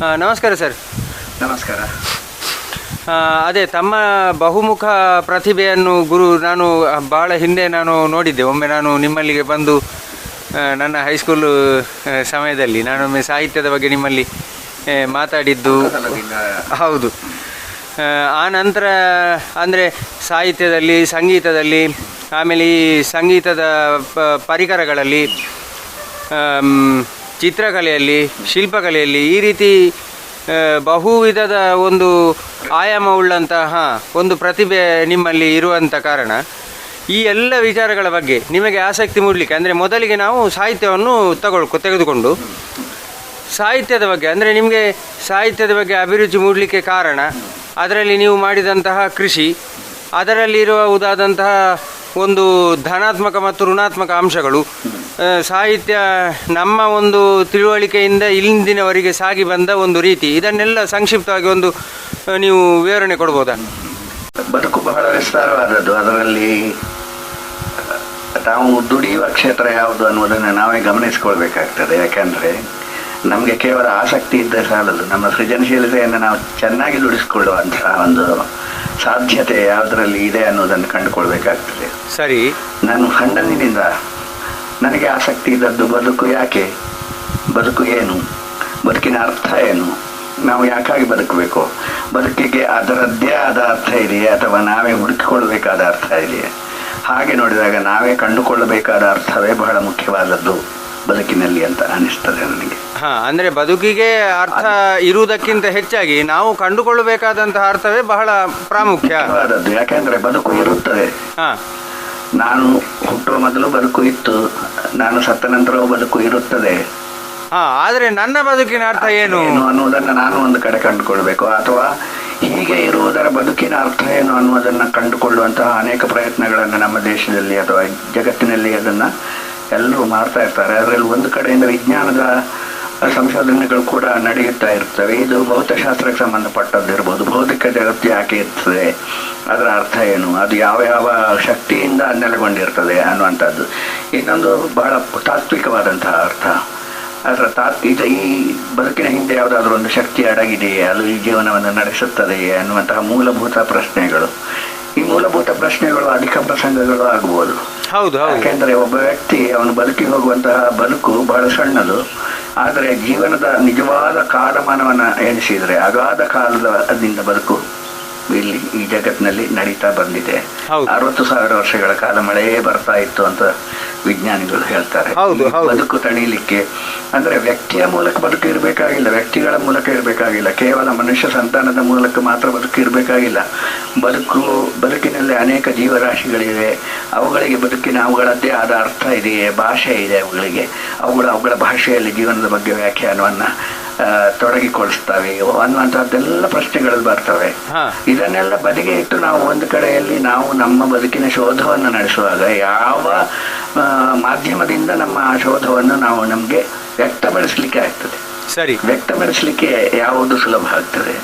ನಮಸ್ಕಾರ ಸರ್. ನಮಸ್ಕಾರ. ಅದೇ ತಮ್ಮ ಬಹುಮುಖ ಪ್ರತಿಭೆಯನ್ನು ನಾನು ಭಾಳ ಹಿಂದೆ ನೋಡಿದ್ದೆ. ಒಮ್ಮೆ ನಾನು ನಿಮ್ಮಲ್ಲಿಗೆ ಬಂದು ನನ್ನ ಹೈಸ್ಕೂಲು ಸಮಯದಲ್ಲಿ ನಾನೊಮ್ಮೆ ಸಾಹಿತ್ಯದ ಬಗ್ಗೆ ನಿಮ್ಮಲ್ಲಿ ಮಾತಾಡಿದ್ದು ಹೌದು. ಆ ನಂತರ ಅಂದರೆ ಸಾಹಿತ್ಯದಲ್ಲಿ, ಸಂಗೀತದಲ್ಲಿ, ಆಮೇಲೆ ಈ ಸಂಗೀತದ ಪರಿಕರಗಳಲ್ಲಿ, ಚಿತ್ರಕಲೆಯಲ್ಲಿ, ಶಿಲ್ಪಕಲೆಯಲ್ಲಿ ಈ ರೀತಿ ಬಹುವಿಧದ ಒಂದು ಆಯಾಮವುಳ್ಳಂತಹ ಒಂದು ಪ್ರತಿಭೆ ನಿಮ್ಮಲ್ಲಿ ಇರುವಂಥ ಕಾರಣ ಈ ಎಲ್ಲ ವಿಚಾರಗಳ ಬಗ್ಗೆ ನಿಮಗೆ ಆಸಕ್ತಿ ಮೂಡಲಿಕ್ಕೆ, ಅಂದರೆ ಮೊದಲಿಗೆ ನಾವು ಸಾಹಿತ್ಯವನ್ನು ತೆಗೆದುಕೊಂಡು ಸಾಹಿತ್ಯದ ಬಗ್ಗೆ, ಅಂದರೆ ನಿಮಗೆ ಸಾಹಿತ್ಯದ ಬಗ್ಗೆ ಅಭಿರುಚಿ ಮೂಡಲಿಕ್ಕೆ ಕಾರಣ ಅದರಲ್ಲಿ ನೀವು ಮಾಡಿದಂತಹ ಕೃಷಿ, ಅದರಲ್ಲಿರುವ ಉದಾದಂತಹ ಒಂದು ಧನಾತ್ಮಕ ಮತ್ತು ಋಣಾತ್ಮಕ ಅಂಶಗಳು, ಸಾಹಿತ್ಯ ನಮ್ಮ ಒಂದು ತಿಳುವಳಿಕೆಯಿಂದ ಇಂದಿನವರೆಗೆ ಸಾಗಿ ಬಂದ ಒಂದು ರೀತಿ, ಇದನ್ನೆಲ್ಲ ಸಂಕ್ಷಿಪ್ತವಾಗಿ ಒಂದು ನೀವು ವಿವರಣೆ ಕೊಡ್ಬೋದಾ? ಬದುಕು ಬಹಳ ವಿಸ್ತಾರವಾದದ್ದು. ಅದರಲ್ಲಿ ನಾವು ದುಡಿಯುವ ಕ್ಷೇತ್ರ ಯಾವುದು ಅನ್ನೋದನ್ನು ನಾವೇ ಗಮನಿಸಿಕೊಳ್ಬೇಕಾಗ್ತದೆ. ಯಾಕೆಂದರೆ ನಮಗೆ ಕೇವಲ ಆಸಕ್ತಿ ಇದ್ದರೆ ಸಾಲದು, ನಮ್ಮ ಸೃಜನಶೀಲತೆಯನ್ನು ನಾವು ಚೆನ್ನಾಗಿ ದುಡಿಸ್ಕೊಳ್ಳುವಂತಹ ಒಂದು ಸಾಧ್ಯತೆ ಯಾವುದರಲ್ಲಿ ಇದೆ ಅನ್ನೋದನ್ನು ಕಂಡುಕೊಳ್ಬೇಕಾಗ್ತದೆ. ಸರಿ. ನಾನು ಸಣ್ಣನಿಂದ ನನಗೆ ಆಸಕ್ತಿ ಇದ್ದದ್ದು ಬದುಕು ಯಾಕೆ, ಬದುಕು ಏನು, ಬದುಕಿನ ಅರ್ಥ ಏನು, ನಾವು ಯಾಕಾಗಿ ಬದುಕಬೇಕು, ಬದುಕಿಗೆ ಅದರದ್ದೇ ಆದ ಅರ್ಥ ಇದೆಯೇ ಅಥವಾ ನಾವೇ ಹುಡುಕಿಕೊಳ್ಳಬೇಕಾದ ಅರ್ಥ ಇದೆಯೇ? ಹಾಗೆ ನೋಡಿದಾಗ ನಾವೇ ಕಂಡುಕೊಳ್ಳಬೇಕಾದ ಅರ್ಥವೇ ಬಹಳ ಮುಖ್ಯವಾದದ್ದು ಬದುಕಿನಲ್ಲಿ ಅಂತ ಅನಿಸ್ತದೆ ನನಗೆ. ಅಂದರೆ ಬದುಕಿಗೆ ಅರ್ಥ ಇರುವುದಕ್ಕಿಂತ ಹೆಚ್ಚಾಗಿ ನಾವು ಕಂಡುಕೊಳ್ಳಬೇಕಾದಂತಹ ಅರ್ಥವೇ ಬಹಳ ಪ್ರಾಮುಖ್ಯವಾದದ್ದು. ಯಾಕೆಂದ್ರೆ ಬದುಕು ಇರುತ್ತದೆ. ನಾನು ಹುಟ್ಟುವ ಮೊದಲು ಬದುಕು ಇತ್ತು, ನಾನು ಸತ್ತ ನಂತರವೂ ಬದುಕು ಇರುತ್ತದೆ. ಆದರೆ ನನ್ನ ಬದುಕಿನ ಅರ್ಥ ಏನು ಅನ್ನುವುದನ್ನು ನಾನು ಒಂದು ಕಡೆ ಕಂಡುಕೊಳ್ಬೇಕು, ಅಥವಾ ಹೀಗೆ ಇರುವುದರ ಬದುಕಿನ ಅರ್ಥ ಏನು ಅನ್ನುವುದನ್ನು ಕಂಡುಕೊಳ್ಳುವಂತಹ ಅನೇಕ ಪ್ರಯತ್ನಗಳನ್ನು ನಮ್ಮ ದೇಶದಲ್ಲಿ ಅಥವಾ ಜಗತ್ತಿನಲ್ಲಿ ಅದನ್ನು ಎಲ್ಲರೂ ಮಾಡ್ತಾ ಇರ್ತಾರೆ. ಅದರಲ್ಲಿ ಒಂದು ಕಡೆಯಿಂದ ವಿಜ್ಞಾನದ ಸಂಶೋಧನೆಗಳು ಕೂಡ ನಡೆಯುತ್ತಾ ಇರ್ತವೆ. ಇದು ಭೌತಶಾಸ್ತ್ರಕ್ಕೆ ಸಂಬಂಧಪಟ್ಟದ್ದು ಇರ್ಬೋದು. ಭೌತಿಕ ಜಗತ್ತು ಯಾಕೆ ಇರ್ತದೆ, ಅದರ ಅರ್ಥ ಏನು, ಅದು ಯಾವ ಯಾವ ಶಕ್ತಿಯಿಂದ ನೆಲೆಗೊಂಡಿರ್ತದೆ ಅನ್ನುವಂಥದ್ದು. ಇನ್ನೊಂದು ಬಹಳ ತಾತ್ವಿಕವಾದಂತಹ ಅರ್ಥ, ಅದರ ಈ ಬದುಕಿನ ಹಿಂದೆ ಯಾವುದಾದ್ರೂ ಒಂದು ಶಕ್ತಿ ಅಡಗಿದೆಯೇ, ಅದು ಈ ಜೀವನವನ್ನು ನಡೆಸುತ್ತದೆಯೇ ಅನ್ನುವಂತಹ ಮೂಲಭೂತ ಪ್ರಶ್ನೆಗಳು. ಈ ಮೂಲಭೂತ ಪ್ರಶ್ನೆಗಳು ಅಧಿಕ ಪ್ರಸಂಗಗಳು ಆಗ್ಬೋದು. ಯಾಕೆಂದ್ರೆ ಒಬ್ಬ ವ್ಯಕ್ತಿ ಅವನು ಬದುಕಿ ಹೋಗುವಂತಹ ಬದುಕು ಬಹಳ ಸಣ್ಣದು, ಆದರೆ ಜೀವನದ ನಿಜವಾದ ಕಾಲಮಾನವನ್ನು ಎಣಿಸಿದರೆ ಅಗಾಧ ಕಾಲದಿಂದ ಬದುಕು ಇಲ್ಲಿ ಈ ಜಗತ್ತಿನಲ್ಲಿ ನಡೀತಾ ಬಂದಿದೆ. 60,000 ವರ್ಷಗಳ ಕಾಲ ಮಳೆಯೇ ಬರ್ತಾ ಇತ್ತು ಅಂತ ವಿಜ್ಞಾನಿಗಳು ಹೇಳ್ತಾರೆ. ಬದುಕು ತಣೀಲಿಕ್ಕೆ ಅಂದ್ರೆ ವ್ಯಕ್ತಿಯ ಮೂಲಕ ಬದುಕು ಇರಬೇಕಾಗಿಲ್ಲ, ವ್ಯಕ್ತಿಗಳ ಮೂಲಕ ಇರಬೇಕಾಗಿಲ್ಲ, ಕೇವಲ ಮನುಷ್ಯ ಸಂತಾನದ ಮೂಲಕ ಮಾತ್ರ ಬದುಕು ಇರಬೇಕಾಗಿಲ್ಲ. ಬದುಕಿನಲ್ಲಿ ಅನೇಕ ಜೀವರಾಶಿಗಳಿವೆ, ಅವುಗಳಿಗೆ ಅವುಗಳದ್ದೇ ಆದ ಅರ್ಥ ಇದೆಯೇ, ಭಾಷೆ ಇದೆ ಅವುಗಳಿಗೆ, ಅವುಗಳ ಭಾಷೆಯಲ್ಲಿ ಜೀವನದ ಬಗ್ಗೆ ವ್ಯಾಖ್ಯಾನವನ್ನ ತೊಡಗಿಕೊಳಿಸ್ತವೆ ಅನ್ನುವಂಥದ್ದೆಲ್ಲ ಪ್ರಶ್ನೆಗಳು ಬರ್ತವೆ. ಇದನ್ನೆಲ್ಲ ಬದಿಗೆ ಇಟ್ಟು ನಾವು ಒಂದು ಕಡೆಯಲ್ಲಿ ನಾವು ನಮ್ಮ ಬದುಕಿನ ಶೋಧವನ್ನು ನಡೆಸುವಾಗ ಯಾವ ಮಾಧ್ಯಮದಿಂದ ನಮ್ಮ ಆ ಶೋಧವನ್ನು ನಾವು ನಮಗೆ ವ್ಯಕ್ತಪಡಿಸ್ಲಿಕ್ಕೆ ಆಗ್ತದೆ. ಸರಿ, ವ್ಯಕ್ತಪಡಿಸ್ಲಿಕ್ಕೆ ಯಾವುದು ಸುಲಭ ಆಗ್ತದೆ.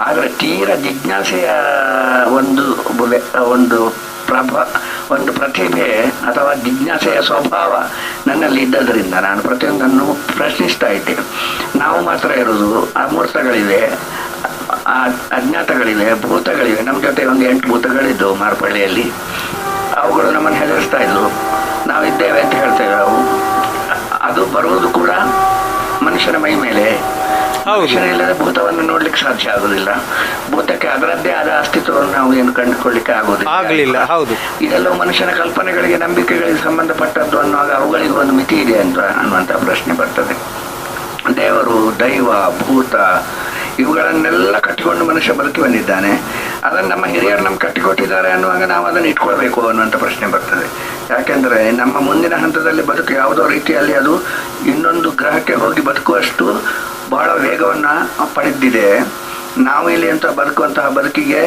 ಆದರೆ ತೀರ ಜಿಜ್ಞಾಸೆಯ ಒಂದು ಪ್ರತಿಭೆ ಅಥವಾ ಜಿಜ್ಞಾಸೆಯ ಸ್ವಭಾವ ನನ್ನಲ್ಲಿ ಇದ್ದದ್ರಿಂದ ನಾನು ಪ್ರತಿಯೊಂದನ್ನು ಪ್ರಶ್ನಿಸ್ತಾ ಇದ್ದೇನೆ. ನಾವು ಮಾತ್ರ ಇರೋದು ಅಮೂರ್ತಗಳಿವೆ, ಅಜ್ಞಾತಗಳಿವೆ, ಭೂತಗಳಿವೆ. ನಮ್ಮ ಜೊತೆ ಒಂದು 8 ಭೂತಗಳಿದ್ದವು ಮಾರ್ಪಳ್ಳಿಯಲ್ಲಿ. ಅವುಗಳು ನಮ್ಮನ್ನು ಹೆದರಿಸ್ತಾ ಇದ್ವು, ನಾವಿದ್ದೇವೆ ಅಂತ ಹೇಳ್ತೇವೆ. ಅದು ಬರುವುದು ಕೂಡ ಮನುಷ್ಯನ ಮೈ ಮೇಲೆ. ಮನುಷ್ಯನಿಲ್ಲದೆ ಭೂತವನ್ನು ನೋಡ್ಲಿಕ್ಕೆ ಸಾಧ್ಯ ಆಗುದಿಲ್ಲ. ಭೂತಕ್ಕೆ ಅದರದ್ದೇ ಆದ ಅಸ್ತಿತ್ವವನ್ನು ನಾವು ಏನು ಕಂಡುಕೊಳ್ಳಿಕ್ಕೆ ಆಗುದಿಲ್ಲ. ಇದೆಲ್ಲವೂ ಮನುಷ್ಯನ ಕಲ್ಪನೆಗಳಿಗೆ, ನಂಬಿಕೆಗಳಿಗೆ ಸಂಬಂಧಪಟ್ಟದ್ದು ಅನ್ನುವಾಗ ಅವುಗಳಿಗೆ ಒಂದು ಮಿತಿ ಇದೆ ಅನ್ನುವಂಥ ಪ್ರಶ್ನೆ ಬರ್ತದೆ. ದೇವರು, ದೈವ, ಭೂತ ಇವುಗಳನ್ನೆಲ್ಲ ಕಟ್ಟಿಕೊಂಡು ಮನುಷ್ಯ ಬದುಕಿ ಬಂದಿದ್ದಾನೆ. ಅದನ್ನು ನಮ್ಮ ಹಿರಿಯರು ನಮ್ಗೆ ಕಟ್ಟಿಕೊಟ್ಟಿದ್ದಾರೆ ಅನ್ನುವಾಗ ನಾವು ಅದನ್ನು ಇಟ್ಕೊಳ್ಬೇಕು ಅನ್ನುವಂಥ ಪ್ರಶ್ನೆ ಬರ್ತದೆ. ಯಾಕೆಂದರೆ ನಮ್ಮ ಮುಂದಿನ ಹಂತದಲ್ಲಿ ಬದುಕು ಯಾವುದೋ ರೀತಿಯಲ್ಲಿ ಅದು ಇನ್ನೊಂದು ಗ್ರಹಕ್ಕೆ ಹೋಗಿ ಬದುಕುವಷ್ಟು ಬಹಳ ವೇಗವನ್ನು ಪಡೆದಿದೆ. ನಾವು ಇಲ್ಲಿ ಅಂತ ಬದುಕುವಂತಹ ಬದುಕಿಗೆ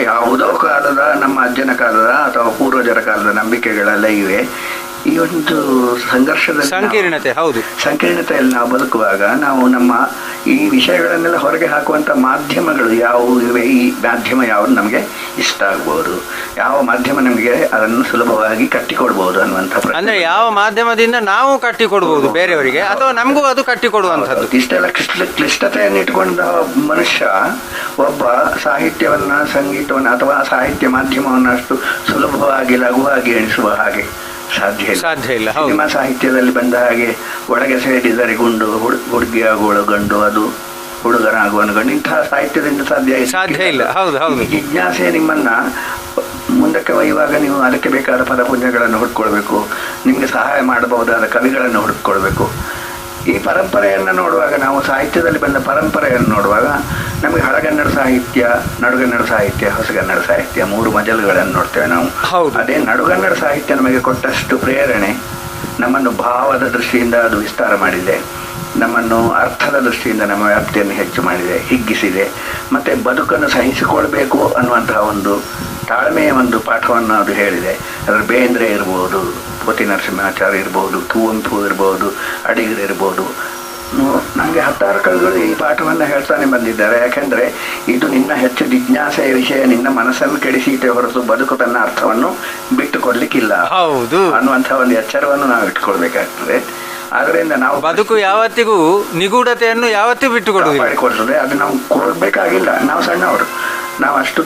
ಯಾವುದೋ ಕಾಲದ ನಮ್ಮ ಅಜ್ಜನ ಕಾಲದ ಅಥವಾ ಪೂರ್ವಜರ ಕಾಲದ ನಂಬಿಕೆಗಳೆಲ್ಲ ಇವೆ. ಈ ಒಂದು ಸಂಕೀರ್ಣತೆ ಹೌದು, ಸಂಕೀರ್ಣತೆಯಲ್ಲಿ ನಾವು ಬದುಕುವಾಗ ನಾವು ನಮ್ಮ ಈ ವಿಷಯಗಳನ್ನೆಲ್ಲ ಹೊರಗೆ ಹಾಕುವಂತ ಮಾಧ್ಯಮಗಳು ಯಾವುವು ಇವೆ, ಈ ಮಾಧ್ಯಮ ಯಾವುದು ನಮಗೆ ಇಷ್ಟ ಆಗ್ಬೋದು, ಯಾವ ಮಾಧ್ಯಮ ನಮಗೆ ಅದನ್ನು ಸುಲಭವಾಗಿ ಕಟ್ಟಿಕೊಡ್ಬೋದು ಅನ್ನುವಂಥ ಅಂದ್ರೆ ಯಾವ ಮಾಧ್ಯಮದಿಂದ ನಾವು ಕಟ್ಟಿಕೊಡ್ಬೋದು ಬೇರೆಯವರಿಗೆ ಅಥವಾ ನಮಗೂ ಅದು ಕಟ್ಟಿಕೊಡುವಂಥದ್ದು. ಇಷ್ಟೆಲ್ಲ ಕ್ಲಿಷ್ಟತೆಯನ್ನು ಇಟ್ಕೊಂಡ ಮನುಷ್ಯ ಒಬ್ಬ ಸಾಹಿತ್ಯವನ್ನ, ಸಂಗೀತವನ್ನ ಅಥವಾ ಸಾಹಿತ್ಯ ಮಾಧ್ಯಮವನ್ನು ಅಷ್ಟು ಸುಲಭವಾಗಿ ಲಘುವಾಗಿ ಎಣಿಸುವ ಹಾಗೆ ಸಾಧ್ಯ ಇಲ್ಲ. ಸಿನಿಮಾ ಸಾಹಿತ್ಯದಲ್ಲಿ ಬಂದ ಹಾಗೆ ಒಳಗೆ ಸೇರಿದರೆ ಗುಂಡು, ಹುಡುಗಿಯಾಗುವಳು ಗಂಡು, ಅದು ಹುಡುಗನಾಗುವನು ಗಂಡು, ಇಂತಹ ಸಾಹಿತ್ಯದಿಂದ ಸಾಧ್ಯ ಇಲ್ಲ. ಜಿಜ್ಞಾಸೆ ನಿಮ್ಮನ್ನ ಮುಂದಕ್ಕೆ ಒಯ್ಯುವಾಗ ನೀವು ಅದಕ್ಕೆ ಬೇಕಾದ ಪದಪುಂಜಗಳನ್ನು ಹುಡ್ಕೊಳ್ಬೇಕು, ನಿಮಗೆ ಸಹಾಯ ಮಾಡಬಹುದಾದ ಕವಿಗಳನ್ನು ಹುಡುಕೊಳ್ಬೇಕು. ಈ ಪರಂಪರೆಯನ್ನು ನೋಡುವಾಗ, ನಾವು ಸಾಹಿತ್ಯದಲ್ಲಿ ಬಂದ ಪರಂಪರೆಯನ್ನು ನೋಡುವಾಗ ನಮಗೆ ಹಳಗನ್ನಡ ಸಾಹಿತ್ಯ, ನಡುಗನ್ನಡ ಸಾಹಿತ್ಯ, ಹೊಸಗನ್ನಡ ಸಾಹಿತ್ಯ 3 ಮಜಲುಗಳನ್ನು ನೋಡ್ತೇವೆ ನಾವು. ಅದೇ ನಡುಗನ್ನಡ ಸಾಹಿತ್ಯ ನಮಗೆ ಕೊಟ್ಟಷ್ಟು ಪ್ರೇರಣೆ ನಮ್ಮನ್ನು ಭಾವದ ದೃಷ್ಟಿಯಿಂದ ಅದು ವಿಸ್ತಾರ ಮಾಡಿದೆ, ನಮ್ಮನ್ನು ಅರ್ಥದ ದೃಷ್ಟಿಯಿಂದ ನಮ್ಮ ವ್ಯಾಪ್ತಿಯನ್ನು ಹೆಚ್ಚು ಮಾಡಿದೆ, ಹಿಗ್ಗಿಸಿದೆ. ಮತ್ತೆ ಬದುಕನ್ನು ಸಹಿಸಿಕೊಳ್ಬೇಕು ಅನ್ನುವಂತಹ ಒಂದು ತಾಳ್ಮೆಯ ಒಂದು ಪಾಠವನ್ನು ಅದು ಹೇಳಿದೆ. ಅದರ ಬೇಂದ್ರೆ ಇರ್ಬೋದು, ಪೋತಿ ನರಸಿಂಹಾಚಾರ್ಯ ಇರ್ಬೋದು, ಕುವೆಂಪು ಇರ್ಬೋದು, ಅಡಿಗರು ಇರ್ಬೋದು. ನನಗೆ 10 ಕವಿಗಳು ಈ ಪಾಠವನ್ನು ಹೇಳ್ತಾನೆ ಬಂದಿದ್ದಾರೆ. ಯಾಕೆಂದ್ರೆ ಇದು ನಿನ್ನ ಹೆಚ್ಚು ಜಿಜ್ಞಾಸೆಯ ವಿಷಯ, ನಿನ್ನ ಮನಸ್ಸನ್ನು ಕೆಡಿಸೀತೆ ಹೊರತು ಬದುಕು ತನ್ನ ಅರ್ಥವನ್ನು ಬಿಟ್ಟು ಕೊಡ್ಲಿಕ್ಕಿಲ್ಲ ಅನ್ನುವಂಥ ಒಂದು ಎಚ್ಚರವನ್ನು ನಾವು ಇಟ್ಕೊಳ್ಬೇಕಾಗ್ತದೆ. ಆದ್ರಿಂದ ನಾವು ಬದುಕು ಯಾವತ್ತಿಗೂ ನಿಗೂಢತೆಯನ್ನು ಯಾವತ್ತೂ ಮಾಡಿಕೊಡ್ತದೆ. ಅದು ನಾವು ಕೊಡ್ಬೇಕಾಗಿಲ್ಲ, ನಾವು ಸಣ್ಣವರು, ನಾವು ಅಷ್ಟು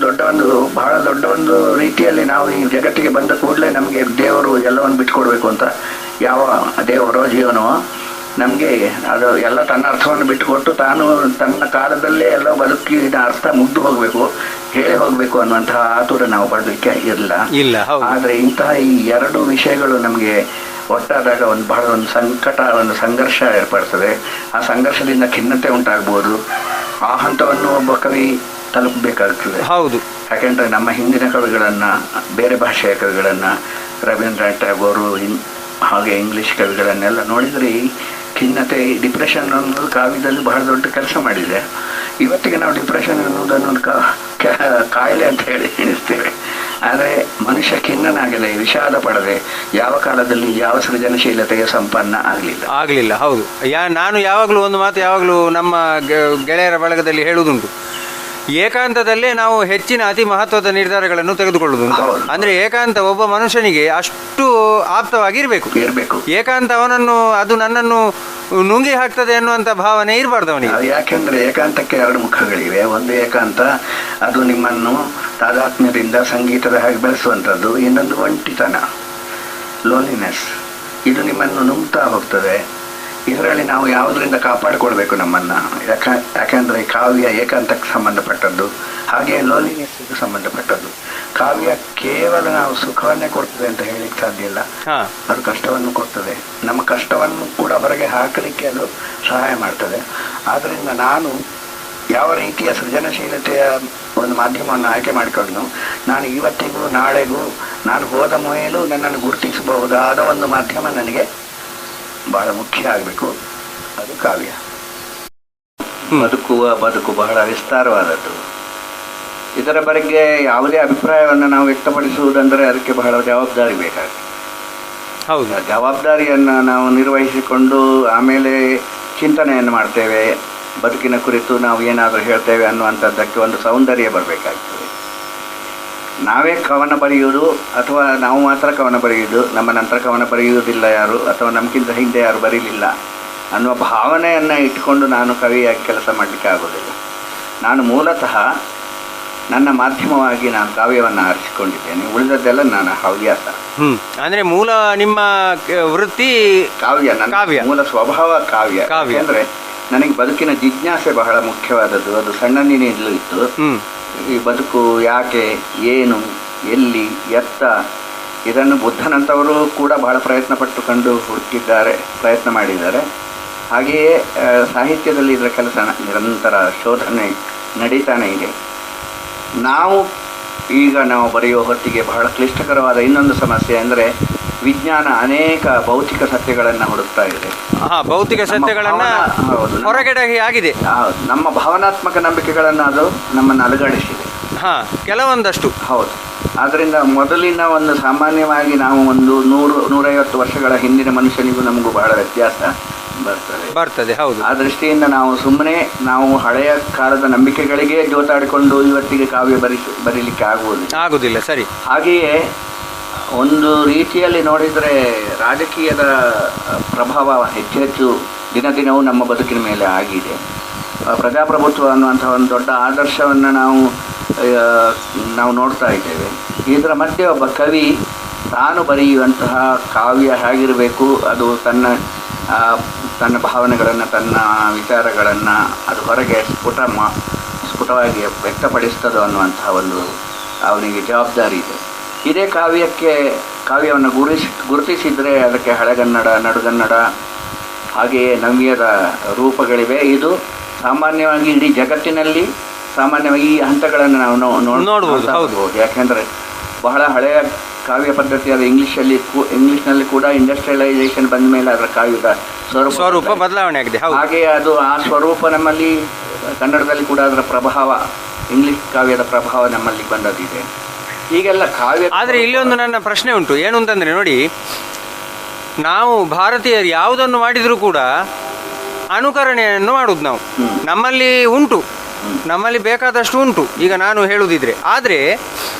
ಬಹಳ ದೊಡ್ಡ ಒಂದು ರೀತಿಯಲ್ಲಿ ನಾವು ಈ ಜಗತ್ತಿಗೆ ಬಂದ ಕೂಡಲೇ ನಮಗೆ ದೇವರು ಎಲ್ಲವನ್ನು ಬಿಟ್ಟುಕೊಡ್ಬೇಕು ಅಂತ ಯಾವ ದೇವರೋ ಜೀವನವೋ ನಮಗೆ ಅದು ಎಲ್ಲ ತನ್ನ ಅರ್ಥವನ್ನು ಬಿಟ್ಟುಕೊಟ್ಟು ತಾನು ತನ್ನ ಕಾಲದಲ್ಲೇ ಎಲ್ಲ ಬದುಕಿನ ಅರ್ಥ ಮುಗ್ದು ಹೋಗ್ಬೇಕು, ಹೇಳಿ ಹೋಗ್ಬೇಕು ಅನ್ನುವಂತಹ ಆತುರ ನಾವು ಪಡಲಿಕ್ಕೆ ಇಲ್ಲ. ಆದ್ರೆ ಇಂತಹ ಈ 2 ವಿಷಯಗಳು ನಮಗೆ ಒಟ್ಟಾದಾಗ ಬಹಳ ಸಂಕಟ, ಸಂಘರ್ಷ ಏರ್ಪಡ್ತದೆ. ಆ ಸಂಘರ್ಷದಿಂದ ಖಿನ್ನತೆ ಉಂಟಾಗ್ಬೋದು. ಆ ಹಂತವನ್ನು ಒಬ್ಬ ಕವಿ ತಲುಪಬೇಕಾಗ್ತದೆ. ಯಾಕೆಂದ್ರೆ ನಮ್ಮ ಹಿಂದಿನ ಕವಿಗಳನ್ನ, ಬೇರೆ ಭಾಷೆಯ ಕವಿಗಳನ್ನ, ರವೀಂದ್ರನಾಥ್ ಟ್ಯಾಗೋರು ಹಾಗೆ ಇಂಗ್ಲಿಷ್ ಕವಿಗಳನ್ನೆಲ್ಲ ನೋಡಿದ್ರೆ ಈ ಖಿನ್ನತೆ, ಡಿಪ್ರೆಷನ್ ಅನ್ನೋದು ಕಾವ್ಯದಲ್ಲಿ ಬಹಳ ದೊಡ್ಡ ಕೆಲಸ ಮಾಡಿದೆ. ಇವತ್ತಿಗೆ ನಾವು ಡಿಪ್ರೆಷನ್ ಅನ್ನೋದನ್ನು ಕಾಯಿಲೆ ಅಂತ ಹೇಳಿ ಎಣಿಸ್ತೇವೆ. ಆದರೆ ಮನುಷ್ಯ ಖಿನ್ನನಾಗದೆ, ವಿಷಾದ ಪಡದೆ ಯಾವ ಕಾಲದಲ್ಲಿ ಯಾವ ಸೃಜನಶೀಲತೆಯ ಸಂಪನ್ನ ಆಗಲಿಲ್ಲ. ಹೌದು, ನಾನು ಯಾವಾಗಲೂ ಒಂದು ಮಾತು ಯಾವಾಗಲೂ ನಮ್ಮ ಗೆಳೆಯರ ಬಳಗದಲ್ಲಿ ಹೇಳುವುದುಂಟು, ಏಕಾಂತದಲ್ಲೇ ನಾವು ಹೆಚ್ಚಿನ ಅತಿ ಮಹತ್ವದ ನಿರ್ಧಾರಗಳನ್ನು ತೆಗೆದುಕೊಳ್ಳುವುದು. ಅಂದ್ರೆ ಏಕಾಂತ ಒಬ್ಬ ಮನುಷ್ಯನಿಗೆ ಅಷ್ಟು ಆಪ್ತವಾಗಿರ್ಬೇಕು. ಏಕಾಂತ ಅದು ನನ್ನನ್ನು ನುಂಗಿ ಹಾಕ್ತದೆ ಅನ್ನುವಂಥ ಭಾವನೆ ಇರಬಾರ್ದು ಅವನಿಗೆ. ಯಾಕೆಂದ್ರೆ ಏಕಾಂತಕ್ಕೆ 2 ಮುಖಗಳಿವೆ. ಒಂದು ಏಕಾಂತ, ಅದು ನಿಮ್ಮನ್ನು ತಾದಾತ್ಮ್ಯದಿಂದ ಸಂಗೀತದ ಹಾಗೆ ಬೆಳೆಸುವಂಥದ್ದು. ಇನ್ನೊಂದು ಒಂಟಿತನ, ಲೋನ್ಲಿನೆಸ್. ಇದು ನಿಮ್ಮನ್ನು ನುಂಗ್ತಾ ಹೋಗ್ತದೆ. ಇದರಲ್ಲಿ ನಾವು ಯಾವುದರಿಂದ ಕಾಪಾಡಿಕೊಳ್ಬೇಕು ನಮ್ಮನ್ನ? ಯಾಕೆಂದ್ರೆ ಕಾವ್ಯ ಏಕಾಂತಕ್ಕೆ ಸಂಬಂಧಪಟ್ಟದ್ದು, ಹಾಗೆ ಲೋನ್ಲಿನೆಸ್ಗೆ ಸಂಬಂಧಪಟ್ಟದ್ದು. ಕಾವ್ಯ ಕೇವಲ ನಾವು ಸುಖವನ್ನೇ ಕೊಡ್ತದೆ ಅಂತ ಹೇಳಿಕ್ಕೆ ಸಾಧ್ಯ ಇಲ್ಲ, ಅದು ಕಷ್ಟವನ್ನು ಕೊಡ್ತದೆ. ನಮ್ಮ ಕಷ್ಟವನ್ನು ಕೂಡ ಹೊರಗೆ ಹಾಕಲಿಕ್ಕೆ ಅದು ಸಹಾಯ ಮಾಡ್ತದೆ. ಆದ್ರಿಂದ ನಾನು ಯಾವ ರೀತಿಯ ಸೃಜನಶೀಲತೆಯ ಒಂದು ಮಾಧ್ಯಮವನ್ನು ಆಯ್ಕೆ ಮಾಡಿಕೊಂಡು ನಾನು ಇವತ್ತಿಗೂ ನಾಳೆಗೂ ನಾನು ಹೋದ ಮೇಲೂ ನನ್ನನ್ನು ಗುರುತಿಸಬಹುದಾದ ಒಂದು ಮಾಧ್ಯಮ ನನಗೆ ಬಹಳ ಮುಖ್ಯ ಆಗಬೇಕು, ಅದು ಕಾವ್ಯ. ಬದುಕು ಬಹಳ ವಿಸ್ತಾರವಾದದ್ದು. ಇದರ ಬಗ್ಗೆ ಯಾವುದೇ ಅಭಿಪ್ರಾಯವನ್ನು ನಾವು ವ್ಯಕ್ತಪಡಿಸುವುದಂದರೆ ಅದಕ್ಕೆ ಬಹಳ ಜವಾಬ್ದಾರಿ ಬೇಕಾಗುತ್ತೆ. ಜವಾಬ್ದಾರಿಯನ್ನು ನಾವು ನಿರ್ವಹಿಸಿಕೊಂಡು ಆಮೇಲೆ ಚಿಂತನೆಯನ್ನು ಮಾಡ್ತೇವೆ, ಬದುಕಿನ ಕುರಿತು ನಾವು ಏನಾದರೂ ಹೇಳ್ತೇವೆ ಅನ್ನುವಂಥದ್ದಕ್ಕೆ ಒಂದು ಸೌಂದರ್ಯ ಬರಬೇಕಾಗ್ತದೆ. ನಾವೇ ಕವನ ಬರೆಯುವುದು ಅಥವಾ ನಾವು ಮಾತ್ರ ಕವನ ಬರೆಯುವುದು, ನಮ್ಮ ನಂತರ ಕವನ ಬರೆಯುವುದಿಲ್ಲ ಯಾರು, ಅಥವಾ ನಮಗಿಂತ ಹಿಂದೆ ಯಾರು ಬರೀಲಿಲ್ಲ ಅನ್ನುವ ಭಾವನೆಯನ್ನು ಇಟ್ಟುಕೊಂಡು ನಾನು ಕವಿಯಾಗಿ ಕೆಲಸ ಮಾಡಲಿಕ್ಕೆ ಆಗೋದಿಲ್ಲ. ನಾನು ಮೂಲತಃ ನನ್ನ ಮಾಧ್ಯಮವಾಗಿ ನಾನು ಕಾವ್ಯವನ್ನು ಆರಿಸಿಕೊಂಡಿದ್ದೇನೆ, ಉಳಿದದ್ದೆಲ್ಲ ನಾನು ಹವ್ಯಾಸ. ಅಂದರೆ ಮೂಲ ನಿಮ್ಮ ವೃತ್ತಿ ಕಾವ್ಯ, ನನ್ನ ಮೂಲ ಸ್ವಭಾವ ಕಾವ್ಯ. ಅಂದರೆ ನನಗೆ ಬದುಕಿನ ಜಿಜ್ಞಾಸೆ ಬಹಳ ಮುಖ್ಯವಾದದ್ದು. ಅದು ಸಣ್ಣನಿಂದಲೂ ಇತ್ತು. ಈ ಬದುಕು ಯಾಕೆ, ಏನು, ಎಲ್ಲಿ, ಎತ್ತ, ಇದನ್ನು ಬುದ್ಧನಂತವರು ಕೂಡ ಬಹಳ ಪ್ರಯತ್ನ ಪಟ್ಟುಕೊಂಡು ಹುಡುಕಿದ್ದಾರೆ, ಪ್ರಯತ್ನ ಮಾಡಿದ್ದಾರೆ. ಹಾಗೆಯೇ ಸಾಹಿತ್ಯದಲ್ಲಿ ಇದರ ಕೆಲಸ ನಿರಂತರ ಶೋಧನೆ ನಡೀತಾನೆ ಇದೆ. ನಾವು ಬರೆಯುವ ಹೊತ್ತಿಗೆ ಬಹಳ ಕ್ಲಿಷ್ಟಕರವಾದ ಇನ್ನೊಂದು ಸಮಸ್ಯೆ ಅಂದರೆ ವಿಜ್ಞಾನ ಅನೇಕ ಭೌತಿಕ ಸತ್ಯಗಳನ್ನು ಹುಡುಕ್ತಾ ಇದೆ. ಭೌತಿಕ ಸತ್ಯಗಳನ್ನು ಹೊರಗಡೆ ಆಗಿದೆ. ನಮ್ಮ ಭಾವನಾತ್ಮಕ ನಂಬಿಕೆಗಳನ್ನು ಅದು ನಮ್ಮನ್ನು ಅಲುಗಾಡಿಸಿದೆ ಕೆಲವೊಂದಷ್ಟು. ಹೌದು, ಆದ್ದರಿಂದ ಮೊದಲಿನ ಒಂದು ಸಾಮಾನ್ಯವಾಗಿ ನಾವು ಒಂದು 100-150 ವರ್ಷಗಳ ಹಿಂದಿನ ಮನುಷ್ಯನಿಗೂ ನಮಗೂ ಬಹಳ ವ್ಯತ್ಯಾಸ ಬರ್ತದೆ. ಹೌದು. ಆ ದೃಷ್ಟಿಯಿಂದ ನಾವು ಹಳೆಯ ಕಾಲದ ನಂಬಿಕೆಗಳಿಗೆ ಜೋತಾಡಿಕೊಂಡು ಇವತ್ತಿಗೆ ಕಾವ್ಯ ಬರೀಲಿಕ್ಕೆ ಆಗುವುದಿಲ್ಲ. ಸರಿ. ಹಾಗೆಯೇ ಒಂದು ರೀತಿಯಲ್ಲಿ ನೋಡಿದರೆ ರಾಜಕೀಯದ ಪ್ರಭಾವ ಹೆಚ್ಚು ದಿನವೂ ನಮ್ಮ ಬದುಕಿನ ಮೇಲೆ ಆಗಿದೆ. ಪ್ರಜಾಪ್ರಭುತ್ವ ಅನ್ನುವಂಥ ಒಂದು ದೊಡ್ಡ ಆದರ್ಶವನ್ನು ನಾವು ನೋಡ್ತಾ ಇದ್ದೇವೆ. ಇದರ ಮಧ್ಯೆ ಒಬ್ಬ ಕವಿ ತಾನು ಬರೆಯುವಂತಹ ಕಾವ್ಯ ಹೇಗಿರಬೇಕು, ಅದು ತನ್ನ ಭಾವನೆಗಳನ್ನು, ತನ್ನ ವಿಚಾರಗಳನ್ನು ಅದು ಹೊರಗೆ ಸ್ಫುಟವಾಗಿ ವ್ಯಕ್ತಪಡಿಸ್ತದೋ ಅನ್ನುವಂತಹ ಒಂದು ಅವನಿಗೆ ಜವಾಬ್ದಾರಿ ಇದೆ. ಇದೇ ಕಾವ್ಯವನ್ನು ಗುರುತಿಸಿದರೆ ಅದಕ್ಕೆ ಹಳೆಗನ್ನಡ, ನಡುಗನ್ನಡ, ಹಾಗೆಯೇ ನವ್ಯದ ರೂಪಗಳಿವೆ. ಇದು ಸಾಮಾನ್ಯವಾಗಿ ಇಡೀ ಜಗತ್ತಿನಲ್ಲಿ ಸಾಮಾನ್ಯವಾಗಿ ಈ ಹಂತಗಳನ್ನು ನಾವು ನೋಡಬಹುದು. ಯಾಕೆಂದರೆ ಬಹಳ ಹಳೆಯ ಕಾವ್ಯ ಪದ್ಧತಿಯಾದ ಇಂಗ್ಲಿಷ್ನಲ್ಲಿ ಕೂಡ ಇಂಡಸ್ಟ್ರಿಯಲೈಸೇಷನ್ ಬಂದ ಮೇಲೆ ಅದರ ಕಾವ್ಯದ ಸ್ವರೂಪ ಬದಲಾವಣೆ ಆಗಿದೆ. ಹಾಗೆಯೇ ಆ ಸ್ವರೂಪ ನಮ್ಮಲ್ಲಿ ಕನ್ನಡದಲ್ಲಿ ಕೂಡ ಅದರ ಪ್ರಭಾವ, ಇಂಗ್ಲಿಷ್ ಕಾವ್ಯದ ಪ್ರಭಾವ ನಮ್ಮಲ್ಲಿ ಬಂದದಿದೆ. ಹೀಗೆಲ್ಲ ಕಾವ್ಯ. ಆದರೆ ಇಲ್ಲಿ ಒಂದು ನನ್ನ ಪ್ರಶ್ನೆ ಉಂಟು. ಏನು ಅಂತಂದರೆ ನೋಡಿ, ನಾವು ಭಾರತೀಯರು ಯಾವುದನ್ನು ಮಾಡಿದರೂ ಕೂಡ ಅನುಕರಣೆಯನ್ನು ಮಾಡುವುದು ನಾವು. ನಮ್ಮಲ್ಲಿ ಉಂಟು, ನಮ್ಮಲ್ಲಿ ಬೇಕಾದಷ್ಟು ಉಂಟು. ಈಗ ನಾನು ಹೇಳುವುದಿದ್ರೆ, ಆದರೆ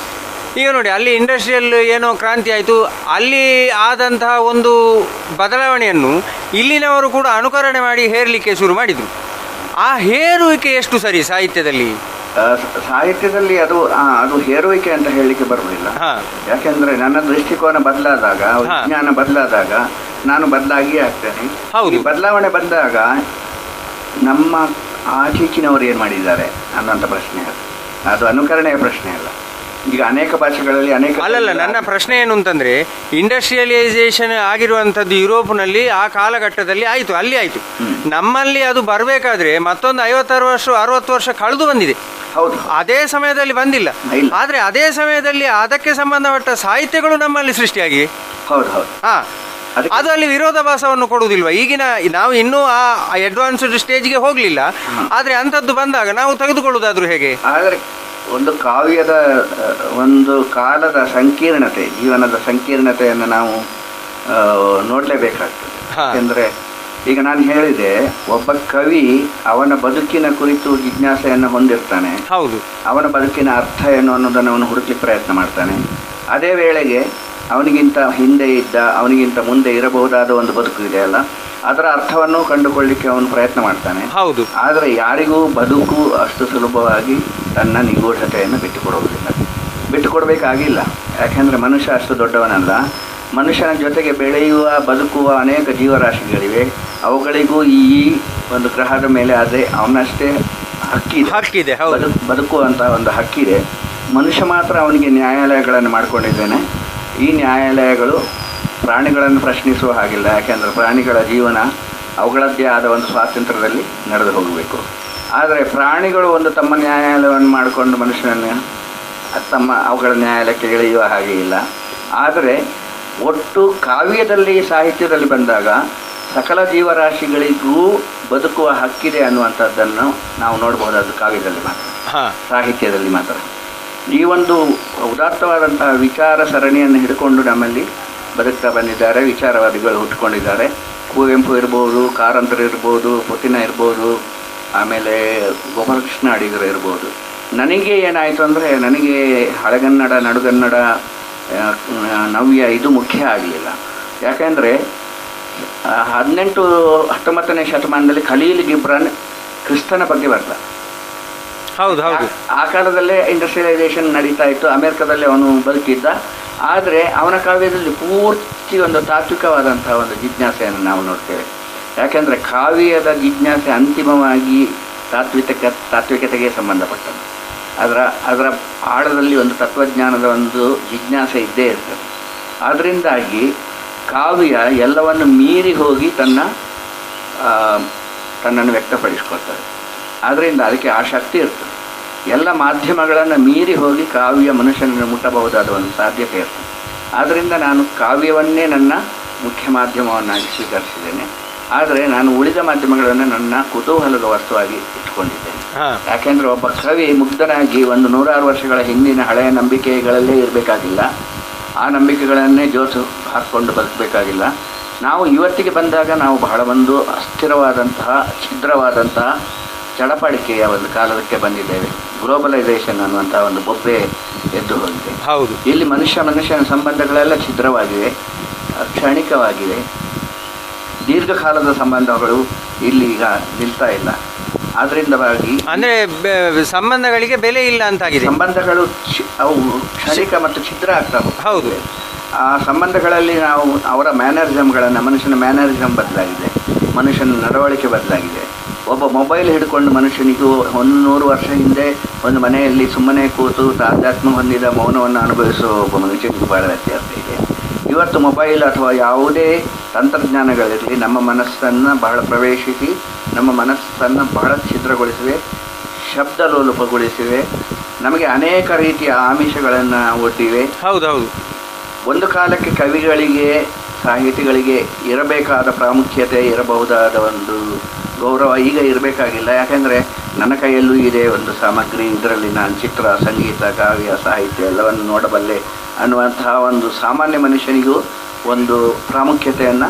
ಈಗ ನೋಡಿ, ಅಲ್ಲಿ ಇಂಡಸ್ಟ್ರಿಯಲ್ ಏನೋ ಕ್ರಾಂತಿ ಆಯಿತು, ಅಲ್ಲಿ ಆದಂತಹ ಒಂದು ಬದಲಾವಣೆಯನ್ನು ಇಲ್ಲಿನವರು ಕೂಡ ಅನುಕರಣೆ ಮಾಡಿ ಹೇರಲಿಕ್ಕೆ ಶುರು ಮಾಡಿದರು. ಆ ಹೇರುವಿಕೆ ಎಷ್ಟು ಸರಿ ಸಾಹಿತ್ಯದಲ್ಲಿ? ಅದು ಹೇರುವಿಕೆ ಅಂತ ಹೇಳಲಿಕ್ಕೆ ಬರುವುದಿಲ್ಲ. ಯಾಕೆಂದ್ರೆ ನನ್ನ ದೃಷ್ಟಿಕೋನ ಬದಲಾದಾಗ, ವಿಜ್ಞಾನ ಬದಲಾದಾಗ ನಾನು ಬದಲಾಗಿಯೇ ಆಗ್ತೇನೆ. ಈ ಬದಲಾವಣೆ ಬಂದಾಗ ನಮ್ಮ ಆಚೀಚಿನವರು ಏನು ಮಾಡಿದ್ದಾರೆ ಅನ್ನೋಂಥ ಪ್ರಶ್ನೆ ಅದು ಅನುಕರಣೆಯ ಪ್ರಶ್ನೆ ಅಲ್ಲ. ಈಗ ಅನೇಕ ಭಾಷೆಗಳಲ್ಲಿ ಅಲ್ಲಲ್ಲ, ನನ್ನ ಪ್ರಶ್ನೆ ಏನು ಅಂತಂದರೆ, ಇಂಡಸ್ಟ್ರಿಯಲೈಸೇಷನ್ ಆಗಿರುವಂಥದ್ದು ಯುರೋಪ್ನಲ್ಲಿ ಆ ಕಾಲಘಟ್ಟದಲ್ಲಿ ಆಯಿತು, ಅಲ್ಲಿ ಆಯಿತು. ನಮ್ಮಲ್ಲಿ ಅದು ಬರಬೇಕಾದ್ರೆ ಮತ್ತೊಂದು 50-60 ವರ್ಷ ಕಳೆದು ಬಂದಿದೆ. ಹೌದು, ಅದೇ ಸಮಯದಲ್ಲಿ ಬಂದಿಲ್ಲ. ಆದರೆ ಅದೇ ಸಮಯದಲ್ಲಿ ಅದಕ್ಕೆ ಸಂಬಂಧಪಟ್ಟ ಸಾಹಿತ್ಯಗಳು ನಮ್ಮಲ್ಲಿ ಸೃಷ್ಟಿಯಾಗಿವೆ. ಅದು ಅಲ್ಲಿ ವಿರೋಧಾಭಾಸವನ್ನು ಕೊಡುವುದಿಲ್ವ? ಈಗಿನ ನಾವು ಇನ್ನೂ ಆ ಅಡ್ವಾನ್ಸ್ಡ್ ಸ್ಟೇಜ್ಗೆ ಹೋಗಲಿಲ್ಲ, ಆದರೆ ಅಂಥದ್ದು ಬಂದಾಗ ನಾವು ತೆಗೆದುಕೊಳ್ಳುವುದಾದ್ರೂ ಹೇಗೆ? ಆದರೆ ಒಂದು ಕಾವ್ಯದ ಒಂದು ಕಾಲದ ಸಂಕೀರ್ಣತೆ, ಜೀವನದ ಸಂಕೀರ್ಣತೆಯನ್ನು ನಾವು ನೋಡಲೇಬೇಕಾಗ್ತದೆ. ಯಾಕೆಂದರೆ ಈಗ ನಾನು ಹೇಳಿದೆ, ಒಬ್ಬ ಕವಿ ಅವನ ಬದುಕಿನ ಕುರಿತು ಜಿಜ್ಞಾಸೆಯನ್ನು ಹೊಂದಿರ್ತಾನೆ. ಹೌದು, ಅವನ ಬದುಕಿನ ಅರ್ಥ ಏನು ಅನ್ನೋದನ್ನು ಅವನು ಹುಡುಕಲಿಕ್ಕೆ ಪ್ರಯತ್ನ ಮಾಡ್ತಾನೆ. ಅದೇ ವೇಳೆಗೆ ಅವನಿಗಿಂತ ಹಿಂದೆ ಇದ್ದ, ಅವನಿಗಿಂತ ಮುಂದೆ ಇರಬಹುದಾದ ಒಂದು ಬದುಕು ಇದೆಯಲ್ಲ, ಅದರ ಅರ್ಥವನ್ನು ಕಂಡುಕೊಳ್ಳಿಕ್ಕೆ ಅವನು ಪ್ರಯತ್ನ ಮಾಡ್ತಾನೆ. ಹೌದು. ಆದರೆ ಯಾರಿಗೂ ಬದುಕು ಅಷ್ಟು ಸುಲಭವಾಗಿ ತನ್ನ ನಿಗೂಢತೆಯನ್ನು ಬಿಟ್ಟುಕೊಡಬೇಕಾಗಿಲ್ಲ. ಯಾಕೆಂದರೆ ಮನುಷ್ಯ ಅಷ್ಟು ದೊಡ್ಡವನಲ್ಲ. ಮನುಷ್ಯನ ಜೊತೆಗೆ ಬೆಳೆಯುವ, ಬದುಕುವ ಅನೇಕ ಜೀವರಾಶಿಗಳಿವೆ. ಅವುಗಳಿಗೂ ಈ ಒಂದು ಗ್ರಹದ ಮೇಲೆ ಅದೇ ಅವನಷ್ಟೇ ಹಕ್ಕಿದೆ, ಬದುಕುವಂಥ ಒಂದು ಹಕ್ಕಿದೆ. ಮನುಷ್ಯ ಮಾತ್ರ ಅವನಿಗೆ ನ್ಯಾಯಾಲಯಗಳನ್ನು ಮಾಡಿಕೊಂಡಿದ್ದೇನೆ. ಈ ನ್ಯಾಯಾಲಯಗಳು ಪ್ರಾಣಿಗಳನ್ನು ಪ್ರಶ್ನಿಸುವ ಹಾಗಿಲ್ಲ. ಯಾಕೆಂದರೆ ಪ್ರಾಣಿಗಳ ಜೀವನ ಅವುಗಳದ್ದೇ ಆದ ಒಂದು ಸ್ವಾತಂತ್ರ್ಯದಲ್ಲಿ ನಡೆದು ಹೋಗಬೇಕು. ಆದರೆ ಪ್ರಾಣಿಗಳು ಒಂದು ತಮ್ಮ ನ್ಯಾಯಾಲಯವನ್ನು ಮಾಡಿಕೊಂಡು ಮನುಷ್ಯನನ್ನು ಅವುಗಳ ನ್ಯಾಯಾಲಯಕ್ಕೆ ಎಳೆಯುವ ಹಾಗೆ ಇಲ್ಲ. ಆದರೆ ಒಟ್ಟು ಕಾವ್ಯದಲ್ಲಿ, ಸಾಹಿತ್ಯದಲ್ಲಿ ಬಂದಾಗ ಸಕಲ ಜೀವರಾಶಿಗಳಿಗೂ ಬದುಕುವ ಹಕ್ಕಿದೆ ಅನ್ನುವಂಥದ್ದನ್ನು ನಾವು ನೋಡಬಹುದಾದ ಕಾವ್ಯದಲ್ಲಿ ಮಾತ್ರ, ಸಾಹಿತ್ಯದಲ್ಲಿ ಮಾತ್ರ. ಈ ಒಂದು ಉದಾತ್ತವಾದಂತಹ ವಿಚಾರ ಸರಣಿಯನ್ನು ಹಿಡ್ಕೊಂಡು ನಮ್ಮಲ್ಲಿ ಬದುಕ್ತಾ ಬಂದಿದ್ದಾರೆ ವಿಚಾರವಾದಿಗಳು, ಹುಟ್ಟುಕೊಂಡಿದ್ದಾರೆ. ಕುವೆಂಪು ಇರ್ಬೋದು, ಕಾರಂತರು ಇರ್ಬೋದು, ಪುತಿನ ಇರ್ಬೋದು, ಆಮೇಲೆ ಗೋಪಾಲಕೃಷ್ಣ ಅಡಿಗರು ಇರ್ಬೋದು. ನನಗೆ ಏನಾಯಿತು ಅಂದರೆ, ನನಗೆ ಹಳೆಗನ್ನಡ, ನಡುಗನ್ನಡ, ನವ್ಯ ಇದು ಮುಖ್ಯ ಆಗಲಿಲ್ಲ. ಯಾಕೆಂದರೆ 18-19ನೇ ಶತಮಾನದಲ್ಲಿ ಖಲೀಲ್ ಗಿಬ್ರಾನ್ ಕ್ರಿಸ್ತನ ಬಗ್ಗೆ ಬರ್ದ. ಹೌದು. ಆ ಕಾಲದಲ್ಲೇ ಇಂಡಸ್ಟ್ರಿಯಲೈಸೇಷನ್ ನಡೀತಾ ಇತ್ತು. ಅಮೆರಿಕದಲ್ಲಿ ಅವನು ಬದುಕಿದ್ದ. ಆದರೆ ಅವನ ಕಾವ್ಯದಲ್ಲಿ ಪೂರ್ತಿ ಒಂದು ತಾತ್ವಿಕವಾದಂತಹ ಒಂದು ಜಿಜ್ಞಾಸೆಯನ್ನು ನಾವು ನೋಡ್ತೇವೆ. ಯಾಕೆಂದರೆ ಕಾವ್ಯದ ಜಿಜ್ಞಾಸೆ ಅಂತಿಮವಾಗಿ ತಾತ್ವಿಕತೆಗೆ ಸಂಬಂಧಪಟ್ಟದ್ದು. ಅದರ ಆಳದಲ್ಲಿ ಒಂದು ತತ್ವಜ್ಞಾನದ ಒಂದು ಜಿಜ್ಞಾಸೆ ಇದ್ದೇ ಇರ್ತದೆ. ಅದರಿಂದಾಗಿ ಕಾವ್ಯ ಎಲ್ಲವನ್ನು ಮೀರಿ ಹೋಗಿ ತನ್ನನ್ನು ವ್ಯಕ್ತಪಡಿಸ್ಕೊಳ್ತದೆ. ಆದ್ದರಿಂದ ಅದಕ್ಕೆ ಆ ಶಕ್ತಿ ಇರ್ತದೆ. ಎಲ್ಲ ಮಾಧ್ಯಮಗಳನ್ನು ಮೀರಿ ಹೋಗಿ ಕಾವ್ಯ ಮನುಷ್ಯನನ್ನು ಮುಟ್ಟಬಹುದಾದ ಒಂದು ಸಾಧ್ಯತೆ ಇರ್ತದೆ. ಆದ್ದರಿಂದ ನಾನು ಕಾವ್ಯವನ್ನೇ ನನ್ನ ಮುಖ್ಯ ಮಾಧ್ಯಮವನ್ನಾಗಿ ಸ್ವೀಕರಿಸಿದ್ದೇನೆ. ಆದರೆ ನಾನು ಉಳಿದ ಮಾಧ್ಯಮಗಳನ್ನು ನನ್ನ ಕುತೂಹಲದ ವಸ್ತುವಾಗಿ ಇಟ್ಕೊಂಡಿದ್ದೇನೆ. ಹಾಂ ಯಾಕೆಂದರೆ ಒಬ್ಬ ಕವಿ ಮುಗ್ಧನಾಗಿ ಒಂದು 106 ವರ್ಷಗಳ ಹಿಂದಿನ ಹಳೆಯ ನಂಬಿಕೆಗಳಲ್ಲೇ ಇರಬೇಕಾಗಿಲ್ಲ, ಆ ನಂಬಿಕೆಗಳನ್ನೇ ಜೋತು ಹಾಕ್ಕೊಂಡು ಬದುಕಬೇಕಾಗಿಲ್ಲ. ನಾವು ಇವತ್ತಿಗೆ ಬಂದಾಗ ನಾವು ಬಹಳ ಒಂದು ಅಸ್ಥಿರವಾದಂತಹ ಛಿದ್ರವಾದಂತಹ ಚಡಪಡಿಕೆಯ ಒಂದು ಕಾಲಕ್ಕೆ ಬಂದಿದ್ದೇವೆ. ಗ್ಲೋಬಲೈಸೇಷನ್ ಅನ್ನುವಂಥ ಒಂದು ಬೊಬ್ಬೆ ಎದ್ದು ಹೋಗಿದೆ. ಹೌದು, ಇಲ್ಲಿ ಮನುಷ್ಯನ ಸಂಬಂಧಗಳೆಲ್ಲ ಛಿದ್ರವಾಗಿವೆ, ಕ್ಷಣಿಕವಾಗಿವೆ. ದೀರ್ಘಕಾಲದ ಸಂಬಂಧಗಳು ಇಲ್ಲಿ ಈಗ ನಿಲ್ತಾ ಇಲ್ಲ. ಆದ್ರಿಂದವಾಗಿ ಅಂದರೆ ಸಂಬಂಧಗಳಿಗೆ ಬೆಲೆ ಇಲ್ಲ ಅಂತಾಗಿದೆ. ಸಂಬಂಧಗಳು ಅವು ಕ್ಷಣಿಕ ಮತ್ತು ಛಿದ್ರ ಆಗ್ತಾ ಹೋಗ್ತವೆ. ಹೌದು, ಆ ಸಂಬಂಧಗಳಲ್ಲಿ ನಾವು ಅವರ ಮ್ಯಾನರಿಸಮ್ಗಳನ್ನು, ಮನುಷ್ಯನ ಮ್ಯಾನರಿಸಮ್ ಬದಲಾಗಿದೆ, ಮನುಷ್ಯನ ನಡವಳಿಕೆ ಬದಲಾಗಿದೆ. ಒಬ್ಬ ಮೊಬೈಲ್ ಹಿಡ್ಕೊಂಡು ಮನುಷ್ಯನಿಗೂ 100 ವರ್ಷ ಹಿಂದೆ ಒಂದು ಮನೆಯಲ್ಲಿ ಸುಮ್ಮನೆ ಕೂತು ತಾದಾತ್ಮ ಹೊಂದಿದ ಮೌನವನ್ನು ಅನುಭವಿಸುವ ಒಬ್ಬ ಮನುಷ್ಯನಿಗೂ ಬಹಳ ವ್ಯತ್ಯಾಸ ಇದೆ. ಇವತ್ತು ಮೊಬೈಲ್ ಅಥವಾ ಯಾವುದೇ ತಂತ್ರಜ್ಞಾನಗಳಿರಲಿ ನಮ್ಮ ಮನಸ್ಸನ್ನು ಬಹಳ ಪ್ರವೇಶಿಸಿ ನಮ್ಮ ಮನಸ್ಸನ್ನು ಬಹಳ ಛಿದ್ರಗೊಳಿಸಿವೆ, ಶಬ್ದಲೋಲುಪಗೊಳಿಸಿವೆ, ನಮಗೆ ಅನೇಕ ರೀತಿಯ ಆಮಿಷಗಳನ್ನು ಒಡ್ಡಿವೆ. ಹೌದೌದು. ಒಂದು ಕಾಲಕ್ಕೆ ಕವಿಗಳಿಗೆ, ಸಾಹಿತಿಗಳಿಗೆ ಇರಬೇಕಾದ ಪ್ರಾಮುಖ್ಯತೆ, ಇರಬಹುದಾದ ಒಂದು ಗೌರವ ಈಗ ಇರಬೇಕಾಗಿಲ್ಲ. ಯಾಕೆಂದರೆ ನನ್ನ ಕೈಯಲ್ಲೂ ಇದೆ ಒಂದು ಸಾಮಗ್ರಿ, ಇದರಲ್ಲಿ ನಾನು ಚಿತ್ರ, ಸಂಗೀತ, ಕಾವ್ಯ, ಸಾಹಿತ್ಯ ಎಲ್ಲವನ್ನು ನೋಡಬಲ್ಲೆ ಅನ್ನುವಂತಹ ಒಂದು ಸಾಮಾನ್ಯ ಮನುಷ್ಯನಿಗೂ ಒಂದು ಪ್ರಾಮುಖ್ಯತೆಯನ್ನು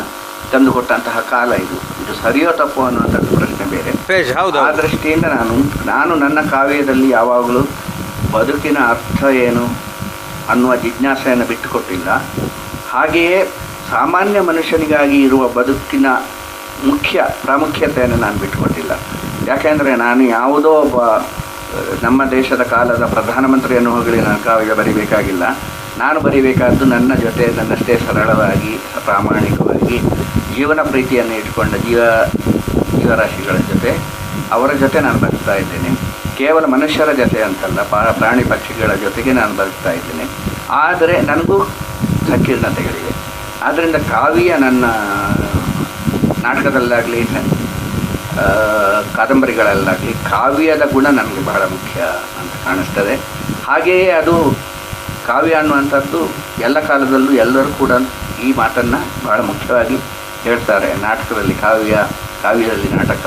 ತಂದುಕೊಟ್ಟಂತಹ ಕಾಲ ಇದು. ಇದು ಸರಿಯೋ ತಪ್ಪು ಅನ್ನುವಂಥದ್ದು ಪ್ರಶ್ನೆ ಬೇರೆ. ಆ ದೃಷ್ಟಿಯಿಂದ ನಾನು ನನ್ನ ಕಾವ್ಯದಲ್ಲಿ ಯಾವಾಗಲೂ ಬದುಕಿನ ಅರ್ಥ ಏನು ಅನ್ನುವ ಜಿಜ್ಞಾಸೆಯನ್ನು ಬಿಟ್ಟುಕೊಟ್ಟಿಲ್ಲ. ಹಾಗೆಯೇ ಸಾಮಾನ್ಯ ಮನುಷ್ಯನಿಗಾಗಿ ಇರುವ ಬದುಕಿನ ಮುಖ್ಯ ಪ್ರಾಮುಖ್ಯತೆಯನ್ನು ನಾನು ಬಿಟ್ಟುಕೊಟ್ಟಿಲ್ಲ. ಯಾಕೆಂದರೆ ನಾನು ಯಾವುದೋ ಒಬ್ಬ ನಮ್ಮ ದೇಶದ ಕಾಲದ ಪ್ರಧಾನಮಂತ್ರಿಯನ್ನು ಹೋಗಲಿ ನಾನು ಕಾವ್ಯ ಬರೀಬೇಕಾಗಿಲ್ಲ. ನಾನು ಬರೀಬೇಕಾದ್ದು ನನ್ನ ಜೊತೆ ನನ್ನಷ್ಟೇ ಸರಳವಾಗಿ, ಪ್ರಾಮಾಣಿಕವಾಗಿ ಜೀವನ ಪ್ರೀತಿಯನ್ನು ಇಟ್ಕೊಂಡ ಜೀವರಾಶಿಗಳ ಜೊತೆ, ಅವರ ಜೊತೆ ನಾನು ಬದುಕ್ತಾ ಇದ್ದೇನೆ. ಕೇವಲ ಮನುಷ್ಯರ ಜೊತೆ ಅಂತಲ್ಲ, ಪ್ರಾಣಿ ಪಕ್ಷಿಗಳ ಜೊತೆಗೆ ನಾನು ಬದುಕ್ತಾ ಇದ್ದೇನೆ. ಆದರೆ ನನಗೂ ಸಂಕೀರ್ಣತೆಗಳಿವೆ. ಆದ್ದರಿಂದ ಕಾವ್ಯ ನನ್ನ ನಾಟಕದಲ್ಲಾಗಲಿ ಕಾದಂಬರಿಗಳಲ್ಲಾಗಲಿ ಕಾವ್ಯದ ಗುಣ ನಮಗೆ ಬಹಳ ಮುಖ್ಯ ಅಂತ ಕಾಣಿಸ್ತದೆ. ಹಾಗೆಯೇ ಅದು ಕಾವ್ಯ ಅನ್ನುವಂಥದ್ದು ಎಲ್ಲ ಕಾಲದಲ್ಲೂ ಎಲ್ಲರೂ ಕೂಡ ಈ ಮಾತನ್ನು ಬಹಳ ಮುಖ್ಯವಾಗಿ ಹೇಳ್ತಾರೆ. ನಾಟಕದಲ್ಲಿ ಕಾವ್ಯ, ಕಾವ್ಯದಲ್ಲಿ ನಾಟಕ,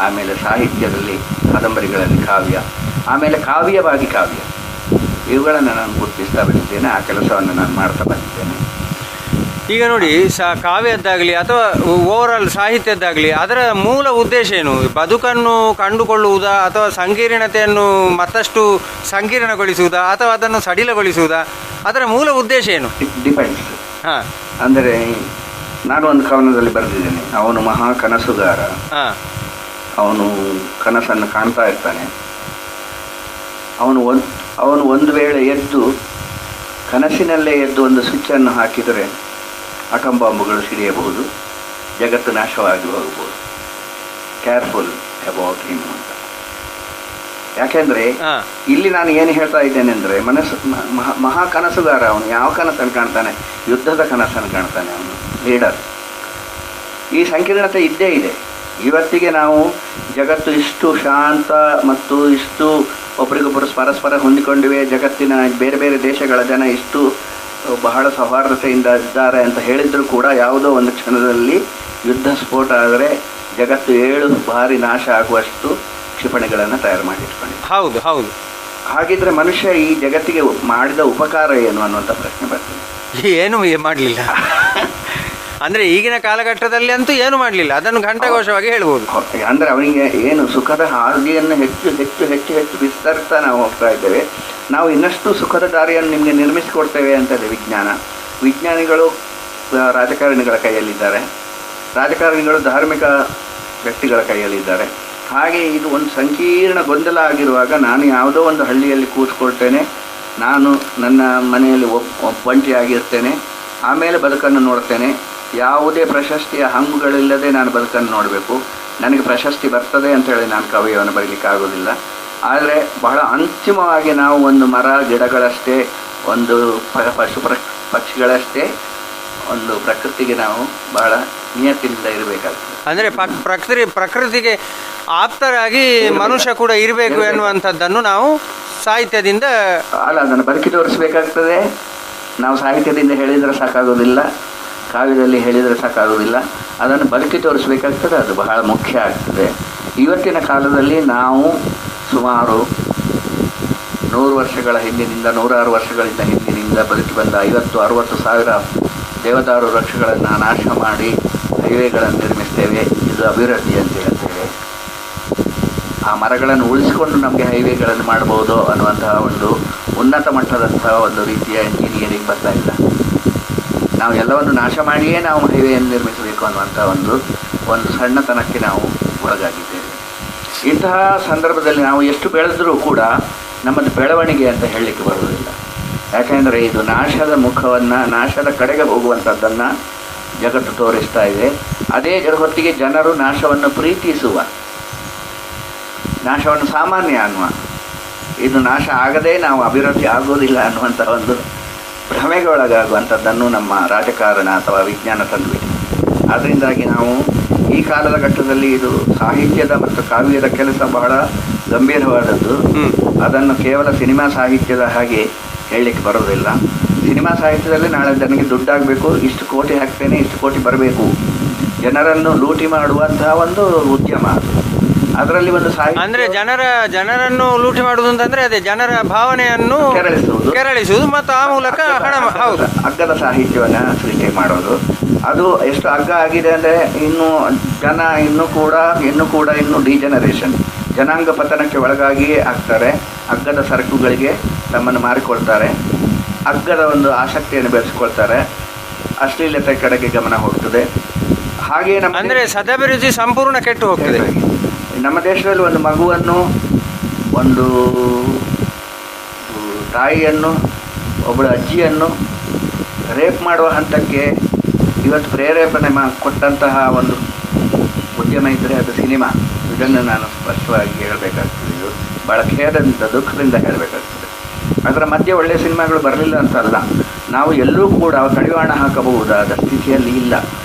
ಆಮೇಲೆ ಸಾಹಿತ್ಯದಲ್ಲಿ ಕಾದಂಬರಿಗಳಲ್ಲಿ ಕಾವ್ಯ, ಆಮೇಲೆ ಕಾವ್ಯವಾಗಿ ಕಾವ್ಯ, ಇವುಗಳನ್ನು ನಾನು ಗುರುತಿಸ್ತಾ ಬಂದಿದ್ದೇನೆ. ಆ ಕೆಲಸವನ್ನು ನಾನು ಮಾಡ್ತಾ ಬಂದಿದ್ದೇನೆ. ಈಗ ನೋಡಿ, ಕಾವ್ಯದ್ದಾಗಲಿ ಅಥವಾ ಓವರಾಲ್ ಸಾಹಿತ್ಯದ್ದಾಗಲಿ ಅದರ ಮೂಲ ಉದ್ದೇಶ ಏನು? ಬದುಕನ್ನು ಕಂಡುಕೊಳ್ಳುವುದಾ ಅಥವಾ ಸಂಕೀರ್ಣತೆಯನ್ನು ಮತ್ತಷ್ಟು ಸಂಕೀರ್ಣಗೊಳಿಸುವುದಾ ಅಥವಾ ಅದನ್ನು ಸಡಿಲಗೊಳಿಸುವುದಾ? ಅದರ ಮೂಲ ಉದ್ದೇಶ ಏನು? ಡಿಪೆಂಡ್ಸ್. ಹಾಂ, ಅಂದರೆ ನಾನು ಒಂದು ಕವನದಲ್ಲಿ ಬರೆದಿದ್ದೇನೆ, ಅವನು ಮಹಾ ಕನಸುಗಾರ. ಅವನು ಕನಸನ್ನು ಕಾಣ್ತಾ ಇರ್ತಾನೆ. ಅವನು ಒಂದು ವೇಳೆ ಎದ್ದು ಕನಸಿನಲ್ಲೇ ಎದ್ದು ಒಂದು ಸ್ವಿಚ್ಚನ್ನು ಹಾಕಿದರೆ ಅಟಮ್ ಬಾಂಬುಗಳು ಸಿಡಿಯಬಹುದು, ಜಗತ್ತು ನಾಶವಾಗಿ ಹೋಗಬಹುದು. ಕೇರ್ಫುಲ್ ಅಬೌಟ್ ಹಿಮ್ ಅಂತ. ಯಾಕೆಂದರೆ ಇಲ್ಲಿ ನಾನು ಏನು ಹೇಳ್ತಾ ಇದ್ದೇನೆ ಅಂದರೆ, ಮಹಾ ಕನಸುಗಾರ. ಅವನು ಯಾವ ಕನಸನ್ನು ಕಾಣ್ತಾನೆ? ಯುದ್ಧದ ಕನಸನ್ನು ಕಾಣ್ತಾನೆ. ಅವನು ಲೀಡರ್. ಈ ಸಂಕೀರ್ಣತೆ ಇದ್ದೇ ಇದೆ. ಇವತ್ತಿಗೆ ನಾವು ಜಗತ್ತು ಇಷ್ಟು ಶಾಂತ ಮತ್ತು ಇಷ್ಟು ಒಬ್ರಿಗೊಬ್ಬರು ಪರಸ್ಪರ ಹೊಂದಿಕೊಂಡಿವೆ, ಜಗತ್ತಿನ ಬೇರೆ ಬೇರೆ ದೇಶಗಳ ಜನ ಇಷ್ಟು ಬಹಳ ಸೌಹಾರ್ದತೆಯಿಂದ ಇದ್ದಾರೆ ಅಂತ ಹೇಳಿದರೂ ಕೂಡ ಯಾವುದೋ ಒಂದು ಕ್ಷಣದಲ್ಲಿ ಯುದ್ಧ ಸ್ಫೋಟ ಆದರೆ ಜಗತ್ತು 7 ಬಾರಿ ನಾಶ ಆಗುವಷ್ಟು ಕ್ಷಿಪಣಿಗಳನ್ನು ತಯಾರು ಮಾಡಿಟ್ಕೊಂಡಿದೆ. ಹೌದು ಹೌದು. ಹಾಗಿದ್ರೆ ಮನುಷ್ಯ ಈ ಜಗತ್ತಿಗೆ ಮಾಡಿದ ಉಪಕಾರ ಏನು ಅನ್ನುವಂಥ ಪ್ರಶ್ನೆ ಬರ್ತದೆ. ಏನು ಮಾಡಲಿಲ್ಲ ಅಂದರೆ ಈಗಿನ ಕಾಲಘಟ್ಟದಲ್ಲಿ ಅಂತೂ ಏನು ಮಾಡಲಿಲ್ಲ. ಅದನ್ನು ಘಂಟಾಘೋಷವಾಗಿ ಹೇಳ್ಬೋದು. ಅಂದರೆ ಅವನಿಗೆ ಏನು ಸುಖದ ಹಾದಿಯನ್ನು ಹೆಚ್ಚು ಹೆಚ್ಚು ಹೆಚ್ಚು ಹೆಚ್ಚು ವಿಸ್ತರಿಸ್ತಾ ನಾವು ಹೋಗ್ತಾ ಇದ್ದೇವೆ. ನಾವು ಇನ್ನಷ್ಟು ಸುಖದ ದಾರಿಯನ್ನು ನಿಮಗೆ ನಿರ್ಮಿಸಿಕೊಡ್ತೇವೆ ಅಂತದೆ ವಿಜ್ಞಾನ. ವಿಜ್ಞಾನಿಗಳು ರಾಜಕಾರಣಿಗಳ ಕೈಯಲ್ಲಿದ್ದಾರೆ, ರಾಜಕಾರಣಿಗಳು ಧಾರ್ಮಿಕ ವ್ಯಕ್ತಿಗಳ ಕೈಯಲ್ಲಿದ್ದಾರೆ. ಹಾಗೆ ಇದು ಒಂದು ಸಂಕೀರ್ಣ ಗೊಂದಲ ಆಗಿರುವಾಗ ನಾನು ಯಾವುದೋ ಒಂದು ಹಳ್ಳಿಯಲ್ಲಿ ಕೂತ್ಕೊಳ್ತೇನೆ, ನಾನು ನನ್ನ ಮನೆಯಲ್ಲಿ ಒಬ್ಬಂಟಿಯಾಗಿರ್ತೇನೆ, ಆಮೇಲೆ ಬದುಕನ್ನು ನೋಡ್ತೇನೆ. ಯಾವುದೇ ಪ್ರಶಸ್ತಿಯ ಹಂಗುಗಳಿಲ್ಲದೆ ನಾನು ಬದುಕನ್ನು ನೋಡಬೇಕು. ನನಗೆ ಪ್ರಶಸ್ತಿ ಬರ್ತದೆ ಅಂತೇಳಿ ನಾನು ಕಾವ್ಯವನ್ನು ಬರೀಲಿಕ್ಕಾಗೋದಿಲ್ಲ. ಆದರೆ ಬಹಳ ಅಂತಿಮವಾಗಿ ನಾವು ಒಂದು ಮರ ಗಿಡಗಳಷ್ಟೇ, ಒಂದು ಪಶು ಪಕ್ಷಿಗಳಷ್ಟೇ, ಒಂದು ಪ್ರಕೃತಿಗೆ ನಾವು ಬಹಳ ನಿಯತ್ತಿನಿಂದ ಇರಬೇಕಾಗ್ತದೆ. ಅಂದರೆ ಪ್ರಕೃತಿಗೆ ಆಪ್ತರಾಗಿ ಮನುಷ್ಯ ಕೂಡ ಇರಬೇಕು ಎನ್ನುವಂಥದ್ದನ್ನು ನಾವು ಸಾಹಿತ್ಯದಿಂದ ಅದನ್ನು ಬದುಕಿ ತೋರಿಸಬೇಕಾಗ್ತದೆ. ನಾವು ಸಾಹಿತ್ಯದಿಂದ ಹೇಳಿದರೆ ಸಾಕಾಗೋದಿಲ್ಲ, ಕಾವ್ಯದಲ್ಲಿ ಹೇಳಿದರೆ ಸಾಕಾಗೋದಿಲ್ಲ, ಅದನ್ನು ಬದುಕಿ ತೋರಿಸಬೇಕಾಗ್ತದೆ. ಅದು ಬಹಳ ಮುಖ್ಯ ಆಗ್ತದೆ. ಇವತ್ತಿನ ಕಾಲದಲ್ಲಿ ನಾವು ಸುಮಾರು 100 ವರ್ಷಗಳ ಹಿಂದಿನಿಂದ 106 ವರ್ಷಗಳಿಂದ ಹಿಂದಿನಿಂದ ಬದುಕಿ ಬಂದ 50-60 ಸಾವಿರ ದೇವದಾರು ವೃಕ್ಷಗಳನ್ನು ನಾಶ ಮಾಡಿ ಹೈವೇಗಳನ್ನು ನಿರ್ಮಿಸ್ತೇವೆ. ಇದು ಅಭಿವೃದ್ಧಿ ಅಂತ ಹೇಳ್ತೇವೆ. ಆ ಮರಗಳನ್ನು ಉಳಿಸಿಕೊಂಡು ನಮಗೆ ಹೈವೇಗಳನ್ನು ಮಾಡ್ಬೋದು ಅನ್ನುವಂತಹ ಒಂದು ಉನ್ನತ ಮಟ್ಟದಂತಹ ಒಂದು ರೀತಿಯ ಇಂಜಿನಿಯರಿಂಗ್ ಬರ್ತಾ ಇಲ್ಲ. ನಾವು ಎಲ್ಲವನ್ನು ನಾಶ ಮಾಡಿಯೇ ನಾವು ಹೈವೇಯನ್ನು ನಿರ್ಮಿಸಬೇಕು ಅನ್ನುವಂಥ ಒಂದು ಸಣ್ಣತನಕ್ಕೆ ನಾವು ಒಳಗಾಗಿದ್ದೇವೆ. ಇಂತಹ ಸಂದರ್ಭದಲ್ಲಿ ನಾವು ಎಷ್ಟು ಬೆಳೆದರೂ ಕೂಡ ನಮ್ಮದು ಬೆಳವಣಿಗೆ ಅಂತ ಹೇಳಲಿಕ್ಕೆ ಬರುವುದಿಲ್ಲ. ಯಾಕೆಂದರೆ ಇದು ನಾಶದ ಮುಖವನ್ನು, ನಾಶದ ಕಡೆಗೆ ಹೋಗುವಂಥದ್ದನ್ನು ಜಗತ್ತು ತೋರಿಸ್ತಾ ಇದೆ. ಅದೇ ಹೊತ್ತಿಗೆ ಜನರು ನಾಶವನ್ನು ಪ್ರೀತಿಸುವ, ನಾಶವನ್ನು ಸಾಮಾನ್ಯ ಅನ್ನುವ, ಇದು ನಾಶ ಆಗದೇ ನಾವು ಅಭಿವೃದ್ಧಿ ಆಗೋದಿಲ್ಲ ಅನ್ನುವಂಥ ಒಂದು ಭ್ರಮೆಗೆ ಒಳಗಾಗುವಂಥದ್ದನ್ನು ನಮ್ಮ ರಾಜಕಾರಣ ಅಥವಾ ವಿಜ್ಞಾನ ತಂದುಬಿಟ್ಟು. ಅದರಿಂದಾಗಿ ನಾವು ಈ ಕಾಲದ ಘಟ್ಟದಲ್ಲಿ ಇದು ಸಾಹಿತ್ಯದ ಮತ್ತು ಕಾವ್ಯದ ಕೆಲಸ ಬಹಳ ಗಂಭೀರವಾದದ್ದು. ಅದನ್ನು ಕೇವಲ ಸಿನಿಮಾ ಸಾಹಿತ್ಯದ ಹಾಗೆ ಹೇಳಲಿಕ್ಕೆ ಬರೋದಿಲ್ಲ. ಸಿನಿಮಾ ಸಾಹಿತ್ಯದಲ್ಲಿ ನಾಳೆ ನನಗೆ ದುಡ್ಡಾಗಬೇಕು, ಇಷ್ಟು ಕೋಟಿ ಹಾಕ್ತೇನೆ, ಇಷ್ಟು ಕೋಟಿ ಬರಬೇಕು, ಜನರನ್ನು ಲೂಟಿ ಮಾಡುವಂತಹ ಒಂದು ಉದ್ಯಮ. ಅದರಲ್ಲಿ ಒಂದು ಸಾಹಿತ್ಯ ಅಂದ್ರೆ ಜನರನ್ನು ಲೂಟಿ ಮಾಡುವುದು ಅಂತಂದ್ರೆ ಅದೇ ಜನರ ಭಾವನೆಯನ್ನು ಕೆರಳಿಸುವುದು ಮತ್ತು ಆ ಮೂಲಕ ಹಣ. ಹೌದು, ಅಗ್ಗದ ಸಾಹಿತ್ಯವನ್ನು ಸೃಷ್ಟಿ ಮಾಡೋದು. ಅದು ಎಷ್ಟು ಅಗ್ಗ ಆಗಿದೆ ಅಂದರೆ ಇನ್ನು ಡಿಜನರೇಷನ್, ಜನಾಂಗ ಪತನಕ್ಕೆ ಒಳಗಾಗಿಯೇ ಆಗ್ತಾರೆ. ಅಗ್ಗದ ಸರಕುಗಳಿಗೆ ತಮ್ಮನ್ನು ಮಾರಿಕೊಳ್ತಾರೆ, ಅಗ್ಗದ ಒಂದು ಆಸಕ್ತಿಯನ್ನು ಬೆಳೆಸಿಕೊಳ್ತಾರೆ, ಅಶ್ಲೀಲತೆ ಕಡೆಗೆ ಗಮನ ಹೋಗ್ತದೆ. ಹಾಗೆಯೇ ಅಂದರೆ ಸದಾಭಿರುಚಿ ಸಂಪೂರ್ಣ ಕೆಟ್ಟು ಹೋಗ್ತದೆ. ನಮ್ಮ ದೇಶದಲ್ಲಿ ಒಂದು ಮಗುವನ್ನು, ಒಂದು ತಾಯಿಯನ್ನು, ಒಬ್ಬಳ ಅಜ್ಜಿಯನ್ನು ರೇಪ್ ಮಾಡುವ ಹಂತಕ್ಕೆ ಇವತ್ತು ಪ್ರೇರೇಪಣೆ ಕೊಟ್ಟಂತಹ ಒಂದು ಉದ್ಯಮ ಇದ್ದರೆ ಅದು ಸಿನಿಮಾ. ಇದನ್ನು ನಾನು ಸ್ಪಷ್ಟವಾಗಿ ಹೇಳಬೇಕಾಗ್ತದೆ. ಇದು ಭಾಳ ಖೇದದಿಂದ, ದುಃಖದಿಂದ ಹೇಳಬೇಕಾಗ್ತದೆ. ಅದರ ಮಧ್ಯೆ ಒಳ್ಳೆಯ ಸಿನಿಮಾಗಳು ಬರಲಿಲ್ಲ ಅಂತಲ್ಲ, ನಾವು ಎಲ್ಲರೂ ಕೂಡ ಕಡಿವಾಣ ಹಾಕಬಹುದಾದ ಸ್ಥಿತಿಯಲ್ಲಿ ಇಲ್ಲ.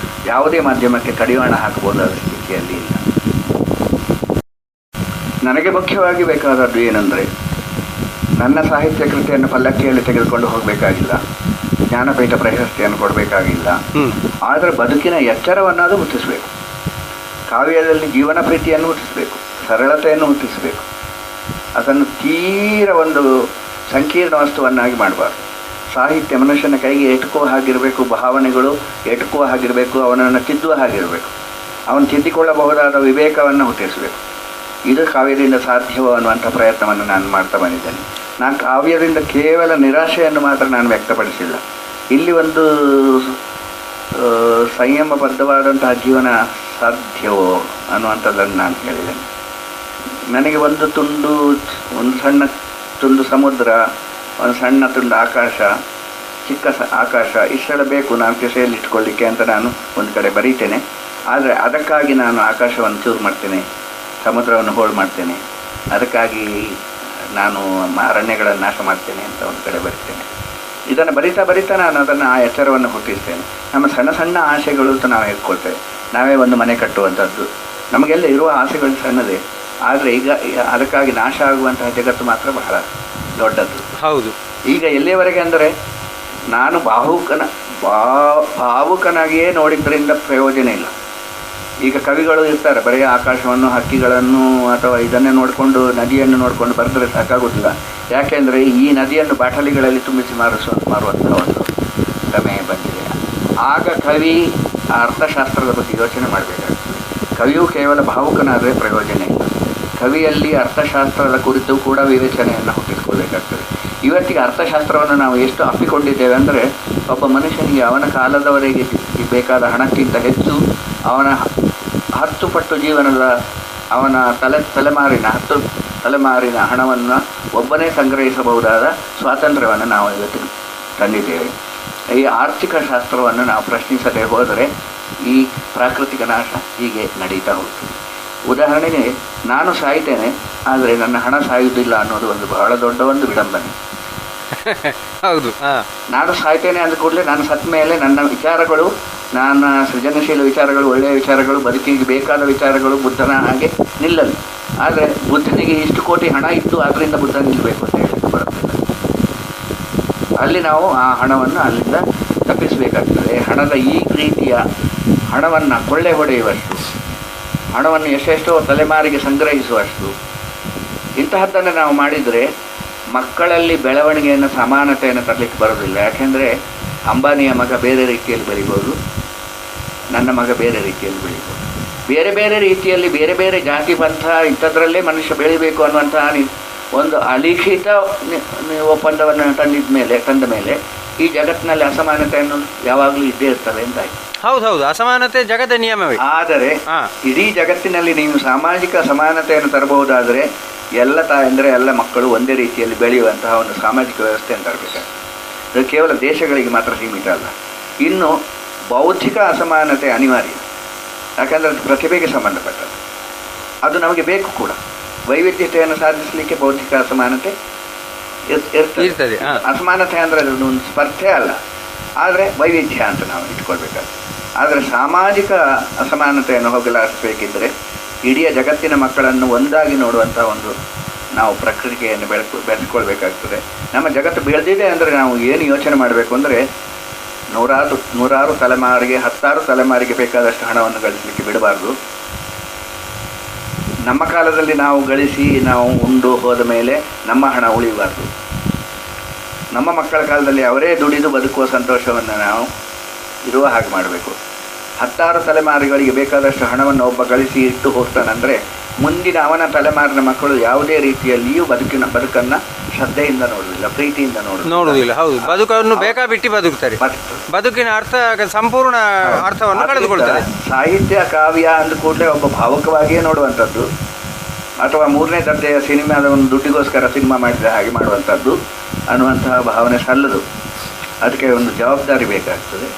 ಯಾವುದೇ ಮಾಧ್ಯಮಕ್ಕೆ ಕಡಿವಾಣ ಹಾಕಬಹುದಾದ ಸ್ಥಿತಿಯಲ್ಲಿ ಇಲ್ಲ. ನನಗೆ ಮುಖ್ಯವಾಗಿ ಬೇಕಾದದ್ದು ಏನಂದರೆ, ನನ್ನ ಸಾಹಿತ್ಯ ಕೃತಿಯನ್ನು ಪಲ್ಲಕ್ಕಿಯಲ್ಲಿ ತೆಗೆದುಕೊಂಡು ಹೋಗಬೇಕಾಗಿಲ್ಲ, ಜ್ಞಾನಪೀಠ ಪ್ರಶಸ್ತಿಯನ್ನು ಕೊಡಬೇಕಾಗಿಲ್ಲ. ಆದರೆ ಬದುಕಿನ ಎಚ್ಚರವನ್ನಾದರೂ ಹುಟ್ಟಿಸಬೇಕು. ಕಾವ್ಯದಲ್ಲಿ ಜೀವನ ಪ್ರೀತಿಯನ್ನು ಹುಟ್ಟಿಸಬೇಕು, ಸರಳತೆಯನ್ನು ಹುಟ್ಟಿಸಬೇಕು. ಅದನ್ನು ತೀರ ಒಂದು ಸಂಕೀರ್ಣ ವಸ್ತುವನ್ನಾಗಿ ಮಾಡಬಾರ್ದು. ಸಾಹಿತ್ಯ ಮನುಷ್ಯನ ಕೈಗೆ ಎಟುಕುವ ಹಾಗಿರಬೇಕು, ಭಾವನೆಗಳು ಎಟುಕುವ ಹಾಗಿರಬೇಕು, ಅವನನ್ನು ತಿದ್ದುವ ಹಾಗಿರಬೇಕು, ಅವನು ತಿದ್ದಿಕೊಳ್ಳಬಹುದಾದ ವಿವೇಕವನ್ನು ಹುಟ್ಟಿಸಬೇಕು. ಇದು ಕಾವ್ಯದಿಂದ ಸಾಧ್ಯವೋ ಅನ್ನುವಂಥ ಪ್ರಯತ್ನವನ್ನು ನಾನು ಮಾಡ್ತಾ ಬಂದಿದ್ದೇನೆ. ನಾನು ಕಾವ್ಯದಿಂದ ಕೇವಲ ನಿರಾಶೆಯನ್ನು ಮಾತ್ರ ನಾನು ವ್ಯಕ್ತಪಡಿಸಿಲ್ಲ. ಇಲ್ಲಿ ಒಂದು ಸಂಯಮಬದ್ಧವಾದಂತಹ ಜೀವನ ಸಾಧ್ಯವೋ ಅನ್ನುವಂಥದ್ದನ್ನು ನಾನು ಹೇಳಿದ್ದೇನೆ. ನನಗೆ ಒಂದು ಸಣ್ಣ ತುಂಡು ಸಮುದ್ರ, ಒಂದು ಸಣ್ಣ ತುಂಡು ಆಕಾಶ, ಚಿಕ್ಕ ಆಕಾಶ ಇಷ್ಟೆಲ್ಲ ಬೇಕು ನಾನು ಕಿಸೆಯಲ್ಲಿ ಇಟ್ಕೊಳ್ಳಿಕ್ಕೆ ಅಂತ ನಾನು ಒಂದು ಕಡೆ ಬರೀತೇನೆ. ಆದರೆ ಅದಕ್ಕಾಗಿ ನಾನು ಆಕಾಶವನ್ನು ಚೂರು ಮಾಡ್ತೇನೆ, ಸಮುದ್ರವನ್ನು ಹೋಳು ಮಾಡ್ತೇನೆ, ಅದಕ್ಕಾಗಿ ನಾನು ಅರಣ್ಯಗಳನ್ನು ನಾಶ ಮಾಡ್ತೇನೆ ಅಂತ ಒಂದು ಕಡೆ ಬರಿತೇನೆ. ಇದನ್ನು ಬರಿತಾ ನಾನು ಅದನ್ನು ಆ ಎಚ್ಚರವನ್ನು ಹುಟ್ಟಿಸ್ತೇನೆ. ನಮ್ಮ ಸಣ್ಣ ಸಣ್ಣ ಆಸೆಗಳು ಅಂತ ನಾವು ಹೇಳ್ಕೊಳ್ತೇವೆ. ನಾವೇ ಒಂದು ಮನೆ ಕಟ್ಟುವಂಥದ್ದು, ನಮಗೆಲ್ಲ ಇರುವ ಆಸೆಗಳು ಸಣ್ಣದೇ. ಆದರೆ ಈಗ ಅದಕ್ಕಾಗಿ ನಾಶ ಆಗುವಂತಹ ಜಗತ್ತು ಮಾತ್ರ ಬಹಳ ದೊಡ್ಡದ್ದು. ಹೌದು. ಈಗ ಎಲ್ಲಿಯವರೆಗೆ ಅಂದರೆ, ನಾನು ಭಾವುಕನಾಗಿಯೇ ನೋಡಿದ್ದರಿಂದ ಪ್ರಯೋಜನ ಇಲ್ಲ. ಈಗ ಕವಿಗಳು ಇರ್ತಾರೆ, ಬರೀ ಆಕಾಶವನ್ನು, ಹಕ್ಕಿಗಳನ್ನು ಅಥವಾ ಇದನ್ನೇ ನೋಡಿಕೊಂಡು, ನದಿಯನ್ನು ನೋಡಿಕೊಂಡು ಬರೆದರೆ ಸಾಕಾಗುತ್ತಿಲ್ಲ. ಯಾಕೆಂದರೆ ಈ ನದಿಯನ್ನು ಬಾಟಲಿಗಳಲ್ಲಿ ತುಂಬಿಸಿ ಮಾರುವಂಥ ಒಂದು ಪ್ರಮೇಯ ಬಂದಿದೆ. ಆಗ ಕವಿ ಆ ಅರ್ಥಶಾಸ್ತ್ರದ ಬಗ್ಗೆ ಯೋಚನೆ ಮಾಡಬೇಕಾಗ್ತದೆ. ಕವಿಯು ಕೇವಲ ಭಾವುಕನಾದರೆ ಪ್ರಯೋಜನ ಇಲ್ಲ. ಕವಿಯಲ್ಲಿ ಅರ್ಥಶಾಸ್ತ್ರದ ಕುರಿತು ಕೂಡ ವಿವೇಚನೆಯನ್ನು ಹುಟ್ಟಿಸ್ಕೊಳ್ಬೇಕಾಗ್ತದೆ. ಇವತ್ತಿಗೆ ಅರ್ಥಶಾಸ್ತ್ರವನ್ನು ನಾವು ಎಷ್ಟು ಅಪ್ಪಿಕೊಂಡಿದ್ದೇವೆ ಅಂದರೆ, ಒಬ್ಬ ಮನುಷ್ಯನಿಗೆ ಅವನ ಕಾಲದವರೆಗೆ ಬೇಕಾದ ಹಣಕ್ಕಿಂತ ಹೆಚ್ಚು ಅವನ 10 ಪಟ್ಟು ಜೀವನದ, ಅವನ ತಲೆಮಾರಿನ ಹಣವನ್ನು ಒಬ್ಬನೇ ಸಂಗ್ರಹಿಸಬಹುದಾದ ಸ್ವಾತಂತ್ರ್ಯವನ್ನು ನಾವು ಇವತ್ತಿಗೆ ತಂದಿದ್ದೇವೆ. ಈ ಆರ್ಥಿಕ ಶಾಸ್ತ್ರವನ್ನು ನಾವು ಪ್ರಶ್ನಿಸದೆ ಹೋದರೆ ಈ ಪ್ರಾಕೃತಿಕ ನಾಶ ಹೀಗೆ ನಡೀತಾ ಹೋಗ್ತದೆ. ಉದಾಹರಣೆಗೆ, ನಾನು ಸಾಯ್ತೇನೆ, ಆದರೆ ನನ್ನ ಹಣ ಸಾಯುವುದಿಲ್ಲ ಅನ್ನೋದು ಒಂದು ಬಹಳ ದೊಡ್ಡ ಒಂದು ವಿಡಂಬನೆ. ಹೌದು. ನಾನು ಸಾಯ್ತೇನೆ ಅಂದ ಕೂಡಲೇ ನಾನು ಸತ್ತ ಮೇಲೆ ನನ್ನ ವಿಚಾರಗಳು, ನನ್ನ ಸೃಜನಶೀಲ ವಿಚಾರಗಳು, ಒಳ್ಳೆಯ ವಿಚಾರಗಳು, ಬದುಕಿಗೆ ಬೇಕಾದ ವಿಚಾರಗಳು ಬುದ್ಧನ ಹಾಗೆ ನಿಲ್ಲಲು. ಆದರೆ ಬುದ್ಧನಿಗೆ ಇಷ್ಟು ಕೋಟಿ ಹಣ ಇತ್ತು, ಆದ್ದರಿಂದ ಬುದ್ಧ ನಿಲ್ಲಬೇಕು ಅಂತ ಹೇಳಲಿಕ್ಕೆ ಬರುತ್ತಿಲ್ಲ. ಅಲ್ಲಿ ನಾವು ಆ ಹಣವನ್ನು ಅಲ್ಲಿಂದ ತಪ್ಪಿಸಬೇಕಾಗ್ತದೆ. ಹಣದ ಈ ರೀತಿಯ ಹಣವನ್ನು ಕೊಳ್ಳೆ ಹೊಡೆಯುವಷ್ಟು, ಹಣವನ್ನು ಎಷ್ಟೆಷ್ಟೋ ತಲೆಮಾರಿಗೆ ಸಂಗ್ರಹಿಸುವಷ್ಟು ಇಂತಹದ್ದನ್ನು ನಾವು ಮಾಡಿದರೆ ಮಕ್ಕಳಲ್ಲಿ ಬೆಳವಣಿಗೆಯನ್ನು ಸಮಾನತೆಯನ್ನು ತರಲಿಕ್ಕೆ ಬರೋದಿಲ್ಲ. ಯಾಕೆಂದರೆ ಅಂಬಾನಿಯ ಮಗ ಬೇರೆ ರೀತಿಯಲ್ಲಿ ಬೆಳಿಬೋದು, ನನ್ನ ಮಗ ಬೇರೆ ರೀತಿಯಲ್ಲಿ ಬೆಳಿಬೋದು. ಬೇರೆ ಬೇರೆ ರೀತಿಯಲ್ಲಿ ಬೇರೆ ಬೇರೆ ಜಾತಿ ಪಂಥ ಇಂಥದ್ರಲ್ಲೇ ಮನುಷ್ಯ ಬೆಳಿಬೇಕು ಅನ್ನುವಂತಹ ಒಂದು ಅಲಿಖಿತ ಒಪ್ಪಂದವನ್ನು ತಂದ ಮೇಲೆ ಈ ಜಗತ್ತಿನಲ್ಲಿ ಅಸಮಾನತೆಯನ್ನು ಯಾವಾಗಲೂ ಇದ್ದೇ ಇರ್ತವೆ ಅಂತಾಯ್ತು. ಹೌದೌದು, ಅಸಮಾನತೆ ಜಗದ ನಿಯಮವೇ. ಆದರೆ ಇಡೀ ಜಗತ್ತಿನಲ್ಲಿ ನೀವು ಸಾಮಾಜಿಕ ಸಮಾನತೆಯನ್ನು ತರಬಹುದಾದರೆ ಎಲ್ಲ ತಾಯಂದರೆ ಎಲ್ಲ ಮಕ್ಕಳು ಒಂದೇ ರೀತಿಯಲ್ಲಿ ಬೆಳೆಯುವಂತಹ ಒಂದು ಸಾಮಾಜಿಕ ವ್ಯವಸ್ಥೆಯನ್ನು ತರಬೇಕಾಗ್ತದೆ. ಅದು ಕೇವಲ ದೇಶಗಳಿಗೆ ಮಾತ್ರ ಸೀಮಿತ ಅಲ್ಲ. ಇನ್ನು ಬೌದ್ಧಿಕ ಅಸಮಾನತೆ ಅನಿವಾರ್ಯ. ಯಾಕಂದರೆ ಅದು ಪ್ರತಿಭೆಗೆ ಸಂಬಂಧಪಟ್ಟದ್ದು, ಅದು ನಮಗೆ ಬೇಕು ಕೂಡ. ವೈವಿಧ್ಯತೆಯನ್ನು ಸಾಧಿಸಲಿಕ್ಕೆ ಬೌದ್ಧಿಕ ಅಸಮಾನತೆ ಇರ್ತದೆ. ಅಸಮಾನತೆ ಅಂದರೆ ಅದೊಂದು ಸ್ಪರ್ಧೆ ಅಲ್ಲ, ಆದರೆ ವೈವಿಧ್ಯ ಅಂತ ನಾವು ಇಟ್ಕೊಳ್ಬೇಕಾಗ್ತದೆ. ಆದರೆ ಸಾಮಾಜಿಕ ಅಸಮಾನತೆಯನ್ನು ಹೋಗಲಾಡಿಸಬೇಕಿದ್ದರೆ ಇಡೀ ಜಗತ್ತಿನ ಮಕ್ಕಳನ್ನು ಒಂದಾಗಿ ನೋಡುವಂಥ ಒಂದು ನಾವು ಪ್ರಕ್ರಿಯೆಯನ್ನು ಬೆಳೆಸ್ಕೊಳ್ಬೇಕಾಗ್ತದೆ. ನಮ್ಮ ಜಗತ್ತು ಬೆಳೆದಿದೆ ಅಂದರೆ ನಾವು ಏನು ಯೋಚನೆ ಮಾಡಬೇಕು ಅಂದರೆ ನೂರಾರು ತಲೆಮಾರಿಗೆ 10 ತಲೆಮಾರಿಗೆ ಬೇಕಾದಷ್ಟು ಹಣವನ್ನು ಗಳಿಸಲಿಕ್ಕೆ ಬಿಡಬಾರ್ದು. ನಮ್ಮ ಕಾಲದಲ್ಲಿ ನಾವು ಗಳಿಸಿ ನಾವು ಉಂಡು ಹೋದ ಮೇಲೆ ನಮ್ಮ ಹಣ ಉಳಿಯಬಾರ್ದು. ನಮ್ಮ ಮಕ್ಕಳ ಕಾಲದಲ್ಲಿ ಅವರೇ ದುಡಿದು ಬದುಕುವ ಸಂತೋಷವನ್ನು ನಾವು ಇರುವ ಹಾಗೆ ಮಾಡಬೇಕು. 10 ತಲೆಮಾರುಗಳಿಗೆ ಬೇಕಾದಷ್ಟು ಹಣವನ್ನು ಒಬ್ಬ ಗಳಿಸಿ ಇಟ್ಟು ಹೋಗ್ತಾನಂದರೆ ಮುಂದಿನ ಅವನ ತಲೆಮಾರಿನ ಮಕ್ಕಳು ಯಾವುದೇ ರೀತಿಯಲ್ಲಿಯೂ ಬದುಕನ್ನು ಶ್ರದ್ಧೆಯಿಂದ ನೋಡುವುದಿಲ್ಲ, ಪ್ರೀತಿಯಿಂದ ನೋಡುವುದಿಲ್ಲ. ಹೌದು, ಬದುಕನ್ನು ಬೇಕಾಬಿಟ್ಟು ಬದುಕ್ತಾರೆ. ಬದುಕಿನ ಅರ್ಥ ಸಂಪೂರ್ಣ ಅರ್ಥವನ್ನು ಕಳೆದುಕೊಳ್ತಾರೆ. ಸಾಹಿತ್ಯ ಕಾವ್ಯ ಅಂದ ಕೂಡಲೇ ಒಬ್ಬ ಭಾವುಕವಾಗಿಯೇ ನೋಡುವಂಥದ್ದು, ಅಥವಾ 3ನೇ ದರ್ಜೆಯ ಸಿನಿಮಾದವನ್ನು ದುಡ್ಡಿಗೋಸ್ಕರ ಸಿನಿಮಾ ಮಾಡಿದ ಹಾಗೆ ಮಾಡುವಂಥದ್ದು ಅನ್ನುವಂತಹ ಭಾವನೆ ಸಲ್ಲದು. ಅದಕ್ಕೆ ಒಂದು ಜವಾಬ್ದಾರಿ ಬೇಕಾಗ್ತದೆ.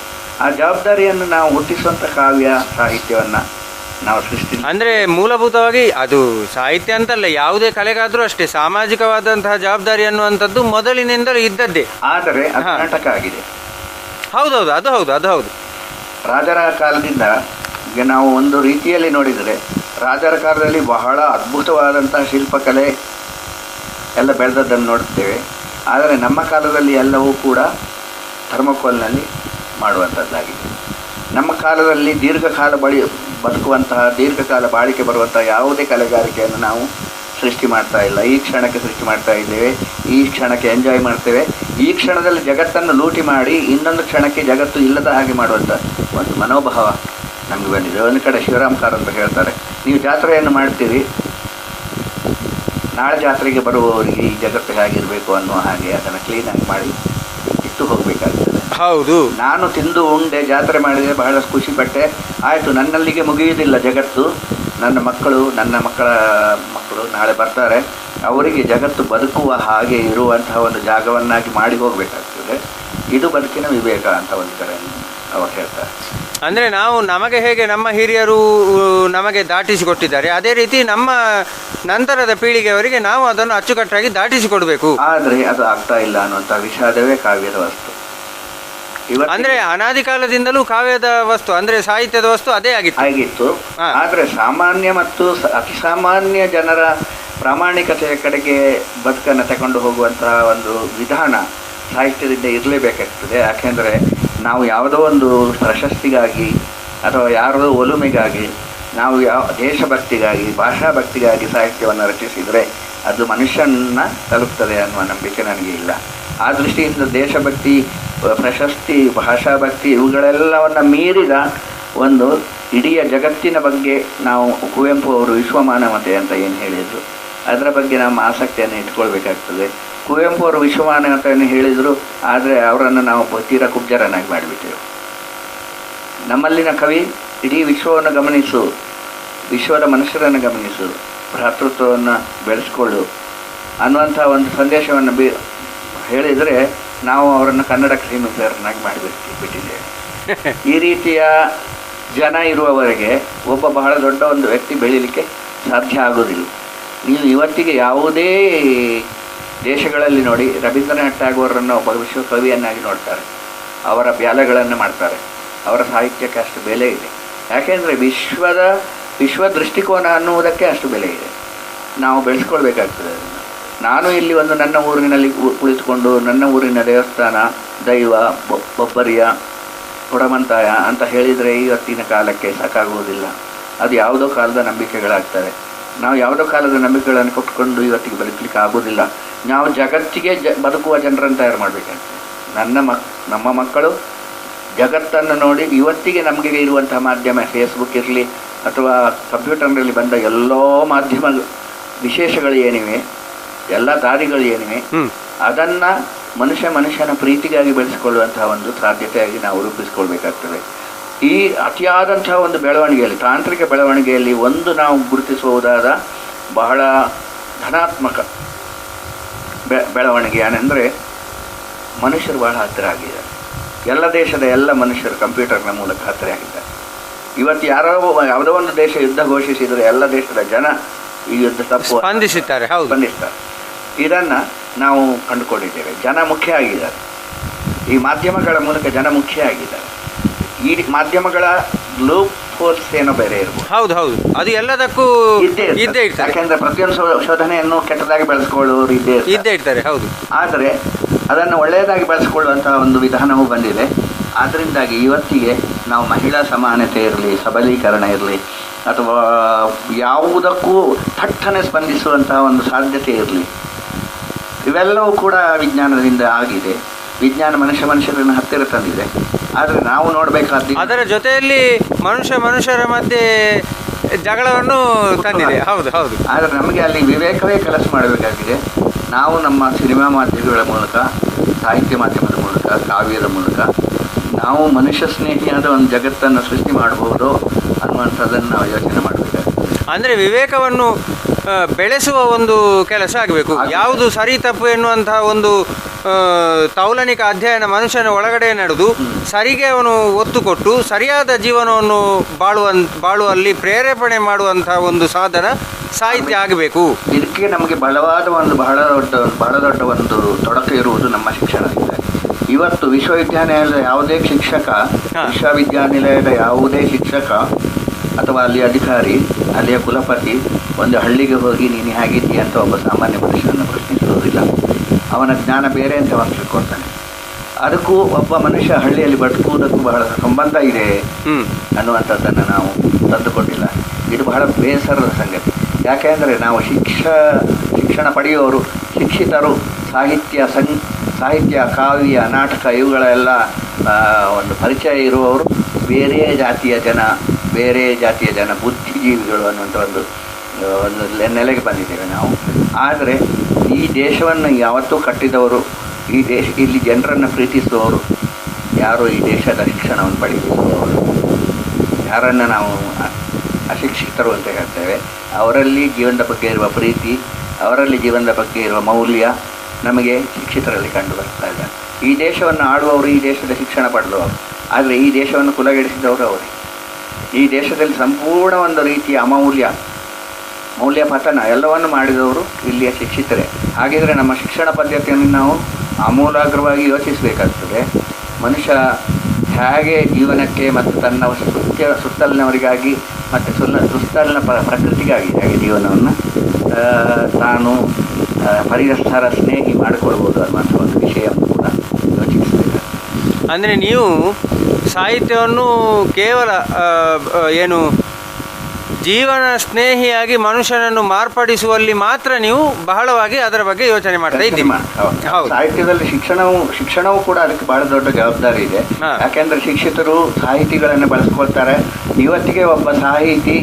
ಆ ಜವಾಬ್ದಾರಿಯನ್ನು ನಾವು ಹುಟ್ಟಿಸುವಂಥ ಕಾವ್ಯ ಸಾಹಿತ್ಯವನ್ನು ನಾವು ಸೃಷ್ಟಿ ಅಂದರೆ ಮೂಲಭೂತವಾಗಿ ಅದು ಸಾಹಿತ್ಯ ಅಂತಲ್ಲ, ಯಾವುದೇ ಕಲೆಗಾದರೂ ಅಷ್ಟೇ ಸಾಮಾಜಿಕವಾದಂತಹ ಜವಾಬ್ದಾರಿ ಅನ್ನುವಂಥದ್ದು ಮೊದಲಿನಿಂದಲೂ ಇದ್ದದ್ದೇ. ಆದರೆ ಅದು ನಾಟಕ ಆಗಿದೆ. ಹೌದೌದು, ಅದು ಹೌದು. ರಾಜರ ಕಾಲದಿಂದ ಈಗ ನಾವು ಒಂದು ರೀತಿಯಲ್ಲಿ ನೋಡಿದರೆ ರಾಜರ ಕಾಲದಲ್ಲಿ ಬಹಳ ಅದ್ಭುತವಾದಂತಹ ಶಿಲ್ಪಕಲೆ ಎಲ್ಲ ಬೆಳೆದದ್ದನ್ನು ನೋಡ್ತೇವೆ. ಆದರೆ ನಮ್ಮ ಕಾಲದಲ್ಲಿ ಎಲ್ಲವೂ ಕೂಡ ಥರ್ಮೋಕೋಲ್ನಲ್ಲಿ ಮಾಡುವಂಥದ್ದಾಗಿದೆ. ನಮ್ಮ ಕಾಲದಲ್ಲಿ ದೀರ್ಘಕಾಲ ಬದುಕುವಂತಹ ದೀರ್ಘಕಾಲ ಬಾಳಿಕೆ ಬರುವಂತಹ ಯಾವುದೇ ಕಲೆಗಾರಿಕೆಯನ್ನು ನಾವು ಸೃಷ್ಟಿ ಮಾಡ್ತಾ ಇಲ್ಲ. ಈ ಕ್ಷಣಕ್ಕೆ ಸೃಷ್ಟಿ ಮಾಡ್ತಾ ಇದ್ದೇವೆ, ಈ ಕ್ಷಣಕ್ಕೆ ಎಂಜಾಯ್ ಮಾಡ್ತೇವೆ. ಈ ಕ್ಷಣದಲ್ಲಿ ಜಗತ್ತನ್ನು ಲೂಟಿ ಮಾಡಿ ಇನ್ನೊಂದು ಕ್ಷಣಕ್ಕೆ ಜಗತ್ತು ಇಲ್ಲದ ಹಾಗೆ ಮಾಡುವಂಥ ಒಂದು ಮನೋಭಾವ ನಮಗೆ ಬಂದಿದೆ. ಒಂದು ಕಡೆ ಶಿವರಾಮ್ ಕಾರಂತ ಹೇಳ್ತಾರೆ, ನೀವು ಜಾತ್ರೆಯನ್ನು ಮಾಡ್ತೀರಿ, ನಾಳೆ ಜಾತ್ರೆಗೆ ಬರುವವರಿಗೆ ಈ ಜಗತ್ತು ಹೇಗಿರಬೇಕು ಅನ್ನುವ ಹಾಗೆ ಅದನ್ನು ಕ್ಲೀನಾಗಿ ಮಾಡಿ ಇಟ್ಟು ಹೋಗಬೇಕಾಗ್ತದೆ. ಹೌದು, ನಾನು ತಿಂದು ಉಂಡೆ ಜಾತ್ರೆ ಮಾಡಿದರೆ ಬಹಳ ಖುಷಿಪಟ್ಟೆ, ಆಯಿತು, ನನ್ನಲ್ಲಿಗೆ ಮುಗಿಯುವುದಿಲ್ಲ ಜಗತ್ತು. ನನ್ನ ಮಕ್ಕಳು ನಾಳೆ ಬರ್ತಾರೆ, ಅವರಿಗೆ ಜಗತ್ತು ಬದುಕುವ ಹಾಗೆ ಇರುವಂತಹ ಒಂದು ಜಾಗವನ್ನಾಗಿ ಮಾಡಿ ಹೋಗಬೇಕಾಗ್ತದೆ. ಇದು ಬದುಕಿನ ವಿವೇಕ ಅಂತ ಒಂದು ಕಡೆ ಅವರು ಹೇಳ್ತಾರೆ. ಅಂದರೆ ನಾವು ನಮಗೆ ಹೇಗೆ ನಮ್ಮ ಹಿರಿಯರು ನಮಗೆ ದಾಟಿಸಿಕೊಟ್ಟಿದ್ದಾರೆ, ಅದೇ ರೀತಿ ನಮ್ಮ ನಂತರದ ಪೀಳಿಗೆಯವರಿಗೆ ನಾವು ಅದನ್ನು ಅಚ್ಚುಕಟ್ಟಾಗಿ ದಾಟಿಸಿಕೊಡ್ಬೇಕು. ಆದರೆ ಅದು ಆಗ್ತಾ ಇಲ್ಲ ಅನ್ನುವಂಥ ವಿಷಾದವೇ ಕಾವ್ಯದ ವಸ್ತು. ಅಂದ್ರೆ ಅನಾದಿ ಕಾಲದಿಂದಲೂ ಕಾವ್ಯದ ವಸ್ತು ಅಂದ್ರೆ ಸಾಹಿತ್ಯದ ವಸ್ತು ಅದೇ ಆಗಿತ್ತು. ಆದರೆ ಸಾಮಾನ್ಯ ಮತ್ತು ಅತಿ ಸಾಮಾನ್ಯ ಜನರ ಪ್ರಾಮಾಣಿಕತೆಯ ಕಡೆಗೆ ಬದುಕನ್ನು ತಗೊಂಡು ಹೋಗುವಂತಹ ಒಂದು ವಿಧಾನ ಸಾಹಿತ್ಯದಿಂದ ಇರಲೇಬೇಕಾಗ್ತದೆ. ಯಾಕೆಂದರೆ ನಾವು ಯಾವುದೋ ಒಂದು ಪ್ರಶಸ್ತಿಗಾಗಿ ಅಥವಾ ಯಾರದೋ ಒಲುಮೆಗಾಗಿ ನಾವು ದೇಶಭಕ್ತಿಗಾಗಿ ಭಾಷಾಭಕ್ತಿಗಾಗಿ ಸಾಹಿತ್ಯವನ್ನು ರಚಿಸಿದರೆ ಅದು ಮನುಷ್ಯನ ತಲುಪ್ತದೆ ಅನ್ನುವ ನಂಬಿಕೆ ನನಗೆ ಇಲ್ಲ. ಆ ದೃಷ್ಟಿಯಿಂದ ದೇಶಭಕ್ತಿ, ಪ್ರಶಸ್ತಿ, ಭಾಷಾಭಕ್ತಿ ಇವುಗಳೆಲ್ಲವನ್ನು ಮೀರಿದ ಒಂದು ಇಡೀ ಜಗತ್ತಿನ ಬಗ್ಗೆ ನಾವು ಕುವೆಂಪು ಅವರು ವಿಶ್ವಮಾನವತೆ ಅಂತ ಏನು ಹೇಳಿದರು ಅದರ ಬಗ್ಗೆ ನಮ್ಮ ಆಸಕ್ತಿಯನ್ನು ಇಟ್ಕೊಳ್ಬೇಕಾಗ್ತದೆ. ಕುವೆಂಪು ಅವರು ವಿಶ್ವಮಾನವತೆಯನ್ನು ಹೇಳಿದರು, ಆದರೆ ಅವರನ್ನು ನಾವು ತೀರಾ ಕುಬ್ಜರನ್ನಾಗಿ ಮಾಡಿಬಿಟ್ಟೆವು. ನಮ್ಮಲ್ಲಿನ ಕವಿ ಇಡೀ ವಿಶ್ವವನ್ನು ಗಮನಿಸು, ವಿಶ್ವದ ಮನುಷ್ಯರನ್ನು ಗಮನಿಸು, ಭ್ರಾತೃತ್ವವನ್ನು ಬೆಳೆಸ್ಕೊಳ್ಳು ಅನ್ನುವಂಥ ಒಂದು ಸಂದೇಶವನ್ನು ಹೇಳಿದರೆ ನಾವು ಅವರನ್ನು ಕನ್ನಡಕ್ಕೆ ಸೀಮಿತರನ್ನಾಗಿ ಬಿಟ್ಟಿದ್ದೇವೆ. ಈ ರೀತಿಯ ಜನ ಇರುವವರೆಗೆ ಒಬ್ಬ ಬಹಳ ದೊಡ್ಡ ಒಂದು ವ್ಯಕ್ತಿ ಬೆಳೀಲಿಕ್ಕೆ ಸಾಧ್ಯ ಆಗೋದಿಲ್ಲ. ನೀವು ಇವತ್ತಿಗೆ ಯಾವುದೇ ದೇಶಗಳಲ್ಲಿ ನೋಡಿ, ರವೀಂದ್ರನಾಥ್ ಠಾಗೋರನ್ನು ಒಬ್ಬ ವಿಶ್ವ ಕವಿಯನ್ನಾಗಿ ನೋಡ್ತಾರೆ, ಅವರ ಬ್ಯಾಲೆಗಳನ್ನು ಮಾಡ್ತಾರೆ, ಅವರ ಸಾಹಿತ್ಯಕ್ಕೆ ಅಷ್ಟು ಬೆಲೆ ಇದೆ. ಯಾಕೆಂದರೆ ವಿಶ್ವ ದೃಷ್ಟಿಕೋನ ಅನ್ನುವುದಕ್ಕೆ ಅಷ್ಟು ಬೆಲೆ ಇದೆ. ನಾವು ಬೆಳೆಸ್ಕೊಳ್ಬೇಕಾಗ್ತದೆ ಅದನ್ನು. ನಾನು ಇಲ್ಲಿ ಒಂದು ನನ್ನ ಊರಿನಲ್ಲಿ ಕುಳಿತುಕೊಂಡು ನನ್ನ ಊರಿನ ದೇವಸ್ಥಾನ, ದೈವ, ಬೊಬ್ಬರಿಯ, ಕೊಡಮಂತಾಯ ಅಂತ ಹೇಳಿದರೆ ಇವತ್ತಿನ ಕಾಲಕ್ಕೆ ಸಾಕಾಗುವುದಿಲ್ಲ. ಅದು ಯಾವುದೋ ಕಾಲದ ನಂಬಿಕೆಗಳಾಗ್ತವೆ. ನಾವು ಯಾವುದೋ ಕಾಲದ ನಂಬಿಕೆಗಳನ್ನು ಕೊಟ್ಕೊಂಡು ಇವತ್ತಿಗೆ ಬದುಕಲಿಕ್ಕೆ ಆಗೋದಿಲ್ಲ. ನಾವು ಜಗತ್ತಿಗೆ ಬದುಕುವ ಜನರನ್ನು ತಯಾರು ಮಾಡಬೇಕಂತ. ನಮ್ಮ ಮಕ್ಕಳು ಜಗತ್ತನ್ನು ನೋಡಿ ಇವತ್ತಿಗೆ ನಮಗೆ ಇರುವಂತಹ ಮಾಧ್ಯಮ, ಫೇಸ್ಬುಕ್ ಇರಲಿ ಅಥವಾ ಕಂಪ್ಯೂಟರ್ನಲ್ಲಿ ಬಂದ ಎಲ್ಲೋ ಮಾಧ್ಯಮ ವಿಶೇಷಗಳು ಏನಿವೆ, ಎಲ್ಲ ದಾರಿಗಳು ಏನಿವೆ, ಅದನ್ನು ಮನುಷ್ಯನ ಪ್ರೀತಿಗಾಗಿ ಬೆಳೆಸಿಕೊಳ್ಳುವಂತಹ ಒಂದು ಸಾಧ್ಯತೆಯಾಗಿ ನಾವು ರೂಪಿಸ್ಕೊಳ್ಬೇಕಾಗ್ತದೆ. ಈ ಅತಿಯಾದಂತಹ ಒಂದು ಬೆಳವಣಿಗೆಯಲ್ಲಿ, ತಾಂತ್ರಿಕ ಬೆಳವಣಿಗೆಯಲ್ಲಿ ಒಂದು ನಾವು ಗುರುತಿಸುವುದಾದ ಬಹಳ ಧನಾತ್ಮಕ ಬೆಳವಣಿಗೆ ಏನೆಂದರೆ ಮನುಷ್ಯರು ಬಹಳ ಹತ್ತಿರ ಆಗಿದ್ದಾರೆ. ಎಲ್ಲ ದೇಶದ ಎಲ್ಲ ಮನುಷ್ಯರು ಕಂಪ್ಯೂಟರ್ನ ಮೂಲಕ ಹತ್ತಿರ ಆಗಿದ್ದಾರೆ. ಇವತ್ತು ಯಾವುದೋ ಒಂದು ದೇಶ ಯುದ್ಧ ಘೋಷಿಸಿದರೆ ಎಲ್ಲ ದೇಶದ ಜನ ಈ ಯುದ್ಧ ತಪ್ಪು ಸ್ಪಂದಿಸುತ್ತಾರೆ. ಇದನ್ನು ನಾವು ಕಂಡುಕೊಂಡಿದ್ದೇವೆ. ಜನ ಮುಖ್ಯ ಆಗಿದ್ದಾರೆ. ಈ ಮಾಧ್ಯಮಗಳ ಮೂಲಕ ಜನ ಮುಖ್ಯ ಆಗಿದ್ದಾರೆ. ಈ ಮಾಧ್ಯಮಗಳ ಲೂಪ್ ಫೋರ್ಸ್ ಏನೋ ಬೇರೆ ಇರ್ಬೋದು. ಹೌದು, ಅದು ಎಲ್ಲದಕ್ಕೂ ಇದ್ದೇ ಇರ್ತಾರೆ. ಯಾಕೆಂದ್ರೆ ಪ್ರತಿಯೊಂದು ಶೋಧನೆಯನ್ನು ಕೆಟ್ಟದಾಗಿ ಬೆಳೆಸ್ಕೊಳ್ಳೋರು ಇದ್ದೇ ಇರ್ತಾರೆ. ಹೌದು. ಆದರೆ ಅದನ್ನು ಒಳ್ಳೆಯದಾಗಿ ಬೆಳೆಸ್ಕೊಳ್ಳುವಂತಹ ಒಂದು ವಿಧಾನವೂ ಬಂದಿದೆ. ಆದ್ದರಿಂದಾಗಿ ಇವತ್ತಿಗೆ ನಾವು ಮಹಿಳಾ ಸಮಾನತೆ ಇರಲಿ, ಸಬಲೀಕರಣ ಇರಲಿ, ಅಥವಾ ಯಾವುದಕ್ಕೂ ಥಟ್ಟನೆ ಸ್ಪಂದಿಸುವಂತಹ ಒಂದು ಸಾಧ್ಯತೆ ಇರಲಿ, ಇವೆಲ್ಲವೂ ಕೂಡ ವಿಜ್ಞಾನದಿಂದ ಆಗಿದೆ. ವಿಜ್ಞಾನ ಮನುಷ್ಯರನ್ನು ಹತ್ತಿರ ತಂದಿದೆ. ಆದರೆ ನಾವು ನೋಡಬೇಕಾದ ಅದರ ಜೊತೆಯಲ್ಲಿ ಮನುಷ್ಯರ ಮಧ್ಯೆ ಜಗಳವನ್ನು ತಂದಿದೆ. ಹೌದು. ಆದರೆ ನಮಗೆ ಅಲ್ಲಿ ವಿವೇಕವೇ ಕೆಲಸ ಮಾಡಬೇಕಾಗಿದೆ. ನಾವು ನಮ್ಮ ಸಿನಿಮಾ ಮಾಧ್ಯಮಗಳ ಮೂಲಕ, ಸಾಹಿತ್ಯ ಮಾಧ್ಯಮದ ಮೂಲಕ, ಕಾವ್ಯದ ಮೂಲಕ ನಾವು ಮನುಷ್ಯ ಸ್ನೇಹಿಯಾದ ಒಂದು ಜಗತ್ತನ್ನು ಸೃಷ್ಟಿ ಮಾಡಬಹುದು ಅನ್ನುವಂಥದ್ದನ್ನು ನಾವು ಯೋಚನೆ ಮಾಡಬೇಕಾಗ್ತದೆ. ಅಂದರೆ ವಿವೇಕವನ್ನು ಬೆಳೆಸುವ ಒಂದು ಕೆಲಸ ಆಗಬೇಕು. ಯಾವುದು ಸರಿ ತಪ್ಪು ಎನ್ನುವಂತಹ ಒಂದು ತೌಲನಿಕ ಅಧ್ಯಯನ ಮನುಷ್ಯನ ಒಳಗಡೆ ನಡೆದು ಸರಿಗೆ ಅವನು ಒತ್ತು ಕೊಟ್ಟು ಸರಿಯಾದ ಜೀವನವನ್ನು ಬಾಳುವಲ್ಲಿ ಪ್ರೇರೇಪಣೆ ಮಾಡುವಂತಹ ಒಂದು ಸಾಧನ ಸಾಹಿತ್ಯ ಆಗಬೇಕು. ಇದಕ್ಕೆ ನಮಗೆ ಬಹಳ ದೊಡ್ಡ ಒಂದು ತೊಡಕು ಇರುವುದು ನಮ್ಮ ಶಿಕ್ಷಣದಿಂದ. ಇವತ್ತು ವಿಶ್ವವಿದ್ಯಾನಿಲಯದ ಯಾವುದೇ ಶಿಕ್ಷಕ ಅಥವಾ ಅಲ್ಲಿಯ ಅಧಿಕಾರಿ, ಅಲ್ಲಿಯ ಕುಲಪತಿ ಒಂದು ಹಳ್ಳಿಗೆ ಹೋಗಿ ನೀನು ಹೇಗಿದ್ದೀಯ ಅಂತ ಒಬ್ಬ ಸಾಮಾನ್ಯ ಮನುಷ್ಯನನ್ನು ಪ್ರಶ್ನಿಸುವುದಿಲ್ಲ. ಅವನ ಜ್ಞಾನ ಬೇರೆ ಅಂತ ಅವನು ತಿಳ್ಕೊಳ್ತಾನೆ. ಅದಕ್ಕೂ ಒಬ್ಬ ಮನುಷ್ಯ ಹಳ್ಳಿಯಲ್ಲಿ ಬದುಕುವುದಕ್ಕೂ ಬಹಳ ಸಂಬಂಧ ಇದೆ ಅನ್ನುವಂಥದ್ದನ್ನು ನಾವು ತಂದುಕೊಂಡಿಲ್ಲ. ಇದು ಬಹಳ ಬೇಸರದ ಸಂಗತಿ. ಯಾಕೆಂದರೆ ನಾವು ಶಿಕ್ಷಣ ಪಡೆಯುವವರು, ಶಿಕ್ಷಿತರು, ಸಾಹಿತ್ಯ, ಕಾವ್ಯ, ನಾಟಕ ಇವುಗಳೆಲ್ಲ ಒಂದು ಪರಿಚಯ ಇರುವವರು ಬೇರೆ ಜಾತಿಯ ಜನ ಬುದ್ಧಿಜೀವಿಗಳು ಅನ್ನುವಂಥ ಒಂದು ನೆಲೆಗೆ ಬಂದಿದ್ದೇವೆ ನಾವು. ಆದರೆ ಈ ದೇಶವನ್ನು ಯಾವತ್ತೂ ಕಟ್ಟಿದವರು, ಇಲ್ಲಿ ಜನರನ್ನು ಪ್ರೀತಿಸುವವರು ಯಾರು, ಈ ದೇಶದ ಶಿಕ್ಷಣವನ್ನು ಪಡೆಯುವವರು, ಯಾರನ್ನು ನಾವು ಅಶಿಕ್ಷಿತರು ಅಂತ ಹೇಳ್ತೇವೆ, ಅವರಲ್ಲಿ ಜೀವನದ ಬಗ್ಗೆ ಇರುವ ಪ್ರೀತಿ, ಅವರಲ್ಲಿ ಜೀವನದ ಬಗ್ಗೆ ಇರುವ ಮೌಲ್ಯ ನಮಗೆ ಶಿಕ್ಷಿತರಲ್ಲಿ ಕಂಡು ಬರ್ತಾ ಇದೆ. ಈ ದೇಶವನ್ನು ಆಳುವವರು ಈ ದೇಶದ ಶಿಕ್ಷಣ ಪಡೆದವರು, ಆದರೆ ಈ ದೇಶವನ್ನು ಕುಲಗೆಡಿಸಿದವರು ಅವರೇ. ಈ ದೇಶದಲ್ಲಿ ಸಂಪೂರ್ಣ ಒಂದು ರೀತಿಯ ಮೌಲ್ಯ ಪತನ ಎಲ್ಲವನ್ನು ಮಾಡಿದವರು ಇಲ್ಲಿಯ ಶಿಕ್ಷಿತರೇ. ಹಾಗಿದ್ರೆ ನಮ್ಮ ಶಿಕ್ಷಣ ಪದ್ಧತಿಯನ್ನು ನಾವು ಆಮೂಲಾಗ್ರವಾಗಿ ಯೋಚಿಸಬೇಕಾಗ್ತದೆ. ಮನುಷ್ಯ ಹೇಗೆ ಜೀವನಕ್ಕೆ ಮತ್ತು ತನ್ನ ಸುತ್ತಲಿನವರಿಗಾಗಿ ಮತ್ತು ಸುತ್ತಲಿನ ಪ್ರಕೃತಿಗಾಗಿ ಹೇಗೆ ಜೀವನವನ್ನು ತಾನು ಪರಿಸರ ಸ್ನೇಹಿ ಮಾಡಿಕೊಳ್ಬೋದು ಅನ್ನುವಂಥ ಒಂದು ವಿಷಯವನ್ನು ಕೂಡ ಯೋಚಿಸಬೇಕಾಗ್ತದೆ. ಅಂದರೆ ನೀವು ಸಾಹಿತ್ಯವನ್ನು ಕೇವಲ ಜೀವನ ಸ್ನೇಹಿಯಾಗಿ ಮನುಷ್ಯನನ್ನು ಮಾರ್ಪಡಿಸುವಲ್ಲಿ ಮಾತ್ರ ನೀವು ಬಹಳವಾಗಿ ಅದರ ಬಗ್ಗೆ ಯೋಚನೆ ಮಾಡ್ತಾ ಇದ್ದೀವಿ. ಸಾಹಿತ್ಯದಲ್ಲಿ ಶಿಕ್ಷಣವೂ ಕೂಡ ಅದಕ್ಕೆ ಬಹಳ ದೊಡ್ಡ ಜವಾಬ್ದಾರಿ ಇದೆ. ಯಾಕೆಂದ್ರೆ ಶಿಕ್ಷಿತರು ಸಾಹಿತಿಗಳನ್ನು ಬಳಸ್ಕೊಳ್ತಾರೆ. ಇವತ್ತಿಗೆ ಒಬ್ಬ ಸಾಹಿತಿ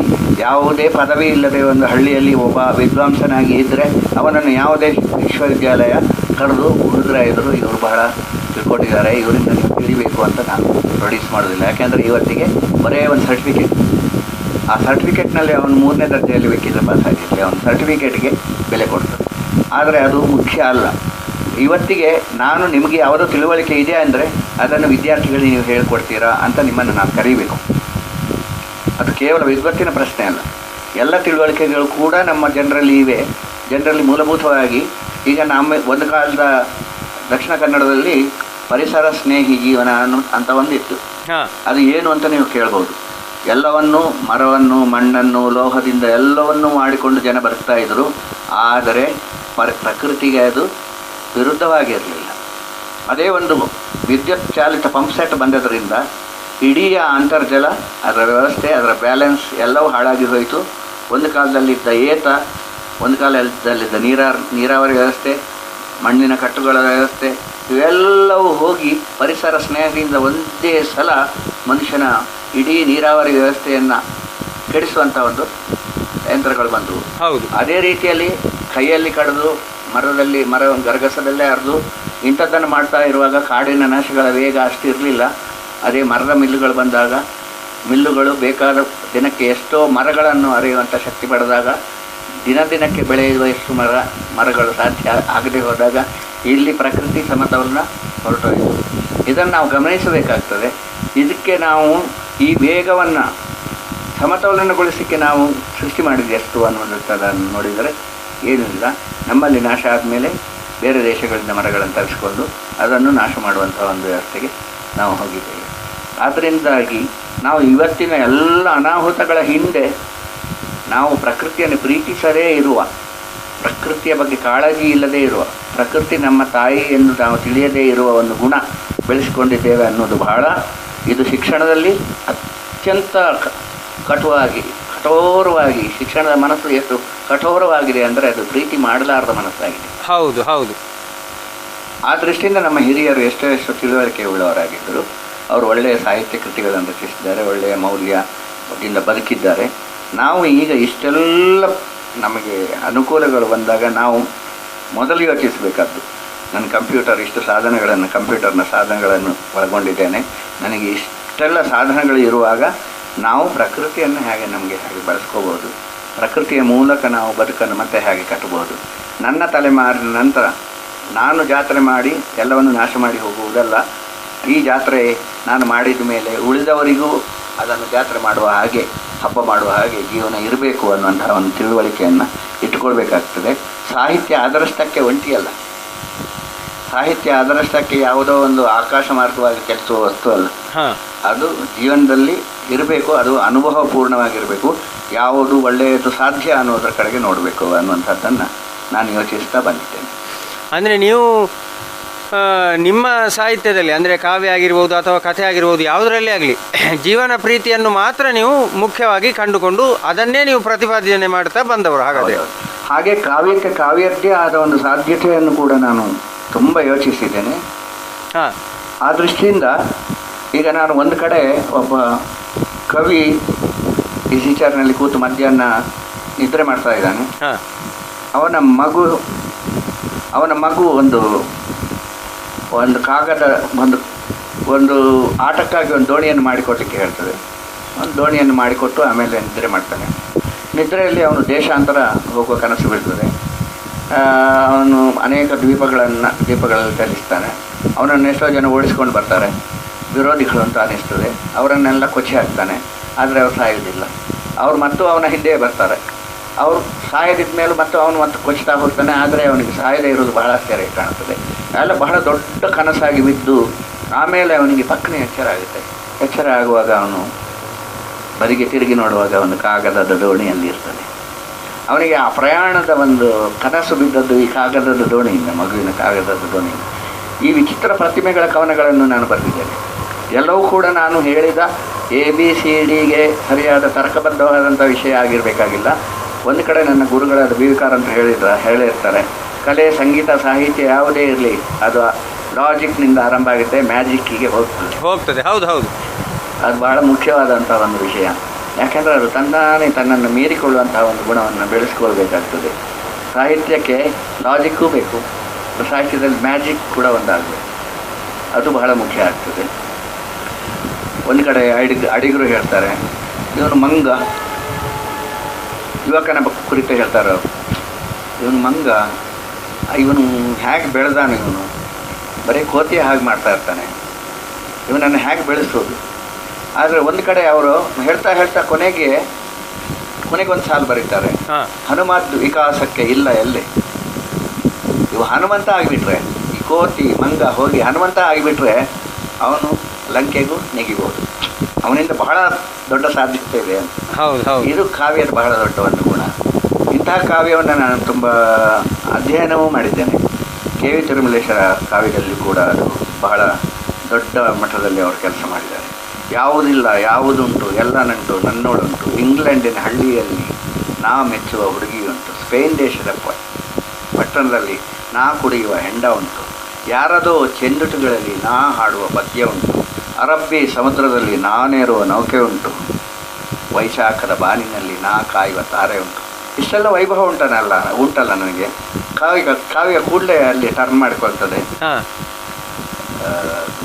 ಯಾವುದೇ ಪದವಿ ಇಲ್ಲದೆ ಒಂದು ಹಳ್ಳಿಯಲ್ಲಿ ಒಬ್ಬ ವಿದ್ವಾಂಸನಾಗಿ ಇದ್ದರೆ ಅವನನ್ನು ಯಾವುದೇ ವಿಶ್ವವಿದ್ಯಾಲಯ ಕರೆದು ಹುಡುಗರ ಎದುರು ಇವರು ಬಹಳ ತಿಳ್ಕೊಂಡಿದ್ದಾರೆ, ಇವರಿಂದ ನೀವು ತಿಳಿಬೇಕು ಅಂತ ನಾನು ಪ್ರೊಡ್ಯೂಸ್ ಮಾಡೋದಿಲ್ಲ. ಯಾಕೆಂದರೆ ಇವತ್ತಿಗೆ ಬರೇ ಒಂದು ಸರ್ಟಿಫಿಕೇಟ್, ಆ ಸರ್ಟಿಫಿಕೇಟ್ನಲ್ಲಿ ಅವನು 3ನೇ ದರ್ಜೆಯಲ್ಲಿ ಬೇಕಿದ್ರೆ ಪಾಸ್ ಆಗಿರಲಿ, ಅವನ ಸರ್ಟಿಫಿಕೇಟ್ಗೆ ಬೆಲೆ ಕೊಡ್ತದೆ. ಆದರೆ ಅದು ಮುಖ್ಯ ಅಲ್ಲ. ಇವತ್ತಿಗೆ ನಿಮಗೆ ಯಾವುದೋ ತಿಳುವಳಿಕೆ ಇದೆ ಅಂದರೆ ಅದನ್ನು ವಿದ್ಯಾರ್ಥಿಗಳಿಗೆ ನೀವು ಹೇಳ್ಕೊಡ್ತೀರಾ ಅಂತ ನಿಮ್ಮನ್ನು ನಾನು ಕರೀಬೇಕು. ಅದು ಕೇವಲ ವಿದ್ವತ್ತಿನ ಪ್ರಶ್ನೆ ಅಲ್ಲ. ಎಲ್ಲ ತಿಳುವಳಿಕೆಗಳು ಕೂಡ ನಮ್ಮ ಜನರಲ್ಲಿ ಮೂಲಭೂತವಾಗಿ ಈಗ ಒಂದು ಕಾಲದ ದಕ್ಷಿಣ ಕನ್ನಡದಲ್ಲಿ ಪರಿಸರ ಸ್ನೇಹಿ ಜೀವನ ಅಂತ ಒಂದಿತ್ತು. ಅದು ಏನು ಅಂತ ನೀವು ಕೇಳ್ಬೋದು. ಎಲ್ಲವನ್ನು, ಮರವನ್ನು, ಮಣ್ಣನ್ನು, ಲೋಹದಿಂದ ಎಲ್ಲವನ್ನೂ ಮಾಡಿಕೊಂಡು ಜನ ಬರ್ತಾ ಇದ್ದರು. ಆದರೆ ಪ್ರಕೃತಿಗೆ ಅದು ವಿರುದ್ಧವಾಗಿರಲಿಲ್ಲ. ಅದೇ ಒಂದು ವಿದ್ಯುತ್ ಚಾಲಿತ ಪಂಪ್ಸೆಟ್ ಬಂದದರಿಂದ ಇಡೀ ಅಂತರ್ಜಲ, ಅದರ ವ್ಯವಸ್ಥೆ, ಅದರ ಬ್ಯಾಲೆನ್ಸ್ ಎಲ್ಲವೂ ಹಾಳಾಗಿ ಹೋಯಿತು. ಒಂದು ಕಾಲದಲ್ಲಿದ್ದ ಏತ, ಒಂದು ಕಾಲದಲ್ಲಿದ್ದ ನೀರಾವರಿ ವ್ಯವಸ್ಥೆ, ಮಣ್ಣಿನ ಕಟ್ಟುಗಳ ವ್ಯವಸ್ಥೆ, ಇವೆಲ್ಲವೂ ಹೋಗಿ ಪರಿಸರ ಸ್ನೇಹದಿಂದ ಒಂದೇ ಸಲ ಮನುಷ್ಯನ ಇಡೀ ನೀರಾವರಿ ವ್ಯವಸ್ಥೆಯನ್ನು ಕೆಡಿಸುವಂಥ ಒಂದು ಯಂತ್ರಗಳು ಬಂದವು. ಹೌದು. ಅದೇ ರೀತಿಯಲ್ಲಿ ಕೈಯಲ್ಲಿ ಕಡಿದು ಮರ ಗರಗಸದಲ್ಲೇ ಹರಿದು ಇಂಥದ್ದನ್ನು ಮಾಡ್ತಾ ಇರುವಾಗ ಕಾಡಿನ ನಾಶಗಳ ವೇಗ ಅಷ್ಟು ಇರಲಿಲ್ಲ. ಅದೇ ಮರದ ಮಿಲ್ಲುಗಳು ಬಂದಾಗ, ಮಿಲ್ಲುಗಳು ಬೇಕಾದ ದಿನಕ್ಕೆ ಎಷ್ಟೋ ಮರಗಳನ್ನು ಅರೆಯುವಂಥ ಶಕ್ತಿ ಪಡೆದಾಗ, ದಿನಕ್ಕೆ ಬೆಳೆಯುವಷ್ಟು ಮರಗಳು ಸಾಧ್ಯ ಆಗದೆ ಹೋದಾಗ ಇಲ್ಲಿ ಪ್ರಕೃತಿ ಸಮತೋಲನ ಹೊರಟೋಯಿತು. ಇದನ್ನು ನಾವು ಗಮನಿಸಬೇಕಾಗ್ತದೆ. ಇದಕ್ಕೆ ನಾವು ಈ ವೇಗವನ್ನು ಸಮತೋಲನಗೊಳಿಸಲಿಕ್ಕೆ ನಾವು ಸೃಷ್ಟಿ ಮಾಡಿದ ಎಷ್ಟು ಅನ್ನೋದನ್ನು ನೋಡಿದರೆ ಏನೂ ಇಲ್ಲ. ನಮ್ಮಲ್ಲಿ ನಾಶ ಆದಮೇಲೆ ಬೇರೆ ದೇಶಗಳಿಂದ ಮರಗಳನ್ನು ತರಿಸಿಕೊಂಡು ಅದನ್ನು ನಾಶ ಮಾಡುವಂಥ ಒಂದು ವ್ಯವಸ್ಥೆಗೆ ನಾವು ಹೋಗಿದ್ದೇವೆ. ಆದ್ದರಿಂದಾಗಿ ನಾವು ಇವತ್ತಿನ ಎಲ್ಲ ಅನಾಹುತಗಳ ಹಿಂದೆ ನಾವು ಪ್ರಕೃತಿಯನ್ನು ಪ್ರೀತಿಸದೇ ಇರುವ, ಪ್ರಕೃತಿಯ ಬಗ್ಗೆ ಕಾಳಜಿ ಇಲ್ಲದೇ ಇರುವ, ಪ್ರಕೃತಿ ನಮ್ಮ ತಾಯಿ ಎಂದು ನಾವು ತಿಳಿಯದೇ ಇರುವ ಒಂದು ಗುಣ ಬೆಳೆಸಿಕೊಂಡಿದ್ದೇವೆ ಅನ್ನೋದು ಬಹಳ, ಇದು ಶಿಕ್ಷಣದಲ್ಲಿ ಅತ್ಯಂತ ಕಠೋರವಾಗಿ ಶಿಕ್ಷಣದ ಮನಸ್ಸು ಎಷ್ಟು ಕಠೋರವಾಗಿದೆ ಅಂದರೆ ಅದು ಪ್ರೀತಿ ಮಾಡಲಾರದ ಮನಸ್ಸಾಗಿದೆ. ಹೌದು ಹೌದು. ಆ ದೃಷ್ಟಿಯಿಂದ ನಮ್ಮ ಹಿರಿಯರು ಎಷ್ಟು ತಿಳುವಳಿಕೆ ಉಳ್ಳವರಾಗಿದ್ದರು. ಅವರು ಒಳ್ಳೆಯ ಸಾಹಿತ್ಯ ಕೃತಿಗಳನ್ನು ರಚಿಸಿದ್ದಾರೆ, ಒಳ್ಳೆಯ ಮೌಲ್ಯದಿಂದ ಬದುಕಿದ್ದಾರೆ. ನಾವು ಈಗ ಇಷ್ಟೆಲ್ಲ ನಮಗೆ ಅನುಕೂಲಗಳು ಬಂದಾಗ ನಾವು ಮೊದಲು ಯೋಚಿಸಬೇಕಾದ್ದು, ನನ್ನ ಕಂಪ್ಯೂಟರ್ನ ಸಾಧನಗಳನ್ನು ಒಳಗೊಂಡಿದ್ದೇನೆ, ನನಗೆ ಇಷ್ಟೆಲ್ಲ ಸಾಧನಗಳು ಇರುವಾಗ ನಾವು ಪ್ರಕೃತಿಯನ್ನು ಹೇಗೆ ಬಳಸ್ಕೋಬೋದು, ಪ್ರಕೃತಿಯ ಮೂಲಕ ನಾವು ಬದುಕನ್ನು ಮತ್ತೆ ಹೇಗೆ ಕಟ್ಟಬಹುದು. ನನ್ನ ತಲೆಮಾರಿನ ನಂತರ ನಾನು ಜಾತ್ರೆ ಮಾಡಿ ಎಲ್ಲವನ್ನು ನಾಶ ಮಾಡಿ ಹೋಗುವುದಲ್ಲ, ಈ ಜಾತ್ರೆ ನಾನು ಮಾಡಿದ ಮೇಲೆ ಉಳಿದವರಿಗೂ ಅದನ್ನು ಜಾತ್ರೆ ಮಾಡುವ ಹಾಗೆ, ಹಬ್ಬ ಮಾಡುವ ಹಾಗೆ ಜೀವನ ಇರಬೇಕು ಅನ್ನುವಂತಹ ಒಂದು ತಿಳುವಳಿಕೆಯನ್ನು ಇಟ್ಟುಕೊಳ್ಬೇಕಾಗ್ತದೆ. ಸಾಹಿತ್ಯ ಅದರಷ್ಟಕ್ಕೆ ಒಂಟಿಯಲ್ಲ, ಸಾಹಿತ್ಯ ಅದರಷ್ಟಕ್ಕೆ ಯಾವುದೋ ಒಂದು ಆಕಾಶ ಮಾರ್ಗವಾಗಿ ಕೆಲಸುವ ವಸ್ತು ಅಲ್ಲ. ಅದು ಜೀವನದಲ್ಲಿ ಇರಬೇಕು, ಅದು ಅನುಭವಪೂರ್ಣವಾಗಿರಬೇಕು, ಯಾವುದು ಒಳ್ಳೆಯದು ಸಾಧ್ಯ ಅನ್ನೋದರ ಕಡೆಗೆ ನೋಡಬೇಕು ಅನ್ನುವಂಥದ್ದನ್ನು ನಾನು ಯೋಚಿಸ್ತಾ ಬಂದಿದ್ದೇನೆ. ಅಂದರೆ ನೀವು ನಿಮ್ಮ ಸಾಹಿತ್ಯದಲ್ಲಿ, ಅಂದರೆ ಕಾವ್ಯ ಆಗಿರ್ಬೋದು ಅಥವಾ ಕಥೆ ಆಗಿರ್ಬೋದು, ಯಾವುದರಲ್ಲೇ ಆಗಲಿ ಜೀವನ ಪ್ರೀತಿಯನ್ನು ಮಾತ್ರ ನೀವು ಮುಖ್ಯವಾಗಿ ಕಂಡುಕೊಂಡು ಅದನ್ನೇ ನೀವು ಪ್ರತಿಪಾದನೆ ಮಾಡ್ತಾ ಬಂದವರು. ಹಾಗೆ ಕಾವ್ಯಕ್ಕೆ ಕಾವ್ಯದ್ದೇ ಆದ ಒಂದು ಸಾಧ್ಯತೆಯನ್ನು ಕೂಡ ನಾನು ತುಂಬ ಯೋಚಿಸಿದ್ದೇನೆ. ಆ ದೃಷ್ಟಿಯಿಂದ ಈಗ ನಾನು ಒಂದು ಕಡೆ ಒಬ್ಬ ಕವಿ ಈಚರ್ನಲ್ಲಿ ಕೂತು ಮಧ್ಯಾಹ್ನ ನಿದ್ರೆ ಮಾಡ್ತಾ ಇದ್ದಾನೆ. ಅವನ ಮಗು ಒಂದು ಕಾಗದ ಒಂದು ಆಟಕ್ಕಾಗಿ ಒಂದು ದೋಣಿಯನ್ನು ಮಾಡಿಕೊಟ್ಟಕ್ಕೆ ಹೇಳ್ತದೆ. ಒಂದು ದೋಣಿಯನ್ನು ಮಾಡಿಕೊಟ್ಟು ಆಮೇಲೆ ನಿದ್ರೆ ಮಾಡ್ತಾನೆ. ನಿದ್ರೆಯಲ್ಲಿ ಅವನು ದೇಶಾಂತರ ಹೋಗುವ ಕನಸು ಬೀಳ್ತದೆ. ಅವನು ಅನೇಕ ದ್ವೀಪಗಳಲ್ಲಿ ಚಲಿಸ್ತಾನೆ. ಅವನನ್ನು ಎಷ್ಟೋ ಜನ ಓಡಿಸ್ಕೊಂಡು ಬರ್ತಾರೆ, ವಿರೋಧಿಗಳು ಅಂತ ಅನ್ನಿಸ್ತದೆ. ಅವರನ್ನೆಲ್ಲ ಕೊಚ್ಚಿ ಹಾಕ್ತಾನೆ, ಆದರೆ ಅವ್ರು ಸಾಯೋದಿಲ್ಲ. ಅವ್ರು ಮತ್ತು ಅವನ ಹಿಂದೆ ಬರ್ತಾರೆ. ಅವರು ಸಾಯದಿದ್ದ ಮೇಲೂ ಮತ್ತು ಅವನು ಮತ್ತೆ ಕೊಚ್ತಾ ಹೋಗ್ತಾನೆ, ಆದರೆ ಅವನಿಗೆ ಸಾಯದೇ ಇರೋದು ಬಹಳ ಆಶ್ಚರ್ಯ ಕಾಣ್ತದೆ. ಎಲ್ಲ ಬಹಳ ದೊಡ್ಡ ಕನಸಾಗಿ ಬಿದ್ದು ಆಮೇಲೆ ಅವನಿಗೆ ಪಕ್ಕನೆ ಎಚ್ಚರ ಆಗುವಾಗ ಅವನು ಬದಿಗೆ ತಿರುಗಿ ನೋಡುವಾಗ ಒಂದು ಕಾಗದದ ದೋಣಿಯಲ್ಲಿ ಇರ್ತಾನೆ. ಅವನಿಗೆ ಆ ಪ್ರಯಾಣದ ಒಂದು ಕನಸು ಬಿದ್ದದ್ದು ಈ ಕಾಗದದ ದೋಣಿಯಿಂದ, ಮಗುವಿನ ಕಾಗದದ ದೋಣಿಯಿಂದ. ಈ ವಿಚಿತ್ರ ಪ್ರತಿಮೆಗಳ ಕವನಗಳನ್ನು ನಾನು ಬರೆದಿದ್ದೇನೆ. ಎಲ್ಲವೂ ಕೂಡ ನಾನು ಹೇಳಿದ ABCDಗೆ ಸರಿಯಾದ ತರ್ಕಬದ್ಧವಾದಂಥ ವಿಷಯ ಆಗಿರಬೇಕಾಗಿಲ್ಲ. ಒಂದು ಕಡೆ ನನ್ನ ಗುರುಗಳಾದ BVK ಅಂತ ಹೇಳಿರ್ತಾರೆ, ಕಲೆ, ಸಂಗೀತ, ಸಾಹಿತ್ಯ ಯಾವುದೇ ಇರಲಿ ಅದು ಲಾಜಿಕ್ನಿಂದ ಆರಂಭ ಆಗುತ್ತೆ, ಮ್ಯಾಜಿಕ್ಕಿಗೆ ಹೋಗ್ತದೆ. ಹೌದು ಹೌದು. ಅದು ಬಹಳ ಮುಖ್ಯವಾದಂಥ ಒಂದು ವಿಷಯ. ಯಾಕೆಂದರೆ ಅದು ತನ್ನನ್ನು ಮೀರಿಕೊಳ್ಳುವಂತಹ ಒಂದು ಗುಣವನ್ನು ಬೆಳೆಸ್ಕೊಳ್ಬೇಕಾಗ್ತದೆ. ಸಾಹಿತ್ಯಕ್ಕೆ ಲಾಜಿಕ್ಕೂ ಬೇಕು, ಸಾಹಿತ್ಯದಲ್ಲಿ ಮ್ಯಾಜಿಕ್ ಕೂಡ ಒಂದಾಗಬೇಕು. ಅದು ಬಹಳ ಮುಖ್ಯ ಆಗ್ತದೆ. ಒಂದು ಕಡೆ ಅಡಿಗರು ಹೇಳ್ತಾರೆ, ಇವನು ಮಂಗ, ಯುವಕನ ಕುರಿತು ಹೇಳ್ತಾರೆ. ಇವನು ಮಂಗ, ಇವನು ಹೇಗೆ ಬೆಳೆದಾನೆ, ಇವನು ಬರೀ ಕೋತಿಯ ಹಾಗೆ ಮಾಡ್ತಾ ಇರ್ತಾನೆ, ಇವನನ್ನು ಹೇಗೆ ಬೆಳೆಸೋದು. ಆದರೆ ಒಂದು ಕಡೆ ಅವರು ಹೇಳ್ತಾ ಕೊನೆಗೆ ಒಂದು ಸಾಲು ಬರೀತಾರೆ, ಹನುಮದ್ ವಿಕಾಸಕ್ಕೆ ಇಲ್ಲ ಎಲ್ಲೇ. ಇವ ಹನುಮಂತ ಆಗಿಬಿಟ್ರೆ, ಈ ಕೋತಿ ಮಂಗ ಹೋಗಿ ಹನುಮಂತ ಆಗಿಬಿಟ್ರೆ ಅವನು ಲಂಕೆಗೂ ನೆಗಿಬೋದು, ಅವನಿಂದ ಬಹಳ ದೊಡ್ಡ ಸಾಧ್ಯತೆ ಇದೆ ಅಂತ. ಇದು ಕಾವ್ಯದ ಬಹಳ ದೊಡ್ಡ ಒಂದು ಗುಣ. ಇಂತಹ ಕಾವ್ಯವನ್ನು ನಾನು ತುಂಬ ಅಧ್ಯಯನವೂ ಮಾಡಿದ್ದೇನೆ. KV ತಿರುಮಲೇಶ್ವರ ಕಾವ್ಯದಲ್ಲಿ ಕೂಡ ಅದು ಬಹಳ ದೊಡ್ಡ ಮಟ್ಟದಲ್ಲಿ ಅವರು ಕೆಲಸ ಮಾಡಿದ್ದಾರೆ. ಯಾವುದಿಲ್ಲ ಯಾವುದುಂಟು ಎಲ್ಲ ನಂಟು ನನ್ನೋಡುಂಟು, ಇಂಗ್ಲೆಂಡಿನ ಹಳ್ಳಿಯಲ್ಲಿ ನಾ ಮೆಚ್ಚುವ ಹುಡುಗಿಯುಂಟು, ಸ್ಪೇನ್ ದೇಶದ ಪಟ್ಟಣದಲ್ಲಿ ನಾ ಕುಡಿಯುವ ಹೆಂಡ ಉಂಟು, ಯಾರದೋ ಚೆಂಡುಟುಗಳಲ್ಲಿ ನಾ ಹಾಡುವ ಪದ್ಯ ಉಂಟು, ಅರಬ್ಬಿ ಸಮುದ್ರದಲ್ಲಿ ನಾನೇರುವ ನೌಕೆ ಉಂಟು, ವೈಶಾಖದ ಬಾನಿನಲ್ಲಿ ನಾ ಕಾಯುವ ತಾರೆ ಉಂಟು. ಇಷ್ಟೆಲ್ಲ ವೈಭವ ಉಂಟಲ್ಲ ನನಗೆ. ಕಾವ್ಯ ಕೂಡಲೇ ಅಲ್ಲಿ ಟರ್ನ್ ಮಾಡಿಕೊಳ್ತದೆ.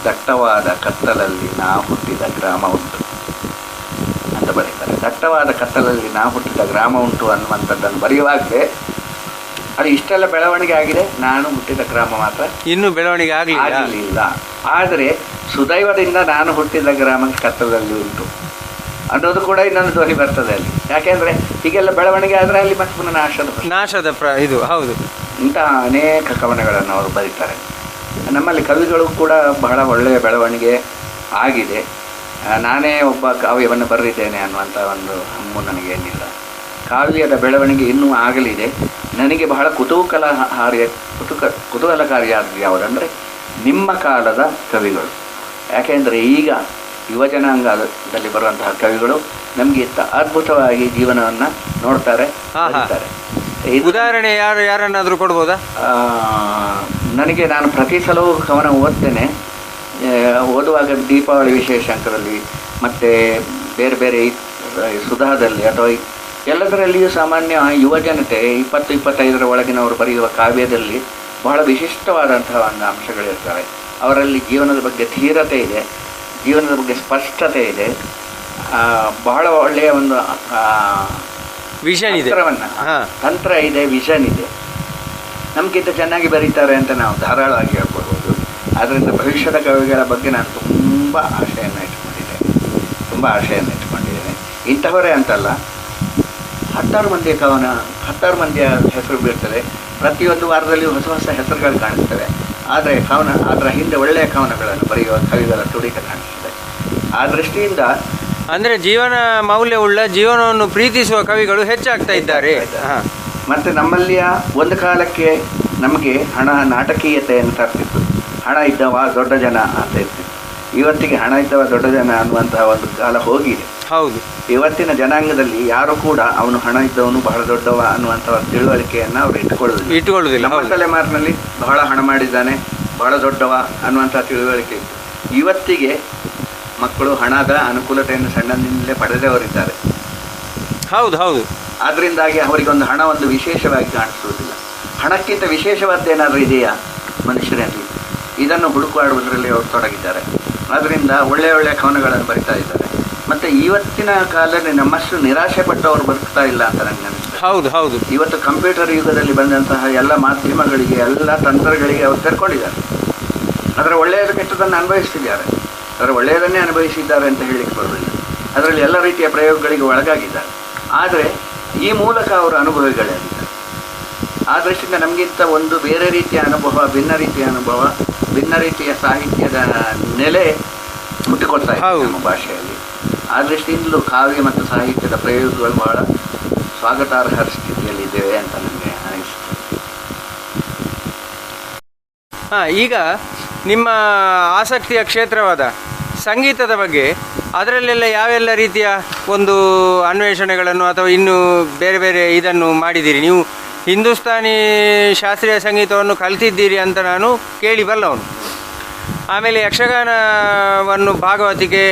ದಟ್ಟವಾದ ಕತ್ತಲಲ್ಲಿ ನಾ ಹುಟ್ಟಿದ ಗ್ರಾಮ ಉಂಟು ಅಂತ ಬರೀತಾರೆ. ದಟ್ಟವಾದ ಕತ್ತಲಲ್ಲಿ ನಾ ಹುಟ್ಟಿದ ಗ್ರಾಮ ಉಂಟು ಅನ್ನುವಂಥದ್ದನ್ನು ಬರೆಯುವಾಗಲೇ ಅದು ಇಷ್ಟೆಲ್ಲ ಬೆಳವಣಿಗೆ ಆಗಿದೆ, ನಾನು ಹುಟ್ಟಿದ ಗ್ರಾಮ ಮಾತ್ರ ಇನ್ನೂ ಬೆಳವಣಿಗೆ ಆಗಲಿಲ್ಲ. ಆದರೆ ಸುದೈವದಿಂದ ನಾನು ಹುಟ್ಟಿದ ಗ್ರಾಮ ಕತ್ತಲಲ್ಲಿ ಉಂಟು ಅನ್ನೋದು ಕೂಡ ಇನ್ನೊಂದು ಧ್ವನಿ ಬರ್ತದೆ ಅಲ್ಲಿ. ಯಾಕೆಂದರೆ ಹೀಗೆಲ್ಲ ಬೆಳವಣಿಗೆ ಆದರೆ ಅಲ್ಲಿ ಮತ್ತೆ ಪುನಃ ನಾಶದ ಇದು ಹೌದು. ಇಂತಹ ಅನೇಕ ಕವನಗಳನ್ನು ಅವರು ಬರೀತಾರೆ. ನಮ್ಮಲ್ಲಿ ಕವಿಗಳು ಕೂಡ ಬಹಳ ಒಳ್ಳೆಯ ಬೆಳವಣಿಗೆ ಆಗಿದೆ. ನಾನೇ ಒಬ್ಬ ಕಾವ್ಯವನ್ನು ಬರೆದಿದ್ದೇನೆ ಅನ್ನುವಂಥ ಒಂದು ಹಮ್ಮು ನನಗೇನಿಲ್ಲ. ಕಾವ್ಯದ ಬೆಳವಣಿಗೆ ಇನ್ನೂ ಆಗಲಿದೆ. ನನಗೆ ಬಹಳ ಕುತೂಹಲಕಾರಿಯಾದ ಯಾವುದಂದರೆ ನಿಮ್ಮ ಕಾಲದ ಕವಿಗಳು. ಯಾಕೆಂದರೆ ಈಗ ಯುವಜನಾಂಗದಲ್ಲಿ ಬರುವಂತಹ ಕವಿಗಳು ನಮಗೆ ಅದ್ಭುತವಾಗಿ ಜೀವನವನ್ನು ನೋಡ್ತಾರೆ. ಉದಾಹರಣೆ ಯಾರನ್ನಾದರೂ ಕೊಡ್ಬೋದಾ? ನಾನು ಪ್ರತಿ ಸಲವೂ ಕವನ ಓದ್ತೇನೆ. ಓದುವಾಗ ದೀಪಾವಳಿ ವಿಶೇಷ ಅಂಕದಲ್ಲಿ ಮತ್ತು ಬೇರೆ ಬೇರೆ ಸುಧಾದಲ್ಲಿ ಅಥವಾ ಎಲ್ಲದರಲ್ಲಿಯೂ ಸಾಮಾನ್ಯ ಯುವಜನತೆ 20-25 ಒಳಗಿನವರು ಬರೆಯುವ ಕಾವ್ಯದಲ್ಲಿ ಬಹಳ ವಿಶಿಷ್ಟವಾದಂತಹ ಒಂದು ಅಂಶಗಳಿರ್ತವೆ. ಅವರಲ್ಲಿ ಜೀವನದ ಬಗ್ಗೆ ಧೀರತೆ ಇದೆ, ಜೀವನದ ಬಗ್ಗೆ ಸ್ಪಷ್ಟತೆ ಇದೆ, ಬಹಳ ಒಳ್ಳೆಯ ಒಂದು ವಿಷನ್ ಇದೆ, ತಂತ್ರ ಇದೆ, ವಿಷನ್ ಇದೆ. ನಮಗಿಂತ ಚೆನ್ನಾಗಿ ಬರೀತಾರೆ ಅಂತ ನಾವು ಧಾರಾಳವಾಗಿ ಹೇಳ್ಕೊಳ್ಬೋದು. ಆದ್ದರಿಂದ ಭವಿಷ್ಯದ ಕವಿಗಳ ಬಗ್ಗೆ ನಾನು ತುಂಬ ಆಶೆಯನ್ನು ಇಟ್ಕೊಂಡಿದ್ದೇನೆ. ಇಂಥವರೇ ಅಂತಲ್ಲ, 10 ಮಂದಿಯ ಹೆಸರು ಬೀಳ್ತದೆ. ಪ್ರತಿಯೊಂದು ವಾರದಲ್ಲಿ ಹೊಸ ಹೊಸ ಹೆಸರುಗಳು ಕಾಣಿಸ್ತವೆ. ಆದರೆ ಅದರ ಹಿಂದೆ ಒಳ್ಳೆಯ ಕವನಗಳನ್ನು ಬರೆಯುವ ಕವಿಗಳ ತುಡಿತ ಕಾಣಿಸ್ತದೆ. ಆ ದೃಷ್ಟಿಯಿಂದ ಅಂದರೆ ಜೀವನ ಮೌಲ್ಯವುಳ್ಳ ಜೀವನವನ್ನು ಪ್ರೀತಿಸುವ ಕವಿಗಳು ಹೆಚ್ಚಾಗ್ತಾ ಇದ್ದಾರೆ. ಮತ್ತು ನಮ್ಮಲ್ಲಿಯ ಒಂದು ಕಾಲಕ್ಕೆ ನಮಗೆ ಹಣ ನಾಟಕೀಯತೆಯನ್ನು ತರ್ತಿತ್ತು. ಹಣ ಇದ್ದವ ದೊಡ್ಡ ಜನ ಅಂತ ಇರ್ತಿತ್ತು. ಇವತ್ತಿಗೆ ಹಣ ಇದ್ದವ ದೊಡ್ಡ ಜನ ಅನ್ನುವಂತಹ ಒಂದು ಕಾಲ ಹೋಗಿದೆ. ಹೌದು. ಇವತ್ತಿನ ಜನಾಂಗದಲ್ಲಿ ಯಾರು ಕೂಡ ಅವನು ಹಣ ಇದ್ದವನು ಬಹಳ ದೊಡ್ಡವ ಅನ್ನುವಂಥ ತಿಳುವಳಿಕೆಯನ್ನು ಅವರು ಇಟ್ಟುಕೊಳ್ಳುವುದಿಲ್ಲ. ನಮ್ಮ ತಲೆಮಾರಿನಲ್ಲಿ ಬಹಳ ಹಣ ಮಾಡಿದ್ದಾನೆ, ಬಹಳ ದೊಡ್ಡವ ಅನ್ನುವಂಥ ತಿಳುವಳಿಕೆ ಇತ್ತು. ಇವತ್ತಿಗೆ ಮಕ್ಕಳು ಹಣದ ಅನುಕೂಲತೆಯನ್ನು ಸಣ್ಣದಿಂದಲೇ ಪಡೆದವರಿದ್ದಾರೆ. ಹೌದು. ಆದ್ದರಿಂದಾಗಿ ಅವರಿಗೊಂದು ಹಣ ಒಂದು ವಿಶೇಷವಾಗಿ ಕಾಣಿಸುವುದಿಲ್ಲ. ಹಣಕ್ಕಿಂತ ವಿಶೇಷವಾದ್ದೇನಾದರೂ ಇದೆಯಾ ಮನುಷ್ಯರಲ್ಲಿ? ಇದನ್ನು ಹುಡುಕಾಡುವುದರಲ್ಲಿ ಅವರು ತೊಡಗಿದ್ದಾರೆ. ಆದ್ದರಿಂದ ಒಳ್ಳೆಯ ಕವನಗಳನ್ನು ಬರಿತಾ ಇದ್ದಾರೆ. ಮತ್ತು ಇವತ್ತಿನ ಕಾಲದಲ್ಲಿ ನಮ್ಮಷ್ಟು ನಿರಾಶೆ ಪಟ್ಟವರು ಬದುಕ್ತಾ ಇಲ್ಲ ಅಂತ ನನಗೆ ಅನಿಸ್ತದೆ. ಹೌದು. ಇವತ್ತು ಕಂಪ್ಯೂಟರ್ ಯುಗದಲ್ಲಿ ಬಂದಂತಹ ಎಲ್ಲ ಮಾಧ್ಯಮಗಳಿಗೆ, ಎಲ್ಲ ತಂತ್ರಗಳಿಗೆ ಅವರು ತೆರ್ಕೊಂಡಿದ್ದಾರೆ. ಅದರ ಒಳ್ಳೆಯದು ಕೆಟ್ಟದನ್ನು ಅನುಭವಿಸ್ತಿದ್ದಾರೆ. ಅದರ ಒಳ್ಳೆಯದನ್ನೇ ಅನುಭವಿಸಿದ್ದಾರೆ ಅಂತ ಹೇಳಲಿಕ್ಕೆ ಬರುವುದಿಲ್ಲ. ಅದರಲ್ಲಿ ಎಲ್ಲ ರೀತಿಯ ಪ್ರಯೋಗಗಳಿಗೆ ಒಳಗಾಗಿದ್ದಾರೆ. ಆದರೆ ಈ ಮೂಲಕ ಅವರು ಅನುಭವಿಗಳೇ ಆಗಿದ್ದಾರೆ. ಆ ದೃಷ್ಟಿಯಿಂದ ನಮಗಿಂತ ಒಂದು ಬೇರೆ ರೀತಿಯ ಅನುಭವ, ಭಿನ್ನ ರೀತಿಯ ಸಾಹಿತ್ಯದ ನೆಲೆ ಮುಟ್ಟಿಕೊಳ್ತಾ ಇದೆ ನಮ್ಮ ಭಾಷೆಯಲ್ಲಿ. ಆ ದೃಷ್ಟಿಯಿಂದಲೂ ಕಾವ್ಯ ಮತ್ತು ಸಾಹಿತ್ಯದ ಪ್ರಯೋಗಗಳು ಬಹಳ ಸ್ವಾಗತಾರ್ಹ ಸ್ಥಿತಿಯಲ್ಲಿದ್ದೇವೆ ಅಂತ ನನಗೆ ಅನಿಸುತ್ತದೆ. ಈಗ ನಿಮ್ಮ ಆಸಕ್ತಿಯ ಕ್ಷೇತ್ರವಾದ ಸಂಗೀತದ ಬಗ್ಗೆ, ಅದರಲ್ಲೆಲ್ಲ ಯಾವೆಲ್ಲ ರೀತಿಯ ಒಂದು ಅನ್ವೇಷಣೆಗಳನ್ನು ಅಥವಾ ಇನ್ನೂ ಬೇರೆ ಬೇರೆ ಇದನ್ನು ಮಾಡಿದ್ದೀರಿ? ನೀವು ಹಿಂದೂಸ್ತಾನಿ ಶಾಸ್ತ್ರೀಯ ಸಂಗೀತವನ್ನು ಕಲಿತಿದ್ದೀರಿ ಅಂತ ನಾನು ಕೇಳಿ ಬಲ್ಲವನು. ಆಮೇಲೆ ಯಕ್ಷಗಾನವನ್ನು, ಭಾಗವತಿಕೆ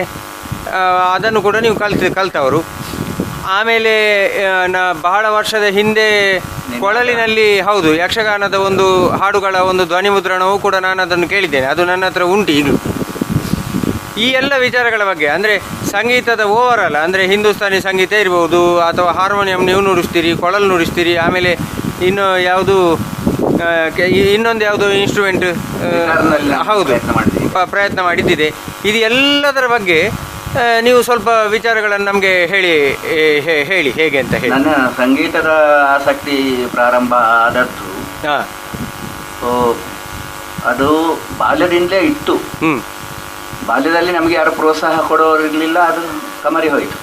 ಅದನ್ನು ಕೂಡ ನೀವು ಕಲ್ತವರು. ಆಮೇಲೆ ಬಹಳ ವರ್ಷದ ಹಿಂದೆ ಕೊಳಲಿನಲ್ಲಿ ಯಕ್ಷಗಾನದ ಒಂದು ಹಾಡುಗಳ ಒಂದು ಧ್ವನಿ ಮುದ್ರಣವೂ ಕೂಡ ನಾನು ಅದನ್ನು ಕೇಳಿದ್ದೇನೆ. ಅದು ನನ್ನ ಹತ್ರ ಉಂಟು ಈಗಲೂ. ಈ ಎಲ್ಲ ವಿಚಾರಗಳ ಬಗ್ಗೆ, ಅಂದರೆ ಸಂಗೀತದ ಓವರಾಲ್, ಅಂದರೆ ಹಿಂದೂಸ್ತಾನಿ ಸಂಗೀತ ಇರ್ಬೋದು, ಅಥವಾ ಹಾರ್ಮೋನಿಯಂ ನೀವು ನುಡಿಸ್ತೀರಿ, ಕೊಳಲು ನುಡಿಸ್ತೀರಿ, ಆಮೇಲೆ ಇನ್ನು ಇನ್ನೊಂದು ಯಾವುದು ಇನ್ಸ್ಟ್ರೂಮೆಂಟ್ ಪ್ರಯತ್ನ ಮಾಡಿದ್ದಿದೆ. ಇದು ಎಲ್ಲದರ ಬಗ್ಗೆ ನೀವು ಸ್ವಲ್ಪ ವಿಚಾರಗಳನ್ನು ನಮಗೆ ಹೇಳಿ ಹೇಗೆ ಅಂತ ಹೇಳಿ. ನನ್ನ ಸಂಗೀತದ ಆಸಕ್ತಿ ಪ್ರಾರಂಭ ಆದದ್ದು ಅದು ಬಾಲ್ಯದಿಂದಲೇ ಇತ್ತು. ಬಾಲ್ಯದಲ್ಲಿ ನಮಗೆ ಯಾರು ಪ್ರೋತ್ಸಾಹ ಕೊಡೋರಿರಲಿಲ್ಲ, ಅದು ಕಮರಿ ಹೋಯಿತು.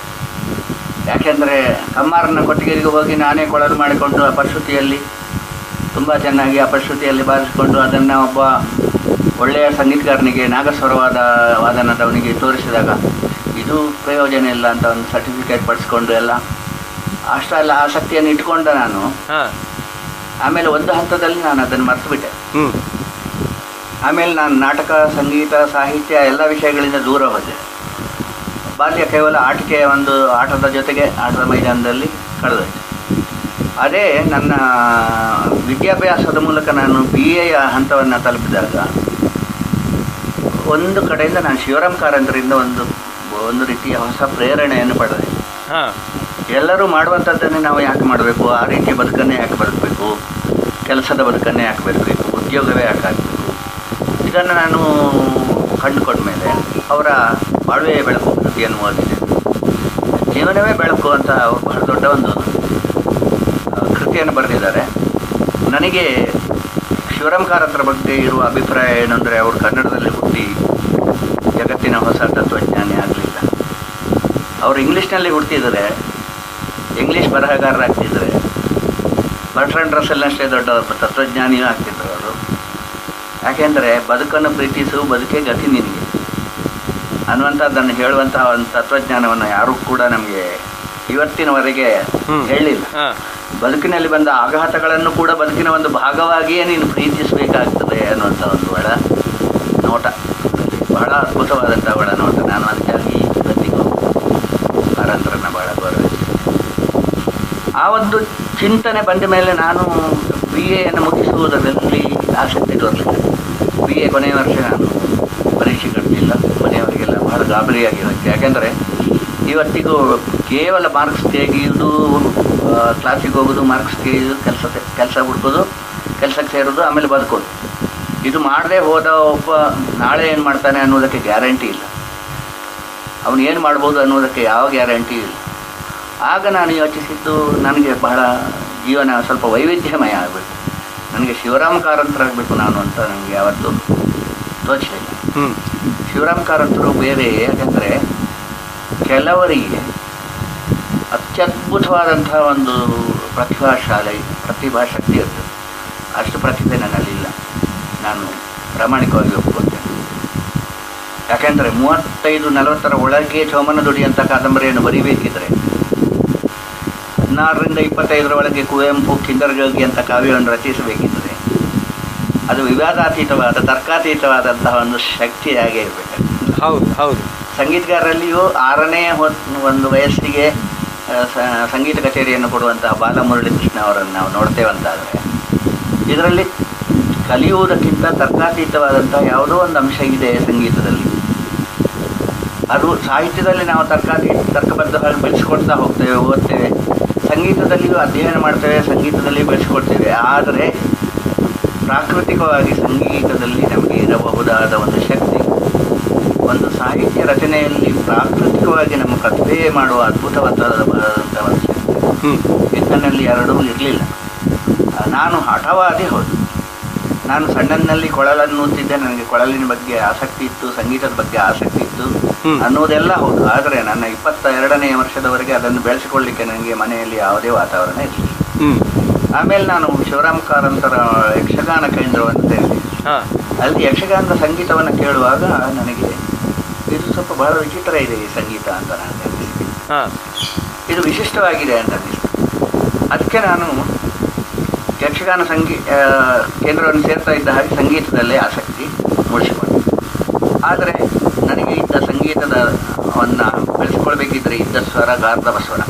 ಯಾಕೆಂದರೆ ಕಮ್ಮಾರನ ಕೊಟ್ಟಿಗೆಗೆ ಹೋಗಿ ನಾನೇ ಕೊಳಲು ಮಾಡಿಕೊಂಡು ಅಪಶ್ರುತಿಯಲ್ಲಿ ತುಂಬ ಚೆನ್ನಾಗಿ ಅಪಶ್ರುತಿಯಲ್ಲಿ ಬಾರಿಸಿಕೊಂಡು ಅದನ್ನು ಒಬ್ಬ ಒಳ್ಳೆಯ ಸಂಗೀತಗಾರನಿಗೆ ವಾದನದವನಿಗೆ ತೋರಿಸಿದಾಗ ಇದು ಪ್ರಯೋಜನ ಇಲ್ಲ ಅಂತ ಒಂದು ಸರ್ಟಿಫಿಕೇಟ್ ಪಡಿಸ್ಕೊಂಡು ಎಲ್ಲ ಅಷ್ಟೆಲ್ಲ ಆಸಕ್ತಿಯನ್ನು ಇಟ್ಕೊಂಡ ನಾನು. ಆಮೇಲೆ ಒಂದು ಹಂತದಲ್ಲಿ ನಾನು ಅದನ್ನು ಮರೆತುಬಿಟ್ಟೆ. ಆಮೇಲೆ ನಾನು ನಾಟಕ, ಸಂಗೀತ, ಸಾಹಿತ್ಯ ಎಲ್ಲ ವಿಷಯಗಳಿಂದ ದೂರ ಹೋದೆ. ಬಾಲ್ಯ ಕೇವಲ ಆಟದ ಜೊತೆಗೆ ಆಟದ ಮೈದಾನದಲ್ಲಿ ಕಳೆದೋಯ್ತು. ಅದೇ ನನ್ನ ವಿದ್ಯಾಭ್ಯಾಸದ ಮೂಲಕ ನಾನು BA ಹಂತವನ್ನು ತಲುಪಿದಾಗ ಒಂದು ಕಡೆಯಿಂದ ನಾನು ಶಿವರಾಮ್ ಕಾರಂತರಿಂದ ಒಂದು ರೀತಿಯ ಹೊಸ ಪ್ರೇರಣೆಯನ್ನು ಪಡೆದೆ. ಎಲ್ಲರೂ ಮಾಡುವಂಥದ್ದನ್ನೇ ನಾವು ಯಾಕೆ ಮಾಡಬೇಕು, ಆ ರೀತಿಯ ಬದುಕನ್ನೇ ಯಾಕೆ ಬದುಕಬೇಕು, ಕೆಲಸದ ಬದುಕನ್ನೇ ಯಾಕೆ ಬದುಕಬೇಕು, ಉದ್ಯೋಗವೇ ಯಾಕೆ ಆಗಬೇಕು, ಇದನ್ನು ನಾನು ಕಂಡುಕೊಂಡ್ಮೇಲೆ ಅವರ ಬಾಳುವೆ ಬೆಳಕು ಕೃತಿಯನ್ನು ಓದಿದೆ. ಜೀವನವೇ ಬೆಳಕು ಅಂತ ಅವರು ಬಹಳ ದೊಡ್ಡ ಒಂದು ಕೃತಿಯನ್ನು ಬರೆದಿದ್ದಾರೆ. ನನಗೆ ಶಿವರಾಮ್ ಕಾರಂತರ ಬಗ್ಗೆ ಇರುವ ಅಭಿಪ್ರಾಯ ಏನಂದರೆ, ಅವರು ಕನ್ನಡದಲ್ಲಿ ಹುಟ್ಟಿ ಜಗತ್ತಿನ ಹೊಸ ತತ್ವಜ್ಞಾನಿ ಆಗಲಿಲ್ಲ. ಅವರು ಇಂಗ್ಲೀಷ್ನಲ್ಲಿ ಹುಟ್ಟಿದರೆ, ಇಂಗ್ಲೀಷ್ ಬರಹಗಾರರಾಗ್ತಿದ್ರೆ, ಬರ್ಟ್ರಾಂಡ್ ರಸೆಲ್ನಷ್ಟೇ ದೊಡ್ಡ ತತ್ವಜ್ಞಾನಿಯೂ ಆಗ್ತಿದ್ರು ಅವರು. ಯಾಕೆಂದರೆ ಬದುಕನ್ನು ಪ್ರೀತಿಸು, ಬದುಕೇ ಗತಿ ನಿನಗೆ ಅನ್ನುವಂಥದ್ದನ್ನು ಹೇಳುವಂತಹ ಒಂದು ತತ್ವಜ್ಞಾನವನ್ನು ಯಾರೂ ಕೂಡ ನಮಗೆ ಇವತ್ತಿನವರೆಗೆ ಹೇಳಿಲ್ಲ. ಬದುಕಿನಲ್ಲಿ ಬಂದ ಆಘಾತಗಳನ್ನು ಕೂಡ ಬದುಕಿನ ಒಂದು ಭಾಗವಾಗಿಯೇ ನೀನು ಪ್ರೀತಿಸಬೇಕಾಗ್ತದೆ ಅನ್ನುವಂಥ ಒಂದು ಒಳ ನೋಟ, ಬಹಳ ಅದ್ಭುತವಾದಂಥ ಒಳ ನೋಟ. ನಾನು ಅದಕ್ಕಾಗಿ ಇವತ್ತಿಗೂ ಕಾರಂತರನ್ನು ಬಹಳ ಗೌರವಿಸ್ತೇನೆ. ಆ ಒಂದು ಚಿಂತನೆ ಬಂದ ಮೇಲೆ ನಾನು BAಯನ್ನು ಮುಗಿಸುವುದರಲ್ಲಿ ಆಸಕ್ತಿ ತೋರಲಿಲ್ಲ. BA ಕೊನೆಯ ವರ್ಷ ನಾನು ಪರೀಕ್ಷೆ ಕಟ್ಟಲಿಲ್ಲ. ಮನೆಯವರಿಗೆಲ್ಲ ಬಹಳ ಗಾಬರಿಯಾಗಿ ಹೋಯ್ತು. ಯಾಕೆಂದರೆ ಇವತ್ತಿಗೂ ಕೇವಲ ಮಾರ್ಕ್ಸ್ ತೆಗೆಯುವುದು, ಕ್ಲಾಸಿಗೆ ಹೋಗೋದು, ಮಾರ್ಕ್ಸ್ ತೆಗೆಯೋದು, ಕೆಲಸ ಹುಡ್ಕೋದು, ಕೆಲಸಕ್ಕೆ ಸೇರೋದು, ಆಮೇಲೆ ಬದುಕೋದು. ಇದು ಮಾಡದೆ ಹೋದ ಒಬ್ಬ ನಾಳೆ ಏನು ಮಾಡ್ತಾನೆ ಅನ್ನೋದಕ್ಕೆ ಗ್ಯಾರಂಟಿ ಇಲ್ಲ. ಅವನು ಏನು ಮಾಡ್ಬೋದು ಅನ್ನೋದಕ್ಕೆ ಯಾವ ಗ್ಯಾರಂಟಿ ಇಲ್ಲ. ಆಗ ನಾನು ಯೋಚಿಸಿದ್ದು, ನನಗೆ ಬಹಳ ಜೀವನ ಸ್ವಲ್ಪ ವೈವಿಧ್ಯಮಯ ಆಗಬೇಕು, ನನಗೆ ಶಿವರಾಮ್ ಕಾರಂತರಾಗಬೇಕು ನಾನು ಅಂತ ನನಗೆ ಯಾವತ್ತೂ ತೋಚಲಿಲ್ಲ. ಶಿವರಾಮ್ ಕಾರಂತರು ಬೇರೆ, ಯಾಕೆಂದರೆ ಕೆಲವರಿಗೆ ಅತ್ಯದ್ಭುತವಾದಂಥ ಒಂದು ಪ್ರತಿಭಾಶಕ್ತಿ ಇರ್ತದೆ. ಅಷ್ಟು ಪ್ರತಿಭೆ ನನ್ನಲ್ಲಿಲ್ಲ, ನಾನು ಪ್ರಾಮಾಣಿಕವಾಗಿ ಒಪ್ಕೊಳ್ತೇನೆ. ಯಾಕೆಂದರೆ 35-40 ಒಳಗೆ ಚೋಮನ ದುಡಿ ಅಂತ ಕಾದಂಬರಿಯನ್ನು ಬರೀಬೇಕಿದ್ರೆ, 16ರಿಂದ 25 ಒಳಗೆ ಕುವೆಂಪು ಕಿಂದರ್ಜೋಗಿ ಅಂತ ಕಾವ್ಯವನ್ನು ರಚಿಸಬೇಕಿದ್ರೆ, ಅದು ವಿವಾದಾತೀತವಾದ, ತರ್ಕಾತೀತವಾದಂತಹ ಒಂದು ಶಕ್ತಿಯಾಗೇ ಇರಬೇಕು. ಹೌದು. ಸಂಗೀತಗಾರರಲ್ಲಿಯೂ 6ನೇ ಒಂದು ವಯಸ್ಸಿಗೆ ಸಂಗೀತ ಕಚೇರಿಯನ್ನು ಕೊಡುವಂತಹ ಬಾಲಮುರಳೀಕೃಷ್ಣ ಅವರನ್ನು ನಾವು ನೋಡ್ತೇವಂತಾದರೆ, ಇದರಲ್ಲಿ ಕಲಿಯುವುದಕ್ಕಿಂತ ತರ್ಕಾತೀತವಾದಂತಹ ಯಾವುದೋ ಒಂದು ಅಂಶ ಇದೆ ಸಂಗೀತದಲ್ಲಿ. ಅದು ಸಾಹಿತ್ಯದಲ್ಲಿ ನಾವು ತರ್ಕಬದ್ಧವಾಗಿ ಬೆಳೆಸ್ಕೊಳ್ತಾ ಹೋಗ್ತೇವೆ, ಓದ್ತೇವೆ. ಸಂಗೀತದಲ್ಲಿಯೂ ಅಧ್ಯಯನ ಮಾಡ್ತೇವೆ, ಸಂಗೀತದಲ್ಲಿ ಬೆಳೆಸ್ಕೊಳ್ತೇವೆ. ಆದರೆ ಪ್ರಾಕೃತಿಕವಾಗಿ ಸಂಗೀತದಲ್ಲಿ ನಮಗೆ ಇರಬಹುದಾದ ಒಂದು ಶಕ್ತಿ, ಒಂದು ಸಾಹಿತ್ಯ ರಚನೆಯಲ್ಲಿ ಪ್ರಾಕೃತಿಕವಾಗಿ ನಮ್ಮ ಪ್ರತಿಭೆ ಮಾಡುವ ಅದ್ಭುತವಾದಂಥ ಒಂದು ಶಕ್ತಿ ನನ್ನಲ್ಲಿ ಎರಡೂ ಇರಲಿಲ್ಲ. ನಾನು ಹಠವಾದಿ ಹೌದು. ನಾನು ಸಣ್ಣನಲ್ಲಿ ಕೊಳಲನ್ನು ಊದ್ತಿದ್ದೆ, ನನಗೆ ಕೊಳಲಿನ ಬಗ್ಗೆ ಆಸಕ್ತಿ ಇತ್ತು, ಸಂಗೀತದ ಬಗ್ಗೆ ಆಸಕ್ತಿ ಇತ್ತು ಅನ್ನೋದೆಲ್ಲ ಹೌದು. ಆದರೆ ನನ್ನ 22ನೇ ವರ್ಷದವರೆಗೆ ಅದನ್ನು ಬೆಳೆಸಿಕೊಳ್ಳಿಕ್ಕೆ ನನಗೆ ಮನೆಯಲ್ಲಿ ಯಾವುದೇ ವಾತಾವರಣ ಇರಲಿಲ್ಲ. ಆಮೇಲೆ ನಾನು ಶಿವರಾಮ್ ಕಾರಂತರ ಯಕ್ಷಗಾನ ಕೇಂದ್ರವನ್ನು ಸೇರಿದೆ. ಅಲ್ಲಿ ಯಕ್ಷಗಾನದ ಸಂಗೀತವನ್ನು ಕೇಳುವಾಗ ನನಗೆ ಇದು ಸ್ವಲ್ಪ ಬಹಳ ವಿಚಿತ್ರ ಇದೆ ಈ ಸಂಗೀತ ಅಂತ ನಾನು ಅನಿಸಿದೆ. ಇದು ವಿಶಿಷ್ಟವಾಗಿದೆ ಅಂತ ಅನಿಸಿತು. ಅದಕ್ಕೆ ನಾನು ಯಕ್ಷಗಾನ ಕೇಂದ್ರವನ್ನು ಸೇರ್ತಾ ಇದ್ದ ಹಾಗೆ ಸಂಗೀತದಲ್ಲೇ ಆಸಕ್ತಿ ಮೂಡಿಸಿಕೊಂಡೆ. ಆದರೆ ನನಗೆ ಇದ್ದ ಸಂಗೀತವನ್ನು ಬೆಳೆಸ್ಕೊಳ್ಬೇಕಿದ್ರೆ ಇದ್ದ ಸ್ವರ ಗಾರ್ಧವ ಸ್ವರ,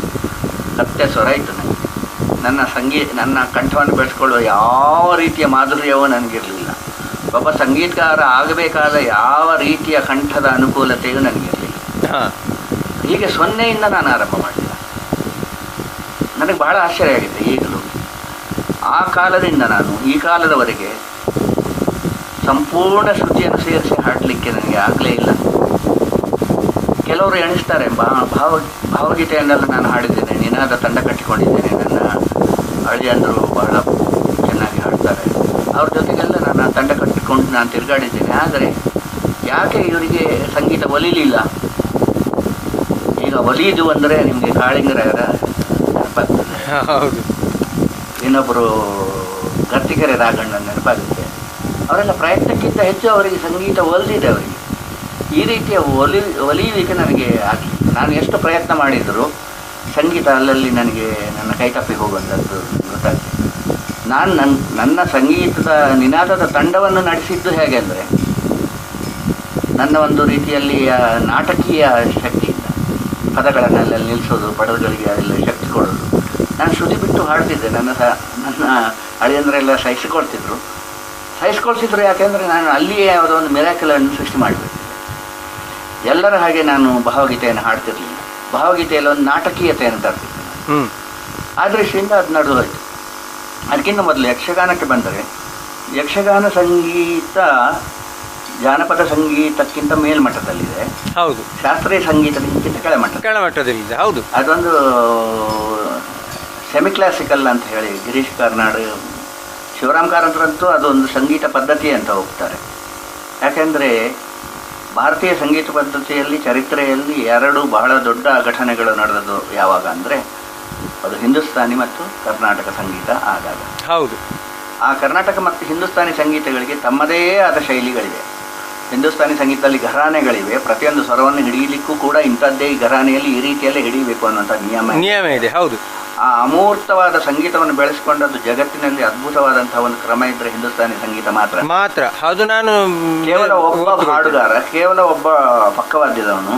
ಕತ್ತೆ ಸ್ವರ ಇತ್ತು ನನಗೆ. ನನ್ನ ಕಂಠವನ್ನು ಬೆಳೆಸ್ಕೊಳ್ಳುವ ಯಾವ ರೀತಿಯ ಮಾಧುರ್ಯವೂ ನನಗಿರಲಿಲ್ಲ. ಒಬ್ಬ ಸಂಗೀತಗಾರ ಆಗಬೇಕಾದ ಯಾವ ರೀತಿಯ ಕಂಠದ ಅನುಕೂಲತೆಯೂ ನನಗಿರಲಿಲ್ಲ. ಹೀಗೆ 0ಯಿಂದ ನಾನು ಆರಂಭ ಮಾಡಿಲ್ಲ. ನನಗೆ ಬಹಳ ಆಶ್ಚರ್ಯ ಆಗಿದೆ ಈಗಲೂ. ಆ ಕಾಲದಿಂದ ನಾನು ಈ ಕಾಲದವರೆಗೆ ಸಂಪೂರ್ಣ ಶ್ರುತಿಯನ್ನು ಸೇರಿಸಿ ಹಾಡಲಿಕ್ಕೆ ನನಗೆ ಆಗಲೇ ಇಲ್ಲ. ಕೆಲವರು ಎಣಿಸ್ತಾರೆ, ಭಾವಗೀತೆಯನ್ನೆಲ್ಲ ನಾನು ಹಾಡಿದ್ದೇನೆ, ನಿನಾದ ತಂಡ ಕಟ್ಟಿಕೊಂಡಿದ್ದೇನೆ, ನನ್ನ ಅಳಿಯಂದರು ಬಹಳ ಚೆನ್ನಾಗಿ ಹಾಡ್ತಾರೆ, ಅವ್ರ ಜೊತೆಗೆಲ್ಲ ನಾನು ತಂಡ ಕಟ್ಟಿಕೊಂಡು ನಾನು ತಿರುಗಾಡಿದ್ದೇನೆ. ಆದರೆ ಯಾಕೆ ಇವರಿಗೆ ಸಂಗೀತ ಒಲಿಲಿಲ್ಲ? ಈಗ ಒಲಿಯುವುದು ಅಂದರೆ ನಿಮಗೆ ಕಾಳಿಂಗರಾಯರ ನೆನಪಾಗ್ತದೆ, ಇನ್ನೊಬ್ಬರು ಗರ್ತಿಕೆರೆ ರಾಘಣ್ಣನ ನೆನಪಾಗುತ್ತೆ, ಅವರೆಲ್ಲ ಪ್ರಯತ್ನಕ್ಕಿಂತ ಹೆಚ್ಚು ಅವರಿಗೆ ಸಂಗೀತ ಒಲಿದಿದೆ. ಅವರಿಗೆ ಈ ರೀತಿಯ ಒಲಿಯುವಿಕೆ ನನಗೆ ಆಗಲಿ. ನಾನು ಎಷ್ಟು ಪ್ರಯತ್ನ ಮಾಡಿದರೂ ಸಂಗೀತ ಅಲ್ಲಲ್ಲಿ ನನಗೆ ನನ್ನ ಕೈತಪ್ಪಿ ಹೋಗುವಂಥದ್ದು ಗೊತ್ತಾಗ್ತದೆ. ನಾನು ನನ್ನ ಸಂಗೀತದ ನಿನಾದದ ತಂಡವನ್ನು ನಡೆಸಿದ್ದು ಹೇಗೆ ಅಂದರೆ, ನನ್ನ ಒಂದು ರೀತಿಯಲ್ಲಿ ನಾಟಕೀಯ ಶಕ್ತಿಯಿಂದ ಪದಗಳನ್ನೆಲ್ಲ ನಿಲ್ಲಿಸೋದು, ಪದಗಳಿಗೆ ಅದೆಲ್ಲ ಶಕ್ತಿ ಕೊಡೋದು. ನಾನು ಶ್ರುತಿ ಬಿಟ್ಟು ಹಾಡ್ತಿದ್ದೆ. ನನ್ನ ಅಳಿಯಂದ್ರೆಲ್ಲ ಸಹಿಸ್ಕೊಳ್ತಿದ್ರು. ಯಾಕೆಂದರೆ ನಾನು ಅಲ್ಲಿಯೇ ಯಾವುದೋ ಒಂದು ಮಿರಾಕಲನ್ನು ಸೃಷ್ಟಿ ಮಾಡಬೇಕು. ಎಲ್ಲರ ಹಾಗೆ ನಾನು ಭಾವಗೀತೆಯನ್ನು ಹಾಡ್ತಿರ್ಲಿಲ್ಲ. ಭಾವಗೀತೆಯಲ್ಲಿ ಒಂದು ನಾಟಕೀಯತೆಯನ್ನು ತರ್ತಿದ್ದೆ. ಆ ದೃಷ್ಟಿಯಿಂದ ಅದು ನಡೆದು ಹೋಯಿತು. ಅದಕ್ಕಿಂತ ಮೊದಲು ಯಕ್ಷಗಾನಕ್ಕೆ ಬಂದರೆ, ಯಕ್ಷಗಾನ ಸಂಗೀತ ಜಾನಪದ ಸಂಗೀತಕ್ಕಿಂತ ಮೇಲ್ಮಟ್ಟದಲ್ಲಿದೆ. ಹೌದು. ಶಾಸ್ತ್ರೀಯ ಸಂಗೀತಕ್ಕಿಂತ ಕೆಳಮಟ್ಟದಲ್ಲಿದೆ. ಹೌದು. ಅದೊಂದು ಸೆಮಿ ಕ್ಲಾಸಿಕಲ್ ಅಂತ ಹೇಳಿ ಗಿರೀಶ್ ಕಾರ್ನಾಡ್, ಶಿವರಾಮ್ ಕಾರಂತರಂತೂ ಅದೊಂದು ಸಂಗೀತ ಪದ್ಧತಿ ಅಂತ ಹೋಗ್ತಾರೆ. ಯಾಕೆಂದರೆ ಭಾರತೀಯ ಸಂಗೀತ ಪದ್ಧತಿಯಲ್ಲಿ ಚರಿತ್ರೆಯಲ್ಲಿ ಎರಡು ಬಹಳ ದೊಡ್ಡ ಘಟನೆಗಳು ನಡೆದದ್ದು ಯಾವಾಗ ಅಂದರೆ, ಅದು ಹಿಂದೂಸ್ತಾನಿ ಮತ್ತು ಕರ್ನಾಟಕ ಸಂಗೀತ ಆದಾಗ. ಹೌದು. ಆ ಕರ್ನಾಟಕ ಮತ್ತು ಹಿಂದೂಸ್ತಾನಿ ಸಂಗೀತಗಳಿಗೆ ತಮ್ಮದೇ ಆದ ಶೈಲಿಗಳಿವೆ. ಹಿಂದೂಸ್ತಾನಿ ಸಂಗೀತದಲ್ಲಿ ಘರಾನೆಗಳಿವೆ. ಪ್ರತಿಯೊಂದು ಸ್ವರವನ್ನು ಹಿಡಿಯಲಿಕ್ಕೂ ಕೂಡ ಇಂಥದ್ದೇ ಈ ಘರಾನೆಯಲ್ಲಿ ಈ ರೀತಿಯಲ್ಲೇ ಹಿಡಿಯಬೇಕು ಅನ್ನುವಂಥ ನಿಯಮ ಇದೆ. ಹೌದು. ಆ ಅಮೂರ್ತವಾದ ಸಂಗೀತವನ್ನು ಬೆಳೆಸಿಕೊಂಡದ್ದು ಜಗತ್ತಿನಲ್ಲಿ ಅದ್ಭುತವಾದಂತಹ ಒಂದು ಕ್ರಮ ಇದ್ದರೆ ಹಿಂದೂಸ್ತಾನಿ ಸಂಗೀತ ಮಾತ್ರ. ಅದು ನಾನು ಕೇವಲ ಒಬ್ಬ ಹಾಡುಗಾರ, ಕೇವಲ ಒಬ್ಬ ಪಕ್ಕವಾದ್ಯದವನು,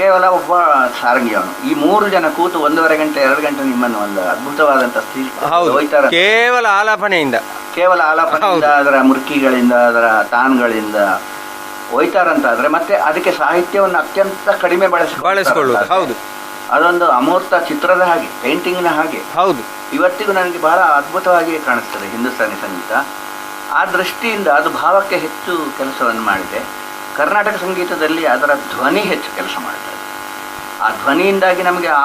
ಕೇವಲ ಒಬ್ಬ ಸಾರಂಗಿಯವನು, ಈ 3 ಜನ ಕೂತು 1.5 ಗಂಟೆ 2 ಗಂಟೆ ನಿಮ್ಮನ್ನು ಒಂದು ಅದ್ಭುತವಾದಂಥ ಸ್ಥಿತಿ ಹೋಯ್ತಾರೆ. ಕೇವಲ ಆಲಾಪನೆಯಿಂದ ಅದರ ಮುರ್ಕಿಗಳಿಂದ, ಅದರ ತಾನ್ಗಳಿಂದ ಹೋಯ್ತಾರಂತಾದ್ರೆ ಮತ್ತೆ ಅದಕ್ಕೆ ಸಾಹಿತ್ಯವನ್ನು ಅತ್ಯಂತ ಕಡಿಮೆ ಬಳಸಿಕೊಳ್ಳುವುದು. ಹೌದು. ಅದೊಂದು ಅಮೂರ್ತ ಚಿತ್ರದ ಹಾಗೆ, ಪೇಂಟಿಂಗ್ನ ಹಾಗೆ. ಹೌದು. ಇವತ್ತಿಗೂ ನನಗೆ ಬಹಳ ಅದ್ಭುತವಾಗಿ ಕಾಣಿಸ್ತದೆ ಹಿಂದೂಸ್ತಾನಿ ಸಂಗೀತ. ಆ ದೃಷ್ಟಿಯಿಂದ ಅದು ಭಾವಕ್ಕೆ ಹೆಚ್ಚು ಕೆಲಸವನ್ನು ಮಾಡಿದೆ. ಕರ್ನಾಟಕ ಸಂಗೀತದಲ್ಲಿ ಅದರ ಧ್ವನಿ ಹೆಚ್ಚು ಕೆಲಸ ಮಾಡ್ತದೆ. ಆ ಧ್ವನಿಯಿಂದಾಗಿ ನಮಗೆ ಆ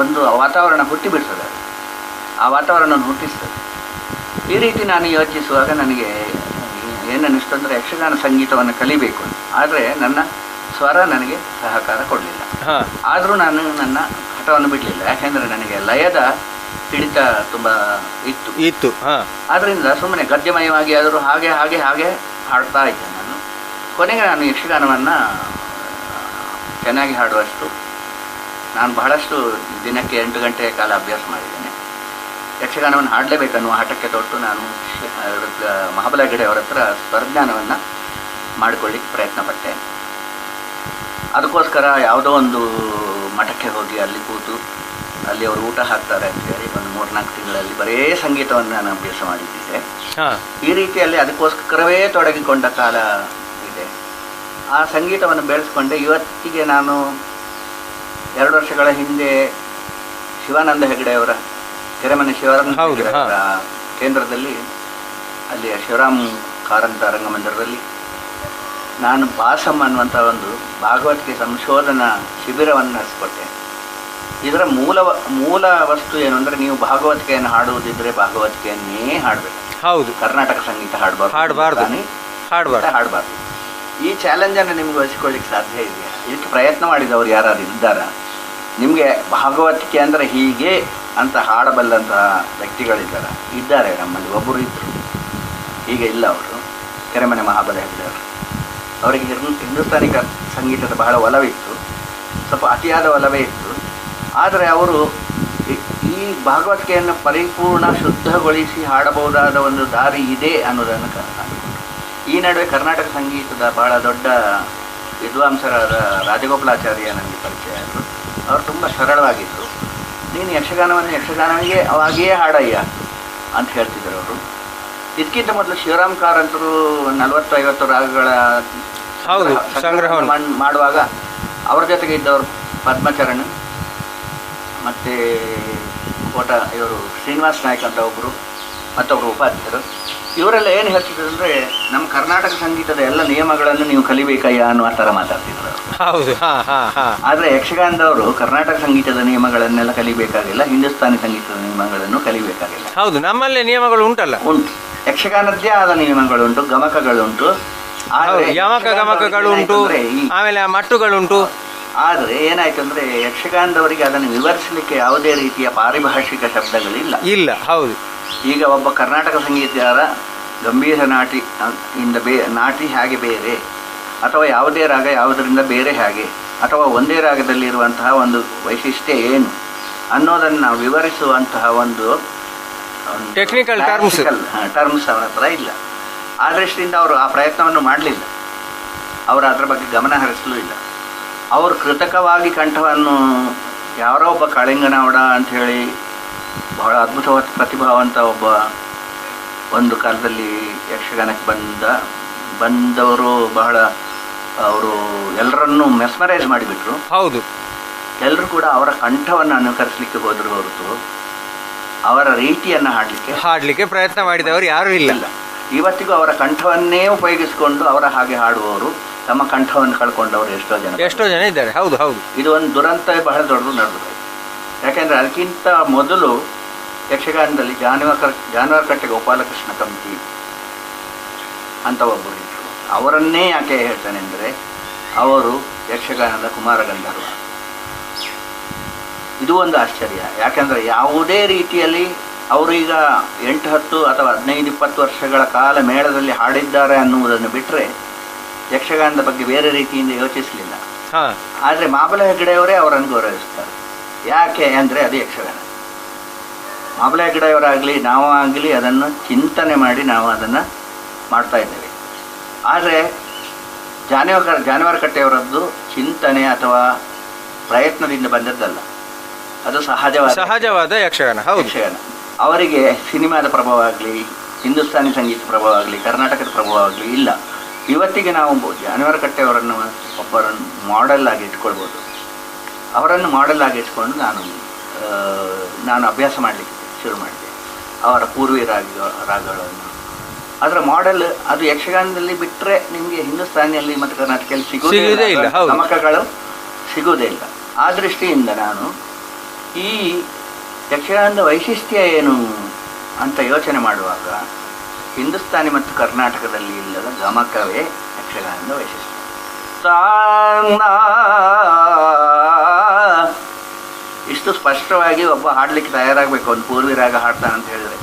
ಒಂದು ವಾತಾವರಣ ಹುಟ್ಟಿಬಿಡ್ತದೆ, ಆ ವಾತಾವರಣವನ್ನು ಹುಟ್ಟಿಸ್ತದೆ. ಈ ರೀತಿ ನಾನು ಯೋಚಿಸುವಾಗ ನನಗೆ ಏನನ್ನಿಸ್ತು ಅಂದರೆ, ಯಕ್ಷಗಾನ ಸಂಗೀತವನ್ನು ಕಲಿಬೇಕು. ಆದರೆ ನನ್ನ ಸ್ವರ ನನಗೆ ಸಹಕಾರ ಕೊಡಲಿಲ್ಲ. ಆದರೂ ನಾನು ನನ್ನ ಹಠವನ್ನು ಬಿಡಲಿಲ್ಲ. ಯಾಕೆಂದರೆ ನನಗೆ ಲಯದ ಹಿಡಿತ ತುಂಬ ಇತ್ತು. ಆದ್ದರಿಂದ ಸುಮ್ಮನೆ ಗದ್ಯಮಯವಾಗಿ ಆದರೂ ಹಾಗೆ ಹಾಗೆ ಹಾಗೆ ಹಾಡ್ತಾ ಇದ್ದೆ ನಾನು. ಕೊನೆಗೆ ನಾನು ಯಕ್ಷಗಾನವನ್ನು ಚೆನ್ನಾಗಿ ಹಾಡುವಷ್ಟು ನಾನು ಬಹಳಷ್ಟು ದಿನಕ್ಕೆ 8 ಗಂಟೆಯ ಕಾಲ ಅಭ್ಯಾಸ ಮಾಡಿದ್ದೇನೆ. ಯಕ್ಷಗಾನವನ್ನು ಹಾಡಲೇಬೇಕನ್ನುವ ಹಠಕ್ಕೆ ತೊಟ್ಟು ನಾನು ಮಹಾಬಲ ಹೆಗಡೆ ಅವರ ಹತ್ರ ಸ್ವರಜ್ಞಾನವನ್ನು ಮಾಡಿಕೊಳ್ಳಿಕ್ಕೆ ಪ್ರಯತ್ನ ಪಟ್ಟೆ. ಅದಕ್ಕೋಸ್ಕರ ಯಾವುದೋ ಒಂದು ಮಠಕ್ಕೆ ಹೋಗಿ ಅಲ್ಲಿ ಕೂತು ಅಲ್ಲಿ ಅವರು ಊಟ ಹಾಕ್ತಾರೆ ಅಂತೇಳಿ ಒಂದು 3-4 ತಿಂಗಳಲ್ಲಿ ಬರೇ ಸಂಗೀತವನ್ನು ನಾನು ಅಭ್ಯಾಸ ಮಾಡಿದ್ದೆ. ಈ ರೀತಿಯಲ್ಲಿ ಅದಕ್ಕೋಸ್ಕರವೇ ತೊಡಗಿಕೊಂಡ ಕಾಲ ಇದೆ. ಆ ಸಂಗೀತವನ್ನು ಬೆಳೆಸ್ಕೊಂಡೆ. ಇವತ್ತಿಗೆ ನಾನು 2 ವರ್ಷಗಳ ಹಿಂದೆ ಶಿವಾನಂದ ಹೆಗಡೆ ಅವರ ಕೆರೆಮನೆ ಶಿವಾನಂದ ಹೆಗಡೆ ಅವರ ಕೇಂದ್ರದಲ್ಲಿ, ಅಲ್ಲಿಯ ಶಿವರಾಮ್ ಕಾರಂತ ರಂಗಮಂದಿರದಲ್ಲಿ ನಾನು ಭಾಸಮ್ ಅನ್ನುವಂಥ ಒಂದು ಭಾಗವತಿಕೆ ಸಂಶೋಧನಾ ಶಿಬಿರವನ್ನು ನಡೆಸಿಕೊಟ್ಟೆ. ಇದರ ಮೂಲ ವಸ್ತು ಏನು ಅಂದರೆ, ನೀವು ಭಾಗವತಿಕೆಯನ್ನು ಹಾಡುವುದಿದ್ರೆ ಭಾಗವತಿಕೆಯನ್ನೇ ಹಾಡಬೇಕು. ಹೌದು. ಕರ್ನಾಟಕ ಸಂಗೀತ ಹಾಡಬಾರ್ದು. ಈ ಚಾಲೆಂಜನ್ನು ನಿಮ್ಗೆ ವಹಿಸಿಕೊಳ್ಳಿಕ್ಕೆ ಸಾಧ್ಯ ಇದೆಯಾ? ಇದಕ್ಕೆ ಪ್ರಯತ್ನ ಮಾಡಿದವರು ಯಾರು ಇದ್ದಾರಾ? ನಿಮಗೆ ಭಾಗವತಿಕೆ ಅಂದರೆ ಹೀಗೆ ಅಂತ ಹಾಡಬಲ್ಲಂತಹ ಇದ್ದಾರೆ. ನಮ್ಮಲ್ಲಿ ಒಬ್ಬರು ಇದ್ದರು, ಹೀಗೆ ಇಲ್ಲ. ಅವರು ಕೆರೆಮನೆ ಮಹಾಬಲ ಹೆಗಡೆ ಅವರು. ಅವರಿಗೆ ಹಿಂದೂಸ್ತಾನಿ ಸಂಗೀತದ ಬಹಳ ಒಲವಿತ್ತು, ಸ್ವಲ್ಪ ಅತಿಯಾದ ಒಲವೇ ಇತ್ತು. ಆದರೆ ಅವರು ಈ ಭಾಗವತಿಕೆಯನ್ನು ಪರಿಪೂರ್ಣ ಶುದ್ಧಗೊಳಿಸಿ ಹಾಡಬಹುದಾದ ಒಂದು ದಾರಿ ಇದೆ ಅನ್ನೋದನ್ನು ಕಂಡುಕೊಂಡರು. ಈ ನಡುವೆ ಕರ್ನಾಟಕ ಸಂಗೀತದ ಬಹಳ ದೊಡ್ಡ ವಿದ್ವಾಂಸರಾದ ರಾಜಗೋಪಾಲಾಚಾರ್ಯ ನನಗೆ ಪರಿಚಯ ಆದರು. ಅವರು ತುಂಬ ಸರಳವಾಗಿದ್ದರು. ನೀನು ಯಕ್ಷಗಾನವನಿಗೆ ಅವಾಗಿಯೇ ಹಾಡಯ್ಯ ಅಂತ ಹೇಳ್ತಿದ್ದರು ಅವರು. ಇದಕ್ಕಿಂತ ಮೊದಲು ಶಿವರಾಮ್ ಕಾರಂತರು 40-50 ರಾಗಗಳ ಸಂಗ್ರಹವನ್ನು ಮಾಡುವಾಗ ಅವ್ರ ಜೊತೆಗೆ ಇದ್ದವರು ಪದ್ಮಚರಣ್ ಮತ್ತು ಇವರು ಶ್ರೀನಿವಾಸ್ ನಾಯ್ಕ ಅಂತ ಒಬ್ಬರು, ಮತ್ತೊಬ್ಬರು ಉಪಾಧ್ಯರು. ಇವರೆಲ್ಲ ಏನು ಹೇಳ್ತಿದ್ರು ಅಂದರೆ, ನಮ್ಮ ಕರ್ನಾಟಕ ಸಂಗೀತದ ಎಲ್ಲ ನಿಯಮಗಳನ್ನು ನೀವು ಕಲಿಬೇಕಯ್ಯ ಅನ್ನುವ ಥರ ಮಾತಾಡ್ತಿದ್ರು. ಹೌದು. ಆದರೆ ಯಕ್ಷಗಾನದವರು ಕರ್ನಾಟಕ ಸಂಗೀತದ ನಿಯಮಗಳನ್ನೆಲ್ಲ ಕಲಿಬೇಕಾಗಿಲ್ಲ, ಹಿಂದೂಸ್ತಾನಿ ಸಂಗೀತದ ನಿಯಮಗಳನ್ನು ಕಲಿಬೇಕಾಗಿಲ್ಲ. ಹೌದು, ನಮ್ಮಲ್ಲಿ ನಿಯಮಗಳು ಉಂಟು. ಯಕ್ಷಗಾನದ್ದೇ ಆದ ನಿಯಮಗಳುಂಟು, ಗಮಕಗಳುಂಟು, ಗಮಕಗಳುಂಟು, ಆಮೇಲೆ ಮಟ್ಟುಗಳುಂಟು. ಆದರೆ ಏನಾಯ್ತು ಅಂದರೆ, ಯಕ್ಷಗಾನದವರಿಗೆ ಅದನ್ನು ವಿವರಿಸಲಿಕ್ಕೆ ಯಾವುದೇ ರೀತಿಯ ಪಾರಿಭಾಷಿಕ ಶಬ್ದಗಳಿಲ್ಲ. ಹೌದು. ಈಗ ಒಬ್ಬ ಕರ್ನಾಟಕ ಸಂಗೀತಗಾರ ಗಂಭೀರ ನಾಟಿ ಇಂದ ನಾಟಿ ಹೇಗೆ ಬೇರೆ, ಅಥವಾ ಯಾವುದೇ ರಾಗ ಯಾವುದರಿಂದ ಬೇರೆ ಹೇಗೆ, ಅಥವಾ ಒಂದೇ ರಾಗದಲ್ಲಿರುವಂತಹ ಒಂದು ವೈಶಿಷ್ಟ್ಯ ಏನು ಅನ್ನೋದನ್ನು ನಾವು ವಿವರಿಸುವಂತಹ ಒಂದು ಟೆಕ್ನಿಕಲ್ ಟರ್ಮ್ಸ್ ಅವರ ಹತ್ರ ಇಲ್ಲ. ಆ ದೃಷ್ಟಿಯಿಂದ ಅವರು ಆ ಪ್ರಯತ್ನವನ್ನು ಮಾಡಲಿಲ್ಲ, ಅವರು ಅದರ ಬಗ್ಗೆ ಗಮನ ಹರಿಸಲೂ ಇಲ್ಲ. ಅವರು ಕೃತಕವಾಗಿ ಕಂಠವನ್ನು ಯಾರೋ ಒಬ್ಬ ಕಾಳಿಂಗನವಡ ಅಂಥೇಳಿ ಬಹಳ ಅದ್ಭುತವಾದ ಪ್ರತಿಭಾವಂತ ಒಬ್ಬ ಒಂದು ಕಾಲದಲ್ಲಿ ಯಕ್ಷಗಾನಕ್ಕೆ ಬಂದವರು ಬಹಳ ಅವರು ಎಲ್ಲರನ್ನೂ ಮೆಸ್ಮರೈಸ್ ಮಾಡಿಬಿಟ್ರು. ಹೌದು, ಎಲ್ಲರೂ ಕೂಡ ಅವರ ಕಂಠವನ್ನು ಅನುಕರಿಸಲಿಕ್ಕೆ ಹೋದ್ರು ಹೊರತು ಅವರ ರೀತಿಯನ್ನು ಹಾಡಲಿಕ್ಕೆ ಪ್ರಯತ್ನ ಮಾಡಿದವರು ಯಾರೂ ಇಲ್ಲ. ಇವತ್ತಿಗೂ ಅವರ ಕಂಠವನ್ನೇ ಉಪಯೋಗಿಸಿಕೊಂಡು ಅವರ ಹಾಗೆ ಹಾಡುವವರು ತಮ್ಮ ಕಂಠವನ್ನು ಕಳ್ಕೊಂಡವರು ಎಷ್ಟೋ ಜನ ಇದ್ದಾರೆ. ಹೌದು ಹೌದು, ಇದು ಒಂದು ದುರಂತ ಬಹಳ ದೊಡ್ಡದು ನಡೆದಿದೆ. ಯಾಕೆಂದರೆ ಅದಕ್ಕಿಂತ ಮೊದಲು ಯಕ್ಷಗಾನದಲ್ಲಿ ಜಾನುವಾರುಕಟ್ಟೆ ಗೋಪಾಲಕೃಷ್ಣ ಕಂತಿ ಅಂತ ಒಬ್ಬರು ಇದ್ದರು. ಅವರನ್ನೇ ಯಾಕೆ ಹೇಳ್ತಾನೆ ಅಂದರೆ ಅವರು ಯಕ್ಷಗಾನದ ಕುಮಾರ ಗಂಧರ್ವ. ಇದು ಒಂದು ಆಶ್ಚರ್ಯ. ಯಾಕೆಂದರೆ ಯಾವುದೇ ರೀತಿಯಲ್ಲಿ ಅವರು ಈಗ 8, 10 ಅಥವಾ 15, 20 ವರ್ಷಗಳ ಕಾಲ ಮೇಳದಲ್ಲಿ ಹಾಡಿದ್ದಾರೆ ಅನ್ನುವುದನ್ನು ಬಿಟ್ಟರೆ ಯಕ್ಷಗಾನದ ಬಗ್ಗೆ ಬೇರೆ ರೀತಿಯಿಂದ ಯೋಚಿಸಲಿಲ್ಲ. ಆದರೆ ಮಾಬಲ ಹೆಗ್ಗಡೆಯವರೇ ಅವರನ್ನು ಗೌರವಿಸ್ತಾರೆ. ಯಾಕೆ ಅಂದರೆ ಅದು ಯಕ್ಷಗಾನ. ಮಾಬಲ ಹೆಗ್ಗಡೆಯವರಾಗಲಿ ನಾವಾಗಲಿ ಅದನ್ನು ಚಿಂತನೆ ಮಾಡಿ ನಾವು ಅದನ್ನು ಮಾಡ್ತಾ ಇದ್ದೇವೆ. ಆದರೆ ಜಾನುವಾರುಕಟ್ಟೆಯವರದ್ದು ಚಿಂತನೆ ಅಥವಾ ಪ್ರಯತ್ನದಿಂದ ಬಂದದ್ದಲ್ಲ, ಅದು ಸಹಜವಾದ ಯಕ್ಷಗಾನ. ಯಕ್ಷಗಾನ ಅವರಿಗೆ ಸಿನಿಮಾದ ಪ್ರಭಾವ ಆಗಲಿ, ಹಿಂದೂಸ್ತಾನಿ ಸಂಗೀತ ಪ್ರಭಾವ ಆಗಲಿ, ಕರ್ನಾಟಕದ ಪ್ರಭಾವ ಆಗಲಿ ಇಲ್ಲ. ಇವತ್ತಿಗೆ ನಾವು ಜಾನುವಾರುಕಟ್ಟೆಯವರನ್ನು ಒಬ್ಬರನ್ನು ಮಾಡೆಲ್ ಆಗಿ ಇಟ್ಕೊಳ್ಬೋದು. ಅವರನ್ನು ಮಾಡೆಲ್ ಆಗಿ ಇಟ್ಕೊಂಡು ನಾನು ಅಭ್ಯಾಸ ಮಾಡಲಿಕ್ಕೆ ಶುರು ಮಾಡಿದೆ. ಅವರ ಪೂರ್ವಿ ರಾಗಗಳನ್ನು ಅದರ ಮಾಡೆಲ್ ಅದು ಯಕ್ಷಗಾನದಲ್ಲಿ ಬಿಟ್ಟರೆ ನಿಮಗೆ ಹಿಂದೂಸ್ತಾನಿಯಲ್ಲಿ ಮತ್ತು ಕರ್ನಾಟಕದಲ್ಲಿ ಸಿಗುವುದೇ ಇಲ್ಲ, ಗಮಕಗಳು ಸಿಗುವುದೇ ಇಲ್ಲ. ಆ ದೃಷ್ಟಿಯಿಂದ ನಾನು ಈ ಯಕ್ಷಗಾನದ ವೈಶಿಷ್ಟ್ಯ ಏನು ಅಂತ ಯೋಚನೆ ಮಾಡುವಾಗ ಹಿಂದೂಸ್ತಾನಿ ಮತ್ತು ಕರ್ನಾಟಕದಲ್ಲಿ ಇಲ್ಲದ ಗಮಕವೇ ಯಕ್ಷಗಾನದ ವೈಶಿಷ್ಟ್ಯ. ಇಷ್ಟು ಸ್ಪಷ್ಟವಾಗಿ ಒಬ್ಬ ಹಾಡಲಿಕ್ಕೆ ತಯಾರಾಗಬೇಕು, ಒಂದು ಪೂರ್ವಿ ರಾಗ ಹಾಡ್ತಾನೆ ಅಂತ ಹೇಳಿದ್ರೆ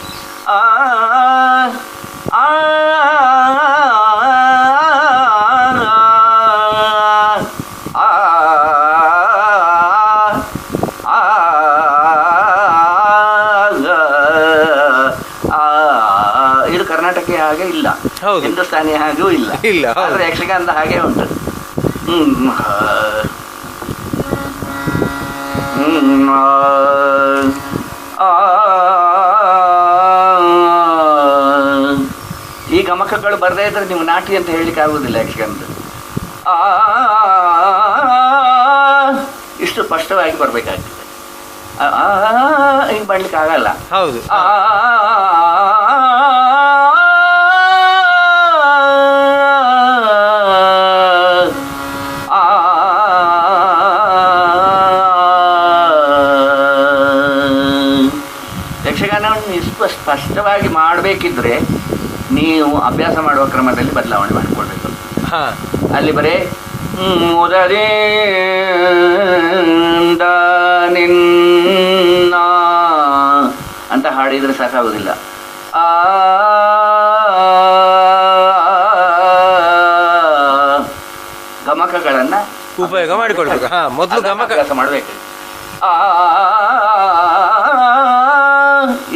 ಇದು ಕರ್ನಾಟಕ ಹಾಗೆ ಇಲ್ಲ, ಹಿಂದೂಸ್ತಾನಿ ಹಾಗೂ ಇಲ್ಲ. ಆದರೆ ಯಕ್ಷಗಾನದ ಹಾಗೆ ಉಂಟು. ಈ ಗಮಕಗಳು ಬರದೇ ಇದ್ರೆ ನೀವು ನಾಟಿ ಅಂತ ಹೇಳಲಿಕ್ಕೆ ಆಗುವುದಿಲ್ಲ ಯಕ್ಷಗಾನದ. ಇಷ್ಟು ಸ್ಪಷ್ಟವಾಗಿ ಬರಬೇಕಾಗ್ತದೆ, ಹಿಂಗೆ ಮಾಡ್ಲಿಕ್ಕೆ ಆಗಲ್ಲ. ಹೌದು, ಯಕ್ಷಗಾನವನ್ನು ಸ್ಪಷ್ಟವಾಗಿ ಮಾಡಬೇಕಿದ್ರೆ ನೀವು ಅಭ್ಯಾಸ ಮಾಡುವ ಕ್ರಮದಲ್ಲಿ ಬದಲಾವಣೆ ಮಾಡಿಕೊಳ್ಬೇಕು. ಅಲ್ಲಿ ಬರೇ ಮುದದಿಂದ ನಿನ್ನ ಅಂತ ಹಾಡಿದರೆ ಸಾಕಾಗುವುದಿಲ್ಲ. ಗಮಕಗಳನ್ನು ಉಪಯೋಗ ಮಾಡಿಕೊಳ್ಬೇಕು. ಮೊದಲು ಗಮಕ ಮಾಡಬೇಕು.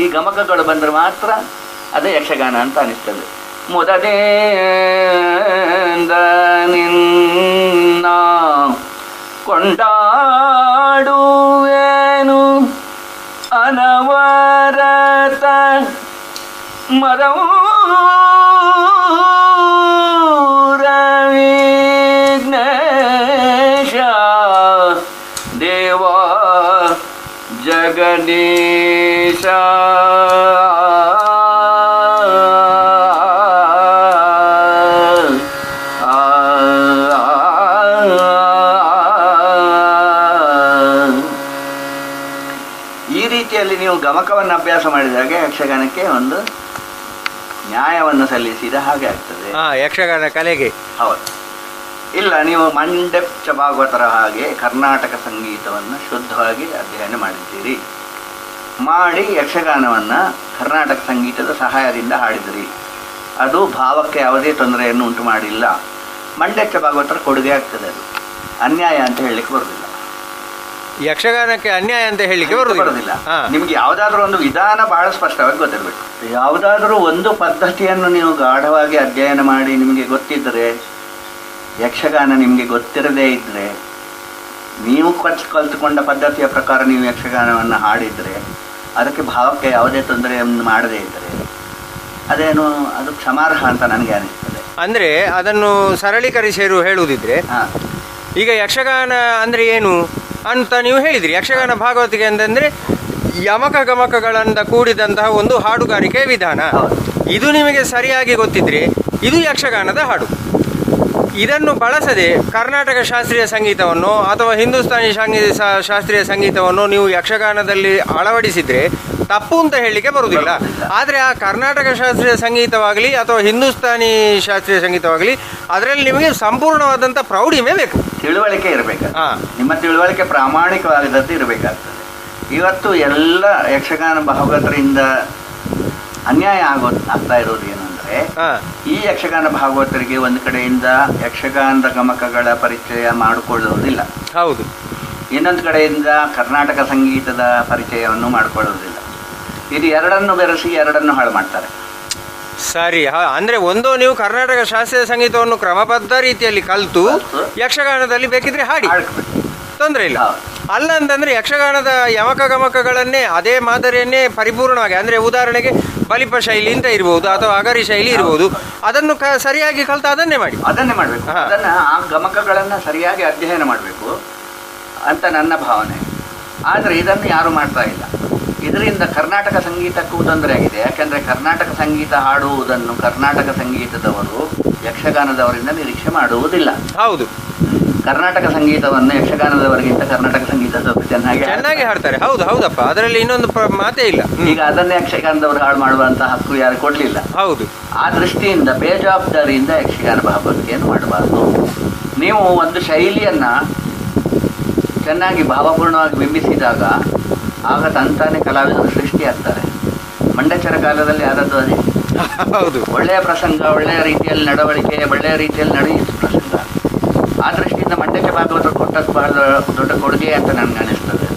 ಈ ಗಮಕಗಳು ಬಂದರೆ ಮಾತ್ರ ಅದೇ ಯಕ್ಷಗಾನ ಅಂತ ಅನಿಸ್ತದೆ. ಮುದದಿಂದ ನಿನ್ನ ಕೊಂಡಾಡುವೇನು ಅನವರತ ವಿಘ್ನೇಶ ದೇವ ಜಗದೀಶ ಈ ರೀತಿಯಲ್ಲಿ ನೀವು ಗಮಕವನ್ನು ಅಭ್ಯಾಸ ಮಾಡಿದಾಗ ಯಕ್ಷಗಾನಕ್ಕೆ ಒಂದು ನ್ಯಾಯವನ್ನು ಸಲ್ಲಿಸಿದ ಹಾಗೆ ಆಗ್ತದೆ ಯಕ್ಷಗಾನ ಕಲೆಗೆ. ಹೌದು. ಇಲ್ಲ, ನೀವು ಮಂಡೆಚ್ಚ ಭಾಗವತರ ಹಾಗೆ ಕರ್ನಾಟಕ ಸಂಗೀತವನ್ನು ಶುದ್ಧವಾಗಿ ಅಧ್ಯಯನ ಮಾಡಿದ್ದೀರಿ, ಮಾಡಿ ಯಕ್ಷಗಾನವನ್ನು ಕರ್ನಾಟಕ ಸಂಗೀತದ ಸಹಾಯದಿಂದ ಹಾಡಿದಿರಿ. ಅದು ಭಾವಕ್ಕೆ ಯಾವುದೇ ತೊಂದರೆಯನ್ನು ಉಂಟು ಮಾಡಿಲ್ಲ. ಮಂಡೆಚ್ಚ ಭಾಗವತರ ಕೊಡುಗೆ ಆಗ್ತದೆ. ಅದು ಅನ್ಯಾಯ ಅಂತ ಹೇಳಲಿಕ್ಕೆ ಬರುವುದಿಲ್ಲ. ಯಕ್ಷಗಾನಕ್ಕೆ ಅನ್ಯಾಯ ಅಂತ ಹೇಳಲಿಕ್ಕೆ ಬರುವುದಿಲ್ಲ. ನಿಮ್ಗೆ ಯಾವುದಾದ್ರೂ ಒಂದು ವಿಧಾನ ಬಹಳ ಸ್ಪಷ್ಟವಾಗಿ ಗೊತ್ತಿರಬೇಕು. ಯಾವುದಾದ್ರೂ ಒಂದು ಪದ್ಧತಿಯನ್ನು ನೀವು ಗಾಢವಾಗಿ ಅಧ್ಯಯನ ಮಾಡಿ ನಿಮಗೆ ಗೊತ್ತಿದ್ದರೆ, ಯಕ್ಷಗಾನ ನಿಮಗೆ ಗೊತ್ತಿರದೇ ಇದ್ದರೆ, ನೀವು ಕಲ್ತುಕೊಂಡ ಪದ್ಧತಿಯ ಪ್ರಕಾರ ನೀವು ಯಕ್ಷಗಾನವನ್ನು ಹಾಡಿದರೆ, ಅದಕ್ಕೆ ಭಾವಕ್ಕೆ ಯಾವುದೇ ತೊಂದರೆಯನ್ನು ಮಾಡದೇ ಇದ್ದರೆ ಅದೇನು ಅದು ಕ್ಷಮಾರ್ಹ ಅಂತ ನನಗೆ ಅನಿಸ್ತದೆ. ಅಂದರೆ ಅದನ್ನು ಸರಳೀಕರಿಸಿ ಹೇಳುವುದಿದ್ರೆ, ಈಗ ಯಕ್ಷಗಾನ ಅಂದರೆ ಏನು ಅಂತ ನೀವು ಹೇಳಿದ್ರಿ. ಯಕ್ಷಗಾನ ಭಾಗವತಿಕೆ ಅಂತಂದರೆ ಯಮಕ ಗಮಕಗಳಿಂದ ಕೂಡಿದಂತಹ ಒಂದು ಹಾಡುಗಾರಿಕೆ ವಿಧಾನ. ಇದು ನಿಮಗೆ ಸರಿಯಾಗಿ ಗೊತ್ತಿದ್ರೆ ಇದು ಯಕ್ಷಗಾನದ ಹಾಡು. ಇದನ್ನು ಬಳಸದೆ ಕರ್ನಾಟಕ ಶಾಸ್ತ್ರೀಯ ಸಂಗೀತವನ್ನು ಅಥವಾ ಹಿಂದೂಸ್ತಾನಿ ಶಾಸ್ತ್ರೀಯ ಸಂಗೀತವನ್ನು ನೀವು ಯಕ್ಷಗಾನದಲ್ಲಿ ಅಳವಡಿಸಿದರೆ ತಪ್ಪು ಅಂತ ಹೇಳಲಿಕ್ಕೆ ಬರುವುದಿಲ್ಲ. ಆದರೆ ಆ ಕರ್ನಾಟಕ ಶಾಸ್ತ್ರೀಯ ಸಂಗೀತವಾಗಲಿ ಅಥವಾ ಹಿಂದೂಸ್ತಾನಿ ಶಾಸ್ತ್ರೀಯ ಸಂಗೀತವಾಗಲಿ ಅದರಲ್ಲಿ ನಿಮಗೆ ಸಂಪೂರ್ಣವಾದಂಥ ಪ್ರೌಢಿಮೆ ಬೇಕು, ತಿಳುವಳಿಕೆ ಇರಬೇಕು. ನಿಮ್ಮ ತಿಳುವಳಿಕೆ ಪ್ರಾಮಾಣಿಕವಾದದ್ದು ಇರಬೇಕಾಗ್ತದೆ. ಇವತ್ತು ಎಲ್ಲ ಯಕ್ಷಗಾನ ಭಾಗವತರಿಂದ ಅನ್ಯಾಯ ಆಗ್ತಾ ಇರೋದು ಏನು ಅಂದರೆ, ಈ ಯಕ್ಷಗಾನ ಭಾಗವತರಿಗೆ ಒಂದು ಕಡೆಯಿಂದ ಯಕ್ಷಗಾನದ ಗಮಕಗಳ ಪರಿಚಯ ಮಾಡಿಕೊಳ್ಳುವುದಿಲ್ಲ. ಹೌದು. ಇನ್ನೊಂದು ಕಡೆಯಿಂದ ಕರ್ನಾಟಕ ಸಂಗೀತದ ಪರಿಚಯವನ್ನು ಮಾಡಿಕೊಳ್ಳುವುದಿಲ್ಲ. ಇದು ಎರಡನ್ನು ಬೆರೆಸಿ ಎರಡನ್ನು ಹಾಳು ಮಾಡ್ತಾರೆ. ಸರಿ. ಅಂದ್ರೆ ಒಂದು ನೀವು ಕರ್ನಾಟಕ ಶಾಸ್ತ್ರೀಯ ಸಂಗೀತವನ್ನು ಕ್ರಮಬದ್ಧ ರೀತಿಯಲ್ಲಿ ಕಲಿತು ಯಕ್ಷಗಾನದಲ್ಲಿ ಬೇಕಿದ್ರೆ ಹಾಡಿ, ತೊಂದರೆ ಇಲ್ಲ. ಅಲ್ಲ ಅಂತಂದ್ರೆ ಯಕ್ಷಗಾನದ ಯಮಕ ಗಮಕಗಳನ್ನೇ ಅದೇ ಮಾದರಿಯನ್ನೇ ಪರಿಪೂರ್ಣವಾಗಿ, ಅಂದ್ರೆ ಉದಾಹರಣೆಗೆ ಬಲಿಪ ಶೈಲಿ ಅಂತ ಇರ್ಬೋದು ಅಥವಾ ಅಗರಿ ಶೈಲಿ ಇರ್ಬೋದು, ಅದನ್ನು ಸರಿಯಾಗಿ ಕಲಿತು ಅದನ್ನೇ ಮಾಡಬೇಕು. ಅದನ್ನ ಆ ಗಮಕಗಳನ್ನ ಸರಿಯಾಗಿ ಅಧ್ಯಯನ ಮಾಡಬೇಕು ಅಂತ ನನ್ನ ಭಾವನೆ. ಆದರೆ ಇದನ್ನು ಯಾರು ಮಾಡ್ತಾ ಇಲ್ಲ. ಇದರಿಂದ ಕರ್ನಾಟಕ ಸಂಗೀತಕ್ಕೂ ತೊಂದರೆ ಆಗಿದೆ. ಯಾಕೆಂದರೆ ಕರ್ನಾಟಕ ಸಂಗೀತ ಹಾಡುವುದನ್ನು ಕರ್ನಾಟಕ ಸಂಗೀತದವರು ಯಕ್ಷಗಾನದವರಿಂದ ನಿರೀಕ್ಷೆ ಮಾಡುವುದಿಲ್ಲ. ಹೌದು. ಕರ್ನಾಟಕ ಸಂಗೀತವನ್ನು ಯಕ್ಷಗಾನದವರಿಗಿಂತ ಕರ್ನಾಟಕ ಸಂಗೀತದವರು ಚೆನ್ನಾಗಿ ಹಾಡ್ತಾರೆ. ಹೌದು, ಹೌದಪ್ಪ, ಅದರಲ್ಲಿ ಇನ್ನೊಂದು ಮಾತೇ ಇಲ್ಲ. ಈಗ ಅದನ್ನೇ ಯಕ್ಷಗಾನದವರು ಹಾಡು ಮಾಡುವಂತಹ ಹಕ್ಕು ಯಾರು ಕೊಡಲಿಲ್ಲ. ಹೌದು. ಆ ದೃಷ್ಟಿಯಿಂದ ಬೇಜವಾಬ್ದಾರಿಯಿಂದ ಯಕ್ಷಗಾನ ಭಾಗವತಿಕೆಯನ್ನು ಮಾಡಬಾರ್ದು. ನೀವು ಒಂದು ಶೈಲಿಯನ್ನ ಚೆನ್ನಾಗಿ ಭಾವಪೂರ್ಣವಾಗಿ ಬಿಂಬಿಸಿದಾಗ ಆಗ ತಂತಾನೆ ಕಲಾವಿದರು ಸೃಷ್ಟಿಯಾಗ್ತಾರೆ. ಮಂಡಚರ ಕಾಲದಲ್ಲಿ ಯಾರದ್ದು ಅದೇ. ಹೌದು. ಒಳ್ಳೆಯ ಪ್ರಸಂಗ, ಒಳ್ಳೆಯ ರೀತಿಯಲ್ಲಿ ನಡವಳಿಕೆ, ಒಳ್ಳೆಯ ರೀತಿಯಲ್ಲಿ ನಡೆಯುತ್ತೆ ಪ್ರಸಂಗ. ಆ ದೃಷ್ಟಿಯಿಂದ ಮಂಡಚ ಭಾಗವತರು ಕೊಟ್ಟದ್ದು ಬಹಳ ದೊಡ್ಡ ಕೊಡುಗೆ ಅಂತ ನನಗೆ ಅನಿಸ್ತದೆ.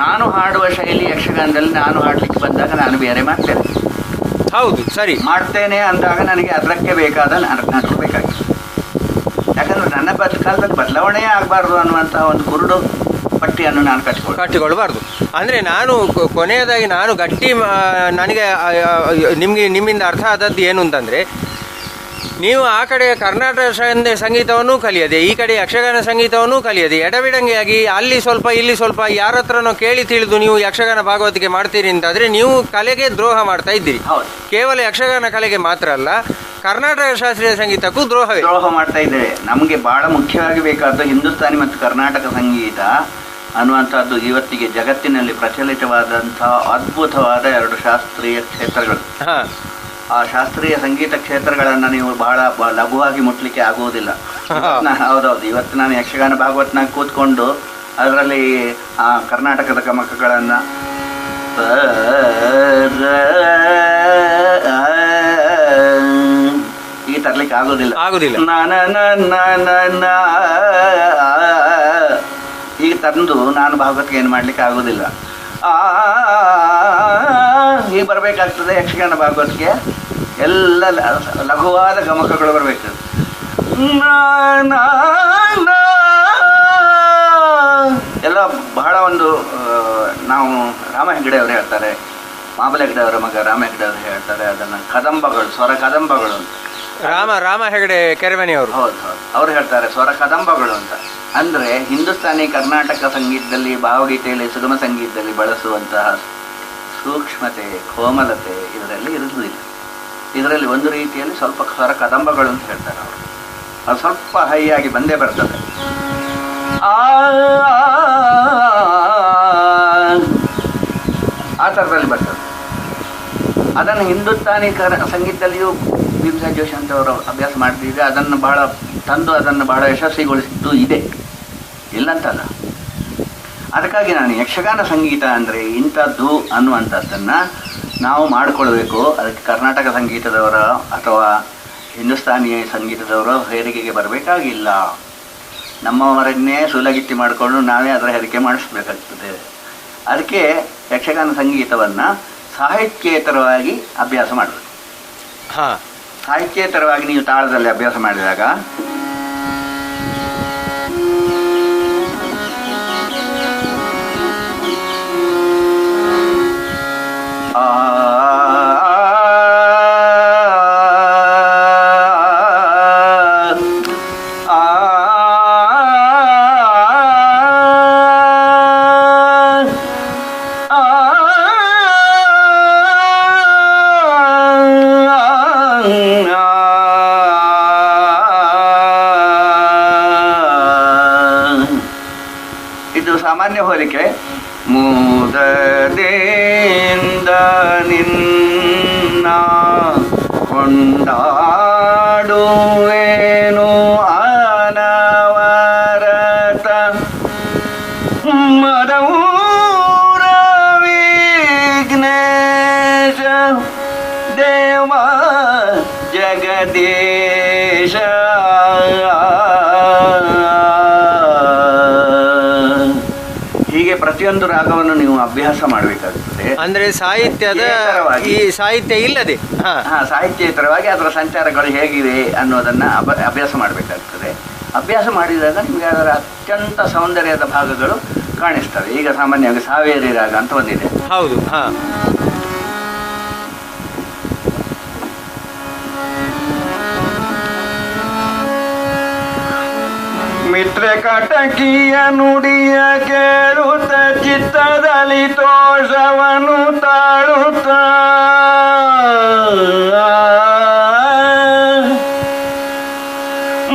ನಾನು ಹಾಡುವ ಶೈಲಿ ಯಕ್ಷಗಾನದಲ್ಲಿ ನಾನು ಹಾಡಲಿಕ್ಕೆ ಬಂದಾಗ ನಾನು ಬೇರೆ ಮಾಡ್ತೇನೆ. ಹೌದು, ಸರಿ. ಮಾಡ್ತೇನೆ ಅಂದಾಗ ನನಗೆ ಅದಕ್ಕೆ ಬೇಕಾದ ನಾನು ಬೇಕಾಗಿದೆ. ಯಾಕಂದ್ರೆ ನನ್ನ ಕಾಲದಲ್ಲಿ ಬದಲಾವಣೆಯೇ ಆಗಬಾರ್ದು ಅನ್ನುವಂತಹ ಒಂದು ಕುರುಡು ಪಟ್ಟಿಯನ್ನು ನಾನು ಕಟ್ಟಿಕೊಳ್ಳಬಾರ್ದು. ಅಂದರೆ ನಾನು ಕೊನೆಯದಾಗಿ ನಾನು ಗಟ್ಟಿ ನನಗೆ ನಿಮ್ಮಿಂದ ಅರ್ಥ ಆದದ್ದು ಏನು ಅಂತಂದರೆ, ನೀವು ಆ ಕಡೆ ಕರ್ನಾಟಕ ಸಂಗೀತವನ್ನು ಕಲಿಯದೆ ಈ ಕಡೆ ಯಕ್ಷಗಾನ ಸಂಗೀತವನ್ನು ಕಲಿಯದೆ ಎಡಬಿಡಂಗಿಯಾಗಿ ಅಲ್ಲಿ ಸ್ವಲ್ಪ ಇಲ್ಲಿ ಸ್ವಲ್ಪ ಯಾರ ಹತ್ರನೋ ಕೇಳಿ ತಿಳಿದು ನೀವು ಯಕ್ಷಗಾನ ಭಾಗವತಿಕೆ ಮಾಡ್ತೀರಿ ಅಂತಾದರೆ ನೀವು ಕಲೆಗೆ ದ್ರೋಹ ಮಾಡ್ತಾ ಇದ್ದೀರಿ. ಕೇವಲ ಯಕ್ಷಗಾನ ಕಲೆಗೆ ಮಾತ್ರ ಅಲ್ಲ, ಕರ್ನಾಟಕ ಶಾಸ್ತ್ರೀಯ ಸಂಗೀತಕ್ಕೂ ದ್ರೋಹ ಮಾಡ್ತಾ ಇದ್ದೇವೆ. ನಮಗೆ ಬಹಳ ಮುಖ್ಯವಾಗಿ ಬೇಕಾದ ಹಿಂದೂಸ್ತಾನಿ ಮತ್ತು ಕರ್ನಾಟಕ ಸಂಗೀತ ಅನ್ನುವಂಥದ್ದು ಇವತ್ತಿಗೆ ಜಗತ್ತಿನಲ್ಲಿ ಪ್ರಚಲಿತವಾದಂತಹ ಅದ್ಭುತವಾದ ಎರಡು ಶಾಸ್ತ್ರೀಯ ಕ್ಷೇತ್ರಗಳು. ಆ ಶಾಸ್ತ್ರೀಯ ಸಂಗೀತ ಕ್ಷೇತ್ರಗಳನ್ನು ನೀವು ಬಹಳ ಲಘುವಾಗಿ ಮುಟ್ಲಿಕ್ಕೆ ಆಗುವುದಿಲ್ಲ. ಹೌದೌದು. ಇವತ್ತು ನಾನು ಯಕ್ಷಗಾನ ಭಾಗವತ್ನಾಗ ಕೂತ್ಕೊಂಡು ಅದರಲ್ಲಿ ಆ ಕರ್ನಾಟಕದ ಗಮಕಗಳನ್ನು ಈ ತರ್ಲಿಕ್ಕೆ ಆಗೋದಿಲ್ಲ. ಈಗ ತಂದು ನಾನು ಭಾಗವತಿಗೆ ಏನು ಮಾಡ್ಲಿಕ್ಕೆ ಆಗೋದಿಲ್ಲ. ಈಗ ಬರಬೇಕಾಗ್ತದೆ ಯಕ್ಷಗಾನ ಭಾಗವತಿಗೆ ಎಲ್ಲ ಲಘುವಾದ ಗಮಕಗಳು ಬರಬೇಕು. ಎಲ್ಲ ಬಹಳ ಒಂದು ನಾವು ರಾಮ ಹೆಗ್ಡೆ ಅವರು ಹೇಳ್ತಾರೆ, ಮಾಬಲ ಹೆಗ್ಡೆ ಅವರ ಮಗ ರಾಮ ಹೆಗ್ಡೆ ಅವರು ಹೇಳ್ತಾರೆ ಅದನ್ನು ಕದಂಬಗಳು, ಸ್ವರ ಕದಂಬಗಳು ಅಂತ. ರಾಮ ಹೆಗ್ಡೆ ಕೆರೆಮನಿ ಅವರು. ಹೌದು ಹೌದು, ಅವರು ಹೇಳ್ತಾರೆ ಸ್ವರ ಕದಂಬಗಳು ಅಂತ. ಅಂದರೆ ಹಿಂದೂಸ್ತಾನಿ ಕರ್ನಾಟಕ ಸಂಗೀತದಲ್ಲಿ, ಭಾವಗೀತೆಯಲ್ಲಿ, ಸುಗಮ ಸಂಗೀತದಲ್ಲಿ ಬಳಸುವಂತಹ ಸೂಕ್ಷ್ಮತೆ, ಕೋಮಲತೆ ಇದರಲ್ಲಿ ಇರುವುದಿಲ್ಲ. ಇದರಲ್ಲಿ ಒಂದು ರೀತಿಯಲ್ಲಿ ಸ್ವಲ್ಪ ಸ್ವರ ಕದಂಬಗಳು ಅಂತ ಹೇಳ್ತಾರೆ ಅವರು. ಅದು ಸ್ವಲ್ಪ ಹೈಯಾಗಿ ಬಂದೇ ಬರ್ತದೆ. ಆ ಥರದಲ್ಲಿ ಬರ್ತದೆ. ಅದನ್ನು ಹಿಂದೂಸ್ತಾನಿ ಸಂಗೀತದಲ್ಲಿಯೂ ಭೀಮಸೇನ್ ಜೋಶಿ ಅಂತವರು ಅಭ್ಯಾಸ ಮಾಡ್ತಿದ್ರೆ ಅದನ್ನು ಬಹಳ ತಂದು ಅದನ್ನು ಬಹಳ ಯಶಸ್ವಿಗೊಳಿಸಿದ್ದು ಇದೆ, ಇಲ್ಲಂತಲ್ಲ. ಅದಕ್ಕಾಗಿ ನಾನು ಯಕ್ಷಗಾನ ಸಂಗೀತ ಅಂದರೆ ಇಂಥದ್ದು ಅನ್ನುವಂಥದ್ದನ್ನು ನಾವು ಮಾಡಿಕೊಳ್ಬೇಕು. ಅದಕ್ಕೆ ಕರ್ನಾಟಕ ಸಂಗೀತದವರ ಅಥವಾ ಹಿಂದೂಸ್ತಾನಿ ಸಂಗೀತದವರು ಹೇರಿಗೆಗೆ ಬರಬೇಕಾಗಿಲ್ಲ. ನಮ್ಮವರನ್ನೇ ಸುಲಗಿತ್ತಿ ಮಾಡಿಕೊಂಡು ನಾವೇ ಅದರ ಹೆರಿಗೆ ಮಾಡಿಸ್ಬೇಕಾಗ್ತದೆ. ಅದಕ್ಕೆ ಯಕ್ಷಗಾನ ಸಂಗೀತವನ್ನು ಸಾಹಿತ್ಯೇತರವಾಗಿ ಅಭ್ಯಾಸ ಮಾಡಬೇಕು. ಹಾಂ, ಸಾಹಿತ್ಯೇತರವಾಗಿ ನೀವು ತಾಳದಲ್ಲಿ ಅಭ್ಯಾಸ ಮಾಡಿದಾಗ ಇದು ಸಾಮಾನ್ಯ ಹೋಲಿಕೆ. ಮುದದಿಂದ ನಿನ್ನ ಕೊಂಡಾಡುವೇನು ಅನವರತ ಮದೌರ ವಿಘ್ನೇಶ ದೇವ ಜಗದೀಶ. ಹೀಗೆ ಪ್ರತಿಯೊಂದು ರಾಗವನ್ನು ನೀವು ಅಭ್ಯಾಸ ಮಾಡಬೇಕಾಗುತ್ತದೆ. ಅಂದ್ರೆ ಸಾಹಿತ್ಯದ ಈ ಸಾಹಿತ್ಯ ಇಲ್ಲದೆ ಸಾಹಿತ್ಯೇತರವಾಗಿ ಅದರ ಸಂಚಾರಗಳು ಹೇಗಿವೆ ಅನ್ನೋದನ್ನು ಅಭ್ಯಾಸ ಮಾಡಬೇಕಾಗ್ತದೆ. ಅಭ್ಯಾಸ ಮಾಡಿದಾಗ ನಿಮಗೆ ಅದರ ಅತ್ಯಂತ ಸೌಂದರ್ಯದ ಭಾಗಗಳು ಕಾಣಿಸ್ತವೆ. ಈಗ ಸಾಮಾನ್ಯವಾಗಿ ಸಾವೇರಿ ರಾಗ ಅಂತ ಒಂದಿದೆ. ಹೌದು. ಹಾ, ಮಿತ್ರ ಕಟಕಿಯ ನುಡಿಯ ಕೇಳುತ್ತ ಚಿತ್ತದಲ್ಲಿ ತೋಷವನ್ನು ತಾಳುತ್ತ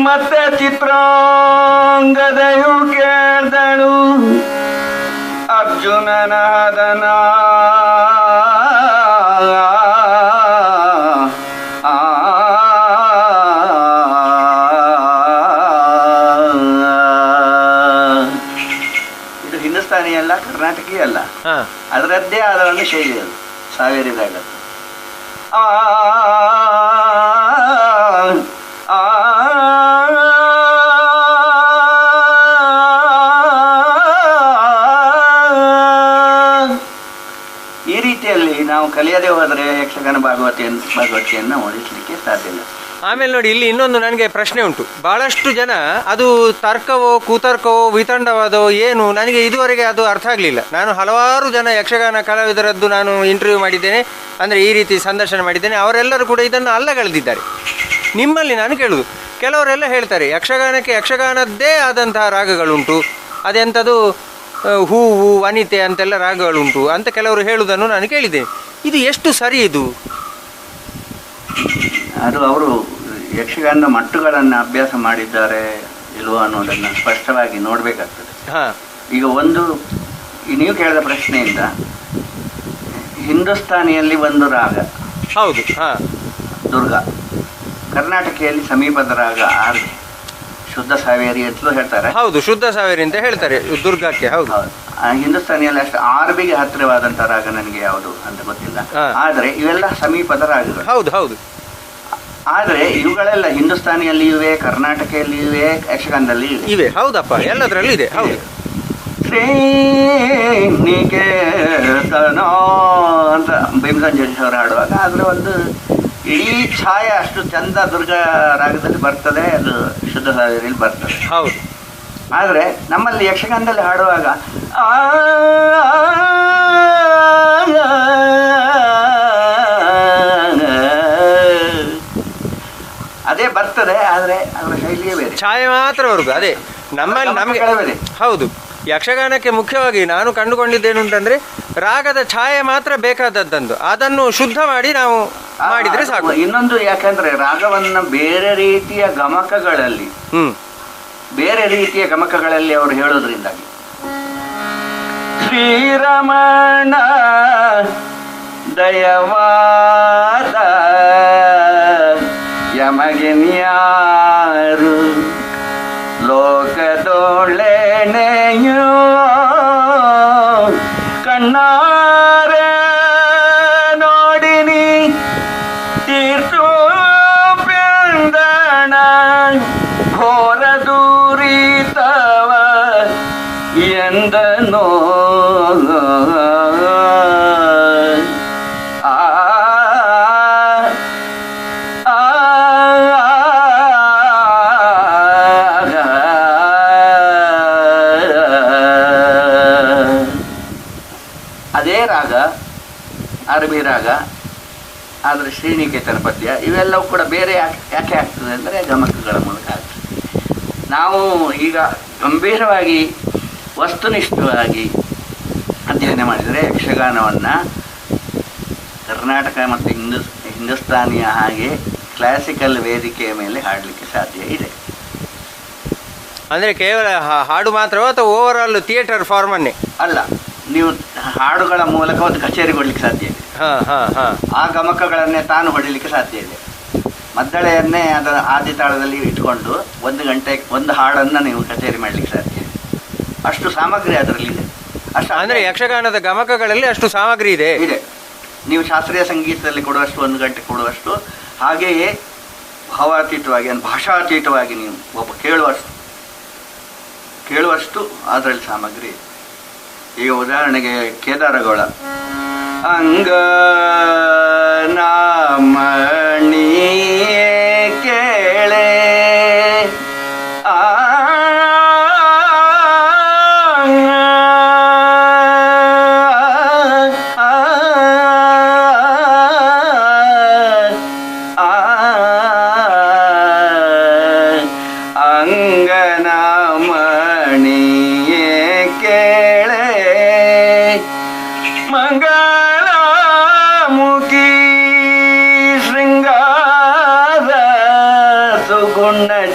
ಮತ್ತೆ ಚಿತ್ರಾಂಗದೆಯು ಕೇಳ್ದಳು ಅರ್ಜುನನಾದನ ಹಿಂದೂಸ್ತಾನಿಯಲ್ಲ, ಕರ್ನಾಟಕೀಯಲ್ಲ, ಅದರದ್ದೇ ಆದ ಒಂದು ಶೈಲಿ ಅದು ಸಾವೇರಿದಾಗ. ಈ ರೀತಿಯಲ್ಲಿ ನಾವು ಕಲಿಯದೆ ಹೋದರೆ ಯಕ್ಷಗಾನ ಭಾಗವತಿಯನ್ನು ಓದಿಸಲಿಕ್ಕೆ ಸಾಧ್ಯ ಇಲ್ಲ. ಆಮೇಲೆ ನೋಡಿ, ಇಲ್ಲಿ ಇನ್ನೊಂದು ನನಗೆ ಪ್ರಶ್ನೆ ಉಂಟು. ಬಹಳಷ್ಟು ಜನ ಅದು ತರ್ಕವೋ ಕುತರ್ಕವೋ ವಿತಂಡವಾದೋ ಏನು ನನಗೆ ಇದುವರೆಗೆ ಅದು ಅರ್ಥ ಆಗಲಿಲ್ಲ. ನಾನು ಹಲವಾರು ಜನ ಯಕ್ಷಗಾನ ಕಲಾವಿದರದ್ದು ನಾನು ಇಂಟರ್ವ್ಯೂ ಮಾಡಿದ್ದೇನೆ, ಅಂದರೆ ಈ ರೀತಿ ಸಂದರ್ಶನ ಮಾಡಿದ್ದೇನೆ. ಅವರೆಲ್ಲರೂ ಕೂಡ ಇದನ್ನು ಅಲ್ಲಗಳೆದಿದ್ದಾರೆ. ನಿಮ್ಮಲ್ಲಿ ನಾನು ಕೇಳುವುದು, ಕೆಲವರೆಲ್ಲ ಹೇಳ್ತಾರೆ ಯಕ್ಷಗಾನಕ್ಕೆ ಯಕ್ಷಗಾನದ್ದೇ ಆದಂತಹ ರಾಗಗಳುಂಟು, ಅದೆಂಥದ್ದು ಹೂವು ವನಿತೆ ಅಂತೆಲ್ಲ ರಾಗಗಳುಂಟು ಅಂತ ಕೆಲವರು ಹೇಳುವುದನ್ನು ನಾನು ಕೇಳಿದ್ದೇನೆ. ಇದು ಎಷ್ಟು ಸರಿ? ಇದು ಅದು ಅವರು ಯಕ್ಷಗಾನದ ಮಟ್ಟುಗಳನ್ನು ಅಭ್ಯಾಸ ಮಾಡಿದ್ದಾರೆ ಇಲ್ವೋ ಅನ್ನೋದನ್ನು ಸ್ಪಷ್ಟವಾಗಿ ನೋಡಬೇಕಾಗ್ತದೆ. ಈಗ ಒಂದು ನೀವು ಕೇಳಿದ ಪ್ರಶ್ನೆಯಿಂದ ಹಿಂದೂಸ್ತಾನಿಯಲ್ಲಿ ಒಂದು ರಾಗ ಹೌದು, ದುರ್ಗಾ. ಕರ್ನಾಟಕಿಯಲ್ಲಿ ಸಮೀಪದ ರಾಗ ಆರ್ವಿ, ಶುದ್ಧ ಸಾವೇರಿ ಅಂತಲೂ ಹೇಳ್ತಾರೆ. ಹೌದು, ಶುದ್ಧ ಸಾವೇರಿ ಅಂತ ಹೇಳ್ತಾರೆ ದುರ್ಗಕ್ಕೆ. ಹೌದು, ಹಿಂದೂಸ್ತಾನಿಯಲ್ಲಿ ಅಷ್ಟು ಆರ್ಬಿಗೆ ಹತ್ತಿರವಾದಂಥ ರಾಗ ನನಗೆ ಯಾವುದು ಅಂತ ಗೊತ್ತಿಲ್ಲ. ಆದರೆ ಇವೆಲ್ಲ ಸಮೀಪದ ರಾಗಗಳು. ಹೌದು ಹೌದು. ಆದರೆ ಇವುಗಳೆಲ್ಲ ಹಿಂದೂಸ್ತಾನಿಯಲ್ಲಿ ಇವೆ, ಕರ್ನಾಟಕದಲ್ಲಿ ಇವೆ, ಯಕ್ಷಗಾನದಲ್ಲಿ ಇವೆ. ಹೌದಪ್ಪ, ಎಲ್ಲದರಲ್ಲೂ ಇದೆ. ಹೌದು. ಶ್ರೀನಿಕೇತನ ಅಂತ ಭೀಮಸಂಜಯ್ ಅವರು ಹಾಡುವಾಗ ಅದರ ಒಂದು ಇಡೀ ಛಾಯೆ ಅಷ್ಟು ಚಂದ ದುರ್ಗಾ ರಾಗದಲ್ಲಿ ಬರ್ತದೆ, ಅದು ಶುದ್ಧ ಸಾವೇರಿಯಲ್ಲಿ ಬರ್ತದೆ. ಹೌದು. ಆದರೆ ನಮ್ಮಲ್ಲಿ ಯಕ್ಷಗಾನದಲ್ಲಿ ಹಾಡುವಾಗ ಅದೇ ಬರ್ತದೆ, ಆದರೆ ಅದರ ಶೈಲಿಯೇ ಬೇರೆ, ಛಾಯೆ ಮಾತ್ರ ಬರುದು. ಅದೇ ನಮ್ಮಲ್ಲಿ ನಮಗೆ ಹೌದು. ಯಕ್ಷಗಾನಕ್ಕೆ ಮುಖ್ಯವಾಗಿ ನಾನು ಕಂಡುಕೊಂಡಿದ್ದೇನು ಅಂತಂದ್ರೆ ರಾಗದ ಛಾಯೆ ಮಾತ್ರ ಬೇಕಾದದ್ದು, ಅದನ್ನು ಶುದ್ಧ ಮಾಡಿ ನಾವು ಮಾಡಿದ್ರೆ ಸಾಕು. ಇನ್ನೊಂದು ಯಾಕಂದ್ರೆ ರಾಗವನ್ನ ಬೇರೆ ರೀತಿಯ ಗಮಕಗಳಲ್ಲಿ ಅವರು ಹೇಳೋದ್ರಿಂದಾಗಿ ಶ್ರೀರಮಣ ದಯವಾದ ಯಮಗಿನ್ಯಾರು ಲೋಕದೊಳೆನೆಯೋ ಕಣ್ಣಾರೆ ನೋಡಿದವರ ಪರದೂರಿತವ ಎಂದನೋ ಆ ಅದೇ ರಾಗ ಅರಬಿ ರಾಗ, ಆದರೆ ಶ್ರೀನಿಕೇತನ ಪದ್ಯ ಇವೆಲ್ಲವೂ ಕೂಡ ಬೇರೆ ಯಾಕೆ ಆಗ್ತದೆ ಅಂದರೆ ಗಮಕಗಳ ಮೂಲಕ ಆಗ್ತದೆ. ನಾವು ಈಗ ಗಂಭೀರವಾಗಿ ವಸ್ತುನಿಷ್ಠವಾಗಿ ಅಧ್ಯಯನ ಮಾಡಿದರೆ ಯಕ್ಷಗಾನವನ್ನು ಕರ್ನಾಟಕ ಮತ್ತು ಹಿಂದೂಸ್ತಾನಿಯ ಹಾಗೆ ಕ್ಲಾಸಿಕಲ್ ವೇದಿಕೆಯ ಮೇಲೆ ಹಾಡಲಿಕ್ಕೆ ಸಾಧ್ಯ ಇದೆ. ಅಂದರೆ ಕೇವಲ ಹಾಡು ಮಾತ್ರವೋ ಅಥವಾ ಓವರ್ ಆಲ್ ಥಿಯೇಟರ್ ಫಾರ್ಮನ್ನೇ? ಅಲ್ಲ, ನೀವು ಹಾಡುಗಳ ಮೂಲಕ ಒಂದು ಕಚೇರಿ ಕೊಡಲಿಕ್ಕೆ ಸಾಧ್ಯ ಇದೆ. ಆ ಗಮಕಗಳನ್ನೇ ತಾನು ಹೊಡಿಲಿಕ್ಕೆ ಸಾಧ್ಯ ಇದೆ. ಮದ್ದಳೆಯನ್ನೇ ಅದರ ಆದಿ ತಾಳದಲ್ಲಿ ಇಟ್ಕೊಂಡು 1 ಗಂಟೆ ಒಂದು ಹಾಡನ್ನು ನೀವು ಕಚೇರಿ ಮಾಡಲಿಕ್ಕೆ ಸಾಧ್ಯ ಇದೆ. ಅಷ್ಟು ಸಾಮಗ್ರಿ ಅದರಲ್ಲಿ ಇದೆ. ಅಷ್ಟು ಅಂದರೆ ಯಕ್ಷಗಾನದ ಗಮಕಗಳಲ್ಲಿ ಅಷ್ಟು ಸಾಮಗ್ರಿ ಇದೆ. ನೀವು ಶಾಸ್ತ್ರೀಯ ಸಂಗೀತದಲ್ಲಿ ಕೊಡುವಷ್ಟು 1 ಗಂಟೆ ಕೊಡುವಷ್ಟು, ಹಾಗೆಯೇ ಭಾವಾತೀತವಾಗಿ ಭಾಷಾತೀತವಾಗಿ ನೀವು ಒಬ್ಬ ಕೇಳುವಷ್ಟು ಅದರಲ್ಲಿ ಸಾಮಗ್ರಿ ಇದೆ. ಈಗ ಉದಾಹರಣೆಗೆ ಕೇದಾರಗೌಳ ಅಂಗ ನಾಮಣಿಯೇ ಕೇಳೆ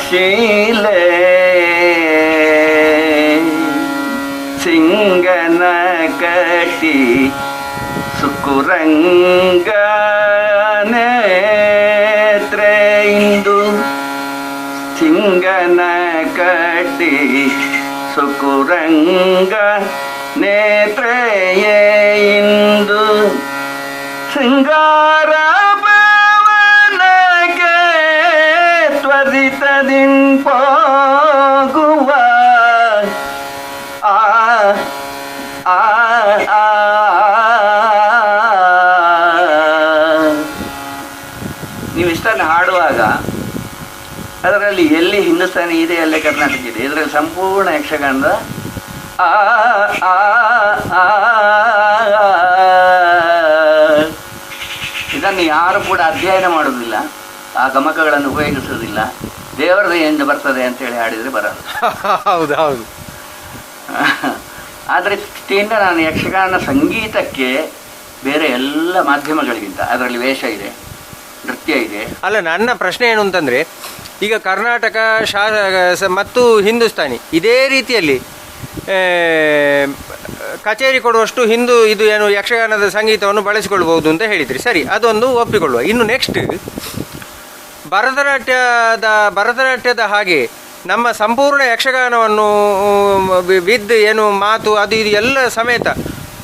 ಶೀಲೆ ಸಿಂಗನ ಕಟಿ ಸುಕುರಂಗ ನೇತ್ರೆ ಇಂದು ಸಿಂಗನ ಕಟಿ ಸುಕುರಂಗ ನೇತ್ರೆಯೇ ಇಂದು ಶೃಂಗಾರ ದಿಂಪೋಗುವ ಆ ಆ ನೀವು ಇಷ್ಟನ್ನು ಹಾಡುವಾಗ ಅದರಲ್ಲಿ ಎಲ್ಲಿ ಹಿಂದೂಸ್ತಾನಿ ಇದೆ ಅಲ್ಲೇ ಕರ್ನಾಟಕ ಇದೆ. ಇದರಲ್ಲಿ ಸಂಪೂರ್ಣ ಯಕ್ಷಗಾನದ ಆ ಇದನ್ನು ಯಾರು ಕೂಡ ಅಧ್ಯಯನ ಮಾಡುವುದಿಲ್ಲ, ಆ ಗಮಕಗಳನ್ನು ಉಪಯೋಗಿಸುವುದಿಲ್ಲ. ದೇವರ ದಯೆಯಿಂದ ಬರ್ತದೆ ಅಂತೇಳಿ ಹಾಡಿದರೆ ಬರಲ್ಲ. ಹೌದು ಹೌದು. ಆದರೆ ದೃಷ್ಟಿಯಿಂದ ನಾನು ಯಕ್ಷಗಾನ ಸಂಗೀತಕ್ಕೆ ಬೇರೆ ಎಲ್ಲ ಮಾಧ್ಯಮಗಳಿಗಿಂತ ಅದರಲ್ಲಿ ವೇಷ ಇದೆ, ನೃತ್ಯ ಇದೆ. ಅಲ್ಲ, ನನ್ನ ಪ್ರಶ್ನೆ ಏನು ಅಂತಂದರೆ, ಈಗ ಕರ್ನಾಟಕ ಮತ್ತು ಹಿಂದೂಸ್ತಾನಿ ಇದೇ ರೀತಿಯಲ್ಲಿ ಕಚೇರಿ ಕೊಡುವಷ್ಟು ಇದು ಏನು ಯಕ್ಷಗಾನದ ಸಂಗೀತವನ್ನು ಬಳಸಿಕೊಳ್ಬಹುದು ಅಂತ ಹೇಳಿದ್ರಿ. ಸರಿ, ಅದೊಂದು ಒಪ್ಪಿಕೊಳ್ಳುವ. ಇನ್ನು ನೆಕ್ಸ್ಟ್ ಭರತನಾಟ್ಯದ ಹಾಗೆ ನಮ್ಮ ಸಂಪೂರ್ಣ ಯಕ್ಷಗಾನವನ್ನು ವಿದ್ ಏನು ಮಾತು ಅದು ಇದು ಎಲ್ಲ ಸಮೇತ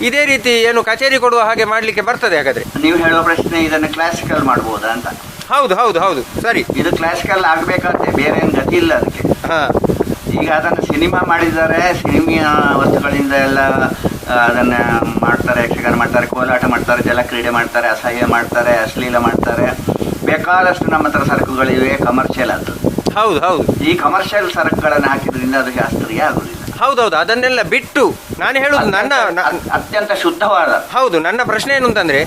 ಇದೇ ರೀತಿ ಏನು ಕಚೇರಿ ಕೊಡುವ ಹಾಗೆ ಮಾಡಲಿಕ್ಕೆ ಬರ್ತದೆ? ಹಾಗಾದರೆ ನೀವು ಹೇಳುವ ಪ್ರಶ್ನೆ ಇದನ್ನು ಕ್ಲಾಸಿಕಲ್ ಮಾಡ್ಬೋದಾ ಅಂತ. ಹೌದು ಹೌದು ಹೌದು, ಸರಿ. ಇದು ಕ್ಲಾಸಿಕಲ್ ಆಗಬೇಕಾದ್ರೆ ಬೇರೆ ಏನು ಗತಿ ಇಲ್ಲ ಅದಕ್ಕೆ. ಈಗ ಅದನ್ನು ಸಿನಿಮಾ ಮಾಡಿದ್ದಾರೆ, ಸಿನಿಮಾ ವಸ್ತುಗಳಿಂದ ಎಲ್ಲ ಅದನ್ನು ಮಾಡ್ತಾರೆ, ಯಕ್ಷಗಾನ ಮಾಡ್ತಾರೆ, ಕೋಲಾಟ ಮಾಡ್ತಾರೆ, ಜಲಕ್ರೀಡೆ ಮಾಡ್ತಾರೆ, ಅಸಹ್ಯ ಮಾಡ್ತಾರೆ, ಅಶ್ಲೀಲ ಮಾಡ್ತಾರೆ, ಬೇಕಾದಷ್ಟು ನಮ್ಮ ಹತ್ರ ಸರಕುಗಳಿವೆ, ಕಮರ್ಷಿಯಲ್ ಅದು. ಹೌದು ಹೌದು. ಈ ಕಮರ್ಷಿಯಲ್ ಸರಕುಗಳನ್ನು ಹಾಕಿದ್ರಿಂದ ಅದು ಶಾಸ್ತ್ರೀಯ ಆಗುದಿಲ್ಲ. ಹೌದೌದು, ಅದನ್ನೆಲ್ಲ ಬಿಟ್ಟು ನಾನು ಹೇಳುದು ನನ್ನ ಅತ್ಯಂತ ಶುದ್ಧವಾದ. ಹೌದು, ನನ್ನ ಪ್ರಶ್ನೆ ಏನು ಅಂತಂದ್ರೆ,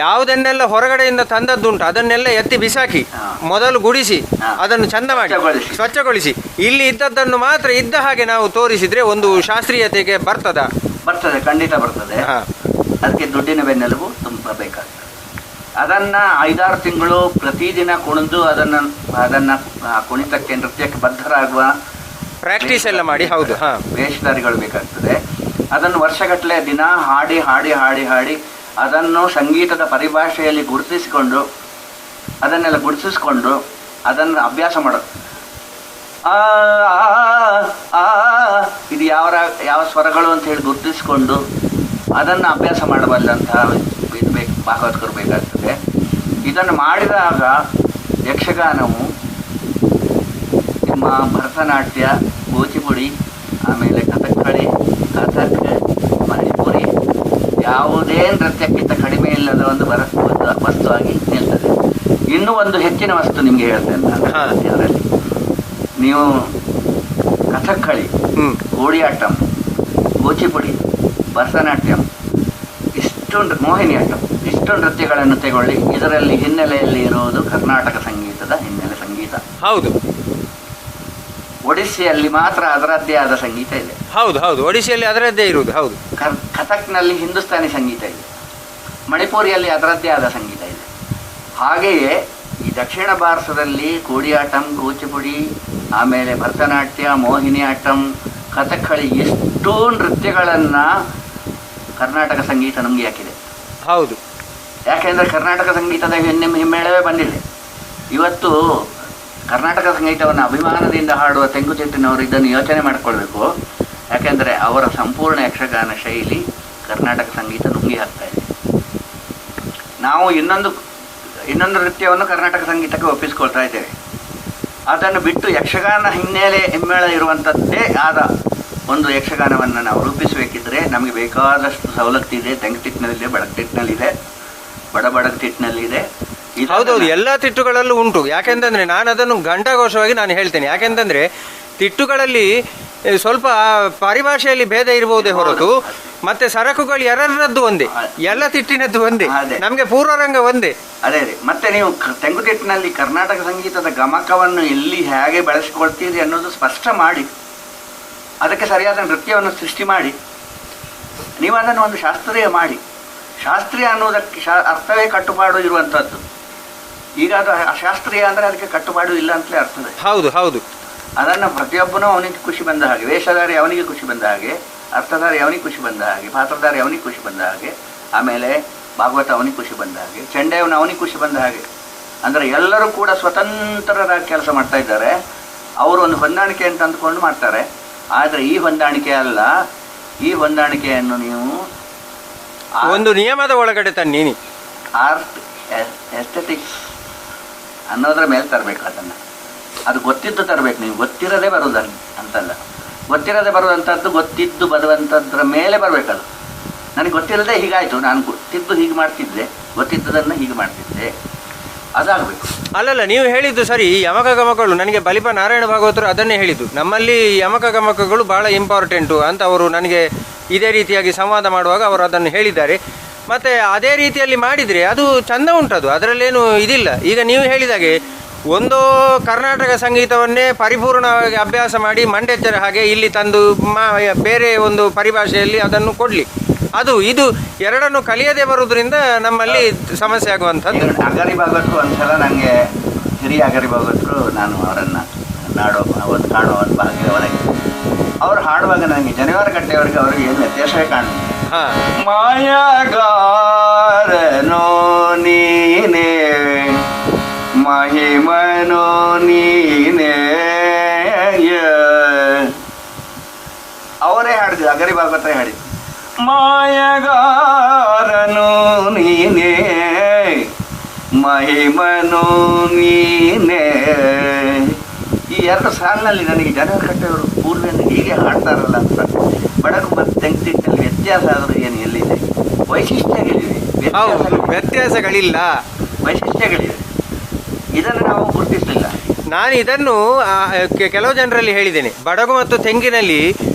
ಯಾವುದನ್ನೆಲ್ಲ ಹೊರಗಡೆಯಿಂದ ತಂದದ್ದುಂಟು ಅದನ್ನೆಲ್ಲ ಎತ್ತಿ ಬಿಸಾಕಿ ಮೊದಲು ಗುಡಿಸಿ ಅದನ್ನು ಚಂದ ಮಾಡಿ ಸ್ವಚ್ಛಗೊಳಿಸಿ ಇಲ್ಲಿ ಇದ್ದದ್ದನ್ನು ಮಾತ್ರ ಇದ್ದ ಹಾಗೆ ನಾವು ತೋರಿಸಿದ್ರೆ ಒಂದು ಶಾಸ್ತ್ರೀಯತೆಗೆ ಬರ್ತದೆ, ಖಂಡಿತ ಬರ್ತದೆ. ಅದಕ್ಕೆ ದುಡ್ಡಿನ ಬೆನ್ನೆಲುಬು ತುಂಬ ಬೇಕಾಗ್ತದೆ. ಅದನ್ನು 5-6 ತಿಂಗಳು ಪ್ರತಿದಿನ ಕುಣಿದು ಅದನ್ನು ಕುಣಿತಕ್ಕೆ ನೃತ್ಯಕ್ಕೆ ಬದ್ಧರಾಗುವ ಪ್ರಾಕ್ಟೀಸ್ ಎಲ್ಲ ಮಾಡಿ, ಹೌದು, ವೇಷಧಾರಿಗಳು ಬೇಕಾಗ್ತದೆ. ಅದನ್ನು ವರ್ಷಗಟ್ಟಲೆ ದಿನ ಹಾಡಿ ಹಾಡಿ ಹಾಡಿ ಹಾಡಿ ಅದನ್ನು ಸಂಗೀತದ ಪರಿಭಾಷೆಯಲ್ಲಿ ಗುರುತಿಸಿಕೊಂಡು ಅದನ್ನು ಅಭ್ಯಾಸ ಮಾಡೋದು. ಇದು ಯಾವ ಸ್ವರಗಳು ಅಂತ ಹೇಳಿ ಗುರುತಿಸಿಕೊಂಡು ಅದನ್ನು ಅಭ್ಯಾಸ ಮಾಡಬಲ್ಲಂತಹ ಭಾಗವತರು ಬೇಕಾಗ್ತದೆ. ಇದನ್ನು ಮಾಡಿದಾಗ ಯಕ್ಷಗಾನವು ಭರತನಾಟ್ಯ, ಕೂಚಿಪುಡಿ, ಆಮೇಲೆ ಕಥಕ್ಕಳಿ, ಕಥಕ್, ಮಣಿಪುರಿ ಯಾವುದೇ ನೃತ್ಯಕ್ಕಿಂತ ಕಡಿಮೆ ಇಲ್ಲದ ಒಂದು ವಸ್ತುವಾಗಿ ನಿಲ್ತದೆ. ಇನ್ನೂ ಒಂದು ಹೆಚ್ಚಿನ ವಸ್ತು ನಿಮಗೆ ಹೇಳ್ತೇನೆ ನಾನು ಅದರಲ್ಲಿ. ನೀವು ಕಥಕ್ಕಳಿ, ಕೂಡಿಯಾಟ್ಟಂ, ಕೂಚಿಪುಡಿ, ಭರತನಾಟ್ಯಂ, ಮೋಹಿನಿಯಾಟ್ಟಂ ಇಷ್ಟು ನೃತ್ಯಗಳನ್ನು ತಗೊಳ್ಳಿ. ಇದರಲ್ಲಿ ಹಿನ್ನೆಲೆಯಲ್ಲಿ ಇರುವುದು ಕರ್ನಾಟಕ ಸಂಗೀತದ ಹಿನ್ನೆಲೆ ಸಂಗೀತ. ಹೌದು. ಒಡಿಸ್ಸಿಯಲ್ಲಿ ಮಾತ್ರ ಅದರದ್ದೇ ಆದ ಸಂಗೀತ ಇದೆ. ಹೌದು ಹೌದು, ಒಡಿಸ್ಸಿಯಲ್ಲಿ ಅದರದ್ದೇ ಇರುವುದು. ಹೌದು. ಕಥಕ್ನಲ್ಲಿ ಹಿಂದೂಸ್ತಾನಿ ಸಂಗೀತ ಇದೆ, ಮಣಿಪುರಿಯಲ್ಲಿ ಅದರದ್ದೇ ಆದ ಸಂಗೀತ ಇದೆ. ಹಾಗೆಯೇ ಈ ದಕ್ಷಿಣ ಭಾರತದಲ್ಲಿ ಕೂಡಿಯಾಟಂ, ಕೂಚಿಪುಡಿ, ಆಮೇಲೆ ಭರತನಾಟ್ಯ, ಮೋಹಿನಿಯಾಟ್ಟಂ, ಕಥಕ್ಕಳಿ ಇಷ್ಟೂ ನೃತ್ಯಗಳನ್ನು ಕರ್ನಾಟಕ ಸಂಗೀತ ನಮಗೆ ಹಾಕಿದೆ. ಹೌದು. ಯಾಕೆಂದರೆ ಕರ್ನಾಟಕ ಸಂಗೀತದ ಹಿಮ್ಮೇಳವೇ ಬಂದಿದೆ. ಇವತ್ತು ಕರ್ನಾಟಕ ಸಂಗೀತವನ್ನು ಅಭಿಮಾನದಿಂದ ಹಾಡುವ ತೆಂಕುತಿಟ್ಟಿನವರು ಇದನ್ನು ಯೋಚನೆ ಮಾಡಿಕೊಳ್ಬೇಕು. ಯಾಕೆಂದರೆ ಅವರ ಸಂಪೂರ್ಣ ಯಕ್ಷಗಾನ ಶೈಲಿ ಕರ್ನಾಟಕ ಸಂಗೀತ ನುಂಗಿ ಹಾಕ್ತಾ ಇದೆ. ನಾವು ಇನ್ನೊಂದು ನೃತ್ಯವನ್ನು ಕರ್ನಾಟಕ ಸಂಗೀತಕ್ಕೆ ಒಪ್ಪಿಸ್ಕೊಳ್ತಾ ಇದ್ದೇವೆ. ಅದನ್ನು ಬಿಟ್ಟು ಯಕ್ಷಗಾನ ಹಿಮ್ಮೇಳ ಇರುವಂಥದ್ದೇ ಆದ ಒಂದು ಯಕ್ಷಗಾನವನ್ನು ನಾವು ರೂಪಿಸಬೇಕಿದ್ರೆ ನಮಗೆ ಬೇಕಾದಷ್ಟು ಸವಲತ್ತಿದೆ. ತೆಂಕುತಿಟ್ಟಿನಲ್ಲಿದೆ, ಬಡಗತಿಟ್ಟಿನಲ್ಲಿದೆ, ಬಡಗತಿಟ್ಟಿನಲ್ಲಿದೆ. ಹೌದೌದು, ಎಲ್ಲ ತಿಟ್ಟುಗಳಲ್ಲೂ ಉಂಟು. ಯಾಕೆಂತಂದ್ರೆ ನಾನು ಅದನ್ನು ಘಂಟಾಘೋಷವಾಗಿ ನಾನು ಹೇಳ್ತೇನೆ. ಯಾಕೆಂತಂದ್ರೆ ತಿಟ್ಟುಗಳಲ್ಲಿ ಸ್ವಲ್ಪ ಪರಿಭಾಷೆಯಲ್ಲಿ ಭೇದ ಇರಬಹುದೇ ಹೊರತು ಮತ್ತೆ ಸರಕುಗಳು ಎರಡರದ್ದು ಒಂದೇ, ಎಲ್ಲ ತಿಟ್ಟಿನದ್ದು ಒಂದೇ, ನಮಗೆ ಪೂರ್ವರಂಗ ಒಂದೇ. ಅದೇ ಮತ್ತೆ ನೀವು ತೆಂಕುತಿಟ್ಟಿನಲ್ಲಿ ಕರ್ನಾಟಕ ಸಂಗೀತದ ಗಮಕವನ್ನು ಎಲ್ಲಿ ಹೇಗೆ ಬಳಸಿಕೊಳ್ತೀರಿ ಅನ್ನೋದು ಸ್ಪಷ್ಟ ಮಾಡಿ, ಅದಕ್ಕೆ ಸರಿಯಾದ ನೃತ್ಯವನ್ನು ಸೃಷ್ಟಿ ಮಾಡಿ, ನೀವು ಅದನ್ನು ಒಂದು ಶಾಸ್ತ್ರೀಯ ಮಾಡಿ. ಶಾಸ್ತ್ರೀಯ ಅನ್ನೋದಕ್ಕೆ ಅರ್ಥವೇ ಕಟ್ಟುಪಾಡು ಇರುವಂಥದ್ದು. ಈಗ ಅದು ಅಶಾಸ್ತ್ರೀಯ ಅಂದರೆ ಅದಕ್ಕೆ ಕಟ್ಟುಪಾಡು ಇಲ್ಲ ಅಂತಲೇ ಅರ್ಥದೆ. ಹೌದು ಹೌದು. ಅದನ್ನು ಪ್ರತಿಯೊಬ್ಬನೂ ಅವನಿಗೆ ಖುಷಿ ಬಂದ ಹಾಗೆ, ವೇಷಧಾರಿ ಅವನಿಗೆ ಖುಷಿ ಬಂದ ಹಾಗೆ, ಅರ್ಥಧಾರಿ ಅವನಿಗೆ ಖುಷಿ ಬಂದ ಹಾಗೆ, ಪಾತ್ರಧಾರಿ ಅವನಿಗೆ ಖುಷಿ ಬಂದ ಹಾಗೆ, ಆಮೇಲೆ ಭಾಗವತ ಅವನಿಗೆ ಖುಷಿ ಬಂದ ಹಾಗೆ, ಚಂಡೆಯವನು ಅವನಿಗೆ ಖುಷಿ ಬಂದ ಹಾಗೆ. ಅಂದರೆ ಎಲ್ಲರೂ ಕೂಡ ಸ್ವತಂತ್ರರಾಗಿ ಕೆಲಸ ಮಾಡ್ತಾ ಇದ್ದಾರೆ. ಅವರು ಒಂದು ಹೊಂದಾಣಿಕೆ ಅಂತ ಅಂದ್ಕೊಂಡು ಮಾಡ್ತಾರೆ. ಆದರೆ ಈ ಹೊಂದಾಣಿಕೆ ಅಲ್ಲ. ಈ ಹೊಂದಾಣಿಕೆಯನ್ನು ನೀವು ಒಂದು ನಿಯಮದ ಒಳಗಡೆ ತನ್ನಿ. ಆರ್ಟ್ ಎಸ್ಥೆಟಿಕ್ಸ್ ಅನ್ನೋದ್ರ ಮೇಲೆ ತರಬೇಕು. ಅದನ್ನು ಅದು ಗೊತ್ತಿದ್ದು ತರಬೇಕು. ನೀವು ಗೊತ್ತಿರದೇ ಬರುವುದಲ್ಲ ಅಂತಲ್ಲ, ಗೊತ್ತಿರದೆ ಬರುವಂಥದ್ದು ಗೊತ್ತಿದ್ದು ಬರುವಂಥದ್ರ ಮೇಲೆ ಬರಬೇಕದು. ನನಗೆ ಗೊತ್ತಿರದೆ ಹೀಗಾಯಿತು, ನಾನು ಗೊತ್ತಿದ್ದು ಹೀಗೆ ಮಾಡ್ತಿದ್ದೆ, ಗೊತ್ತಿದ್ದದನ್ನು ಹೀಗೆ ಮಾಡ್ತಿದ್ದೆ, ಅದಾಗಬೇಕು. ಅಲ್ಲಲ್ಲ, ನೀವು ಹೇಳಿದ್ದು ಸರಿ. ಯಮಕ ಗಮಕಗಳು ನನಗೆ ಬಲಿಪ ನಾರಾಯಣ ಭಾಗವತರು ಅದನ್ನೇ ಹೇಳಿದ್ದು. ನಮ್ಮಲ್ಲಿ ಯಮಕ ಗಮಕಗಳು ಬಹಳ ಇಂಪಾರ್ಟೆಂಟು ಅಂತ ಅವರು ನನಗೆ ಇದೇ ರೀತಿಯಾಗಿ ಸಂವಾದ ಮಾಡುವಾಗ ಅವರು ಅದನ್ನು ಹೇಳಿದ್ದಾರೆ. ಮತ್ತು ಅದೇ ರೀತಿಯಲ್ಲಿ ಮಾಡಿದರೆ ಅದು ಚಂದ ಉಂಟದು, ಅದರಲ್ಲೇನು ಇದಿಲ್ಲ. ಈಗ ನೀವು ಹೇಳಿದಾಗೆ ಒಂದು ಕರ್ನಾಟಕ ಸಂಗೀತವನ್ನೇ ಪರಿಪೂರ್ಣವಾಗಿ ಅಭ್ಯಾಸ ಮಾಡಿ ಮಂಡೆಚ್ಚರ ಹಾಗೆ ಇಲ್ಲಿ ತಂದು ಬೇರೆ ಒಂದು ಪರಿಭಾಷೆಯಲ್ಲಿ ಅದನ್ನು ಕೊಡಲಿ, ಅದು ಇದು ಎರಡನ್ನು ಕಲಿಯದೇ ಬರುವುದರಿಂದ ನಮ್ಮಲ್ಲಿ ಸಮಸ್ಯೆ ಆಗುವಂಥದ್ದು. ಅಗರಿ ಭಾಗವತರು ಒಂದ್ಸಲ ನನಗೆ ಹಿರಿಯ ಅಗರಿ ಭಾಗವತರು, ನಾನು ಅವರನ್ನು ಕಾಣುವ ಒಂದು ಭಾಗ್ಯ ಒಳಗೆ ಅವರು ಹಾಡುವಾಗ ನನಗೆ ಜನವರ ಗಂಟೆಯವರೆಗೆ ಅವರಿಗೆ ಏನು ವ್ಯತ್ಯಾಸವೇ ಕಾಣುತ್ತೆ. ಮಾಯಗಾರನೋ ನೀನೇ ಮಹಿಮನೋ ನೀನೇ, ಅವರೇ ಹಾಡಿದ್ರು, ಅಗರಿ ಭಾಗವತರೇ ಹಾಡಿದ್ರು. ಮಾಯಗಾರನು ನೀನೇ ಮಹಿಮನು ನೀನೇ. ಈ ಎರಡು ಸಾಲಿನಲ್ಲಿ ನನಗೆ ಜನವರ ಕಟ್ಟೆಯವರು ಪೂರ್ವೆಯನ್ನು ಹೀಗೆ ಹಾಡ್ತಾರಲ್ಲ ಅಂತ. ಬಡಗು ಮತ್ತು ತೆಂಕುತಿಟ್ಟಲ್ಲಿ ವ್ಯತ್ಯಾಸ ಆದರೂ ಏನು ಎಲ್ಲಿದೆ? ವೈಶಿಷ್ಟ್ಯಗಳಿವೆ, ವ್ಯತ್ಯಾಸಗಳಿಲ್ಲ, ವೈಶಿಷ್ಟ್ಯಗಳಿವೆ. ಇದನ್ನು ನಾವು ಗುರುತಿಸಲಿಲ್ಲ. ನಾನು ಇದನ್ನು ಕೆಲವು ಜನರಲ್ಲಿ ಹೇಳಿದ್ದೇನೆ. ಬಡಗು ಮತ್ತು ತೆಂಗಿನಲ್ಲಿ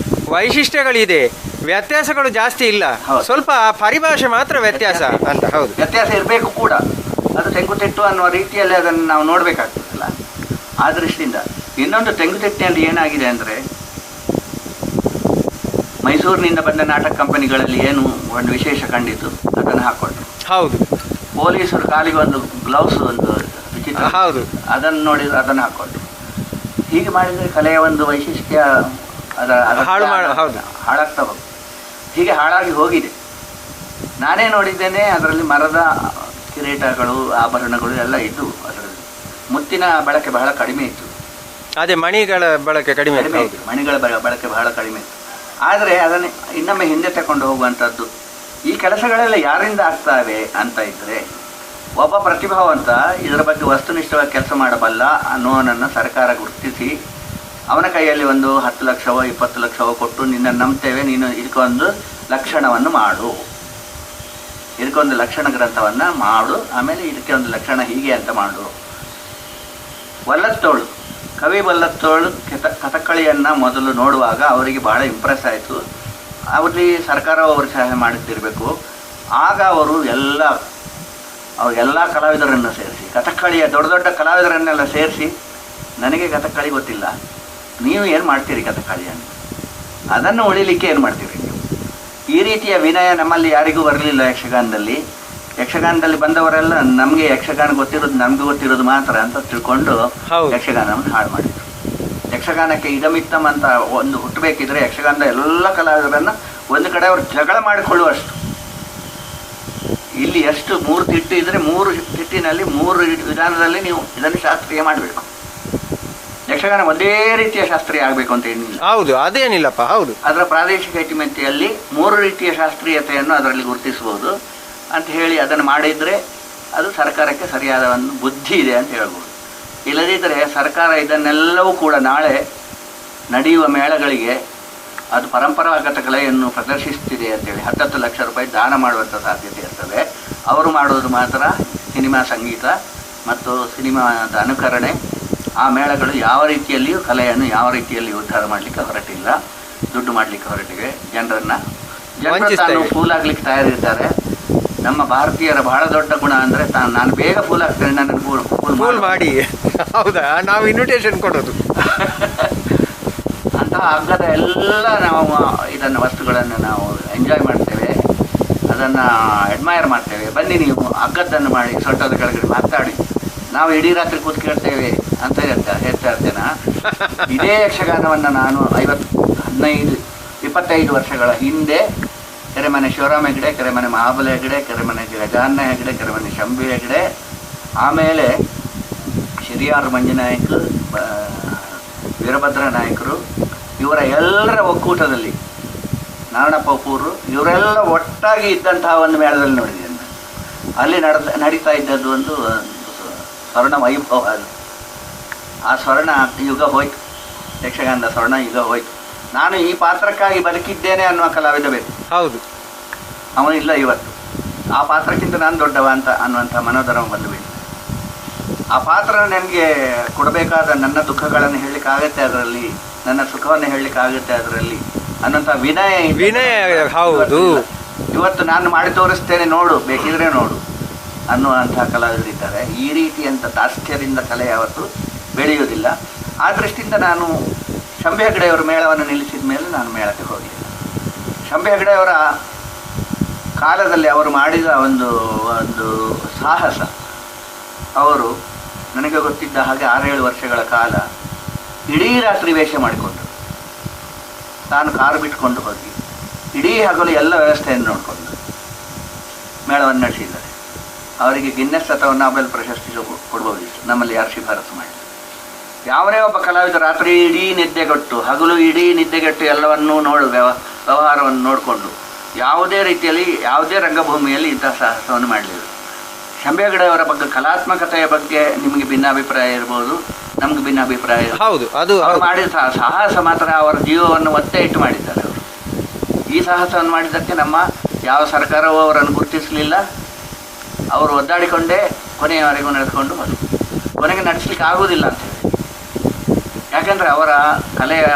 ವೈಶಿಷ್ಟ್ಯಗಳಿದೆ, ವ್ಯತ್ಯಾಸಗಳು ಜಾಸ್ತಿ ಇಲ್ಲ, ಸ್ವಲ್ಪ ಪರಿಭಾಷೆ ಮಾತ್ರ ವ್ಯತ್ಯಾಸ ಅಂತ. ಹೌದು, ವ್ಯತ್ಯಾಸ ಇರಬೇಕು ಕೂಡ. ಅದು ತೆಂಕುತಿಟ್ಟು ಅನ್ನುವ ರೀತಿಯಲ್ಲಿ ಅದನ್ನು ನಾವು ನೋಡಬೇಕಾಗ್ತದಲ್ಲ. ಆ ದೃಷ್ಟಿಯಿಂದ ಇನ್ನೊಂದು ತೆಂಕುತಿಟ್ಟಿನಲ್ಲಿ ಏನಾಗಿದೆ ಅಂದರೆ, ಮೈಸೂರಿನಿಂದ ಬಂದ ನಾಟಕ ಕಂಪನಿಗಳಲ್ಲಿ ಏನು ಒಂದು ವಿಶೇಷ ಕಂಡಿತು ಅದನ್ನು ಹಾಕ್ಕೊಂಡ್ರು. ಹೌದು. ಪೊಲೀಸರು ಕಾಲಿಗೆ ಒಂದು ಗ್ಲೌಸ್, ಒಂದು ವಿಚಿತ್ರ, ಹೌದು, ಅದನ್ನು ನೋಡಿದ್ರು, ಅದನ್ನು ಹಾಕ್ಕೊಂಡ್ರು. ಹೀಗೆ ಮಾಡಿದರೆ ಕಲೆಯ ಒಂದು ವೈಶಿಷ್ಟ್ಯ ಹಾಳಾಗ್ತಾ ಹೋಗುತ್ತೆ. ಹೀಗೆ ಹಾಳಾಗಿ ಹೋಗಿದೆ. ನಾನೇ ನೋಡಿದ್ದೇನೆ, ಅದರಲ್ಲಿ ಮರದ ಕಿರೀಟಗಳು, ಆಭರಣಗಳು ಎಲ್ಲ ಇದ್ದು, ಅದರಲ್ಲಿ ಮುತ್ತಿನ ಬಳಕೆ ಬಹಳ ಕಡಿಮೆ ಇತ್ತು. ಅದೇ ಮಣಿಗಳ ಬಳಕೆ ಕಡಿಮೆ ಇತ್ತು, ಮಣಿಗಳ ಬಳಕೆ ಬಹಳ ಕಡಿಮೆ ಇತ್ತು. ಆದರೆ ಅದನ್ನು ಇನ್ನೊಮ್ಮೆ ಹಿಂದೆ ತಗೊಂಡು ಹೋಗುವಂಥದ್ದು. ಈ ಕೆಲಸಗಳೆಲ್ಲ ಯಾರಿಂದ ಆಗ್ತಾವೆ ಅಂತ ಇದ್ದರೆ, ಒಬ್ಬ ಪ್ರತಿಭಾವಂತ ಇದರ ಬಗ್ಗೆ ವಸ್ತುನಿಷ್ಠವಾಗಿ ಕೆಲಸ ಮಾಡಬಲ್ಲ ಅನ್ನೋನನ್ನು ಸರ್ಕಾರ ಗುರುತಿಸಿ ಅವನ ಕೈಯಲ್ಲಿ ಒಂದು 10 ಲಕ್ಷವೋ 20 ಲಕ್ಷವೋ ಕೊಟ್ಟು ನಿನ್ನನ್ನು ನಂಬ್ತೇವೆ, ನೀನು ಇದಕ್ಕೊಂದು ಲಕ್ಷಣವನ್ನು ಮಾಡು, ಇದಕ್ಕೊಂದು ಲಕ್ಷಣ ಗ್ರಂಥವನ್ನು ಮಾಡು, ಆಮೇಲೆ ಇದಕ್ಕೆ ಒಂದು ಲಕ್ಷಣ ಹೀಗೆ ಅಂತ ಮಾಡು. ವಲ್ಲತ್ತೋಳು, ಕವಿ ವಲ್ಲತ್ತೋಳು ಕಥಕ್ಕಳಿಯನ್ನು ಮೊದಲು ನೋಡುವಾಗ ಅವರಿಗೆ ಬಹಳ ಇಂಪ್ರೆಸ್ ಆಯಿತು. ಅವರಲ್ಲಿ ಸರ್ಕಾರ ಅವ್ರಿಗೆ ಸಹಾಯ ಮಾಡುತ್ತಿರಬೇಕು. ಆಗ ಅವರು ಎಲ್ಲ ಕಲಾವಿದರನ್ನು ಸೇರಿಸಿ, ಕಥಕ್ಕಳಿಯ ದೊಡ್ಡ ದೊಡ್ಡ ಕಲಾವಿದರನ್ನೆಲ್ಲ ಸೇರಿಸಿ, ನನಗೆ ಕಥಕ್ಕಳಿ ಗೊತ್ತಿಲ್ಲ, ನೀವು ಏನು ಮಾಡ್ತೀರಿ ಕಥಕ್ಕಳಿಯನ್ನು, ಅದನ್ನು ಉಳಿಲಿಕ್ಕೆ ಏನು ಮಾಡ್ತೀರಿ ನೀವು? ಈ ರೀತಿಯ ವಿನಯ ನಮ್ಮಲ್ಲಿ ಯಾರಿಗೂ ಬರಲಿಲ್ಲ. ಯಕ್ಷಗಾನದಲ್ಲಿ ಬಂದವರೆಲ್ಲ ನಮಗೆ ಯಕ್ಷಗಾನ ಗೊತ್ತಿರೋದು ನಮ್ಗೆ ಗೊತ್ತಿರೋದು ಮಾತ್ರ ಅಂತ ತಿಳ್ಕೊಂಡು ಯಕ್ಷಗಾನವನ್ನು ಹಾಳು ಮಾಡಿದರು. ಯಕ್ಷಗಾನಕ್ಕೆ ಇದಮಿತ್ತಮ್ ಅಂತ ಒಂದು ಹುಟ್ಟಬೇಕಿದ್ರೆ ಯಕ್ಷಗಾನದ ಎಲ್ಲ ಕಲಾವಿದರನ್ನು ಒಂದು ಕಡೆ ಅವರು ಜಗಳ ಮಾಡಿಕೊಳ್ಳುವಷ್ಟು. ಇಲ್ಲಿ ಎಷ್ಟು 3 ತಿಟ್ಟು ಇದ್ರೆ 3 ತಿಟ್ಟಿನಲ್ಲಿ 3 ವಿಧಾನದಲ್ಲಿ ನೀವು ಇದನ್ನು ಶಾಸ್ತ್ರೀಯ ಮಾಡಬೇಕು. ಯಕ್ಷಗಾನ ಒಂದೇ ರೀತಿಯ ಶಾಸ್ತ್ರೀಯ ಆಗಬೇಕು ಅಂತ ಏನಿಲ್ಲ. ಹೌದು, ಅದೇನಿಲ್ಲಪ್ಪ. ಹೌದು, ಅದರ ಪ್ರಾದೇಶಿಕ ಇತಿಮಿತಿಯಲ್ಲಿ 3 ರೀತಿಯ ಶಾಸ್ತ್ರೀಯತೆಯನ್ನು ಅದರಲ್ಲಿ ಗುರುತಿಸಬಹುದು ಅಂತ ಹೇಳಿ ಅದನ್ನು ಮಾಡಿದರೆ ಅದು ಸರ್ಕಾರಕ್ಕೆ ಸರಿಯಾದ ಒಂದು ಬುದ್ಧಿ ಇದೆ ಅಂತ ಹೇಳ್ಬೋದು. ಇಲ್ಲದಿದ್ದರೆ ಸರ್ಕಾರ ಇದನ್ನೆಲ್ಲವೂ ಕೂಡ ನಾಳೆ ನಡೆಯುವ ಮೇಳಗಳಿಗೆ ಅದು ಪರಂಪರಾಗತ ಕಲೆಯನ್ನು ಪ್ರದರ್ಶಿಸ್ತಿದೆ ಅಂತೇಳಿ 10 ಲಕ್ಷ ರೂಪಾಯಿ ದಾನ ಮಾಡುವಂಥ ಸಾಧ್ಯತೆ ಇರ್ತದೆ. ಅವರು ಮಾಡೋದು ಮಾತ್ರ ಸಿನಿಮಾ ಸಂಗೀತ ಮತ್ತು ಸಿನಿಮಾದ ಅನುಕರಣೆ. ಆ ಮೇಳಗಳು ಯಾವ ರೀತಿಯಲ್ಲಿಯೂ ಕಲೆಯನ್ನು ಯಾವ ರೀತಿಯಲ್ಲಿ ಉದ್ಧಾರ ಮಾಡಲಿಕ್ಕೆ ಹೊರಟಿಲ್ಲ, ದುಡ್ಡು ಮಾಡಲಿಕ್ಕೆ ಹೊರಟಿವೆ. ಜನರು ತಾನು ಫೂಲ್ ಆಗ್ಲಿಕ್ಕೆ ತಯಾರಿರ್ತಾರೆ. ನಮ್ಮ ಭಾರತೀಯರ ಬಹಳ ದೊಡ್ಡ ಗುಣ ಅಂದರೆ ನಾನು ಬೇಗ ಫೂಲ್ ಆಗ್ತೇನೆ, ನನ್ನನ್ನು ಫೂಲ್ ಮಾಡಿ. ಹೌದಾ, ನಾವು ಇನ್ವಿಟೇಷನ್ ಕೊಡೋದು ಅಂತಹ ಹಗ್ಗದ ಎಲ್ಲ ನಾವು ಇದನ್ನು ವಸ್ತುಗಳನ್ನು ನಾವು ಎಂಜಾಯ್ ಮಾಡ್ತೇವೆ, ಅದನ್ನು ಅಡ್ಮೈರ್ ಮಾಡ್ತೇವೆ. ಬನ್ನಿ ನೀವು ಹಗ್ಗದ್ದನ್ನು ಮಾಡಿ, ಸೊಟ್ಟದ ಕೆಳಗಡೆ ಮಾತಾಡಿ, ನಾವು ಇಡೀ ರಾತ್ರಿ ಕೂತ್ ಕೇಳ್ತೇವೆ ಅಂತ ಹೇಳ್ತಾ ಇರ್ತೇನೆ. ಇದೇ ಯಕ್ಷಗಾನವನ್ನು ನಾನು 25 ವರ್ಷಗಳ ಹಿಂದೆ ಕೆರೆಮನೆ ಶಿವರಾಮ ಹೆಗಡೆ, ಕೆರೆಮನೆ ಮಹಾಬಲ ಹೆಗಡೆ, ಕೆರೆಮನೆ ಗಜಾನ್ನ ಹೆಗಡೆ, ಕೆರೆಮನೆ ಶಂಭು ಹೆಗಡೆ, ಆಮೇಲೆ ಶಿರಿಯಾರ್ ಮಂಜುನಾಯಕ್, ವೀರಭದ್ರ ನಾಯಕರು, ಇವರ ಎಲ್ಲರ ಒಕ್ಕೂಟದಲ್ಲಿ ನಾರಾಯಣಪ್ಪ ಪೂರು ಇವರೆಲ್ಲ ಒಟ್ಟಾಗಿ ಇದ್ದಂತಹ ಒಂದು ಮೇಳದಲ್ಲಿ ನೋಡಿದ್ದೇನೆ. ಅಲ್ಲಿ ನಡೀತಾ ಇದ್ದದ್ದು ಒಂದು ಸ್ವರ್ಣ ವೈಭವ. ಅದು ಆ ಸ್ವರ್ಣ ಯುಗ ಹೋಯ್ತು, ಯಕ್ಷಗಾನದ ಸ್ವರ್ಣ ಯುಗ ಹೋಯ್ತು. ನಾನು ಈ ಪಾತ್ರಕ್ಕಾಗಿ ಬದುಕಿದ್ದೇನೆ ಅನ್ನುವ ಕಲಾವಿದ ಬೇಕು. ಹೌದು, ಅವನಿಲ್ಲ ಇವತ್ತು. ಆ ಪಾತ್ರಕ್ಕಿಂತ ನಾನು ದೊಡ್ಡವ ಅಂತ ಅನ್ನುವಂಥ ಮನೋಧರ್ಮ ಬಂದುಬಿಟ್ಟು ಆ ಪಾತ್ರ ನನಗೆ ಕೊಡಬೇಕಾದ ನನ್ನ ದುಃಖಗಳನ್ನು ಹೇಳಲಿಕ್ಕಾಗತ್ತೆ ಅದರಲ್ಲಿ, ನನ್ನ ಸುಖವನ್ನು ಹೇಳಲಿಕ್ಕಾಗುತ್ತೆ ಅದರಲ್ಲಿ ಅನ್ನೋಂಥ ವಿನಯ. ಹೌದು, ಇವತ್ತು ನಾನು ಮಾಡಿ ತೋರಿಸ್ತೇನೆ, ನೋಡು, ಬೇಕಿದ್ರೆ ನೋಡು ಅನ್ನುವಂಥ ಕಲಾವಿದರಿದ್ದಾರೆ. ಈ ರೀತಿಯಂಥ ದಾಸ್ಯದಿಂದ ಕಲೆ ಯಾವತ್ತು ಬೆಳೆಯುವುದಿಲ್ಲ. ಆ ದೃಷ್ಟಿಯಿಂದ ನಾನು ಶಂಭು ಹೆಗಡೆಯವರ ಮೇಳವನ್ನು ನಿಲ್ಲಿಸಿದ ಮೇಲೆ ನಾನು ಮೇಳಕ್ಕೆ ಹೋಗಲಿಲ್ಲ. ಶಂಭು ಹೆಗಡೆಯವರ ಕಾಲದಲ್ಲಿ ಅವರು ಮಾಡಿದ ಒಂದು ಸಾಹಸ, ಅವರು ನನಗೆ ಗೊತ್ತಿದ್ದ ಹಾಗೆ 6-7 ವರ್ಷಗಳ ಕಾಲ ಇಡೀ ರಾತ್ರಿ ವೇಷ ಮಾಡಿಕೊಂಡರು. ತಾನು ಕಾರು ಬಿಟ್ಕೊಂಡು ಹೋಗಿ ಇಡೀ ಹಗಲು ಎಲ್ಲ ವ್ಯವಸ್ಥೆಯನ್ನು ನೋಡಿಕೊಂಡು ಮೇಳವನ್ನು ನಡೆಸಿದ್ದಾರೆ. ಅವರಿಗೆ ಗಿನ್ನೆಸ್ ಅಥವಾ ನೊಬೆಲ್ ಪ್ರಶಸ್ತಿ ಕೊಡ್ಬೋದಿತ್ತು, ನಮ್ಮಲ್ಲಿ ಯಾರು ಶಿಫಾರಸು ಮಾಡಿ. ಯಾವನೇ ಒಬ್ಬ ಕಲಾವಿದ ರಾತ್ರಿ ಇಡೀ ನಿದ್ದೆಗೆಟ್ಟು, ಹಗಲು ಇಡೀ ನಿದ್ದೆಗೆಟ್ಟು ಎಲ್ಲವನ್ನೂ ವ್ಯವಹಾರವನ್ನು ನೋಡಿಕೊಂಡು ಯಾವುದೇ ರೀತಿಯಲ್ಲಿ ಯಾವುದೇ ರಂಗಭೂಮಿಯಲ್ಲಿ ಇಂತಹ ಸಾಹಸವನ್ನು ಮಾಡಲಿಲ್ಲ. ಶಂಭು ಹೆಗಡೆಯವರ ಬಗ್ಗೆ ಕಲಾತ್ಮಕತೆಯ ಬಗ್ಗೆ ನಿಮಗೆ ಭಿನ್ನಾಭಿಪ್ರಾಯ ಇರ್ಬೋದು, ನಮ್ಗೆ ಭಿನ್ನಾಭಿಪ್ರಾಯ. ಹೌದು, ಅದು ಮಾಡಿದ ಸಾಹಸ ಮಾತ್ರ ಅವರ ಜೀವವನ್ನು ಒತ್ತೆ ಇಟ್ಟು ಮಾಡಿದ್ದಾರೆ. ಅವರು ಈ ಸಾಹಸವನ್ನು ಮಾಡಿದ್ದಕ್ಕೆ ನಮ್ಮ ಯಾವ ಸರ್ಕಾರವೂ ಅವರನ್ನು ಗುರುತಿಸಲಿಲ್ಲ. ಅವರು ಒದ್ದಾಡಿಕೊಂಡೇ ಕೊನೆಯವರೆಗೂ ನಡೆದುಕೊಂಡು ಹೋದರು. ಕೊನೆಗೆ ನಡೆಸಲಿಕ್ಕೆ ಆಗುವುದಿಲ್ಲ ಅಂತ ಹೇಳಿ, ಯಾಕೆಂದರೆ ಅವರ ಕಲೆಯ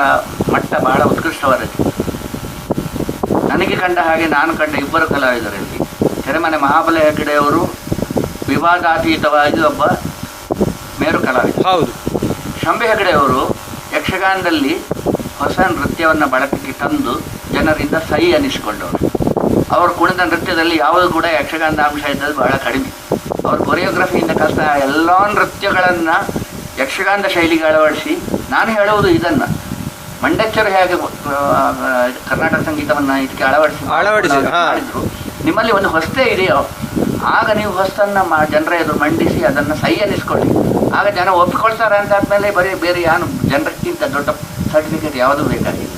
ಮಟ್ಟ ಬಹಳ ಉತ್ಕೃಷ್ಟವಾದದ್ದು. ನನಗೆ ಕಂಡ ಹಾಗೆ ನಾನು ಕಂಡ 2 ಕಲಾವಿದರಲ್ಲಿ ಕೆರೆಮನೆ ಮಹಾಬಲ ಹೆಗಡೆಯವರು ವಿಭಾಗಾತೀತವಾಗಿ ಒಬ್ಬ ಮೇರು ಕಲಾವಿದ. ಹೌದು. ಶಂಭು ಹೆಗಡೆಯವರು ಯಕ್ಷಗಾನದಲ್ಲಿ ಹೊಸ ನೃತ್ಯವನ್ನು ಬಳಕೆಗೆ ತಂದು ಜನರಿಂದ ಸೈ ಅನ್ನಿಸಿಕೊಂಡವರು. ಅವರು ಕುಣಿದ ನೃತ್ಯದಲ್ಲಿ ಯಾವುದು ಕೂಡ ಯಕ್ಷಗಾನದ ಅಂಶ ಇದ್ದದ್ದು ಬಹಳ ಕಡಿಮೆ. ಅವರು ಕೊರಿಯೋಗ್ರಫಿಯಿಂದ ಕಷ್ಟ ಎಲ್ಲ ನೃತ್ಯಗಳನ್ನು ಯಕ್ಷಗಾನದ ಶೈಲಿಗೆ ಅಳವಡಿಸಿ, ನಾನು ಹೇಳುವುದು ಇದನ್ನು ಮಂಡಚ್ಚರು ಹೇಗೆ ಕರ್ನಾಟಕ ಸಂಗೀತವನ್ನು ಇದಕ್ಕೆ ಅಳವಡಿಸಿದ್ರು, ನಿಮ್ಮಲ್ಲಿ ಒಂದು ಹೊಸದೇ ಇದೆಯೋ ಆಗ ನೀವು ಹೊಸತನ್ನು ಜನರ ಎದುರು ಮಂಡಿಸಿ ಅದನ್ನು ಸೈ ಅನ್ನಿಸ್ಕೊಳ್ಳಿ. ಆಗ ಜನ ಒಪ್ಪಿಕೊಳ್ತಾರೆ ಅಂತಾದ್ಮೇಲೆ ಬೇರೆ ಏನು ಜನರಕ್ಕಿಂತ ದೊಡ್ಡ ಸರ್ಟಿಫಿಕೇಟ್ ಯಾವುದೂ ಬೇಕಾಗಿಲ್ಲ.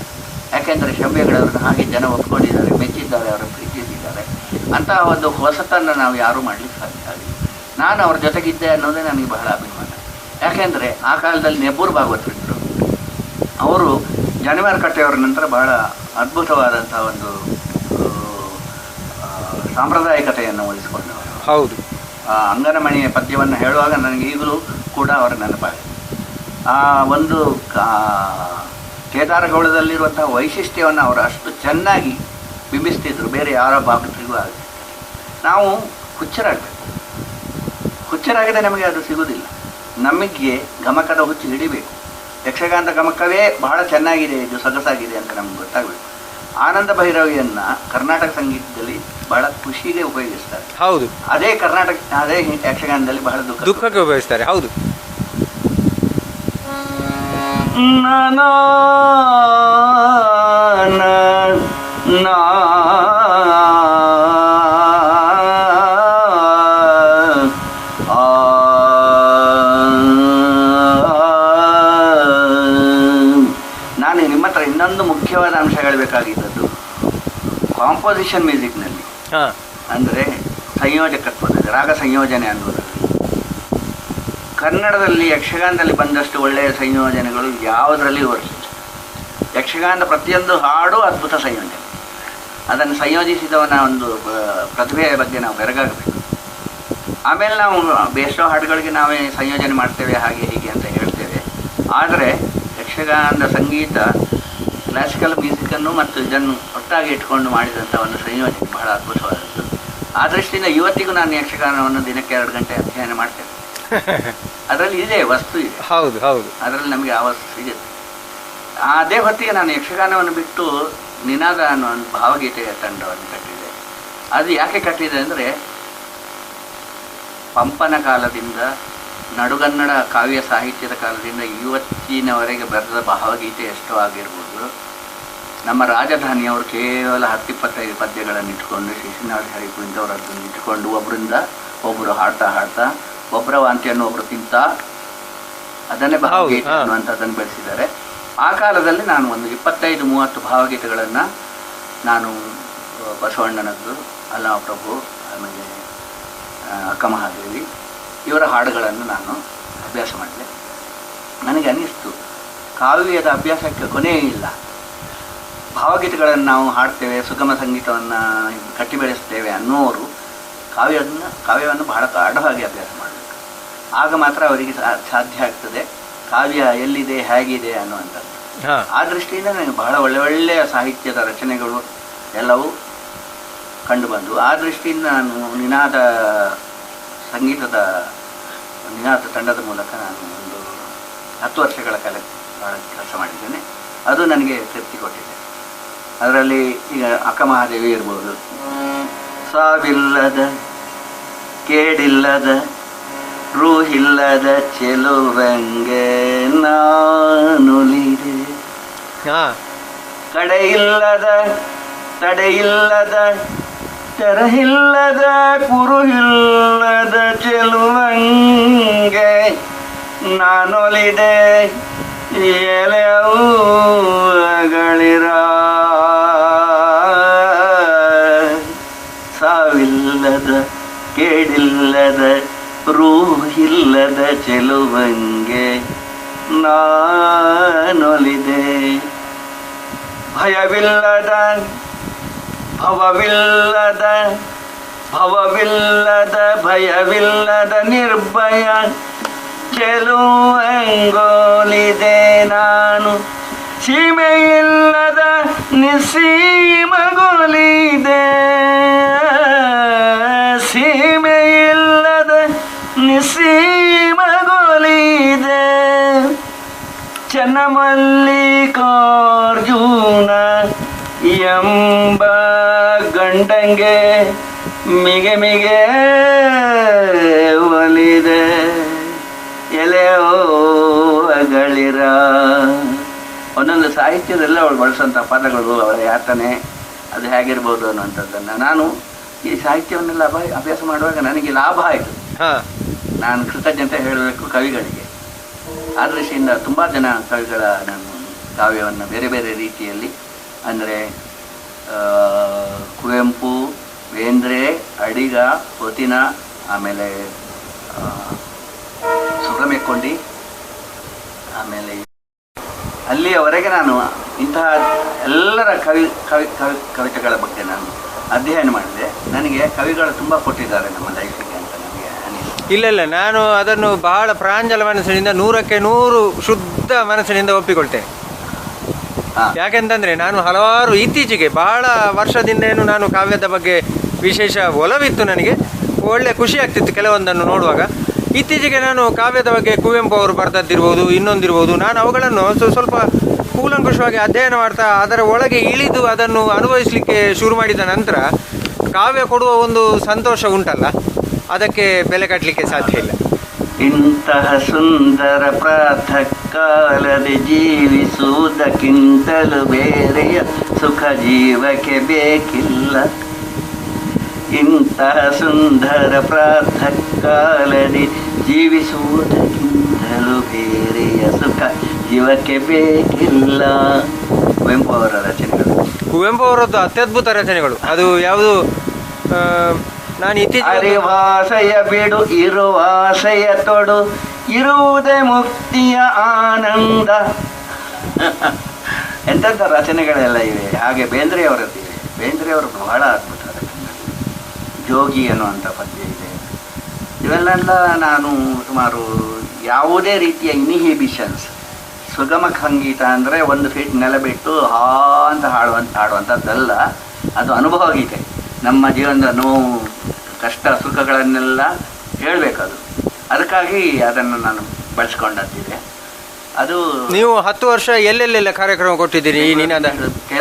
ಯಾಕೆಂದರೆ ಶಂಭು ಹೆಗಡೆಯವ್ರನ್ನ ಹಾಗೆ ಜನ ಒಪ್ಕೊಂಡಿದ್ದಾರೆ, ಮೆಚ್ಚಿದ್ದಾರೆ, ಅವರ ಪ್ರೀತಿಸಿದ್ದಾರೆ. ಅಂತಹ ಒಂದು ಹೊಸತನ್ನು ನಾವು ಯಾರೂ ಮಾಡಲಿಕ್ಕೆ ಸಾಧ್ಯ ಆಗಿಲ್ಲ. ನಾನು ಅವ್ರ ಜೊತೆಗಿದ್ದೆ ಅನ್ನೋದೇ ನನಗೆ ಬಹಳ ಅಭಿಮಾನ. ಯಾಕೆಂದರೆ ಆ ಕಾಲದಲ್ಲಿ ನೆಬ್ಬೂರು ಭಾಗವತರಿದ್ದರು, ಅವರು ಜನಿವಾರ ಕಟ್ಟೆಯವರ ನಂತರ ಬಹಳ ಅದ್ಭುತವಾದಂಥ ಒಂದು ಸಾಂಪ್ರದಾಯಿಕತೆಯನ್ನು ಉಳಿಸಿಕೊಂಡವರು. ಹೌದು. ಅಂಗನಮಣಿಯ ಪದ್ಯವನ್ನು ಹೇಳುವಾಗ ನನಗೆ ಈಗಲೂ ಕೂಡ ಅವರ ನೆನಪಾಗಿದೆ. ಆ ಒಂದು ಕೇದಾರಗೌಡದಲ್ಲಿರುವಂತಹ ವೈಶಿಷ್ಟ್ಯವನ್ನು ಅವರು ಅಷ್ಟು ಚೆನ್ನಾಗಿ ಬಿಂಬಿಸ್ತಿದ್ರು, ಬೇರೆ ಯಾರ ಭಾಗಗಳಿಗೂ ಆಗುತ್ತೆ. ನಾವು ಹುಚ್ಚರಾಗದೆ ನಮಗೆ ಅದು ಸಿಗುವುದಿಲ್ಲ. ನಮಗೆ ಗಮಕದ ಹುಚ್ಚು ಹಿಡಿಬೇಕು. ಯಕ್ಷಗಾನದ ಗಮಕವೇ ಬಹಳ ಚೆನ್ನಾಗಿದೆ, ಇದು ಸೊಗಸಾಗಿದೆ ಅಂತ ನಮ್ಗೆ ಗೊತ್ತಾಗಬೇಕು. ಆನಂದ ಭೈರವಿಯನ್ನು ಕರ್ನಾಟಕ ಸಂಗೀತದಲ್ಲಿ ಬಹಳ ಖುಷಿಗೆ ಉಪಯೋಗಿಸ್ತಾರೆ. ಹೌದು. ಅದೇ ಯಕ್ಷಗಾನದಲ್ಲಿ ಬಹಳ ದುಃಖಕ್ಕೆ ಉಪಯೋಗಿಸ್ತಾರೆ. ಹೌದು. ನಾನು ನಿಮ್ಮ ಹತ್ರ ಇನ್ನೊಂದು ಮುಖ್ಯವಾದ ಅಂಶ ಹೇಳಬೇಕಾಗಿದ್ದದ್ದು, ಕಾಂಪೋಸಿಷನ್ ಮ್ಯೂಸಿಕ್ನಲ್ಲಿ ಅಂದರೆ ಸಂಯೋಜಕತ್ವದಲ್ಲಿ, ರಾಗ ಸಂಯೋಜನೆ ಅನ್ನೋದು. ಕನ್ನಡದಲ್ಲಿ ಯಕ್ಷಗಾನದಲ್ಲಿ ಬಂದಷ್ಟು ಒಳ್ಳೆಯ ಸಂಯೋಜನೆಗಳು ಯಾವುದರಲ್ಲಿಯೂ ಬರಲಿಲ್ಲ. ಯಕ್ಷಗಾನದ ಪ್ರತಿಯೊಂದು ಹಾಡು ಅದ್ಭುತ ಸಂಯೋಜನೆ. ಅದನ್ನು ಸಂಯೋಜಿಸಿದವನ ಒಂದು ಪ್ರತಿಭೆಯ ಬಗ್ಗೆ ನಾವು ಬೆರಗಾಗಬೇಕು. ಆಮೇಲೆ ನಾವು ಬೇಸೋ ಹಾಡುಗಳಿಗೆ ನಾವೇ ಸಂಯೋಜನೆ ಮಾಡ್ತೇವೆ, ಹಾಗೆ ಹೀಗೆ ಅಂತ ಹೇಳ್ತೇವೆ. ಆದರೆ ಯಕ್ಷಗಾನದ ಸಂಗೀತ ಕ್ಲಾಸಿಕಲ್ ಮ್ಯೂಸಿಕನ್ನು ಮತ್ತು ಇದನ್ನು ಒಟ್ಟಾಗಿ ಇಟ್ಕೊಂಡು ಮಾಡಿದಂಥ ಒಂದು ಸಂಯೋಜನೆ ಬಹಳ ಅದ್ಭುತವಾದದ್ದು. ಆ ದೃಷ್ಟಿಯಿಂದ ಇವತ್ತಿಗೂ ನಾನು ಯಕ್ಷಗಾನವನ್ನು ದಿನಕ್ಕೆ 2 ಗಂಟೆ ಅಧ್ಯಯನ ಮಾಡ್ತೇನೆ. ಅದರಲ್ಲಿ ಇದೆ, ವಸ್ತು ಇದೆ. ಹೌದು ಹೌದು. ಅದರಲ್ಲಿ ನಮಗೆ ಆ ವಸ್ತು ಸಿಗುತ್ತೆ. ಅದೇ ಹೊತ್ತಿಗೆ ನಾನು ಯಕ್ಷಗಾನವನ್ನು ಬಿಟ್ಟು ನಿನಾದ ಅನ್ನೋ ಒಂದು ಭಾವಗೀತೆಯ ತಂಡವನ್ನು ಕಟ್ಟಿದೆ. ಅದು ಯಾಕೆ ಕಟ್ಟಿದೆ ಅಂದರೆ, ಪಂಪನ ಕಾಲದಿಂದ ನಡುಗನ್ನಡ ಕಾವ್ಯ ಸಾಹಿತ್ಯದ ಕಾಲದಿಂದ ಇವತ್ತಿನವರೆಗೆ ಬರೆದ ಭಾವಗೀತೆ ಎಷ್ಟೋ ಆಗಿರ್ಬೋದು. ನಮ್ಮ ರಾಜಧಾನಿಯವರು ಕೇವಲ 10-25 ಪದ್ಯಗಳನ್ನು ಇಟ್ಕೊಂಡು, ಶಿಶುನಾಳ ಹರಿಕು ಇಂಥವರದ್ದನ್ನು ಇಟ್ಕೊಂಡು ಒಬ್ಬರು ಹಾಡ್ತಾ ಒಬ್ಬರ ವಾಂತಿಯನ್ನು ಒಬ್ಬರು ತಿಂತ ಅದನ್ನೇ ಭಾವಗೀತೆ ಅನ್ನುವಂಥದ್ದನ್ನು ಬೆಳೆಸಿದ್ದಾರೆ. ಆ ಕಾಲದಲ್ಲಿ ನಾನು ಒಂದು 25-30 ಭಾವಗೀತೆಗಳನ್ನು ನಾನು ಬಸವಣ್ಣನದ್ದು, ಅಲ್ಲಮ ಪ್ರಭು, ಆಮೇಲೆ ಅಕ್ಕ ಮಹಾದೇವಿ ಇವರ ಹಾಡುಗಳನ್ನು ನಾನು ಅಭ್ಯಾಸ ಮಾಡಿದೆ. ನನಗೆ ಅನ್ನಿಸ್ತು, ಕಾವ್ಯದ ಅಭ್ಯಾಸಕ್ಕೆ ಕೊನೆಯೇ ಇಲ್ಲ. ಭಾವಗೀತೆಗಳನ್ನು ನಾವು ಹಾಡ್ತೇವೆ, ಸುಗಮ ಸಂಗೀತವನ್ನು ಕಟ್ಟಿ ಬೆಳೆಸ್ತೇವೆ ಅನ್ನೋರು ಕಾವ್ಯವನ್ನು ಬಹಳ ಗಾಢವಾಗಿ ಅಭ್ಯಾಸ ಮಾಡಬೇಕು. ಆಗ ಮಾತ್ರ ಅವರಿಗೆ ಸಾಧ್ಯ ಆಗ್ತದೆ ಕಾವ್ಯ ಎಲ್ಲಿದೆ, ಹೇಗಿದೆ ಅನ್ನುವಂಥದ್ದು. ಆ ದೃಷ್ಟಿಯಿಂದ ನನಗೆ ಬಹಳ ಒಳ್ಳೆಯ ಸಾಹಿತ್ಯದ ರಚನೆಗಳು ಎಲ್ಲವೂ ಕಂಡುಬಂದು, ಆ ದೃಷ್ಟಿಯಿಂದ ನಾನು ನಿನಾದ ತಂಡದ ಮೂಲಕ ನಾನು ಒಂದು 10 ವರ್ಷಗಳ ಕಾಲ ಕೆಲಸ ಮಾಡಿದ್ದೇನೆ. ಅದು ನನಗೆ ತೃಪ್ತಿ ಕೊಟ್ಟಿದೆ. ಅದರಲ್ಲಿ ಈಗ ಅಕ್ಕ ಮಹಾದೇವಿ ಇರ್ಬೋದು, ಸಾವಿಲ್ಲದ ಕೇಡಿಲ್ಲದ ರೂಹಿಲ್ಲದ ಚೆಲುವಂಗೆ ನಾನುಲಿದೆ, ಕಡೆಯಿಲ್ಲದ ತಡೆಯಿಲ್ಲದ ತೆರಹಿಲ್ಲದ ಕುರುಹಿಲ್ಲದ ಚೆಲುವಂಗೆ ನಾನೊಲಿದೆ ಎಲೆಗಳಿರ, ಸಾವಿಲ್ಲದ ಕೇಡಿಲ್ಲದ ರೂಹಿಲ್ಲದ ಚೆಲುವಂಗೆ ನಾನೊಲಿದೆ, ಭಯವಿಲ್ಲದ ಭವವಿಲ್ಲದ ಭಯವಿಲ್ಲದ ನಿರ್ಭಯ ಚೆಲುವಂಗೋಲಿದೆ ನಾನು, ಸೀಮೆಯಿಲ್ಲದ ನಿಸ್ಸೀಮಗೊಲಿದೆ, ಸೀಮೆಯಿಲ್ಲದ ನಿಸ್ಸೀಮಗೊಲಿದೆ, ಚನ್ನಮಲ್ಲಿಕಾರ್ಜುನ ಎಂಬ ಗಂಡಂಗೆ ಮಿಗೆ ಮಿಗೆ ಒಲಿದೆ ಎಲೆಗಳಿರ. ಒಂದೊಂದು ಸಾಹಿತ್ಯದಲ್ಲ ಅವಳು ಬಳಸುವಂಥ ಪದಗಳು, ಅವಳ ಯಾತನೆ ಅದು ಹೇಗಿರ್ಬೋದು ಅನ್ನುವಂಥದ್ದನ್ನು ನಾನು ಈ ಸಾಹಿತ್ಯವನ್ನೆಲ್ಲ ಅಭ್ಯಾಸ ಮಾಡುವಾಗ ನನಗೆ ಲಾಭ ಆಯಿತು. ನಾನು ಕೃತಜ್ಞತೆ ಹೇಳಬೇಕು ಕವಿಗಳಿಗೆ. ಆ ದೃಷ್ಟಿಯಿಂದ ತುಂಬ ಜನ ಕವಿಗಳ ನಾನು ಕಾವ್ಯವನ್ನು ಬೇರೆ ಬೇರೆ ರೀತಿಯಲ್ಲಿ, ಅಂದರೆ ಕುವೆಂಪು, ಬೇಂದ್ರೆ, ಅಡಿಗ, ಪೊತಿನ, ಆಮೇಲೆ ಸುಬ್ರಹ್ಮಣ್ಯ ಕೊಂಡಿ, ಆಮೇಲೆ ಅಲ್ಲಿಯವರೆಗೆ ನಾನು ಇಂತಹ ಎಲ್ಲರ ಕವಿತೆಗಳ ಬಗ್ಗೆ ನಾನು ಅಧ್ಯಯನ ಮಾಡಿದೆ. ನನಗೆ ಕವಿಗಳು ತುಂಬ ಕೊಟ್ಟಿದ್ದಾರೆ ನಮ್ಮ ಲೈಫಿಗೆ ಅಂತ ನನಗೆ ಅನಿಸಿತು. ಇಲ್ಲ, ನಾನು ಅದನ್ನು ಬಹಳ ಪ್ರಾಂಜಲ ಮನಸ್ಸಿನಿಂದ 100ಕ್ಕೆ 100 ಶುದ್ಧ ಮನಸ್ಸಿನಿಂದ ಒಪ್ಪಿಕೊಳ್ತೇನೆ. ಯಾಕೆಂತಂದರೆ ನಾನು ಹಲವಾರು ಇತ್ತೀಚೆಗೆ ಬಹಳ ವರ್ಷದಿಂದೇನು ನಾನು ಕಾವ್ಯದ ಬಗ್ಗೆ ವಿಶೇಷ ಒಲವಿತ್ತು, ನನಗೆ ಒಳ್ಳೆ ಖುಷಿ ಆಗ್ತಿತ್ತು ಕೆಲವೊಂದನ್ನು ನೋಡುವಾಗ. ಇತ್ತೀಚೆಗೆ ನಾನು ಕಾವ್ಯದ ಬಗ್ಗೆ ಕುವೆಂಪು ಅವರು ಬರೆದದ್ದಿರ್ಬೋದು, ಇನ್ನೊಂದಿರ್ಬೋದು, ನಾನು ಅವುಗಳನ್ನು ಸ್ವಲ್ಪ ಕೂಲಂಕುಷವಾಗಿ ಅಧ್ಯಯನ ಮಾಡ್ತಾ ಅದರ ಒಳಗೆ ಇಳಿದು ಅದನ್ನು ಅನುಭವಿಸಲಿಕ್ಕೆ ಶುರು ಮಾಡಿದ ನಂತರ ಕಾವ್ಯ ಕೊಡುವ ಒಂದು ಸಂತೋಷ ಉಂಟಲ್ಲ, ಅದಕ್ಕೆ ಬೆಲೆ ಕಟ್ಟಲಿಕ್ಕೆ ಸಾಧ್ಯ ಇಲ್ಲ. ಇಂತಹ ಸುಂದರ ಪ್ರಾತಃ ಕಾಲದ ಜೀವಿಸುವುದಕ್ಕಿಂತಲೂ ಬೇರೆಯ ಸುಖ ಜೀವಕ್ಕೆ ಬೇಕಿಲ್ಲ. ಇಂತಹ ಸುಂದರ ಪ್ರಾತಃ ಕಾಲದಿ ಜೀವಿಸುವುದಕ್ಕಿಂತಲೂ ಬೇರೆಯ ಸುಖ ಜೀವಕ್ಕೆ ಬೇಕಿಲ್ಲ. ಕುವೆಂಪು ಅವರ ರಚನೆಗಳು. ಕುವೆಂಪು ಅವರದ್ದು ಅತ್ಯದ್ಭುತ ರಚನೆಗಳು. ಅದು ಯಾವುದು ನಾನು ಇತ್ತೀಚೆಗೆ ಅರಿವಾಸೆಯ ಬಿಡು ಇರುವಾಸೆಯ ತೊಡು ಇರುವುದೇ ಮುಕ್ತಿಯ ಆನಂದ. ಎಂತೆಂಥ ರಚನೆಗಳೆಲ್ಲ ಇವೆ. ಹಾಗೆ ಬೇಂದ್ರೆಯವರದ್ದಿವೆ. ಬೇಂದ್ರೆಯವರು ಬಹಳ ಅದ್ಭುತ ರಚನೆ. ಜೋಗಿ ಅನ್ನುವಂಥ ಪದ್ಯ ಇದೆ. ಇವೆಲ್ಲ ನಾನು ಸುಮಾರು ಯಾವುದೇ ರೀತಿಯ ಇನ್ಹಿಬಿಷನ್ಸ್, ಸುಗಮ ಸಂಗೀತ ಅಂದರೆ ಒಂದು ಫೀಟ್ ನೆಲ ಬಿಟ್ಟು ಹಾ ಅಂತ ಹಾಡುವಂಥದ್ದಲ್ಲ. ಅದು ಅನುಭವ ಗೀತೆ. ನಮ್ಮ ಜೀವನದ ನೋವು, ಕಷ್ಟ, ಸುಖಗಳನ್ನೆಲ್ಲ ಹೇಳಬೇಕದು. ಅದಕ್ಕಾಗಿ ಅದನ್ನು ನಾನು ಬಳಸ್ಕೊಂಡದ್ದಿದೆ. ಅದು ನೀವು 10 ವರ್ಷ ಎಲ್ಲೆಲ್ಲೆಲ್ಲ ಕಾರ್ಯಕ್ರಮ ಕೊಟ್ಟಿದ್ದೀರಿ? ಕೆ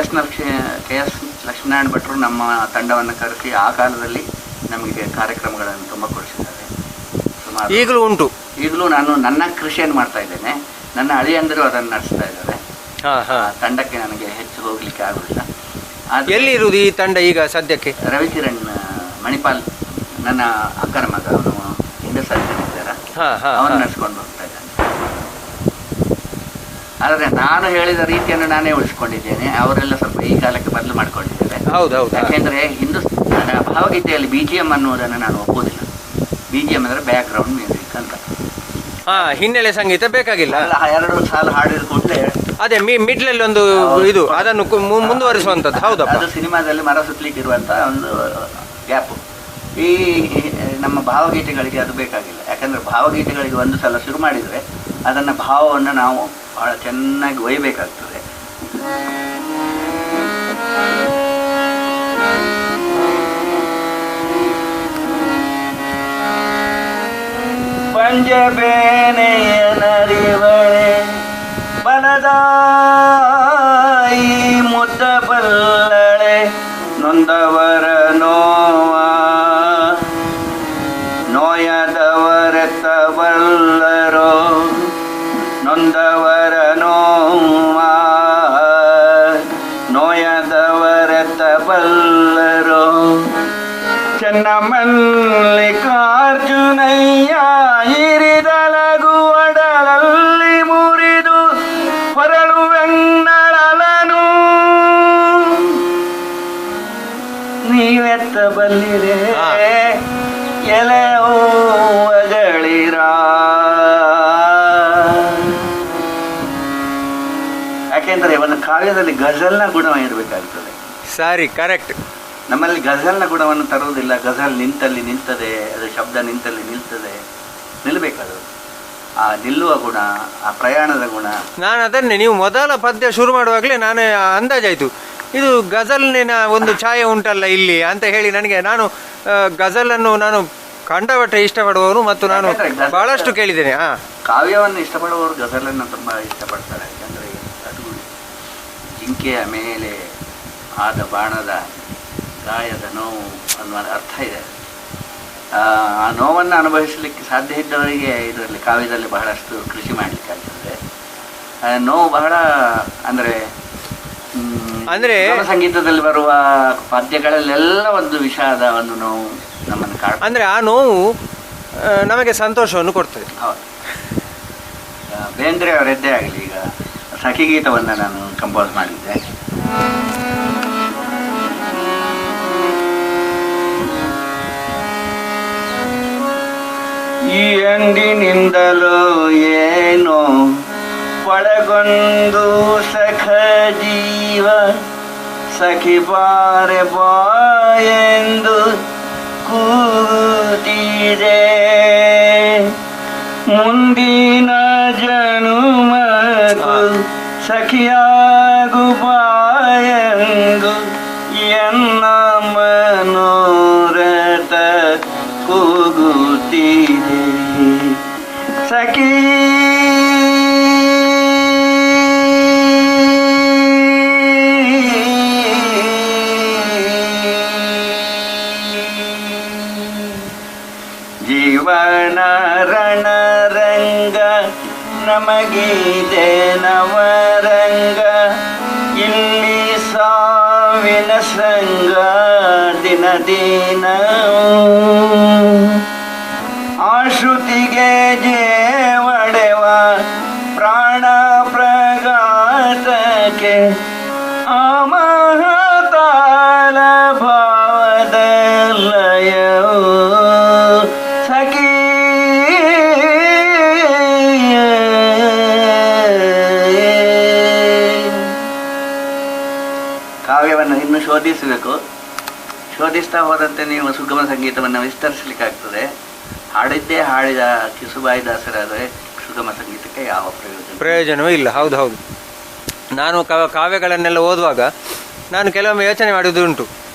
ಎಸ್ ಲಕ್ಷ್ಮೀನಾರಾಯಣ ಭಟ್ರು ನಮ್ಮ ತಂಡವನ್ನು ಕರೆಸಿ ಆ ಕಾಲದಲ್ಲಿ ನಮಗೆ ಕಾರ್ಯಕ್ರಮಗಳನ್ನು ತುಂಬ ಕೊಡಿಸಿದ್ದಾರೆ. ಸುಮಾರು ಈಗಲೂ ಉಂಟು. ಈಗಲೂ ನಾನು ನನ್ನ ಕೃಷಿಯನ್ನು ಮಾಡ್ತಾ ಇದ್ದೇನೆ. ನನ್ನ ಅಳಿಯಂದರು ಅದನ್ನು ನಡೆಸ್ತಾ ಇದ್ದಾರೆ. ತಂಡಕ್ಕೆ ನನಗೆ ಹೆಚ್ಚು ಹೋಗ್ಲಿಕ್ಕೆ ಆಗುದಿಲ್ಲ. ಎಲ್ಲಿರುವುದು ಈ ತಂಡ ಈಗ ಸದ್ಯಕ್ಕೆ? ರವಿಕಿರಣ್ ಮಣಿಪಾಲ್ ನನ್ನ ಅಕ್ಕನ ಮಗ, ಅವನು ಹಿಂದೆ ಸರ್ಜನಿದ್ದಾರೆ, ಅವನು ನಡೆಸ್ಕೊಂಡು ಹೋಗ್ತಾ ಇದ್ದಾನೆ. ಆದರೆ ನಾನು ಹೇಳಿದ ರೀತಿಯನ್ನು ನಾನೇ ಉಳಿಸ್ಕೊಂಡಿದ್ದೇನೆ. ಅವರೆಲ್ಲ ಸ್ವಲ್ಪ ಈ ಕಾಲಕ್ಕೆ ಬದಲು ಮಾಡ್ಕೊಂಡಿದ್ದಾರೆ. ಯಾಕೆಂದರೆ ಭಾವಗೀತೆಯಲ್ಲಿ BGM ಅನ್ನುವುದನ್ನು ನಾನು ಒಪ್ಪುವುದಿಲ್ಲ. BGM ಅಂದರೆ ಬ್ಯಾಕ್ ಗ್ರೌಂಡ್ ಮ್ಯೂಸಿಕ್ ಅಂತ. ಹಿನ್ನೆಲೆ ಸಂಗೀತ ಬೇಕಾಗಿಲ್ಲ. 2 ಸಾಲು ಹಾಡಿದ ಕೂಡಲೇ ಅದೇ ಮಿಡ್ಲಲ್ಲಿ ಒಂದು ಇದು ಅದನ್ನು ಮುಂದುವರಿಸುವಂಥದ್ದು. ಹೌದಾ? ಅದು ಸಿನಿಮಾದಲ್ಲಿ ಮರ ಸುತ್ತಲಿಕ್ಕೆ ಇರುವಂಥ ಒಂದು ಗ್ಯಾಪು. ಈ ನಮ್ಮ ಭಾವಗೀತೆಗಳಿಗೆ ಅದು ಬೇಕಾಗಿಲ್ಲ. ಯಾಕಂದರೆ ಭಾವಗೀತೆಗಳಿಗೆ ಒಂದು ಸಲ ಶುರು ಮಾಡಿದರೆ ಅದನ್ನು ಭಾವವನ್ನು ನಾವು ಬಹಳ ಚೆನ್ನಾಗಿ ಒಯ್ಯಬೇಕಾಗ್ತದೆ. ಪಂಜಬೇನೆಯ ನರಿವಳೆ ಬಲದಾಯಿ ಮುದ್ದ ಬಲ್ಲಳೆ ನೊಂದವರ ನೋವ ನೋಯದವರೆತ್ತ ಬಲ್ಲರೋ ನೊಂದವರ ನೋವ ನೋಯದವರೆತ್ತ ಬಲ್ಲರೋ ಚೆನ್ನಮಲ್ಲಿಕಾರ್ಜುನಯ್ಯ ಹಿರಿದಲಗು ಒಡಲಲ್ಲಿ ಮುರಿದು ಹೊರಳುವೆನ್ನಳಲನು ನೀವೆತ್ತ ಬಲ್ಲಿರೆ ಎಲೆಗಳಿರ. ಯಾಕೆಂದರೆ ಒಂದು ಕಾವ್ಯದಲ್ಲಿ ಗಜಲ್ನ ಗುಣ ಇರಬೇಕಾಗ್ತದೆ. ಸರಿ, ಕರೆಕ್ಟ್. ನಮ್ಮಲ್ಲಿ ಗಜಲ್ನ ಗುಣವನ್ನು ತರುವುದಿಲ್ಲ. ಗಜಲ್ ನಿಂತಲ್ಲಿ ನಿಂತದೆ, ಅದು ಶಬ್ದ ನಿಂತಲ್ಲಿ ನಿಲ್ತದೆ, ನಿಲ್ಲಬೇಕದು. ಆ ನಿಲ್ಲುವ ಗುಣ, ಆ ಪ್ರಯಾಣದ ಗುಣ. ನಾನು ಅದನ್ನೇ ನೀವು ಮೊದಲ ಪದ್ಯ ಶುರು ಮಾಡುವಾಗಲೇ ನಾನು ಅಂದಾಜಾಯಿತು, ಇದು ಗಜಲ್ನಿನ ಒಂದು ಛಾಯೆ ಉಂಟಲ್ಲ ಇಲ್ಲಿ ಅಂತ ಹೇಳಿ. ನಾನು ಗಜಲನ್ನು ನಾನು ಕಂಡಪಟ್ಟೆ ಇಷ್ಟಪಡುವವರು ಮತ್ತು ನಾನು ಬಹಳಷ್ಟು ಕೇಳಿದ್ದೇನೆ. ಕಾವ್ಯವನ್ನು ಇಷ್ಟಪಡುವವರು ಗಜಲನ್ನು ತುಂಬ ಇಷ್ಟಪಡ್ತಾರೆ. ಯಾಕಂದರೆ ಅದು ಜಿಂಕೆಯ ಮೇಲೆ ಆದ ಬಾಣದ ಗಾಯದ ನೋವು ಅನ್ನುವ ಅರ್ಥ ಇದೆ. ಆ ನೋವನ್ನು ಅನುಭವಿಸಲಿಕ್ಕೆ ಸಾಧ್ಯ ಇದ್ದವರಿಗೆ ಇದರಲ್ಲಿ ಕಾವ್ಯದಲ್ಲಿ ಬಹಳಷ್ಟು ಕೃಷಿ ಮಾಡಲಿಕ್ಕಾಗ್ತದೆ. ನೋವು ಬಹಳ ಅಂದರೆ ಸಂಗೀತದಲ್ಲಿ ಬರುವ ಪದ್ಯಗಳಲ್ಲೆಲ್ಲ ಒಂದು ವಿಷಾದ, ಒಂದು ನೋವು ನಮ್ಮನ್ನು ಅಂದರೆ ಆ ನೋವು ನಮಗೆ ಸಂತೋಷವನ್ನು ಕೊಡ್ತದೆ. ಹೌದು. ಬೇಂದ್ರೆ ಅವರದ್ದೇ ಆಗಲಿ. ಈಗ ಸಖಿಗೀತವನ್ನು ನಾನು ಕಂಪೋಸ್ ಮಾಡಿದ್ದೆ. ಈ ಎಂದಿನಿಂದಲೂ ಏನೋ ಒಳಗೊಂದು ಸಖ ಜೀವ ಸಖಿ ಬಾರೆ ಬಾಯೆಂದು ಕೂತಿದೆ. ಮುಂದಿನ ಜನುಮಕ್ಕೂ ಸಖಿಯಾಗು ಬಾಯೆಂದು ಎನ್ನ ಮನೋರಥ ಕೂಗುತ್ತಿದೆ. ಸಖಿ ಜೀವನ ರಣರಂಗ ನಮಗಿದೆ ನವರಂಗ, ಇಲ್ಲಿ ಸಾವಿನ ಸಂಗ ದಿನ ದಿನ. ಆಶ್ರುತಿಗೆ ಜೇವಡೆವ ಪ್ರಾಣ ಪ್ರಘಾತಕ್ಕೆ ಅಮಹತಾಲ ಭಾವದ ಲಯವು ಸಖಿ. ಕಾವ್ಯವನ್ನು ಇನ್ನು ಶೋಧಿಸಬೇಕು. ಶೋಧಿಸ್ತಾ ಹೋದಂತೆ ನೀವು ಸುಗಮ ಸಂಗೀತವನ್ನು ವಿಸ್ತರಿಸಲಿಕ್ಕಾಗ್ತದೆ. ಹಾಡಿದ್ದೇ ಹಾಡಿದ ಕಿಸುಬಾಯಿದಾಸರಾದರೆ ಸುಗಮ ಸಂಗೀತಕ್ಕೆ ಯಾವ ಪ್ರಯೋಜನವೂ ಇಲ್ಲ. ಹೌದು ಹೌದು. ನಾನು ಕಾವ್ಯಗಳನ್ನೆಲ್ಲ ಓದುವಾಗ ನಾನು ಕೆಲವೊಮ್ಮೆ ಯೋಚನೆ ಮಾಡುವುದುಂಟು,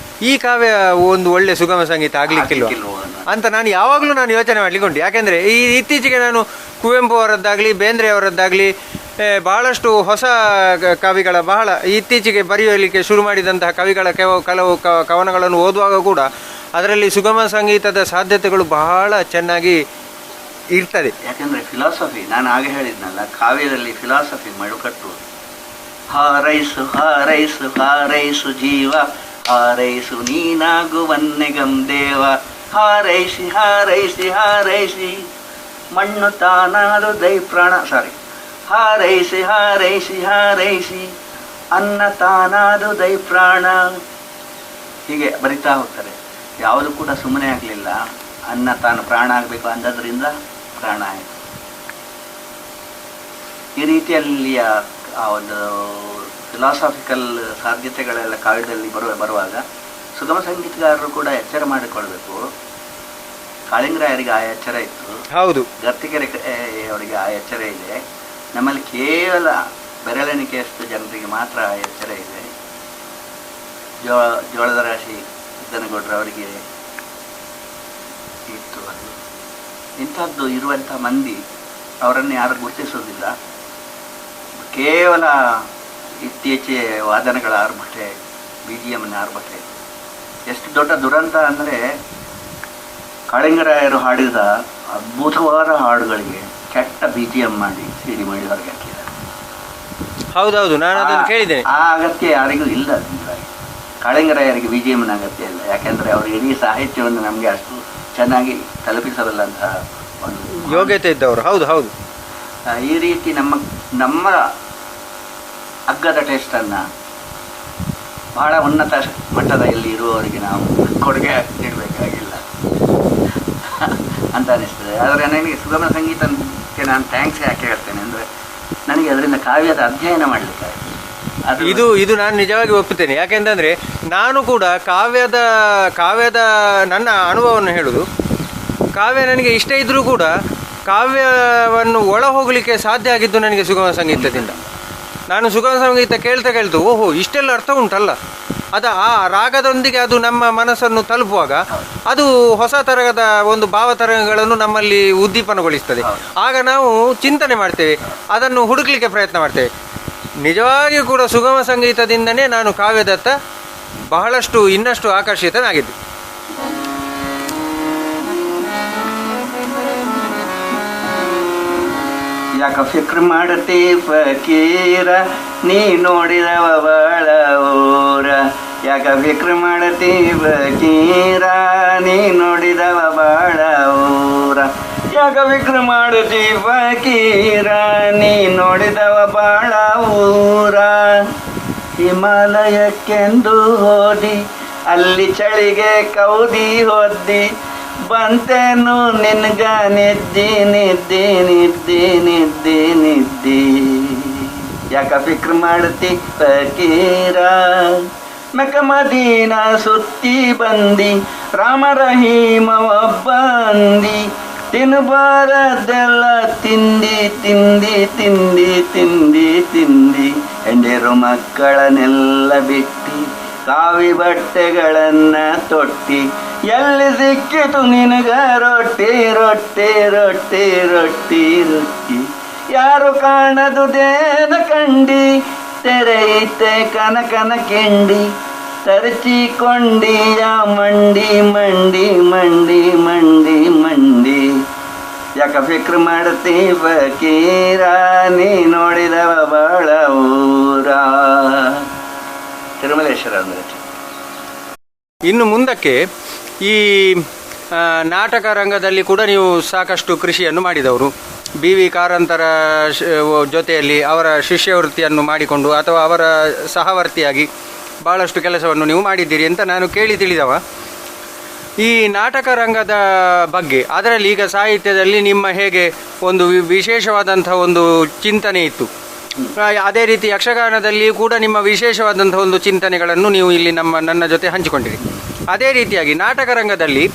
ಈ ಕಾವ್ಯ ಒಂದು ಒಳ್ಳೆ ಸುಗಮ ಸಂಗೀತ ಆಗ್ಲಿಕ್ಕಿಲ್ವ ಅಂತ ನಾನು ಯಾವಾಗಲೂ ಯೋಚನೆ ಮಾಡ್ಲಿಕ್ಕೆ ಉಂಟು. ಯಾಕೆಂದರೆ ಇತ್ತೀಚೆಗೆ ನಾನು ಕುವೆಂಪು ಅವರದ್ದಾಗಲಿ ಬೇಂದ್ರೆ ಅವರದ್ದಾಗಲಿ ಬಹಳಷ್ಟು ಹೊಸ ಕವಿಗಳ ಬಹಳ ಇತ್ತೀಚೆಗೆ ಬರೆಯಲಿಕ್ಕೆ ಶುರು ಮಾಡಿದಂತಹ ಕವಿಗಳ ಕೆಲವು ಕವನಗಳನ್ನು ಓದುವಾಗ ಕೂಡ ಅದರಲ್ಲಿ ಸುಗಮ ಸಂಗೀತದ ಸಾಧ್ಯತೆಗಳು ಬಹಳ ಚೆನ್ನಾಗಿ ಇರ್ತದೆ. ಯಾಕೆಂದರೆ ಫಿಲಾಸಫಿ, ನಾನು ಆಗ ಹೇಳಿದ್ನಲ್ಲ, ಕಾವ್ಯದಲ್ಲಿ ಫಿಲಾಸಫಿ ಮಡುಕಟ್ಟು. ಹಾರೈಸು ಹಾರೈಸು ಹಾರೈಸು ಜೀವ, ಹಾರೈಸು ನೀನಾಗುವನ್ನೆಗಂ ದೇವ. ಹಾರೈಸಿ ಹಾರೈಸಿ ಹಾರೈಸಿ ಮಣ್ಣು ತಾನಾದು ದೈ ಪ್ರಾಣ ಹಾರೈಸಿ ಹಾರೈಸಿ ಹಾರೈಸಿ ಅನ್ನ ತಾನಾದು ದೈ ಪ್ರಾಣ. ಹೀಗೆ ಬರಿತಾ ಹೋಗ್ತಾರೆ. ಯಾವುದು ಕೂಡ ಸುಮ್ಮನೆ ಆಗಲಿಲ್ಲ. ಅನ್ನ ತಾನು ಪ್ರಾಣ ಆಗಬೇಕು ಅಂದದ್ರಿಂದ ಪ್ರಾಣ ಆಯಿತು. ಈ ರೀತಿಯಲ್ಲಿಯ ಆ ಒಂದು ಫಿಲಾಸಾಫಿಕಲ್ ಸಾಧ್ಯತೆಗಳೆಲ್ಲ ಕಾವ್ಯದಲ್ಲಿ ಬರುವಾಗ ಸುಗಮ ಸಂಗೀತಗಾರರು ಕೂಡ ಎಚ್ಚರ ಮಾಡಿಕೊಳ್ಬೇಕು. ಕಾಳಿಂಗರಾಯರಿಗೆ ಆ ಎಚ್ಚರ ಇತ್ತು. ಹೌದು. ಗರ್ತಿಕೆರೆ ಅವರಿಗೆ ಆ ಎಚ್ಚರ ಇದೆ. ನಮ್ಮಲ್ಲಿ ಕೇವಲ ಬೆರಳೆಣಿಕೆಯಷ್ಟು ಜನರಿಗೆ ಮಾತ್ರ ಆ ಎಚ್ಚರ ಇದೆ. ಜೋಳದ ರಾಶಿ ಸಿದ್ದನಗೌಡರವರಿಗೆ ಇತ್ತು. ಅದು ಇಂಥದ್ದು ಇರುವಂಥ ಮಂದಿ ಅವರನ್ನು ಯಾರು ಗುರುತಿಸೋದಿಲ್ಲ. ಕೇವಲ ಇತ್ತೀಚೆಗೆ ವಾದನಗಳ ಆರ್ಭಟೆ, BGMನ ಆರ್ಭಟೆ. ಎಷ್ಟು ದೊಡ್ಡ ದುರಂತ ಅಂದರೆ ಕಾಳಿಂಗರಾಯರು ಹಾಡಿದ ಅದ್ಭುತವಾದ ಹಾಡುಗಳಿಗೆ ಕೆಟ್ಟ BGM ಮಾಡಿ CD ಮಾಡಿ ಹೊರಗೆ ಹಾಕಿದ್ದಾರೆ. ಹೌದೌದು, ನಾನು ಅದನ್ನು ಕೇಳಿದ್ದೇನೆ. ಆ ಅಗತ್ಯ ಯಾರಿಗೂ ಇಲ್ಲ. ಕಾಳಿಂಗರಾಯರಿಗೆ BGMನ ಅಗತ್ಯ ಇಲ್ಲ. ಯಾಕೆಂದರೆ ಅವರು ಇಡೀ ಸಾಹಿತ್ಯವನ್ನು ನಮಗೆ ಅಷ್ಟು ಚೆನ್ನಾಗಿ ತಲುಪಿಸಬಲ್ಲಂತಹ ಒಂದು ಯೋಗ್ಯತೆ ಇದ್ದವರು. ಹೌದು ಹೌದು. ಈ ರೀತಿ ನಮ್ಮ ಅಗ್ಗದ ಟೇಸ್ಟನ್ನು ಬಹಳ ಉನ್ನತ ಮಟ್ಟದಲ್ಲಿ ಇರುವವರಿಗೆ ನಾವು ಕೊಡುಗೆ ನೀಡಬೇಕಾಗಿಲ್ಲ ಅಂತ ಅನಿಸ್ತದೆ. ಆದರೆ ನನಗೆ ಸುಗಮ ಸಂಗೀತಕ್ಕೆ ನಾನು ಥ್ಯಾಂಕ್ಸ್ ಯಾಕೆ ಹೇಳ್ತೇನೆ ಅಂದರೆ ನನಗೆ ಅದರಿಂದ ಕಾವ್ಯದ ಅಧ್ಯಯನ ಮಾಡಲಿಕ್ಕೆ ಇದು ನಾನು ನಿಜವಾಗಿ ಒಪ್ಪುತ್ತೇನೆ. ಯಾಕೆಂತಂದರೆ ನಾನು ಕೂಡ ಕಾವ್ಯದ ನನ್ನ ಅನುಭವವನ್ನು ಹೇಳುವುದು, ಕಾವ್ಯ ನನಗೆ ಇಷ್ಟ ಇದ್ದರೂ ಕೂಡ ಕಾವ್ಯವನ್ನು ಒಳ ಹೋಗಲಿಕ್ಕೆ ಸಾಧ್ಯ ಆಗಿದ್ದು ನನಗೆ ಸುಗಮ ಸಂಗೀತದಿಂದ. ನಾನು ಸುಗಮ ಸಂಗೀತ ಕೇಳ್ತಾ ಓಹೋ ಇಷ್ಟೆಲ್ಲ ಅರ್ಥ ಉಂಟಲ್ಲ, ಆ ರಾಗದೊಂದಿಗೆ ಅದು ನಮ್ಮ ಮನಸ್ಸನ್ನು ತಲುಪುವಾಗ ಅದು ಹೊಸ ತರಹದ ಒಂದು ಭಾವತರಂಗಗಳನ್ನು ನಮ್ಮಲ್ಲಿ ಉದ್ದೀಪನಗೊಳಿಸ್ತದೆ. ಆಗ ನಾವು ಚಿಂತನೆ ಮಾಡ್ತೇವೆ, ಅದನ್ನು ಹುಡುಕಲಿಕ್ಕೆ ಪ್ರಯತ್ನ ಮಾಡ್ತೇವೆ. ನಿಜವಾಗಿಯೂ ಕೂಡ ಸುಗಮ ಸಂಗೀತದಿಂದನೇ ನಾನು ಕಾವ್ಯದತ್ತ ಬಹಳಷ್ಟು ಇನ್ನಷ್ಟು ಆಕರ್ಷಿತನಾಗಿದ್ದೆ. ಯಾಕ ಫಿಕ್ರ್ ಮಾಡತಿ ಫಕೀರ ನೀ ನೋಡಿದವ ಬಾಳ ಊರ. ಯಾಕ ಫಿಕ್ರ್ ಮಾಡತಿ ಫಕೀರ ನೀ ನೋಡಿದವ ಬಾಳ ಊರ. ಯಾಕ ಫಿಕ್ರ್ ಮಾಡತಿ ಫಕೀರ ನೀ ನೋಡಿದವ ಬಾಳ ಊರ. ಹಿಮಾಲಯಕ್ಕೆಂದು ಹೋದಿ ಅಲ್ಲಿ ಚಳಿಗೆ ಕೌದಿ ಹೊದ್ದಿ, ಬಂತೇನು ನಿನ್ಗ ನಿದ್ದಿ ನಿದ್ದಿ ನಿದ್ದಿ ನಿದ್ದಿ ನಿದ್ದಿ ಯಾಕ ಫಿಕ್ರ್ ಮಾಡ್ತಿ ಫಕೀರ ಮೆಕ ಮದೀನ ಸುತ್ತಿ ಬಂದಿ ರಾಮ ರಹೀಮ ಒಬ್ಬಂದಿ ತಿನ್ಬಾರದೆಲ್ಲ ತಿಂದಿ ತಿಂದಿ ತಿಂದಿ ತಿಂದಿ ತಿಂದಿ ಹೆಂಡಿರು ಮಕ್ಕಳನ್ನೆಲ್ಲ ಬಿಟ್ಟಿ ಕಾವಿ ಬಟ್ಟೆಗಳನ್ನ ತೊಟ್ಟಿ ಎಲ್ಲಿ ಸಿಕ್ಕಿತು ನಿನಗ ರೊಟ್ಟಿ ರೊಟ್ಟಿ ರೊಟ್ಟಿ ರೊಟ್ಟಿ ರೊಟ್ಟಿ ಯಾರು ಕಾಣದು ದೇನ ಕಂಡಿ ತೆರೆಯಿತೆ ಕನಕನ ಕೆಂಡಿ ತರಚಿಕೊಂಡಿಯ ಮಂಡಿ ಮಂಡಿ ಮಂಡಿ ಮಂಡಿ ಮಂಡಿ ಯಾಕ ಫಿಕ್ರ್ ಮಾಡ್ತಿ ಫಕೀರ ನೀ ನೋಡಿದವ ಬಾಳ ಊರ. ತಿರುಮಲೇಶ್ವರ ಅಂದ್ರೆ. ಇನ್ನು ಮುಂದಕ್ಕೆ ಈ ನಾಟಕ ರಂಗದಲ್ಲಿ ಕೂಡ ನೀವು ಸಾಕಷ್ಟು ಕೃಷಿಯನ್ನು ಮಾಡಿದವರು. ಬಿ ವಿ ಕಾರಂತರ ಜೊತೆಯಲ್ಲಿ ಅವರ ಶಿಷ್ಯವೃತ್ತಿಯನ್ನು ಮಾಡಿಕೊಂಡು ಅಥವಾ ಅವರ ಸಹವರ್ತಿಯಾಗಿ ಭಾಳಷ್ಟು ಕೆಲಸವನ್ನು ನೀವು ಮಾಡಿದ್ದೀರಿ ಅಂತ ನಾನು ಕೇಳಿ ತಿಳಿದವ. ಈ ನಾಟಕ ರಂಗದ ಬಗ್ಗೆ, ಅದರಲ್ಲಿ ಈಗ ಸಾಹಿತ್ಯದಲ್ಲಿ ನಿಮ್ಮ ಹೇಗೆ ಒಂದು ವಿಶೇಷವಾದಂಥ ಒಂದು ಚಿಂತನೆ ಇತ್ತು, ಅದೇ ರೀತಿ ಯಕ್ಷಗಾನದಲ್ಲಿ ಕೂಡ ನಿಮ್ಮ ವಿಶೇಷವಾದಂಥ ಒಂದು ಚಿಂತನೆಗಳನ್ನು ನೀವು ಇಲ್ಲಿ ನನ್ನ ಜೊತೆ ಹಂಚಿಕೊಂಡಿರಿ. ಅದೇ ರೀತಿಯಾಗಿ ನಾಟಕ ರಂಗದಲ್ಲಿ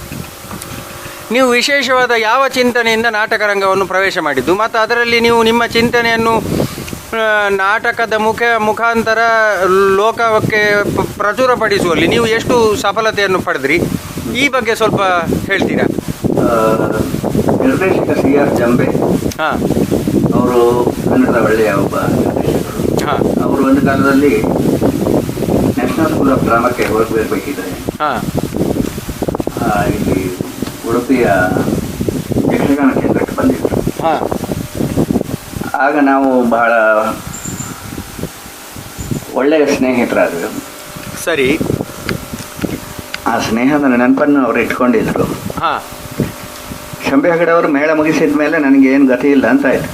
ನೀವು ವಿಶೇಷವಾದ ಯಾವ ಚಿಂತನೆಯಿಂದ ನಾಟಕ ರಂಗವನ್ನು ಪ್ರವೇಶ ಮಾಡಿದ್ದು ಮತ್ತು ಅದರಲ್ಲಿ ನೀವು ನಿಮ್ಮ ಚಿಂತನೆಯನ್ನು ನಾಟಕದ ಮುಖಾಂತರ ಲೋಕಕ್ಕೆ ಪ್ರಚುರಪಡಿಸುವಲ್ಲಿ ನೀವು ಎಷ್ಟು ಸಫಲತೆಯನ್ನು ಪಡೆದ್ರಿ, ಈ ಬಗ್ಗೆ ಸ್ವಲ್ಪ ಹೇಳ್ತೀರಾ? ನಿರ್ದೇಶಕ CR ಜಂಬೆ ಹಾಂ, ಅವರು ಕನ್ನಡದ ಒಳ್ಳೆಯ ಒಬ್ಬ ನಿರ್ದೇಶಕರು. ಹಾಂ, ಅವರು ಒಂದು ಕಾಲದಲ್ಲಿ ನ್ಯಾಷನಲ್ ಸ್ಕೂಲ್ ಆಫ್ ಡ್ರಾಮಾಕ್ಕೆ ಹೋಗಬೇಕಿದ್ದಾರೆ. ಹಾಂ, ಇಲ್ಲಿ ಉಡುಪಿಯ ಯಕ್ಷಗಾನ ಕೇಂದ್ರಕ್ಕೆ ಬಂದಿದ್ದರು. ಹಾಂ, ಆಗ ನಾವು ಬಹಳ ಒಳ್ಳೆಯ ಸ್ನೇಹಿತರಾದರು. ಸರಿ. ಆ ಸ್ನೇಹದ ನೆನಪನ್ನು ಅವರು ಇಟ್ಕೊಂಡಿದ್ರು. ಹಾಂ, ಶಂಭೆ ಹೆಗಡೆ ಅವರು ಮೇಳ ಮುಗಿಸಿದ ಮೇಲೆ ನನಗೆ ಏನು ಗತಿ ಇಲ್ಲ ಅಂತ ಆಯ್ತು.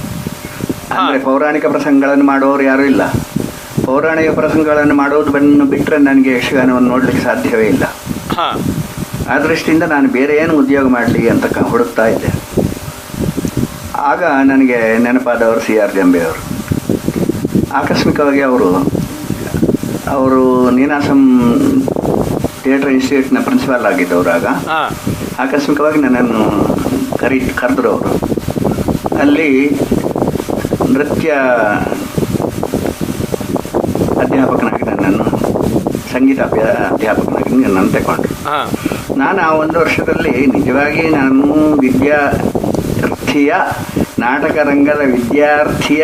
ಅಂದರೆ ಪೌರಾಣಿಕ ಪ್ರಸಂಗಗಳನ್ನು ಮಾಡುವವರು ಯಾರೂ ಇಲ್ಲ. ಪೌರಾಣಿಕ ಪ್ರಸಂಗಗಳನ್ನು ಮಾಡೋದು ಬಿಟ್ಟರೆ ನನಗೆ ಯಕ್ಷಗಾನವನ್ನು ನೋಡಲಿಕ್ಕೆ ಸಾಧ್ಯವೇ ಇಲ್ಲ. ಹಾಂ, ಆ ದೃಷ್ಟಿಯಿಂದ ನಾನು ಬೇರೆ ಏನು ಉದ್ಯೋಗ ಮಾಡಲಿ ಅಂತ ಹುಡುಕ್ತಾ ಇದ್ದೆ. ಆಗ ನನಗೆ ನೆನಪಾದವರು CR ಜಂಬೆ ಅವರು. ಆಕಸ್ಮಿಕವಾಗಿ ಅವರು ನೀನಾಸಂ ಥಿಯೇಟರ್ ಇನ್ಸ್ಟಿಟ್ಯೂಟ್ನ ಪ್ರಿನ್ಸಿಪಾಲ್ ಆಗಿದ್ದವರು. ಆಗ ಆಕಸ್ಮಿಕವಾಗಿ ನನ್ನನ್ನು ಕರೆದ್ರು ಅವರು. ಅಲ್ಲಿ ನೃತ್ಯ ಅಧ್ಯಾಪಕನಾಗಿ ನನ್ನನ್ನು, ಸಂಗೀತ ಅಧ್ಯಾಪಕನಾಗಿ ನನ್ನನ್ನು ತಗೊಂಡ್ರು. ನಾನು ಆ ಒಂದು ವರ್ಷದಲ್ಲಿ ನಿಜವಾಗಿ ನಾನು ನಾಟಕ ರಂಗದ ವಿದ್ಯಾರ್ಥಿಯ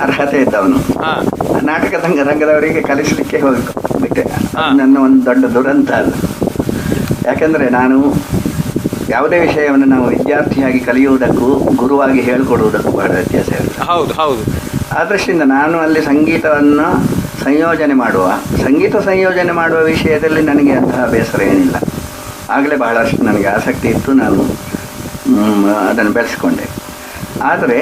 ಅರ್ಹತೆ ಇದ್ದವನು. ನಾಟಕ ರಂಗದವರಿಗೆ ಕಲಿಸಲಿಕ್ಕೆ ಹೋಗ್ಬಿಟ್ಟೆ. ನನ್ನ ಒಂದು ದೊಡ್ಡ ದುರಂತ ಅದು. ಯಾಕೆಂದರೆ ನಾನು ಯಾವುದೇ ವಿಷಯವನ್ನು ನಾವು ವಿದ್ಯಾರ್ಥಿಯಾಗಿ ಕಲಿಯುವುದಕ್ಕೂ ಗುರುವಾಗಿ ಹೇಳಿಕೊಡುವುದಕ್ಕೂ ಬಹಳ ವ್ಯತ್ಯಾಸ ಇರುತ್ತೆ. ಹೌದು ಹೌದು. ಆ ದೃಷ್ಟಿಯಿಂದ ನಾನು ಅಲ್ಲಿ ಸಂಗೀತ ಸಂಯೋಜನೆ ಮಾಡುವ ವಿಷಯದಲ್ಲಿ ನನಗೆ ಅಂತಹ ಬೇಸರ ಏನಿಲ್ಲ. ಆಗಲೇ ಬಹಳಷ್ಟು ನನಗೆ ಆಸಕ್ತಿ ಇತ್ತು. ನಾನು ಅದನ್ನು ಬೆಳೆಸ್ಕೊಂಡೆ. ಆದರೆ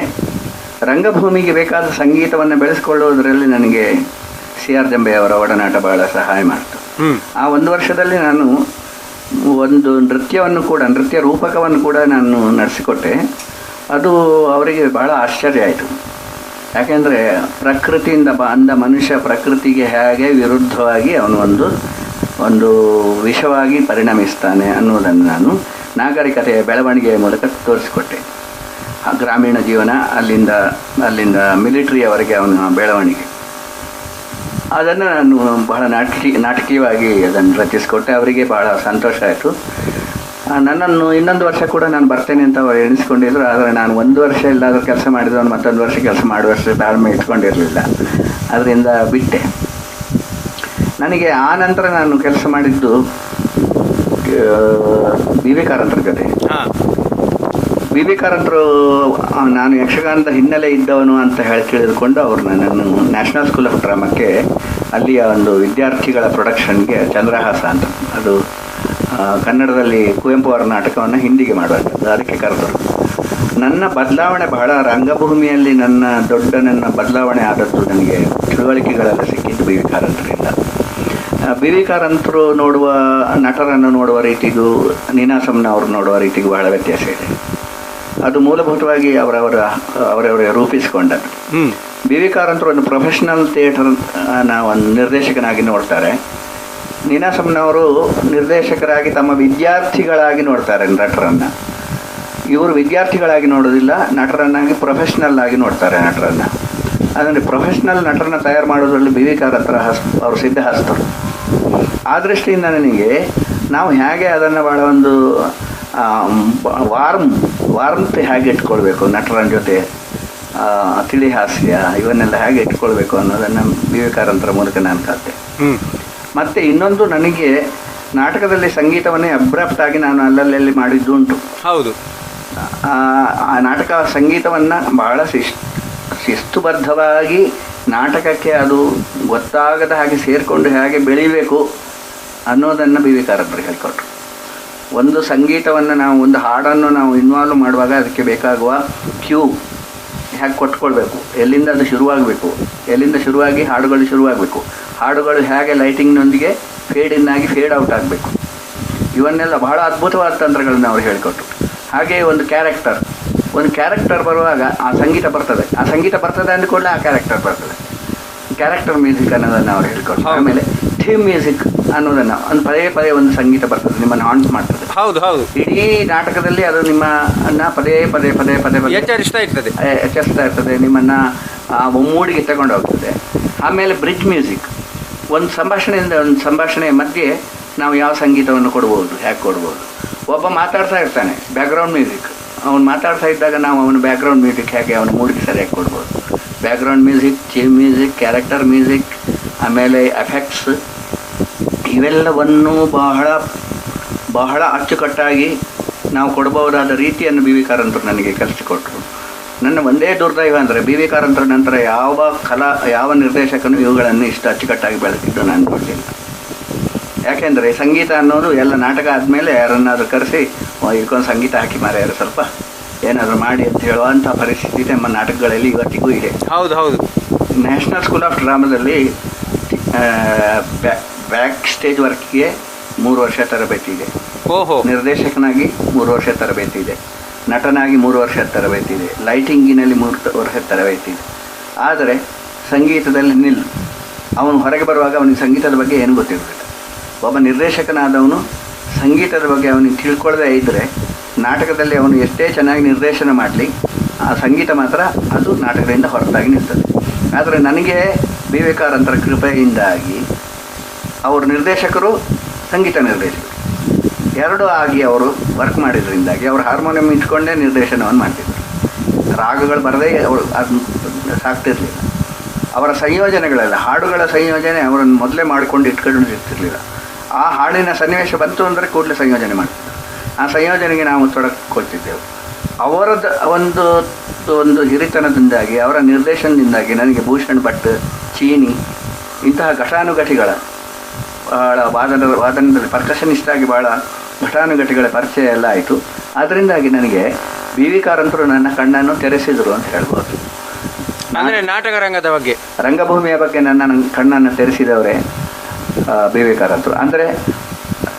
ರಂಗಭೂಮಿಗೆ ಬೇಕಾದ ಸಂಗೀತವನ್ನು ಬೆಳೆಸ್ಕೊಳ್ಳುವುದರಲ್ಲಿ ನನಗೆ CR ಜಂಬೆಯವರ ಒಡನಾಟ ಬಹಳ ಸಹಾಯ ಮಾಡಿತು. ಆ ಒಂದು ವರ್ಷದಲ್ಲಿ ನಾನು ಒಂದು ನೃತ್ಯ ರೂಪಕವನ್ನು ಕೂಡ ನಾನು ನಡೆಸಿಕೊಟ್ಟೆ. ಅದು ಅವರಿಗೆ ಬಹಳ ಆಶ್ಚರ್ಯ ಆಯಿತು. ಯಾಕೆಂದರೆ ಪ್ರಕೃತಿಯಿಂದ ಅಂದ ಮನುಷ್ಯ ಪ್ರಕೃತಿಗೆ ಹೇಗೆ ವಿರುದ್ಧವಾಗಿ ಅವನು ಒಂದು ವಿಷವಾಗಿ ಪರಿಣಮಿಸ್ತಾನೆ ಅನ್ನುವುದನ್ನು ನಾನು ನಾಗರಿಕತೆಯ ಬೆಳವಣಿಗೆಯ ಮೂಲಕ ತೋರಿಸಿಕೊಟ್ಟೆ. ಗ್ರಾಮೀಣ ಜೀವನ, ಅಲ್ಲಿಂದ ಮಿಲಿಟರಿಯವರೆಗೆ ಅವನ ಬೆಳವಣಿಗೆ, ಅದನ್ನು ನಾನು ಬಹಳ ನಾಟಕೀಯವಾಗಿ ಅದನ್ನು ರಚಿಸಿಕೊಟ್ಟೆ. ಅವರಿಗೆ ಬಹಳ ಸಂತೋಷ ಆಯಿತು. ನನ್ನನ್ನು ಇನ್ನೊಂದು ವರ್ಷ ಕೂಡ ನಾನು ಬರ್ತೇನೆ ಅಂತ ಅವರು ಎಣಿಸ್ಕೊಂಡಿದ್ರು. ಆದರೆ ನಾನು ಒಂದು ವರ್ಷ ಎಲ್ಲಾದರೂ ಕೆಲಸ ಮಾಡಿದವನು ಮತ್ತೊಂದು ವರ್ಷ ಕೆಲಸ ಮಾಡುವಷ್ಟು ತಾಳ್ಮೆ ಇಟ್ಕೊಂಡಿರಲಿಲ್ಲ. ಅದರಿಂದ ಬಿಟ್ಟೆ. ನನಗೆ ಆ ನಂತರ ನಾನು ಕೆಲಸ ಮಾಡಿದ್ದು ಬಿ ವಿ ಕಾರಂತರ ಜೊತೆ. ಬಿ ವಿ ಕಾರಂತರು ನಾನು ಯಕ್ಷಗಾನದ ಹಿನ್ನೆಲೆ ಇದ್ದವನು ಅಂತ ತಿಳಿದುಕೊಂಡು ಅವರು ನನ್ನನ್ನು ನ್ಯಾಷನಲ್ ಸ್ಕೂಲ್ ಆಫ್ ಡ್ರಾಮಾಕ್ಕೆ, ಅಲ್ಲಿಯ ಒಂದು ವಿದ್ಯಾರ್ಥಿಗಳ ಪ್ರೊಡಕ್ಷನ್ಗೆ, ಚಂದ್ರಹಾಸ ಅಂತ, ಅದು ಕನ್ನಡದಲ್ಲಿ ಕುವೆಂಪು ಅವರ ನಾಟಕವನ್ನು ಹಿಂದಿಗೆ ಮಾಡುವಂಥದ್ದು, ಅದಕ್ಕೆ ಕರೆದರು. ನನ್ನ ಬದಲಾವಣೆ ಬಹಳ ರಂಗಭೂಮಿಯಲ್ಲಿ ನನ್ನ ಬದಲಾವಣೆ ಆದದ್ದು ನನಗೆ ತಿಳುವಳಿಕೆಗಳೆಲ್ಲ ಸಿಕ್ಕಿದ್ದು ಬಿ ವಿ ಕಾರಂತರಿಂದ. ಬಿ ವಿ ಕಾರಂತರು ನೋಡುವ ನಟರನ್ನು ನೋಡುವ ರೀತಿಗೂ ನೀನಾಸಂನ ಅವರು ನೋಡುವ ರೀತಿಗೂ ಬಹಳ ವ್ಯತ್ಯಾಸ ಇದೆ. ಅದು ಮೂಲಭೂತವಾಗಿ ಅವರವರ ರೂಪಿಸಿಕೊಂಡದ್ದು. ಬಿ ವಿ ಕಾರಂತರು ಒಂದು ಪ್ರೊಫೆಷನಲ್ ಥಿಯೇಟರ್ನ ಒಂದು ನಿರ್ದೇಶಕನಾಗಿ ನೋಡ್ತಾರೆ. ನೀನಾಸಂನವರು ನಿರ್ದೇಶಕರಾಗಿ ತಮ್ಮ ವಿದ್ಯಾರ್ಥಿಗಳಾಗಿ ನೋಡ್ತಾರೆ ನಟರನ್ನು. ಇವರು ವಿದ್ಯಾರ್ಥಿಗಳಾಗಿ ನೋಡೋದಿಲ್ಲ, ನಟರನ್ನಾಗಿ ಪ್ರೊಫೆಷ್ನಲ್ ಆಗಿ ನೋಡ್ತಾರೆ ನಟರನ್ನು. ಅದರಲ್ಲಿ ಪ್ರೊಫೆಷ್ನಲ್ ನಟರನ್ನ ತಯಾರು ಮಾಡೋದ್ರಲ್ಲಿ ಬಿ ವಿ ಕಾರಂತರ ಅವರು ಸಿದ್ಧಹಸ್ತರು. ಆ ದೃಷ್ಟಿಯಿಂದ ನನಗೆ ನಾವು ಹೇಗೆ ಅದನ್ನು ಭಾಳ ಒಂದು ವಾರ್ಮ್ತ್ ಹೇಗೆ ಇಟ್ಕೊಳ್ಬೇಕು, ನಟರ ಜೊತೆ ತಿಳಿ ಹಾಸ್ಯ ಇವನ್ನೆಲ್ಲ ಹೇಗೆ ಇಟ್ಕೊಳ್ಬೇಕು ಅನ್ನೋದನ್ನು ಬಿ ವಿ ಕಾರಂತರ ಮೂಲಕ ನಾನು ಕಲಿತೆ. ಮತ್ತು ಇನ್ನೊಂದು, ನನಗೆ ನಾಟಕದಲ್ಲಿ ಸಂಗೀತವನ್ನೇ ಅಬ್ರಪ್ಟ್ ಆಗಿ ನಾನು ಅಲ್ಲಲ್ಲಿ ಮಾಡಿದ್ದು ಉಂಟು. ಹೌದು. ಆ ನಾಟಕ ಸಂಗೀತವನ್ನು ಬಹಳ ಶಿಸ್ತುಬದ್ಧವಾಗಿ ನಾಟಕಕ್ಕೆ ಅದು ಗೊತ್ತಾಗದ ಹಾಗೆ ಸೇರಿಕೊಂಡು ಹೇಗೆ ಬೆಳೀಬೇಕು ಅನ್ನೋದನ್ನು ಬಿ ವಿ ಕಾರಂತರು ಹೇಳಿಕೊಟ್ರು. ಒಂದು ಸಂಗೀತವನ್ನು ನಾವು, ಒಂದು ಹಾಡನ್ನು ನಾವು ಇನ್ವಾಲ್ವ್ ಮಾಡುವಾಗ ಅದಕ್ಕೆ ಬೇಕಾಗುವ ಕ್ಯೂ ಹೇಗೆ ಕೊಟ್ಕೊಳ್ಬೇಕು, ಎಲ್ಲಿಂದ ಅದು ಶುರುವಾಗಬೇಕು, ಎಲ್ಲಿಂದ ಶುರುವಾಗಿ ಹಾಡುಗಳು ಶುರುವಾಗಬೇಕು, ಹಾಡುಗಳು ಹೇಗೆ ಲೈಟಿಂಗ್ನೊಂದಿಗೆ ಫೇಡ್ ಇನ್ ಆಗಿ ಫೇಡ್ ಔಟ್ ಆಗಬೇಕು, ಇವನ್ನೆಲ್ಲ ಬಹಳ ಅದ್ಭುತವಾದ ತಂತ್ರಗಳನ್ನು ಅವರು ಹೇಳಿಕೊಟ್ರು. ಹಾಗೆಯೇ ಒಂದು ಕ್ಯಾರೆಕ್ಟರ್ ಬರುವಾಗ ಆ ಸಂಗೀತ ಬರ್ತದೆ, ಆ ಸಂಗೀತ ಬರ್ತದೆ ಅಂದ್ಕೊಳ್ಳೆ ಆ ಕ್ಯಾರೆಕ್ಟರ್ ಬರ್ತದೆ. ಕ್ಯಾರೆಕ್ಟರ್ ಮ್ಯೂಸಿಕ್ ಅನ್ನೋದನ್ನು ಅವ್ರು ಹೇಳ್ಕೊಟ್ರು. ಆಮೇಲೆ ಥೀಮ್ ಮ್ಯೂಸಿಕ್ ಅನ್ನೋದನ್ನು ಒಂದು ಪದೇ ಒಂದು ಸಂಗೀತ ಬರ್ತದೆ, ನಿಮ್ಮನ್ನು ಹಾಂಟ್ ಮಾಡ್ತದೆ. ಹೌದು ಹೌದು. ಇಡೀ ನಾಟಕದಲ್ಲಿ ಅದು ನಿಮ್ಮನ್ನ ಪದೇ ಎಚ್ಚರಿಸ್ತಾ ಇರ್ತದೆ, ನಿಮ್ಮನ್ನು ಮೂಡಿಗೆ ತಗೊಂಡು ಹೋಗ್ತದೆ. ಆಮೇಲೆ ಬ್ರಿಡ್ಜ್ ಮ್ಯೂಸಿಕ್, ಒಂದು ಸಂಭಾಷಣೆಯಿಂದ ಒಂದು ಸಂಭಾಷಣೆಯ ಮಧ್ಯೆ ನಾವು ಯಾವ ಸಂಗೀತವನ್ನು ಕೊಡ್ಬೋದು, ಹೇಗೆ ಕೊಡ್ಬೋದು. ಒಬ್ಬ ಮಾತಾಡ್ತಾ ಇರ್ತಾನೆ, ಬ್ಯಾಕ್ಗ್ರೌಂಡ್ ಮ್ಯೂಸಿಕ್, ಅವನು ಮಾತಾಡ್ತಾ ಇದ್ದಾಗ ನಾವು ಅವನು ಬ್ಯಾಕ್ಗ್ರೌಂಡ್ ಮ್ಯೂಸಿಕ್ ಹೇಗೆ ಅವನು ಮೂಡಿಗೆ ಸರಿಯಾಗಿ ಕೊಡ್ಬೋದು. Background music, theme music, character music, ಆಮೇಲೆ ಎಫೆಕ್ಟ್ಸ್, ಇವೆಲ್ಲವನ್ನು ಬಹಳ ಅಚ್ಚುಕಟ್ಟಾಗಿ ನಾವು ಕೊಡಬಹುದಾದ ರೀತಿಯನ್ನು ಬಿ ವಿ ಕಾರಂತರು ನನಗೆ ಕಲಿಸಿಕೊಟ್ರು. ನನ್ನ ಒಂದೇ ದುರ್ದೈವ ಅಂದರೆ ಬಿ ವಿ ಕಾರಂತರ ನಂತರ ಯಾವ ನಿರ್ದೇಶಕನು ಇವುಗಳನ್ನು ಇಷ್ಟು ಅಚ್ಚುಕಟ್ಟಾಗಿ ಬೆಳೆಸಿದ್ದು ನಾನು ನೋಡಲಿಲ್ಲ. ಯಾಕೆಂದರೆ ಸಂಗೀತ ಅನ್ನೋದು ಎಲ್ಲ ನಾಟಕ ಆದಮೇಲೆ ಯಾರನ್ನಾದರೂ ಕರೆಸಿ ಇದಕ್ಕೊಂದು ಸಂಗೀತ ಹಾಕಿ ಮಾರ್ಯಾರು ಸ್ವಲ್ಪ ಏನಾದರೂ ಮಾಡಿ ಅಂತ ಹೇಳುವಂಥ ಪರಿಸ್ಥಿತಿ ನಮ್ಮ ನಾಟಕಗಳಲ್ಲಿ ಇವತ್ತಿಗೂ ಇದೆ. ಹೌದು ಹೌದು. ನ್ಯಾಷನಲ್ ಸ್ಕೂಲ್ ಆಫ್ ಡ್ರಾಮಾದಲ್ಲಿ ಬ್ಯಾಕ್ ಸ್ಟೇಜ್ ವರ್ಕ್ಗೆ 3 ವರ್ಷ ತರಬೇತಿ ಇದೆ. ನಿರ್ದೇಶಕನಾಗಿ 3 ವರ್ಷ ತರಬೇತಿ ಇದೆ, ನಟನಾಗಿ 3 ವರ್ಷ ತರಬೇತಿ ಇದೆ, ಲೈಟಿಂಗಿನಲ್ಲಿ 3 ವರ್ಷ ತರಬೇತಿ ಇದೆ. ಆದರೆ ಸಂಗೀತದಲ್ಲಿ ಅವನು ಹೊರಗೆ ಬರುವಾಗ ಅವನಿಗೆ ಸಂಗೀತದ ಬಗ್ಗೆ ಏನು ಗೊತ್ತಿರಲಿಲ್ಲ. ಒಬ್ಬ ನಿರ್ದೇಶಕನಾದವನು ಸಂಗೀತದ ಬಗ್ಗೆ ಅವನಿಗೆ ತಿಳ್ಕೊಳ್ಳದೇ ಇದ್ದರೆ ನಾಟಕದಲ್ಲಿ ಅವನು ಎಷ್ಟೇ ಚೆನ್ನಾಗಿ ನಿರ್ದೇಶನ ಮಾಡಲಿ, ಆ ಸಂಗೀತ ಮಾತ್ರ ಅದು ನಾಟಕದಿಂದ ಹೊರತಾಗಿ ನಿಲ್ತದೆ. ಆದರೆ ನನಗೆ ಬಿ ವಿ ಕಾರಂತರ ಕೃಪೆಯಿಂದಾಗಿ ಅವರು ನಿರ್ದೇಶಕರು, ಸಂಗೀತ ನಿರ್ದೇಶಕರು ಎರಡೂ ಆಗಿ ಅವರು ವರ್ಕ್ ಮಾಡಿದ್ರಿಂದಾಗಿ ಅವರು ಹಾರ್ಮೋನಿಯಂ ಇಟ್ಕೊಂಡೇ ನಿರ್ದೇಶನವನ್ನು ಮಾಡ್ತಿದ್ರು. ರಾಗಗಳು ಬರದೇ ಅವರು ಅದು ಸಾಕ್ತಿರ್ಲಿಲ್ಲ. ಅವರ ಸಂಯೋಜನೆಗಳೆಲ್ಲ, ಹಾಡುಗಳ ಸಂಯೋಜನೆ ಅವರನ್ನು ಮೊದಲೇ ಮಾಡಿಕೊಂಡು ಇಟ್ಕೊಂಡಿರ್ತಿರ್ಲಿಲ್ಲ. ಆ ಹಾಡಿನ ಸನ್ನಿವೇಶ ಬಂತು ಅಂದರೆ ಕೂಡಲೇ ಸಂಯೋಜನೆ ಮಾಡ್ತಿದ್ರು. ಆ ಸಂಯೋಜನೆಗೆ ನಾವು ತೊಡಕೊಳ್ತಿದ್ದೆವು. ಅವರದ್ದು ಒಂದು ಹಿರಿತನದಿಂದಾಗಿ, ಅವರ ನಿರ್ದೇಶನದಿಂದಾಗಿ ನನಗೆ ಭೂಷಣ್ ಭಟ್, ಚೀನಿ ಇಂತಹ ಘಟಾನುಘಟಿಗಳ ಭಾಳ ವಾದನದಲ್ಲಿ ಪರ್ಕಷನಿಸ್ಟ್ ಆಗಿ ಭಾಳ ಘಟಾನುಘಟಿಗಳ ಪರಿಚಯ ಎಲ್ಲ ಆಯಿತು. ಅದರಿಂದಾಗಿ ನನಗೆ ಬಿ ವಿ ಕಾರಂತರು ನನ್ನ ಕಣ್ಣನ್ನು ತೆರೆಸಿದರು ಅಂತ ಹೇಳ್ಬೋದು. ಅಂದರೆ ನಾಟಕ ರಂಗದ ಬಗ್ಗೆ, ರಂಗಭೂಮಿಯ ಬಗ್ಗೆ ನನ್ನ ಕಣ್ಣನ್ನು ತೆರೆಸಿದವರೇ ಬಿ ವಿ ಕಾರಂತರು. ಅಂದರೆ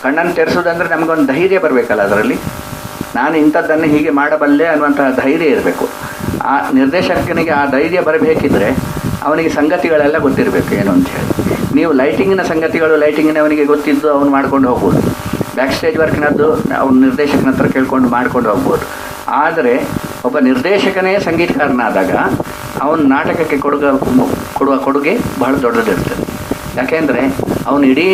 ಕಣ್ಣನ್ನು ತೆರೆಸೋದಂದರೆ ನಮಗೊಂದು ಧೈರ್ಯ ಬರಬೇಕಲ್ಲ, ಅದರಲ್ಲಿ ನಾನು ಇಂಥದ್ದನ್ನು ಹೀಗೆ ಮಾಡಬಲ್ಲೆ ಅನ್ನುವಂತಹ ಧೈರ್ಯ ಇರಬೇಕು. ಆ ನಿರ್ದೇಶಕನಿಗೆ ಆ ಧೈರ್ಯ ಬರಬೇಕಿದ್ರೆ ಅವನಿಗೆ ಸಂಗತಿಗಳೆಲ್ಲ ಗೊತ್ತಿರಬೇಕು ಏನು ಅಂತ ಹೇಳಿ. ನೀವು ಲೈಟಿಂಗಿನ ಸಂಗತಿಗಳು ಲೈಟಿಂಗಿನವನಿಗೆ ಗೊತ್ತಿದ್ದು ಅವನು ಮಾಡ್ಕೊಂಡು ಹೋಗ್ಬೋದು, ಬ್ಯಾಕ್ ಸ್ಟೇಜ್ ವರ್ಕ್ನದ್ದು ಅವನು ನಿರ್ದೇಶಕನ ಹತ್ರ ಕೇಳ್ಕೊಂಡು ಮಾಡ್ಕೊಂಡು ಹೋಗ್ಬೋದು. ಆದರೆ ಒಬ್ಬ ನಿರ್ದೇಶಕನೇ ಸಂಗೀತಕಾರನಾದಾಗ ಅವನು ನಾಟಕಕ್ಕೆ ಕೊಡುವ ಕೊಡುಗೆ ಬಹಳ ದೊಡ್ಡದಿರ್ತದೆ. ಯಾಕೆಂದರೆ ಅವನು ಇಡೀ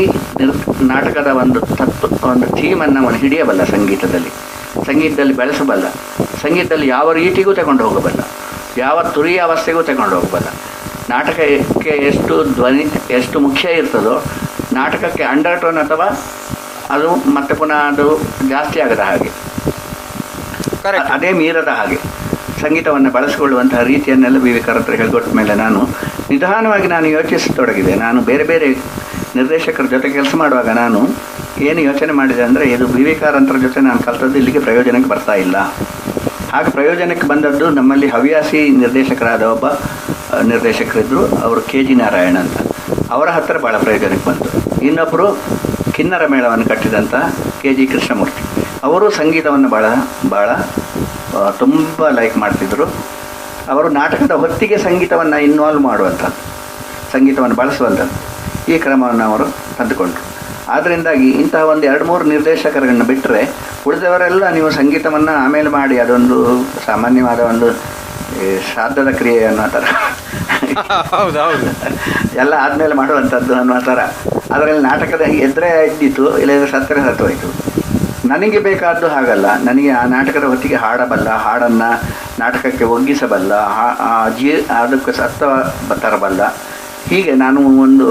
ನಾಟಕದ ಒಂದು ಥೀಮನ್ನು ಅವನು ಹಿಡಿಯಬಲ್ಲ, ಸಂಗೀತದಲ್ಲಿ ಬೆಳೆಸಬಲ್ಲ, ಸಂಗೀತದಲ್ಲಿ ಯಾವ ರೀತಿಗೂ ತಗೊಂಡು ಹೋಗಬಲ್ಲ, ಯಾವ ತುರಿಯ ಅವಸ್ಥೆಗೂ ತಗೊಂಡು ಹೋಗಬಲ್ಲ. ನಾಟಕಕ್ಕೆ ಎಷ್ಟು ಮುಖ್ಯ ಇರ್ತದೋ ನಾಟಕಕ್ಕೆ ಅಂಡರ್ಟೋನ್ ಅಥವಾ ಅದು ಮತ್ತೆ ಪುನಃ ಅದು ಜಾಸ್ತಿ ಆಗದ ಹಾಗೆ, ಅದೇ ಮೀರದ ಹಾಗೆ ಸಂಗೀತವನ್ನು ಬಳಸಿಕೊಳ್ಳುವಂತಹ ರೀತಿಯನ್ನೆಲ್ಲ ಬಿ ವಿ ಕಾರಂತರು ಹೇಳಿಕೊಟ್ಟ ಮೇಲೆ ನಿಧಾನವಾಗಿ ನಾನು ಯೋಚಿಸತೊಡಗಿದೆ. ನಾನು ಬೇರೆ ಬೇರೆ ನಿರ್ದೇಶಕರ ಜೊತೆ ಕೆಲಸ ಮಾಡುವಾಗ ನಾನು ಏನು ಯೋಚನೆ ಮಾಡಿದೆ ಅಂದರೆ, ಇದು ಬಿ ವಿ ಕಾರಂತರ ಜೊತೆ ನಾನು ಕಲಿತದ್ದು ಇಲ್ಲಿಗೆ ಪ್ರಯೋಜನಕ್ಕೆ ಬರ್ತಾ ಇಲ್ಲ. ಹಾಗೆ ಪ್ರಯೋಜನಕ್ಕೆ ಬಂದದ್ದು ನಮ್ಮಲ್ಲಿ ಹವ್ಯಾಸಿ ನಿರ್ದೇಶಕರಾದ ಒಬ್ಬ ನಿರ್ದೇಶಕರಿದ್ದರು, ಅವರು ಕೆ ಜಿ ನಾರಾಯಣ ಅಂತ. ಅವರ ಹತ್ತಿರ ಭಾಳ ಪ್ರಯೋಜನಕ್ಕೆ ಬಂತು. ಇನ್ನೊಬ್ಬರು ಕಿನ್ನರ ಮೇಳವನ್ನು ಕಟ್ಟಿದಂಥ KG ಕೃಷ್ಣಮೂರ್ತಿ, ಅವರು ಸಂಗೀತವನ್ನು ಭಾಳ ತುಂಬ ಲೈಕ್ ಮಾಡ್ತಿದ್ದರು. ಅವರು ನಾಟಕದ ಹೊತ್ತಿಗೆ ಸಂಗೀತವನ್ನು ಇನ್ವಾಲ್ವ್ ಮಾಡುವಂಥದ್ದು, ಸಂಗೀತವನ್ನು ಬಳಸುವಂಥದ್ದು, ಈ ಕ್ರಮವನ್ನು ಅವರು ತಂದುಕೊಂಡರು. ಆದ್ದರಿಂದಾಗಿ ಇಂತಹ ಒಂದು 2-3 ನಿರ್ದೇಶಕರನ್ನು ಬಿಟ್ಟರೆ ಉಳಿದವರೆಲ್ಲ ನೀವು ಸಂಗೀತವನ್ನು ಆಮೇಲೆ ಮಾಡಿ, ಅದೊಂದು ಸಾಮಾನ್ಯವಾದ ಒಂದು ಶ್ರಾದ್ದದ ಕ್ರಿಯೆ ಅನ್ನೋ ಥರ, ಹೌದೌದು, ಎಲ್ಲ ಆದಮೇಲೆ ಮಾಡುವಂಥದ್ದು ಅನ್ನೋ ಥರ. ಅದರಲ್ಲಿ ನಾಟಕದ ಎದ್ರೆ ಇದ್ದಿತ್ತು, ಇಲ್ಲದ್ರೆ ಸತ್ತರೆ ಸತ್ತೋಯಿತು. ನನಗೆ ಬೇಕಾದ್ದು ಹಾಗಲ್ಲ. ನನಗೆ ಆ ನಾಟಕದ ಹೊತ್ತಿಗೆ ಹಾಡಬಲ್ಲ, ಹಾಡನ್ನು ನಾಟಕಕ್ಕೆ ಒಗ್ಗಿಸಬಲ್ಲ, ಅದಕ್ಕೆ ಸತ್ವ ತರಬಲ್ಲ. ಹೀಗೆ ನಾನು ಒಂದು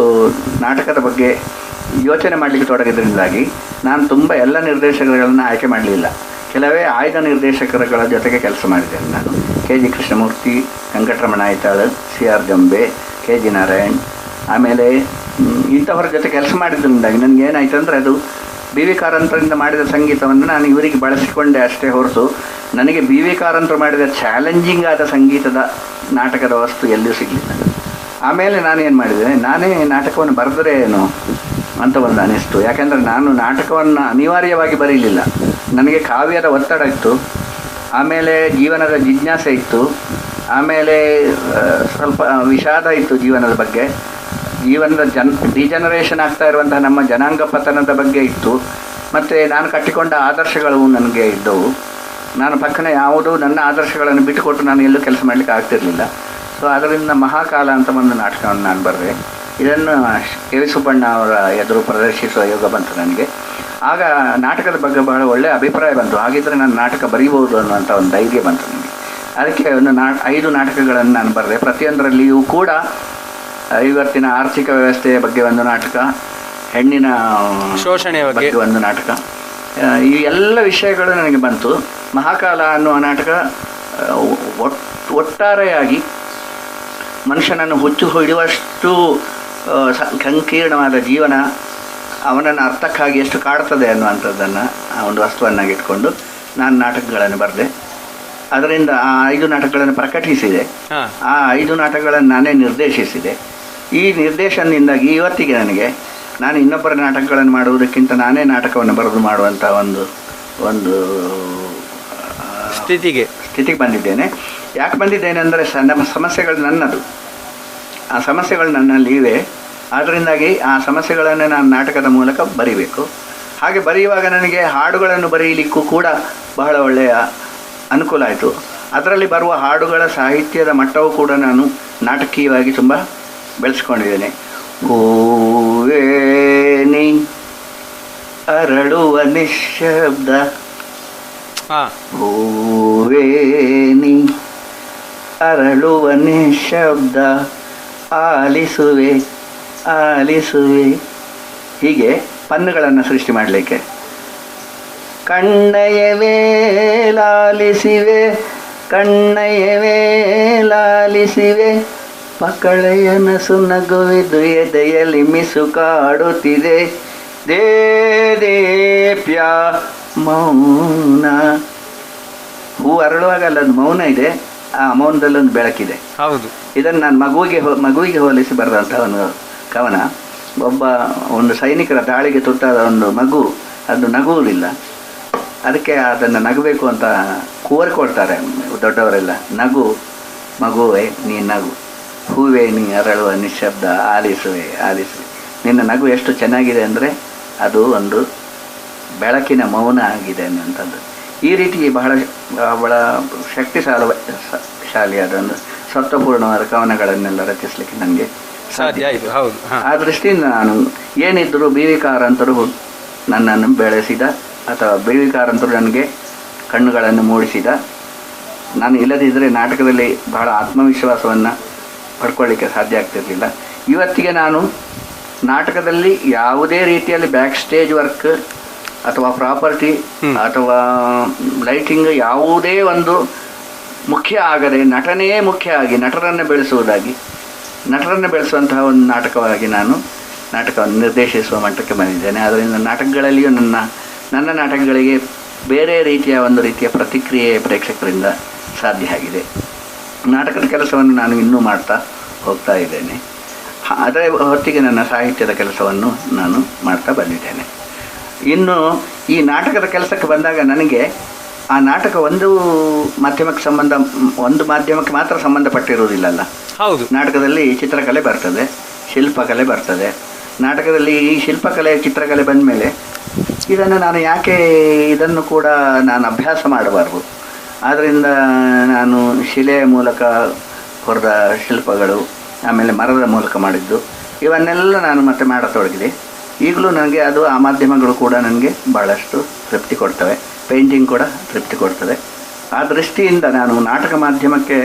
ನಾಟಕದ ಬಗ್ಗೆ ಯೋಚನೆ ಮಾಡಲಿಕ್ಕೆ ತೊಡಗಿದ್ರಿಂದಾಗಿ ನಾನು ತುಂಬ ಎಲ್ಲ ನಿರ್ದೇಶಕರುಗಳನ್ನು ಆಯ್ಕೆ ಮಾಡಲಿಲ್ಲ. ಕೆಲವೇ ಆಯ್ದ ನಿರ್ದೇಶಕರುಗಳ ಜೊತೆಗೆ ಕೆಲಸ ಮಾಡಿದ್ದೇನೆ ನಾನು. KG ಕೃಷ್ಣಮೂರ್ತಿ, ವೆಂಕಟರಮಣ ಐತಾಳ್, CR ಜಂಬೆ, KG ನಾರಾಯಣ್, ಆಮೇಲೆ ಇಂಥವರ ಜೊತೆ ಕೆಲಸ ಮಾಡಿದ್ರಿಂದಾಗಿ ನನಗೇನಾಯ್ತು ಅಂದರೆ, ಅದು BV ಕಾರಂತರಿಂದ ಮಾಡಿದ ಸಂಗೀತವನ್ನು ನಾನು ಇವರಿಗೆ ಬಳಸಿಕೊಂಡೆ ಅಷ್ಟೇ ಹೊರತು, ನನಗೆ BV ಕಾರಂತರು ಮಾಡಿದ ಚಾಲೆಂಜಿಂಗ್ ಆದ ಸಂಗೀತದ ನಾಟಕದ ವಸ್ತು ಎಲ್ಲಿಯೂ ಸಿಗಲಿಲ್ಲ. ಆಮೇಲೆ ನಾನೇನು ಮಾಡಿದೆ, ನಾನೇ ನಾಟಕವನ್ನು ಬರೆದರೆ ಏನು ಅಂತ ಒಂದು ಅನಿಸ್ತು. ಯಾಕೆಂದರೆ ನಾನು ನಾಟಕವನ್ನು ಅನಿವಾರ್ಯವಾಗಿ ಬರೀಲಿಲ್ಲ. ನನಗೆ ಕಾವ್ಯದ ಒತ್ತಡ ಇತ್ತು, ಆಮೇಲೆ ಜೀವನದ ಜಿಜ್ಞಾಸೆ ಇತ್ತು, ಆಮೇಲೆ ಸ್ವಲ್ಪ ವಿಷಾದ ಇತ್ತು ಜೀವನದ ಬಗ್ಗೆ, ಜೀವನದ ಡಿಜನರೇಷನ್ ಆಗ್ತಾ ಇರುವಂತಹ ನಮ್ಮ ಜನಾಂಗ ಪತನದ ಬಗ್ಗೆ ಇತ್ತು, ಮತ್ತು ನಾನು ಕಟ್ಟಿಕೊಂಡ ಆದರ್ಶಗಳು ನನಗೆ ಇದ್ದವು. ನಾನು ಪಕ್ಕನೆ ಯಾವುದೂ ನನ್ನ ಆದರ್ಶಗಳನ್ನು ಬಿಟ್ಟುಕೊಟ್ಟು ನಾನು ಎಲ್ಲೂ ಕೆಲಸ ಮಾಡಲಿಕ್ಕೆ ಆಗ್ತಿರಲಿಲ್ಲ. ಸೊ ಅದರಿಂದ ಮಹಾಕಾಲ ಅಂತ ಒಂದು ನಾಟಕವನ್ನು ನಾನು ಬರೆದೆ. ಇದನ್ನು KV ಸುಬ್ಬಣ್ಣ ಅವರ ಎದುರು ಪ್ರದರ್ಶಿಸುವ ಯೋಗ ಬಂತು ನನಗೆ. ಆಗ ನಾಟಕದ ಬಗ್ಗೆ ಬಹಳ ಒಳ್ಳೆಯ ಅಭಿಪ್ರಾಯ ಬಂತು. ಹಾಗಿದ್ದರೆ ನಾನು ನಾಟಕ ಬರೀಬೋದು ಅನ್ನುವಂಥ ಒಂದು ಧೈರ್ಯ ಬಂತು ನನಗೆ. ಅದಕ್ಕೆ ಒಂದು 5 ನಾಟಕಗಳನ್ನು ನಾನು ಬರೆದೆ. ಪ್ರತಿಯೊಂದರಲ್ಲಿಯೂ ಕೂಡ ಇವತ್ತಿನ ಆರ್ಥಿಕ ವ್ಯವಸ್ಥೆಯ ಬಗ್ಗೆ ಒಂದು ನಾಟಕ, ಹೆಣ್ಣಿನ ಶೋಷಣೆ ಬಗ್ಗೆ ಒಂದು ನಾಟಕ, ಈ ಎಲ್ಲ ವಿಷಯಗಳು ನನಗೆ ಬಂತು. ಮಹಾಕಾಲ ಅನ್ನುವ ನಾಟಕ ಒಟ್ಟಾರೆಯಾಗಿ ಮನುಷ್ಯನನ್ನು ಹುಚ್ಚು ಹಿಡಿಯುವಷ್ಟು ಸಂಕೀರ್ಣವಾದ ಜೀವನ, ಅವನನ್ನು ಅರ್ಥಕ್ಕಾಗಿ ಎಷ್ಟು ಕಾಡ್ತದೆ ಅನ್ನುವಂಥದ್ದನ್ನು ಒಂದು ವಸ್ತುವನ್ನಾಗಿಟ್ಕೊಂಡು ನಾನು ನಾಟಕಗಳನ್ನು ಬರೆದೆ. ಅದರಿಂದ ಆ 5 ನಾಟಕಗಳನ್ನು ಪ್ರಕಟಿಸಿದೆ. ಆ 5 ನಾಟಕಗಳನ್ನು ನಾನೇ ನಿರ್ದೇಶಿಸಿದೆ. ಈ ನಿರ್ದೇಶನದಿಂದಾಗಿ ಇವತ್ತಿಗೆ ನಾನು ಇನ್ನೊಬ್ಬರ ನಾಟಕಗಳನ್ನು ಮಾಡುವುದಕ್ಕಿಂತ ನಾನೇ ನಾಟಕವನ್ನು ಬರೆದು ಮಾಡುವಂಥ ಒಂದು ಸ್ಥಿತಿಗೆ ಬಂದಿದ್ದೇನೆ. ಯಾಕೆ ಬಂದಿದ್ದೇನೆ ಅಂದರೆ, ನಮ್ಮ ಸಮಸ್ಯೆಗಳು ನನ್ನದು, ಆ ಸಮಸ್ಯೆಗಳು ನನ್ನಲ್ಲಿ ಇವೆ. ಆದ್ದರಿಂದಾಗಿ ಆ ಸಮಸ್ಯೆಗಳನ್ನು ನಾನು ನಾಟಕದ ಮೂಲಕ ಬರೀಬೇಕು. ಹಾಗೆ ಬರೆಯುವಾಗ ನನಗೆ ಹಾಡುಗಳನ್ನು ಬರೆಯಲಿಕ್ಕೂ ಕೂಡ ಬಹಳ ಒಳ್ಳೆಯ ಅನುಕೂಲ ಆಯಿತು. ಅದರಲ್ಲಿ ಬರುವ ಹಾಡುಗಳ ಸಾಹಿತ್ಯದ ಮಟ್ಟವೂ ಕೂಡ ನಾನು ನಾಟಕೀಯವಾಗಿ ತುಂಬ ಬೆಳೆಸ್ಕೊಂಡಿದ್ದೇನೆ. ಹೂವೇನಿ ಅರಳುವ ನಿಶ್ಶಬ್ದ, ಹೂವೇನಿ ಅರಳುವ ನಿಶ್ಶಬ್ದ, ಆಲಿಸುವೆ ಆಲಿಸುವೆ, ಹೀಗೆ ಪನ್ನುಗಳನ್ನು ಸೃಷ್ಟಿ ಮಾಡಲಿಕ್ಕೆ. ಕಣ್ಣಯವೇ ಲಾಲಿಸಿವೆ, ಕಣ್ಣಯವೇ ಲಾಲಿಸಿವೆ, ಮಕ್ಕಳೆಯನಸು ನಗುವಿದು ಎದೆಯಲ್ಲಿ ಮಿಸುಕಾಡುತ್ತಿದೆ, ದೇಪ್ಯ ಮೌನ. ಹೂ ಅರಳುವಾಗ ಅಲ್ಲೊಂದು ಮೌನ ಇದೆ, ಆ ಮೌನದಲ್ಲೊಂದು ಬೆಳಕಿದೆ. ಹೌದು, ಇದನ್ನು ನಾನು ಮಗುವಿಗೆ ಹೋಲಿಸಿ ಬರೆದಂಥ ಒಂದು ಕವನ. ಒಂದು ಸೈನಿಕರ ದಾಳಿಗೆ ತುತ್ತಾದ ಒಂದು ಮಗು, ಅದು ನಗುವುದಿಲ್ಲ. ಅದಕ್ಕೆ ಅದನ್ನು ನಗಬೇಕು ಅಂತ ಕೋರಿಕೊಳ್ತಾರೆ ದೊಡ್ಡವರೆಲ್ಲ. ನಗು ಮಗುವೆ ನೀ ನಗು, ಹೂವೇ ನೀ ಅರಳುವ ನಿಶ್ಶಬ್ದ, ಆಲಿಸುವೆ ಆಲಿಸುವೆ. ನಿನ್ನ ನಗು ಎಷ್ಟು ಚೆನ್ನಾಗಿದೆ ಅಂದರೆ ಅದು ಒಂದು ಬೆಳಕಿನ ಮೌನ ಆಗಿದೆ ಅನ್ನುವಂಥದ್ದು. ಈ ರೀತಿ ಬಹಳ ಶಾಲಿಯಾದ ಒಂದು ಸತ್ವಪೂರ್ಣವಾದ ಕವನಗಳನ್ನೆಲ್ಲ ರಚಿಸಲಿಕ್ಕೆ ನನಗೆ ಸಾಧ್ಯ ಆಯಿತು. ಆ ದೃಷ್ಟಿಯಿಂದ ನಾನು ಏನಿದ್ದರೂ BV ಕಾರಂತರು ನನ್ನನ್ನು ಬೆಳೆಸಿದ, ಅಥವಾ BV ಕಾರಂತರು ನನಗೆ ಕಣ್ಣುಗಳನ್ನು ಮೂಡಿಸಿದ. ನಾನು ಇಲ್ಲದಿದ್ದರೆ ನಾಟಕದಲ್ಲಿ ಬಹಳ ಆತ್ಮವಿಶ್ವಾಸವನ್ನು ಪಡ್ಕೊಳ್ಳಿಕ್ಕೆ ಸಾಧ್ಯ ಆಗ್ತಿರಲಿಲ್ಲ. ಇವತ್ತಿಗೆ ನಾನು ನಾಟಕದಲ್ಲಿ ಯಾವುದೇ ರೀತಿಯಲ್ಲಿ ಬ್ಯಾಕ್ ಸ್ಟೇಜ್ ವರ್ಕ್ ಅಥವಾ ಪ್ರಾಪರ್ಟಿ ಅಥವಾ ಲೈಟಿಂಗ್ ಯಾವುದೇ ಒಂದು ಮುಖ್ಯ ಆಗದೆ, ನಟನೆಯೇ ಮುಖ್ಯ ಆಗಿ ನಟರನ್ನು ಬೆಳೆಸುವಂತಹ ಒಂದು ನಾಟಕವಾಗಿ ನಾನು ನಾಟಕವನ್ನು ನಿರ್ದೇಶಿಸುವ ಮಟ್ಟಕ್ಕೆ ಬಂದಿದ್ದೇನೆ. ಅದರಿಂದ ನಾಟಕಗಳಲ್ಲಿಯೂ ನನ್ನ ನಾಟಕಗಳಿಗೆ ಬೇರೆ ರೀತಿಯ ಪ್ರತಿಕ್ರಿಯೆ ಪ್ರೇಕ್ಷಕರಿಂದ ಸಾಧ್ಯ ಆಗಿದೆ. ನಾಟಕದ ಕೆಲಸವನ್ನು ನಾನು ಇನ್ನೂ ಮಾಡ್ತಾ ಹೋಗ್ತಾ ಇದ್ದೇನೆ. ಅದರ ಹೊತ್ತಿಗೆ ನನ್ನ ಸಾಹಿತ್ಯದ ಕೆಲಸವನ್ನು ನಾನು ಮಾಡ್ತಾ ಬಂದಿದ್ದೇನೆ. ಇನ್ನು ಈ ನಾಟಕದ ಕೆಲಸಕ್ಕೆ ಬಂದಾಗ ನನಗೆ ಆ ನಾಟಕ ಒಂದು ಮಾಧ್ಯಮಕ್ಕೆ ಮಾತ್ರ ಸಂಬಂಧಪಟ್ಟಿರುವುದಿಲ್ಲಲ್ಲ. ಹೌದು, ನಾಟಕದಲ್ಲಿ ಚಿತ್ರಕಲೆ ಬರ್ತದೆ, ಶಿಲ್ಪಕಲೆ ಬರ್ತದೆ. ನಾಟಕದಲ್ಲಿ ಈ ಶಿಲ್ಪಕಲೆ ಚಿತ್ರಕಲೆ ಬಂದ ಮೇಲೆ ಇದನ್ನು ನಾನು ಯಾಕೆ ಇದನ್ನು ಕೂಡ ನಾನು ಅಭ್ಯಾಸ ಮಾಡಬಾರ್ದು. ಆದ್ದರಿಂದ ನಾನು ಶಿಲೆಯ ಮೂಲಕ ಹೊರದ ಶಿಲ್ಪಗಳು, ಆಮೇಲೆ ಮರದ ಮೂಲಕ ಮಾಡಿದ್ದು, ಇವನ್ನೆಲ್ಲ ನಾನು ಮತ್ತೆ ಮಾಡತೊಡಗಿದೆ. ಈಗಲೂ ನನಗೆ ಅದು ಆ ಮಾಧ್ಯಮಗಳು ಕೂಡ ನನಗೆ ಭಾಳಷ್ಟು ತೃಪ್ತಿ ಕೊಡ್ತವೆ. ಪೇಂಟಿಂಗ್ ಕೂಡ ತೃಪ್ತಿ ಕೊಡ್ತದೆ. ಆ ದೃಷ್ಟಿಯಿಂದ ನಾನು ನಾಟಕ ಮಾಧ್ಯಮಕ್ಕೆ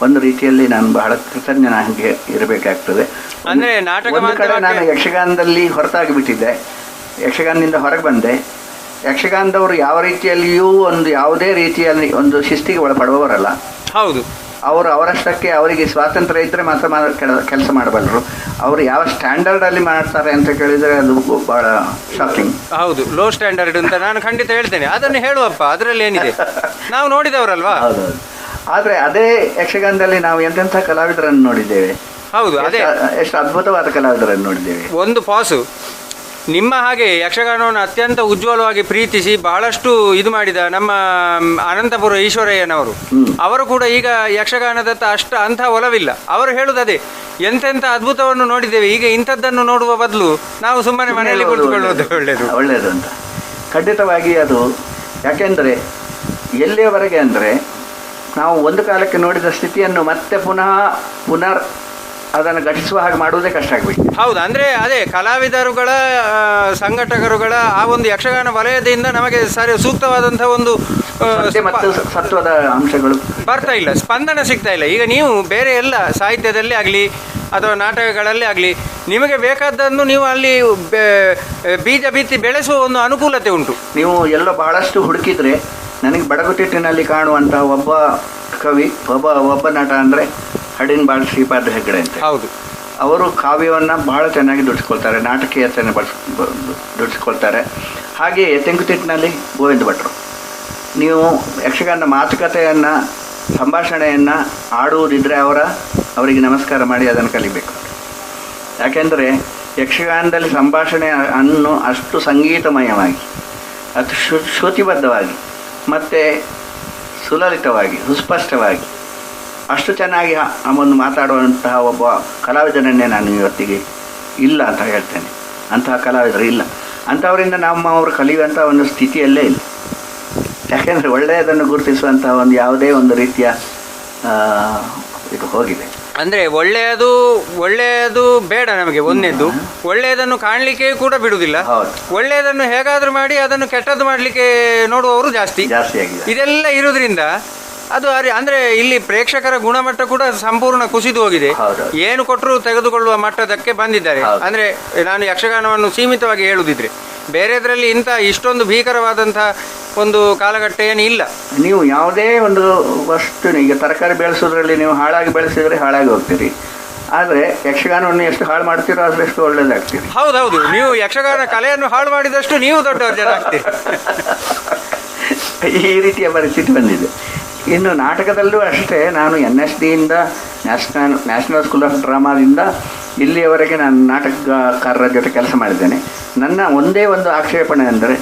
ಒಂದು ರೀತಿಯಲ್ಲಿ ನಾನು ಬಹಳ ಕೃತಜ್ಞನಾಗಿ ಇರಬೇಕಾಗ್ತದೆ. ಅಂದರೆ ನಾಟಕ ಕಡೆ ನಾನು ಯಕ್ಷಗಾನದಲ್ಲಿ ಹೊರತಾಗಿಬಿಟ್ಟಿದ್ದೆ, ಯಕ್ಷಗಾನದಿಂದ ಹೊರಗೆ ಬಂದೆ. ಯಕ್ಷಗಾನದವರು ಯಾವ ರೀತಿಯಲ್ಲಿಯೂ ಯಾವುದೇ ರೀತಿಯಲ್ಲಿ ಒಂದು ಶಿಸ್ತಿಗೆ ಒಳಪಡುವವರಲ್ಲ. ಹೌದು, ಅವರು ಅವರಷ್ಟಕ್ಕೆ ಅವರಿಗೆ ಸ್ವಾತಂತ್ರ್ಯ ಇದ್ದರೆ ಮಾತ್ರ ಕೆಲಸ ಮಾಡಬಲ್ಲರು. ಅವರು ಯಾವ ಸ್ಟ್ಯಾಂಡರ್ಡಲ್ಲಿ ಮಾಡ್ತಾರೆ ಅಂತ ಕೇಳಿದರೆ ಅದು ಭಾಳ ಶಾಕಿಂಗ್. ಹೌದು, ಲೋ ಸ್ಟ್ಯಾಂಡರ್ಡ್ ಅಂತ ನಾನು ಖಂಡಿತ ಹೇಳ್ತೇನೆ. ಅದನ್ನು ಹೇಳುವಪ್ಪ, ಅದರಲ್ಲಿ ಏನಿದೆ, ನಾವು ನೋಡಿದವರಲ್ವಾ. ಹೌದೌದು. ಆದರೆ ಅದೇ ಯಕ್ಷಗಾನದಲ್ಲಿ ನಾವು ಎಂತೆಂಥ ಕಲಾವಿದರನ್ನು ನೋಡಿದ್ದೇವೆ. ಹೌದು, ಅದೇ ಎಷ್ಟು ಅದ್ಭುತವಾದ ಕಲಾವಿದರನ್ನು ನೋಡಿದ್ದೇವೆ. ಒಂದು ಪಾಸು ನಿಮ್ಮ ಹಾಗೆ ಯಕ್ಷಗಾನವನ್ನು ಅತ್ಯಂತ ಉಜ್ವಲವಾಗಿ ಪ್ರೀತಿಸಿ ಬಹಳಷ್ಟು ಇದು ಮಾಡಿದ ನಮ್ಮ ಅನಂತಪುರ ಈಶ್ವರಯ್ಯನವರು, ಅವರು ಕೂಡ ಈಗ ಯಕ್ಷಗಾನದತ್ತ ಅಂಥ ಒಲವಿಲ್ಲ. ಅವರು ಹೇಳುವುದೇ ಎಂತೆಂಥ ಅದ್ಭುತವನ್ನು ನೋಡಿದ್ದೇವೆ, ಈಗ ಇಂಥದ್ದನ್ನು ನೋಡುವ ಬದಲು ನಾವು ಸುಮ್ಮನೆ ಮನೆಯಲ್ಲಿ ಕುಳಿತುಕೊಳ್ಳುವುದು ಒಳ್ಳೆಯದು ಅಂತ. ಖಂಡಿತವಾಗಿ ಅದು ಯಾಕೆಂದರೆ ಎಲ್ಲಿಯವರೆಗೆ ಅಂದರೆ ನಾವು ಒಂದು ಕಾಲಕ್ಕೆ ನೋಡಿದ ಸ್ಥಿತಿಯನ್ನು ಮತ್ತೆ ಪುನರ್ ಅದನ್ನು ಘಟಿಸುವ ಹಾಗೆ ಮಾಡುವುದೇ ಕಷ್ಟ ಆಗಬೇಕು. ಹೌದು, ಅಂದರೆ ಅದೇ ಕಲಾವಿದರುಗಳ ಸಂಘಟಕರುಗಳ ಆ ಒಂದು ಯಕ್ಷಗಾನ ವಲಯದಿಂದ ನಮಗೆ ಸೂಕ್ತವಾದಂಥ ಒಂದು ಮತ್ತು ಸತ್ವದ ಅಂಶಗಳು ಬರ್ತಾ ಇಲ್ಲ, ಸ್ಪಂದನೆ ಸಿಗ್ತಾ ಇಲ್ಲ. ಈಗ ನೀವು ಬೇರೆ ಎಲ್ಲ ಸಾಹಿತ್ಯದಲ್ಲಿ ಆಗಲಿ ಅಥವಾ ನಾಟಕಗಳಲ್ಲಿ ಆಗಲಿ ನಿಮಗೆ ಬೇಕಾದ್ದನ್ನು ನೀವು ಅಲ್ಲಿ ಬೀಜ ಬಿತ್ತಿ ಬೆಳೆಸುವ ಒಂದು ಅನುಕೂಲತೆ ಉಂಟು. ನೀವು ಎಲ್ಲ ಬಹಳಷ್ಟು ಹುಡುಕಿದ್ರೆ ನನಗೆ ಬಡಗುತಿಟ್ಟಿನಲ್ಲಿ ಕಾಣುವಂತಹ ಒಬ್ಬ ಕವಿ, ಒಬ್ಬ ನಟ ಅಂದರೆ ಹಡಿನ್ಬಾಳ್ ಶ್ರೀಪಾದ ಹೆಗ್ಗಡೆ ಅಂತ. ಹೌದು, ಅವರು ಕಾವ್ಯವನ್ನು ಬಹಳ ಚೆನ್ನಾಗಿ ದುಡಿಸ್ಕೊಳ್ತಾರೆ, ನಾಟಕೀಯತೆಯನ್ನು ದುಡಿಸ್ಕೊಳ್ತಾರೆ. ಹಾಗೆಯೇ ತೆಂಕುತಿಟ್ಟಿನಲ್ಲಿ ಗೋವಿಂದ ಭಟ್ರು. ನೀವು ಯಕ್ಷಗಾನ ಮಾತುಕತೆಯನ್ನು, ಸಂಭಾಷಣೆಯನ್ನು ಆಡುವುದಿದ್ದರೆ ಅವರಿಗೆ ನಮಸ್ಕಾರ ಮಾಡಿ ಅದನ್ನು ಕಲಿಬೇಕು. ಯಾಕೆಂದರೆ ಯಕ್ಷಗಾನದಲ್ಲಿ ಸಂಭಾಷಣೆ ಅಷ್ಟು ಸಂಗೀತಮಯವಾಗಿ, ಅಷ್ಟು ಶ್ರುತಿಬದ್ಧವಾಗಿ ಮತ್ತು ಸುಲಲಿತವಾಗಿ, ಸುಸ್ಪಷ್ಟವಾಗಿ ಅಷ್ಟು ಚೆನ್ನಾಗಿ ಒಂದು ಮಾತಾಡುವಂತಹ ಒಬ್ಬ ಕಲಾವಿದನನ್ನೇ ನಾನು ಇವತ್ತಿಗೆ ಇಲ್ಲ ಅಂತ ಹೇಳ್ತೇನೆ. ಅಂತಹ ಕಲಾವಿದರು ಇಲ್ಲ. ಅಂಥವರಿಂದ ಅವರು ಕಲಿಯುವಂಥ ಒಂದು ಸ್ಥಿತಿಯಲ್ಲೇ ಇಲ್ಲ. ಯಾಕೆಂದರೆ ಒಳ್ಳೆಯದನ್ನು ಗುರುತಿಸುವಂತಹ ಒಂದು ಯಾವುದೇ ಒಂದು ರೀತಿಯ ಇದು ಹೋಗಿದೆ. ಅಂದರೆ ಒಳ್ಳೆಯದು ಬೇಡ ನಮಗೆ. ಒಂದನೇದ್ದು ಒಳ್ಳೆಯದನ್ನು ಕಾಣಲಿಕ್ಕೆ ಕೂಡ ಬಿಡುವುದಿಲ್ಲ. ಒಳ್ಳೆಯದನ್ನು ಹೇಗಾದರೂ ಮಾಡಿ ಅದನ್ನು ಕೆಟ್ಟದ್ದು ಮಾಡಲಿಕ್ಕೆ ನೋಡುವವರು ಜಾಸ್ತಿ ಆಗಿದೆ. ಇದೆಲ್ಲ ಇರೋದ್ರಿಂದ ಅದು ಅಂದರೆ ಇಲ್ಲಿ ಪ್ರೇಕ್ಷಕರ ಗುಣಮಟ್ಟ ಕೂಡ ಸಂಪೂರ್ಣ ಕುಸಿದು ಹೋಗಿದೆ. ಏನು ಕೊಟ್ಟರು ತೆಗೆದುಕೊಳ್ಳುವ ಮಟ್ಟದಕ್ಕೆ ಬಂದಿದ್ದಾರೆ. ಅಂದರೆ ನಾನು ಯಕ್ಷಗಾನವನ್ನು ಸೀಮಿತವಾಗಿ ಹೇಳುವುದಿದ್ರೆ ಬೇರೆದರಲ್ಲಿ ಇಷ್ಟೊಂದು ಭೀಕರವಾದಂಥ ಒಂದು ಕಾಲಘಟ್ಟ ಏನು ಇಲ್ಲ. ನೀವು ಯಾವುದೇ ಒಂದು ವಸ್ತು, ಈಗ ತರಕಾರಿ ಬೆಳೆಸೋದ್ರಲ್ಲಿ ನೀವು ಹಾಳಾಗಿ ಬೆಳೆಸಿದ್ರೆ ಹಾಳಾಗಿ ಹೋಗ್ತೀರಿ. ಆದರೆ ಯಕ್ಷಗಾನವನ್ನು ಎಷ್ಟು ಹಾಳು ಮಾಡ್ತೀರೋ ಅದರಷ್ಟು ಒಳ್ಳೇದಾಗ್ತೀರಿ. ಹೌದೌದು, ನೀವು ಯಕ್ಷಗಾನ ಕಲೆಯನ್ನು ಹಾಳು ಮಾಡಿದಷ್ಟು ನೀವು ದೊಡ್ಡವರು ಜನ ಆಗ್ತೀರಿ. ಈ ರೀತಿಯ ಪರಿಸ್ಥಿತಿ ಬಂದಿದೆ. ಇನ್ನು ನಾಟಕದಲ್ಲೂ ಅಷ್ಟೇ. ನಾನು NSDಯಿಂದ ನ್ಯಾಷನಲ್ ಸ್ಕೂಲ್ ಆಫ್ ಡ್ರಾಮಾದಿಂದ ಇಲ್ಲಿಯವರೆಗೆ ನಾನು ನಾಟಕಕಾರರ ಜೊತೆ ಕೆಲಸ ಮಾಡಿದ್ದೇನೆ. ನನ್ನ ಒಂದೇ ಒಂದು ಆಕ್ಷೇಪಣೆ ಅಂದರೆ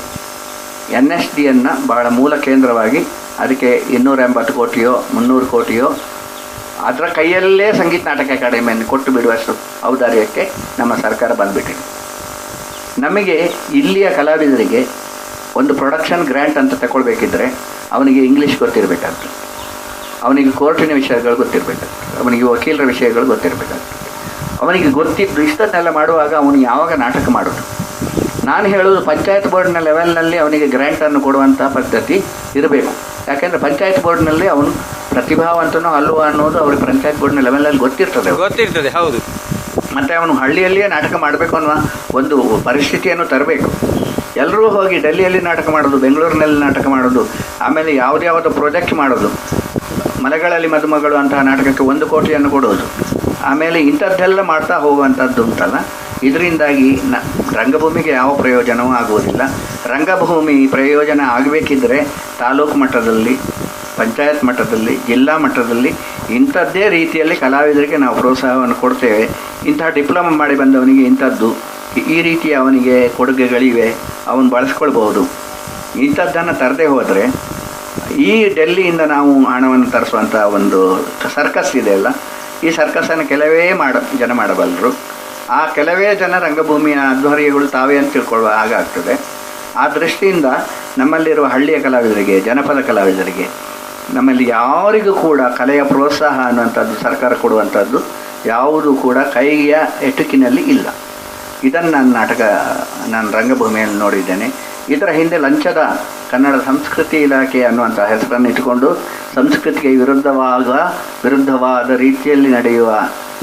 NSDಯನ್ನು ಬಹಳ ಮೂಲ ಕೇಂದ್ರವಾಗಿ ಅದಕ್ಕೆ 280 ಕೋಟಿಯೋ 300 ಕೋಟಿಯೋ ಅದರ ಕೈಯಲ್ಲೇ ಸಂಗೀತ ನಾಟಕ ಅಕಾಡೆಮಿಯನ್ನು ಕೊಟ್ಟು ಬಿಡುವಷ್ಟು ಔದಾರ್ಯಕ್ಕೆ ನಮ್ಮ ಸರ್ಕಾರ ಬಂದುಬಿಟ್ಟಿದೆ. ನಮಗೆ ಇಲ್ಲಿಯ ಕಲಾವಿದರಿಗೆ ಒಂದು ಪ್ರೊಡಕ್ಷನ್ ಗ್ರ್ಯಾಂಟ್ ಅಂತ ತಗೊಳ್ಬೇಕಿದ್ರೆ ಅವನಿಗೆ ಇಂಗ್ಲೀಷ್ ಗೊತ್ತಿರಬೇಕಾಗ್ತದೆ, ಅವನಿಗೆ ಕೋರ್ಟಿನ ವಿಷಯಗಳು ಗೊತ್ತಿರಬೇಕಾಗ್ತದೆ, ಅವನಿಗೆ ವಕೀಲರ ವಿಷಯಗಳು ಗೊತ್ತಿರಬೇಕಾಗ್ತದೆ. ಅವನಿಗೆ ಗೊತ್ತಿದ್ದು ಇಷ್ಟನ್ನೆಲ್ಲ ಮಾಡುವಾಗ ಅವನು ಯಾವಾಗ ನಾಟಕ ಮಾಡೋದು? ನಾನು ಹೇಳೋದು ಪಂಚಾಯತ್ ಬೋರ್ಡ್ನ ಲೆವೆಲ್ನಲ್ಲಿ ಅವನಿಗೆ ಗ್ರ್ಯಾಂಟನ್ನು ಕೊಡುವಂಥ ಪದ್ಧತಿ ಇರಬೇಕು. ಯಾಕೆಂದರೆ ಪಂಚಾಯತ್ ಬೋರ್ಡ್ನಲ್ಲಿ ಅವನು ಪ್ರತಿಭಾವಂತನೋ ಅಲ್ವೋ ಅನ್ನೋದು ಅವ್ರಿಗೆ ಪಂಚಾಯತ್ ಬೋರ್ಡ್ನ ಲೆವೆಲ್ನಲ್ಲಿ ಗೊತ್ತಿರ್ತದೆ. ಹೌದು. ಮತ್ತು ಅವನು ಹಳ್ಳಿಯಲ್ಲಿಯೇ ನಾಟಕ ಮಾಡಬೇಕು ಅನ್ನೋ ಒಂದು ಪರಿಸ್ಥಿತಿಯನ್ನು ತರಬೇಕು. ಎಲ್ಲರೂ ಹೋಗಿ ಡೆಲ್ಲಿಯಲ್ಲಿ ನಾಟಕ ಮಾಡೋದು, ಬೆಂಗಳೂರಿನಲ್ಲಿ ನಾಟಕ ಮಾಡೋದು, ಆಮೇಲೆ ಯಾವುದ್ಯಾವುದೋ ಪ್ರಾಜೆಕ್ಟ್ ಮಾಡೋದು, ಮಲೆಗಳಲ್ಲಿ ಮದುಮಗಳು ಅಂತಹ ನಾಟಕಕ್ಕೆ 1 ಕೋಟಿಯನ್ನು ಕೊಡೋದು, ಆಮೇಲೆ ಇಂಥದ್ದೆಲ್ಲ ಮಾಡ್ತಾ ಹೋಗುವಂಥದ್ದು ಉಂಟಲ್ಲ. ಇದರಿಂದಾಗಿ ರಂಗಭೂಮಿಗೆ ಯಾವ ಪ್ರಯೋಜನವೂ ಆಗುವುದಿಲ್ಲ. ರಂಗಭೂಮಿ ಪ್ರಯೋಜನ ಆಗಬೇಕಿದ್ದರೆ ತಾಲೂಕು ಮಟ್ಟದಲ್ಲಿ ಪಂಚಾಯತ್ ಮಟ್ಟದಲ್ಲಿ, ಜಿಲ್ಲಾ ಮಟ್ಟದಲ್ಲಿ ಇಂಥದ್ದೇ ರೀತಿಯಲ್ಲಿ ಕಲಾವಿದರಿಗೆ ನಾವು ಪ್ರೋತ್ಸಾಹವನ್ನು ಕೊಡ್ತೇವೆ. ಇಂತಹ ಡಿಪ್ಲೊಮಾ ಮಾಡಿ ಬಂದವನಿಗೆ ಇಂಥದ್ದು ಈ ರೀತಿಯ ಅವನಿಗೆ ಕೊಡುಗೆಗಳಿವೆ, ಅವನು ಬಳಸ್ಕೊಳ್ಬೋದು. ಇಂಥದ್ದನ್ನು ತರದೇ ಹೋದರೆ ಈ ಡೆಲ್ಲಿಯಿಂದ ನಾವು ಹಣವನ್ನು ತರಿಸುವಂಥ ಒಂದು ಸರ್ಕಸ್ ಇದೆಯಲ್ಲ, ಈ ಸರ್ಕಸನ್ನು ಕೆಲವೇ ಜನ ಮಾಡಬಲ್ಲರು. ಆ ಕೆಲವೇ ಜನ ರಂಗಭೂಮಿಯ ಆಧ್ವರ್ಯಗಳು ತಾವೇ ಅಂತ ತಿಳ್ಕೊಳ್ಳುವ ಹಾಗಾಗ್ತದೆ. ಆ ದೃಷ್ಟಿಯಿಂದ ನಮ್ಮಲ್ಲಿರುವ ಹಳ್ಳಿಯ ಕಲಾವಿದರಿಗೆ, ಜನಪದ ಕಲಾವಿದರಿಗೆ, ನಮ್ಮಲ್ಲಿ ಯಾರಿಗೂ ಕೂಡ ಕಲೆಯ ಪ್ರೋತ್ಸಾಹ ಅನ್ನುವಂಥದ್ದು ಸರ್ಕಾರ ಕೊಡುವಂಥದ್ದು ಯಾವುದೂ ಕೂಡ ಕೈಯ ಎಟುಕಿನಲ್ಲಿ ಇಲ್ಲ. ಇದನ್ನು ನಾನು ರಂಗಭೂಮಿಯಲ್ಲಿ ನೋಡಿದ್ದೇನೆ. ಇದರ ಹಿಂದೆ ಲಂಚದ ಕನ್ನಡ ಸಂಸ್ಕೃತಿ ಇಲಾಖೆ ಅನ್ನುವಂಥ ಹೆಸರನ್ನು ಇಟ್ಟುಕೊಂಡು ಸಂಸ್ಕೃತಿಗೆ ವಿರುದ್ಧವಾದ ರೀತಿಯಲ್ಲಿ ನಡೆಯುವ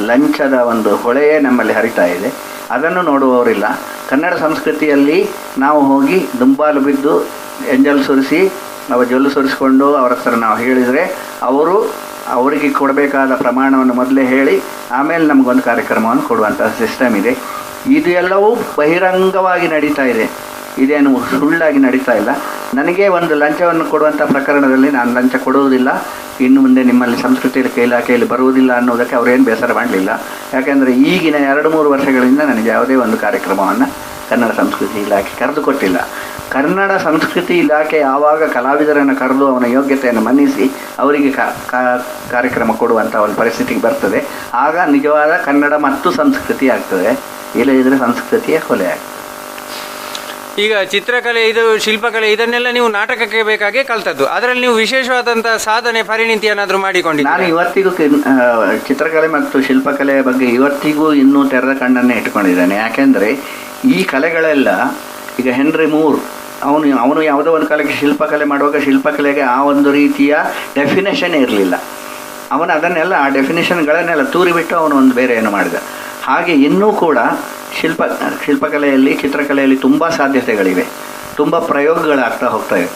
ಲಂಚದ ಒಂದು ಹೊಳೆಯೇ ನಮ್ಮಲ್ಲಿ ಹರಿತಾ ಇದೆ. ಅದನ್ನು ನೋಡುವವರಿಲ್ಲ. ಕನ್ನಡ ಸಂಸ್ಕೃತಿಯಲ್ಲಿ ನಾವು ಹೋಗಿ ದುಂಬಾಲು ಬಿದ್ದು ಎಂಜಲ್ ಸುರಿಸಿ ಜೊಲ್ಲು ಸುರಿಸ್ಕೊಂಡು ಅವರ ಹತ್ರ ನಾವು ಹೇಳಿದರೆ ಅವರಿಗೆ ಕೊಡಬೇಕಾದ ಪ್ರಮಾಣವನ್ನು ಮೊದಲೇ ಹೇಳಿ ಆಮೇಲೆ ನಮಗೊಂದು ಕಾರ್ಯಕ್ರಮವನ್ನು ಕೊಡುವಂಥ ಸಿಸ್ಟಮ್ ಇದೆ. ಇದು ಎಲ್ಲವೂ ಬಹಿರಂಗವಾಗಿ ನಡೀತಾ ಇದೆ, ಇದೇನು ಸುಳ್ಳಾಗಿ ನಡೀತಾ ಇಲ್ಲ. ನನಗೆ ಒಂದು ಲಂಚವನ್ನು ಕೊಡುವಂಥ ಪ್ರಕರಣದಲ್ಲಿ ನಾನು ಲಂಚ ಕೊಡುವುದಿಲ್ಲ, ಇನ್ನು ಮುಂದೆ ನಿಮ್ಮಲ್ಲಿ ಸಂಸ್ಕೃತಿ ಇಲಾಖೆಯಲ್ಲಿ ಬರುವುದಿಲ್ಲ ಅನ್ನೋದಕ್ಕೆ ಅವರೇನು ಬೇಸರ ಮಾಡಲಿಲ್ಲ. ಯಾಕೆಂದರೆ ಈಗಿನ 2-3 ವರ್ಷಗಳಿಂದ ನನಗೆ ಯಾವುದೇ ಒಂದು ಕಾರ್ಯಕ್ರಮವನ್ನು ಕನ್ನಡ ಸಂಸ್ಕೃತಿ ಇಲಾಖೆ ಕರೆದು ಕೊಟ್ಟಿಲ್ಲ. ಕನ್ನಡ ಸಂಸ್ಕೃತಿ ಇಲಾಖೆ ಯಾವಾಗ ಕಲಾವಿದರನ್ನು ಕರೆದು ಅವನ ಯೋಗ್ಯತೆಯನ್ನು ಮನ್ನಿಸಿ ಅವರಿಗೆ ಕಾರ್ಯಕ್ರಮ ಕೊಡುವಂಥ ಒಂದು ಪರಿಸ್ಥಿತಿಗೆ ಬರ್ತದೆ, ಆಗ ನಿಜವಾದ ಕನ್ನಡ ಮತ್ತು ಸಂಸ್ಕೃತಿ ಆಗ್ತದೆ. ಇಲ್ಲದಿದ್ದರೆ ಸಂಸ್ಕೃತಿಯ ಕೊಲೆ ಆಗ್ತದೆ. ಈಗ ಚಿತ್ರಕಲೆ, ಇದು ಶಿಲ್ಪಕಲೆ, ಇದನ್ನೆಲ್ಲ ನೀವು ನಾಟಕಕ್ಕೆ ಬೇಕಾಗಿ ಕಲ್ತದ್ದು. ಅದರಲ್ಲಿ ನೀವು ವಿಶೇಷವಾದಂಥ ಸಾಧನೆ, ಪರಿಣಿತಿ ಏನಾದರೂ ಮಾಡಿಕೊಂಡಿದ್ದೀರಾ? ನಾನು ಇವತ್ತಿಗೂ ಚಿತ್ರಕಲೆ ಮತ್ತು ಶಿಲ್ಪಕಲೆಯ ಬಗ್ಗೆ ಇವತ್ತಿಗೂ ಇನ್ನೂ ತೆರೆದ ಕಣ್ಣನ್ನೇ ಇಟ್ಕೊಂಡಿದ್ದೇನೆ. ಯಾಕೆಂದರೆ ಈ ಕಲೆಗಳೆಲ್ಲ, ಈಗ ಹೆನ್ರಿ ಮೂರ್ ಅವನು ಯಾವುದೋ ಒಂದು ಕಲೆಗೆ ಶಿಲ್ಪಕಲೆ ಮಾಡುವಾಗ ಶಿಲ್ಪಕಲೆಗೆ ಆ ಒಂದು ರೀತಿಯ ಡೆಫಿನೇಷನ್ ಇರಲಿಲ್ಲ. ಅವನು ಅದನ್ನೆಲ್ಲ ಆ ಡೆಫಿನೇಷನ್ಗಳನ್ನೆಲ್ಲ ತೂರಿಬಿಟ್ಟು ಅವನು ಒಂದು ಬೇರೆ ಏನು ಮಾಡಿದ. ಹಾಗೆ ಇನ್ನೂ ಕೂಡ ಶಿಲ್ಪಕಲೆಯಲ್ಲಿ, ಚಿತ್ರಕಲೆಯಲ್ಲಿ ತುಂಬ ಸಾಧ್ಯತೆಗಳಿವೆ, ತುಂಬ ಪ್ರಯೋಗಗಳಾಗ್ತಾ ಹೋಗ್ತವೆ.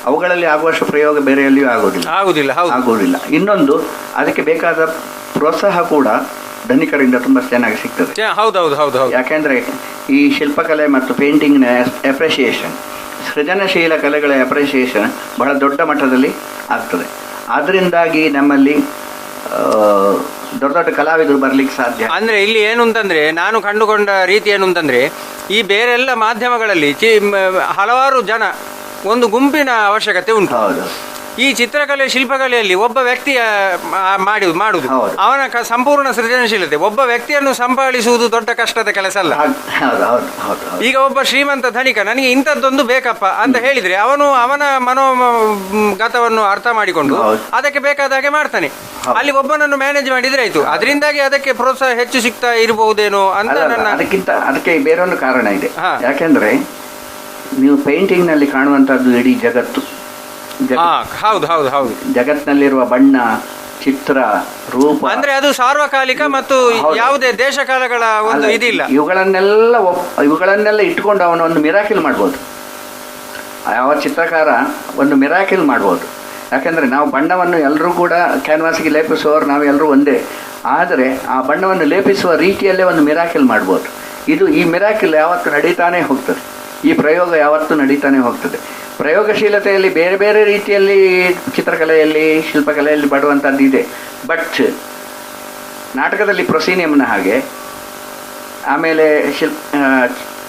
ಅವುಗಳಲ್ಲಿ ಆಗುವಷ್ಟು ಪ್ರಯೋಗ ಬೇರೆಯಲ್ಲಿಯೂ ಆಗುವುದಿಲ್ಲ. ಇನ್ನೊಂದು, ಅದಕ್ಕೆ ಬೇಕಾದ ಪ್ರೋತ್ಸಾಹ ಕೂಡ ಧನಿಕರಿಂದ ತುಂಬ ಚೆನ್ನಾಗಿ ಸಿಗ್ತದೆ. ಯಾಕೆಂದರೆ ಈ ಶಿಲ್ಪಕಲೆ ಮತ್ತು ಪೇಂಟಿಂಗ್ನ ಅಪ್ರಿಷಿಯೇಷನ್, ಸೃಜನಶೀಲ ಕಲೆಗಳ ಅಪ್ರಿಷಿಯೇಷನ್ ಬಹಳ ದೊಡ್ಡ ಮಟ್ಟದಲ್ಲಿ ಆಗ್ತದೆ. ಅದರಿಂದಾಗಿ ನಮ್ಮಲ್ಲಿ ದೊಡ್ಡ ದೊಡ್ಡ ಕಲಾವಿದರು ಬರ್ಲಿಕ್ಕೆ ಸಾಧ್ಯ. ಅಂದ್ರೆ ಇಲ್ಲಿ ಏನು ಅಂತಂದ್ರೆ, ನಾನು ಕಂಡುಕೊಂಡ ರೀತಿ ಏನು ಅಂತಂದ್ರೆ, ಈ ಬೇರೆಲ್ಲ ಮಾಧ್ಯಮಗಳಲ್ಲಿ ಹಲವಾರು ಜನ, ಒಂದು ಗುಂಪಿನ ಅವಶ್ಯಕತೆ ಉಂಟು. ಹೌದು. ಈ ಚಿತ್ರಕಲೆ, ಶಿಲ್ಪಕಲೆಯಲ್ಲಿ ಒಬ್ಬ ವ್ಯಕ್ತಿಯ ಮಾಡುವುದು ಅವನ ಸಂಪೂರ್ಣ ಸೃಜನಶೀಲತೆ. ಒಬ್ಬ ವ್ಯಕ್ತಿಯನ್ನು ಸಂಭಾಳಿಸುವುದು ದೊಡ್ಡ ಕಷ್ಟದ ಕೆಲಸ ಅಲ್ಲ. ಈಗ ಒಬ್ಬ ಶ್ರೀಮಂತ ಧನಿಕ ನನಗೆ ಇಂಥದ್ದೊಂದು ಬೇಕಪ್ಪ ಅಂತ ಹೇಳಿದ್ರೆ ಅವನ ಮನೋಗತವನ್ನು ಅರ್ಥ ಮಾಡಿಕೊಂಡು ಅದಕ್ಕೆ ಬೇಕಾದ ಹಾಗೆ ಮಾಡ್ತಾನೆ. ಅಲ್ಲಿ ಒಬ್ಬನನ್ನು ಮ್ಯಾನೇಜ್ ಮಾಡಿದ್ರೆ ಆಯ್ತು. ಅದರಿಂದಾಗಿ ಅದಕ್ಕೆ ಪ್ರೋತ್ಸಾಹ ಹೆಚ್ಚು ಸಿಗ್ತಾ ಇರಬಹುದೇನೋ ಅಂತ ನನ್ನ. ಅದಕ್ಕೆ ಬೇರೊಂದು ಕಾರಣ ಇದೆ. ಯಾಕೆಂದ್ರೆ ನೀವು ಪೇಂಟಿಂಗ್ ನಲ್ಲಿ ಕಾಣುವಂತದ್ದು ಇಡೀ ಜಗತ್ತು. ಹೌದು. ಜಗತ್ತಿನಲ್ಲಿರುವ ಬಣ್ಣ, ಚಿತ್ರ, ರೂಪ ಅಂದ್ರೆ ಅದು ಸಾರ್ವಕಾಲಿಕ ಮತ್ತು ಯಾವುದೇ ದೇಶ ಕಾಲಗಳ ಒಂದು ಇದಿಲ್ಲ. ಇವುಗಳನ್ನೆಲ್ಲ ಇಟ್ಕೊಂಡು ಅವನು ಒಂದು ಮಿರಾಕಿಲ್ ಮಾಡ್ಬೋದು. ಯಾವ ಚಿತ್ರಕಾರ ಒಂದು ಮಿರಾಕಿಲ್ ಮಾಡ್ಬೋದು. ಯಾಕೆಂದ್ರೆ ನಾವು ಬಣ್ಣವನ್ನು ಎಲ್ಲರೂ ಕೂಡ ಕ್ಯಾನ್ವಾಸ್ಗೆ ಲೇಪಿಸುವವರು ನಾವೆಲ್ಲರೂ ಒಂದೇ. ಆದರೆ ಆ ಬಣ್ಣವನ್ನು ಲೇಪಿಸುವ ರೀತಿಯಲ್ಲೇ ಒಂದು ಮಿರಾಕಿಲ್ ಮಾಡ್ಬೋದು. ಈ ಮಿರಾಕಿಲ್ ಯಾವತ್ತು ನಡೀತಾನೆ ಹೋಗ್ತದೆ. ಈ ಪ್ರಯೋಗ ಯಾವತ್ತೂ ನಡೀತಾನೆ ಹೋಗ್ತದೆ. ಪ್ರಯೋಗಶೀಲತೆಯಲ್ಲಿ ಬೇರೆ ಬೇರೆ ರೀತಿಯಲ್ಲಿ ಚಿತ್ರಕಲೆಯಲ್ಲಿ, ಶಿಲ್ಪಕಲೆಯಲ್ಲಿ ಬರುವಂಥದ್ದು ಇದೆ. ಬಟ್ ನಾಟಕದಲ್ಲಿ ಪ್ರೊಸೀನಿಯಂನ ಹಾಗೆ, ಆಮೇಲೆ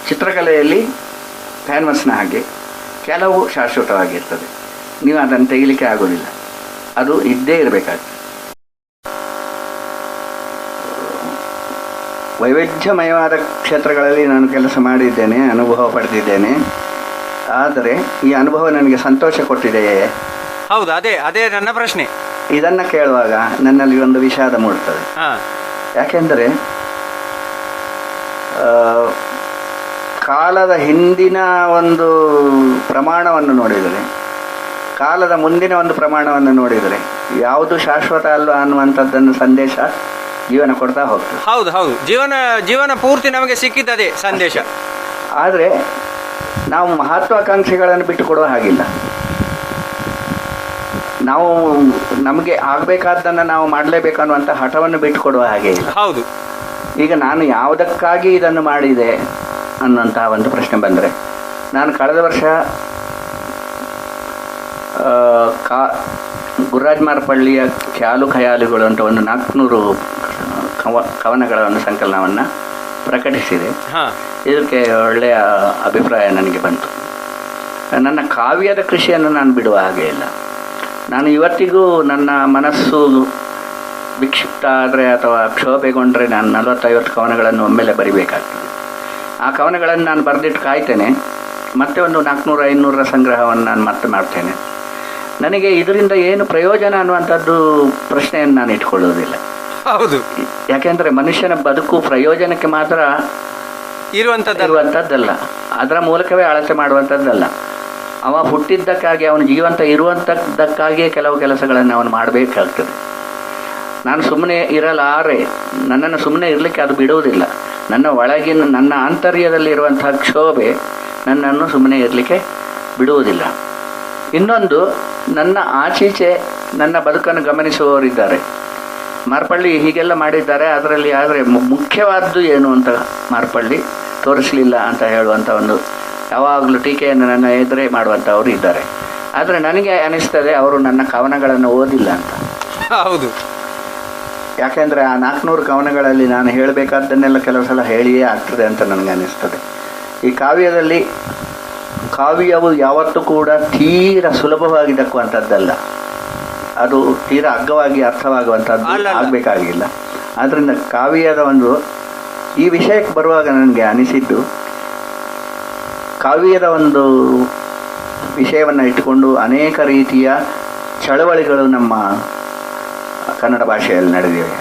ಚಿತ್ರಕಲೆಯಲ್ಲಿ ಕ್ಯಾನ್ವಸ್ನ ಹಾಗೆ ಕೆಲವು ಶಾಶ್ವತವಾಗಿರ್ತದೆ. ನೀವು ಅದನ್ನು ತೆಗಿಲಿಕ್ಕೆ ಆಗೋದಿಲ್ಲ. ಅದು ಇದ್ದೇ ಇರಬೇಕಾಗ್ತದೆ. ವೈವಿಧ್ಯಮಯವಾದ ಕ್ಷೇತ್ರಗಳಲ್ಲಿ ನಾನು ಕೆಲಸ ಮಾಡಿದ್ದೇನೆ, ಅನುಭವ ಪಡೆದಿದ್ದೇನೆ. ಆದರೆ ಈ ಅನುಭವ ನನಗೆ ಸಂತೋಷ ಕೊಟ್ಟಿದೆಯೇ? ಹೌದು, ಅದೇ ನನ್ನ ಪ್ರಶ್ನೆ. ಇದನ್ನು ಕೇಳುವಾಗ ನನ್ನಲ್ಲಿ ಒಂದು ವಿಷಾದ ಮೂಡುತ್ತದೆ. ಯಾಕೆಂದರೆ ಕಾಲದ ಹಿಂದಿನ ಒಂದು ಪ್ರಮಾಣವನ್ನು ನೋಡಿದರೆ, ಕಾಲದ ಮುಂದಿನ ಒಂದು ಪ್ರಮಾಣವನ್ನು ನೋಡಿದರೆ ಯಾವುದು ಶಾಶ್ವತ ಅಲ್ಲ ಅನ್ನುವಂಥದ್ದನ್ನು ಸಂದೇಶ ಜೀವನ ಕೊಡ್ತಾ ಹೋಗ್ತದೆ. ಹೌದು. ಜೀವನ ಪೂರ್ತಿ ನಮಗೆ ಸಿಕ್ಕಿದ್ದದೇ ಸಂದೇಶ. ಆದರೆ ನಾವು ಮಹತ್ವಾಕಾಂಕ್ಷೆಗಳನ್ನು ಬಿಟ್ಟು ಕೊಡುವ ಹಾಗಿಲ್ಲ. ನಾವು ನಮಗೆ ಆಗಬೇಕಾದ್ದನ್ನು ನಾವು ಮಾಡಲೇಬೇಕು ಅನ್ನುವಂಥ ಹಠವನ್ನು ಬಿಟ್ಟು ಕೊಡುವ ಹಾಗೆ ಇಲ್ಲ. ಹೌದು. ಈಗ ನಾನು ಯಾವುದಕ್ಕಾಗಿ ಇದನ್ನು ಮಾಡಿದೆ ಅನ್ನುವಂತಹ ಒಂದು ಪ್ರಶ್ನೆ ಬಂದರೆ, ನಾನು ಕಳೆದ ವರ್ಷ ಗುರುರಾಜ್ ಮಾರ್ಪಳ್ಳಿಯ ಖ್ಯಾಲು ಖಯಾಲುಗಳು ಅಂತ ಒಂದು 400 ಕವನಗಳ ಒಂದು ಸಂಕಲನವನ್ನು ಪ್ರಕಟಿಸಿದೆ. ಇದಕ್ಕೆ ಒಳ್ಳೆಯ ಅಭಿಪ್ರಾಯ ನನಗೆ ಬಂತು. ನನ್ನ ಕಾವ್ಯದ ಕೃಷಿಯನ್ನು ನಾನು ಬಿಡುವ ಹಾಗೆ ಇಲ್ಲ. ನಾನು ಇವತ್ತಿಗೂ ನನ್ನ ಮನಸ್ಸು ವಿಕ್ಷಿಪ್ತ ಆದರೆ ಅಥವಾ ಕ್ಷೋಭೆಗೊಂಡ್ರೆ ನಾನು 40-50 ಕವನಗಳನ್ನು ಒಮ್ಮೆಲೆ ಬರಿಬೇಕಾಗ್ತದೆ. ಆ ಕವನಗಳನ್ನು ನಾನು ಬರೆದಿಟ್ಟು ಕಾಯ್ತೇನೆ. ಮತ್ತೆ ಒಂದು 400-500 ಸಂಗ್ರಹವನ್ನು ನಾನು ಮತ್ತೆ ಮಾಡ್ತೇನೆ. ನನಗೆ ಇದರಿಂದ ಏನು ಪ್ರಯೋಜನ ಅನ್ನುವಂಥದ್ದು ಪ್ರಶ್ನೆಯನ್ನು ನಾನು ಇಟ್ಕೊಳ್ಳೋದಿಲ್ಲ. ಹೌದು, ಯಾಕೆಂದರೆ ಮನುಷ್ಯನ ಬದುಕು ಪ್ರಯೋಜನಕ್ಕೆ ಮಾತ್ರ ಇರುವಂಥದ್ದಲ್ಲ, ಅದರ ಮೂಲಕವೇ ಅಳತೆ ಮಾಡುವಂಥದ್ದಲ್ಲ. ಅವ ಹುಟ್ಟಿದ್ದಕ್ಕಾಗಿ, ಅವನು ಜೀವಂತ ಇರುವಂಥದ್ದಕ್ಕಾಗಿಯೇ ಕೆಲವು ಕೆಲಸಗಳನ್ನು ಅವನು ಮಾಡಬೇಕಾಗ್ತದೆ. ನಾನು ಸುಮ್ಮನೆ ಇರಲಾರೆ, ನನ್ನನ್ನು ಸುಮ್ಮನೆ ಇರಲಿಕ್ಕೆ ಅದು ಬಿಡುವುದಿಲ್ಲ. ನನ್ನ ಒಳಗಿನ, ನನ್ನ ಆಂತರ್ಯದಲ್ಲಿರುವಂಥ ಕ್ಷೋಭೆ ನನ್ನನ್ನು ಸುಮ್ಮನೆ ಇರಲಿಕ್ಕೆ ಬಿಡುವುದಿಲ್ಲ. ಇನ್ನೊಂದು, ನನ್ನ ಆಚೀಚೆ ನನ್ನ ಬದುಕನ್ನು ಗಮನಿಸುವವರಿದ್ದಾರೆ. ಮಾರ್ಪಳ್ಳಿ ಹೀಗೆಲ್ಲ ಮಾಡಿದ್ದಾರೆ, ಅದರಲ್ಲಿ ಆದರೆ ಮುಖ್ಯವಾದ್ದು ಏನು ಅಂತ ಮಾರ್ಪಳ್ಳಿ ತೋರಿಸಲಿಲ್ಲ ಅಂತ ಹೇಳುವಂಥ ಒಂದು ಯಾವಾಗಲೂ ಟೀಕೆಯನ್ನು ನನ್ನ ಎದುರೇ ಮಾಡುವಂಥವರು ಇದ್ದಾರೆ. ಆದರೆ ನನಗೆ ಅನಿಸ್ತದೆ ಅವರು ನನ್ನ ಕವನಗಳನ್ನು ಓದಿಲ್ಲ ಅಂತ. ಹೌದು, ಯಾಕೆಂದರೆ ಆ 400 ಕವನಗಳಲ್ಲಿ ನಾನು ಹೇಳಬೇಕಾದ್ದನ್ನೆಲ್ಲ ಕೆಲವು ಸಲ ಹೇಳಿಯೇ ಆಗ್ತದೆ ಅಂತ ನನಗೆ ಅನಿಸ್ತದೆ. ಈ ಕಾವ್ಯವು ಯಾವತ್ತೂ ಕೂಡ ತೀರ ಸುಲಭವಾಗಿ ದಕ್ಕುವಂಥದ್ದಲ್ಲ, ಅದು ತೀರ ಅಗ್ಗವಾಗಿ ಅರ್ಥವಾಗುವಂಥದ್ದು ಆಗಬೇಕಾಗಿಲ್ಲ. ಆದ್ದರಿಂದ ಕಾವ್ಯದ ಒಂದು ಈ ವಿಷಯಕ್ಕೆ ಬರುವಾಗ ನನಗೆ ಅನಿಸಿದ್ದು, ಕಾವ್ಯದ ಒಂದು ವಿಷಯವನ್ನು ಇಟ್ಟುಕೊಂಡು ಅನೇಕ ರೀತಿಯ ಚಳವಳಿಗಳು ನಮ್ಮ ಕನ್ನಡ ಭಾಷೆಯಲ್ಲಿ ನಡೆದಿವೆ.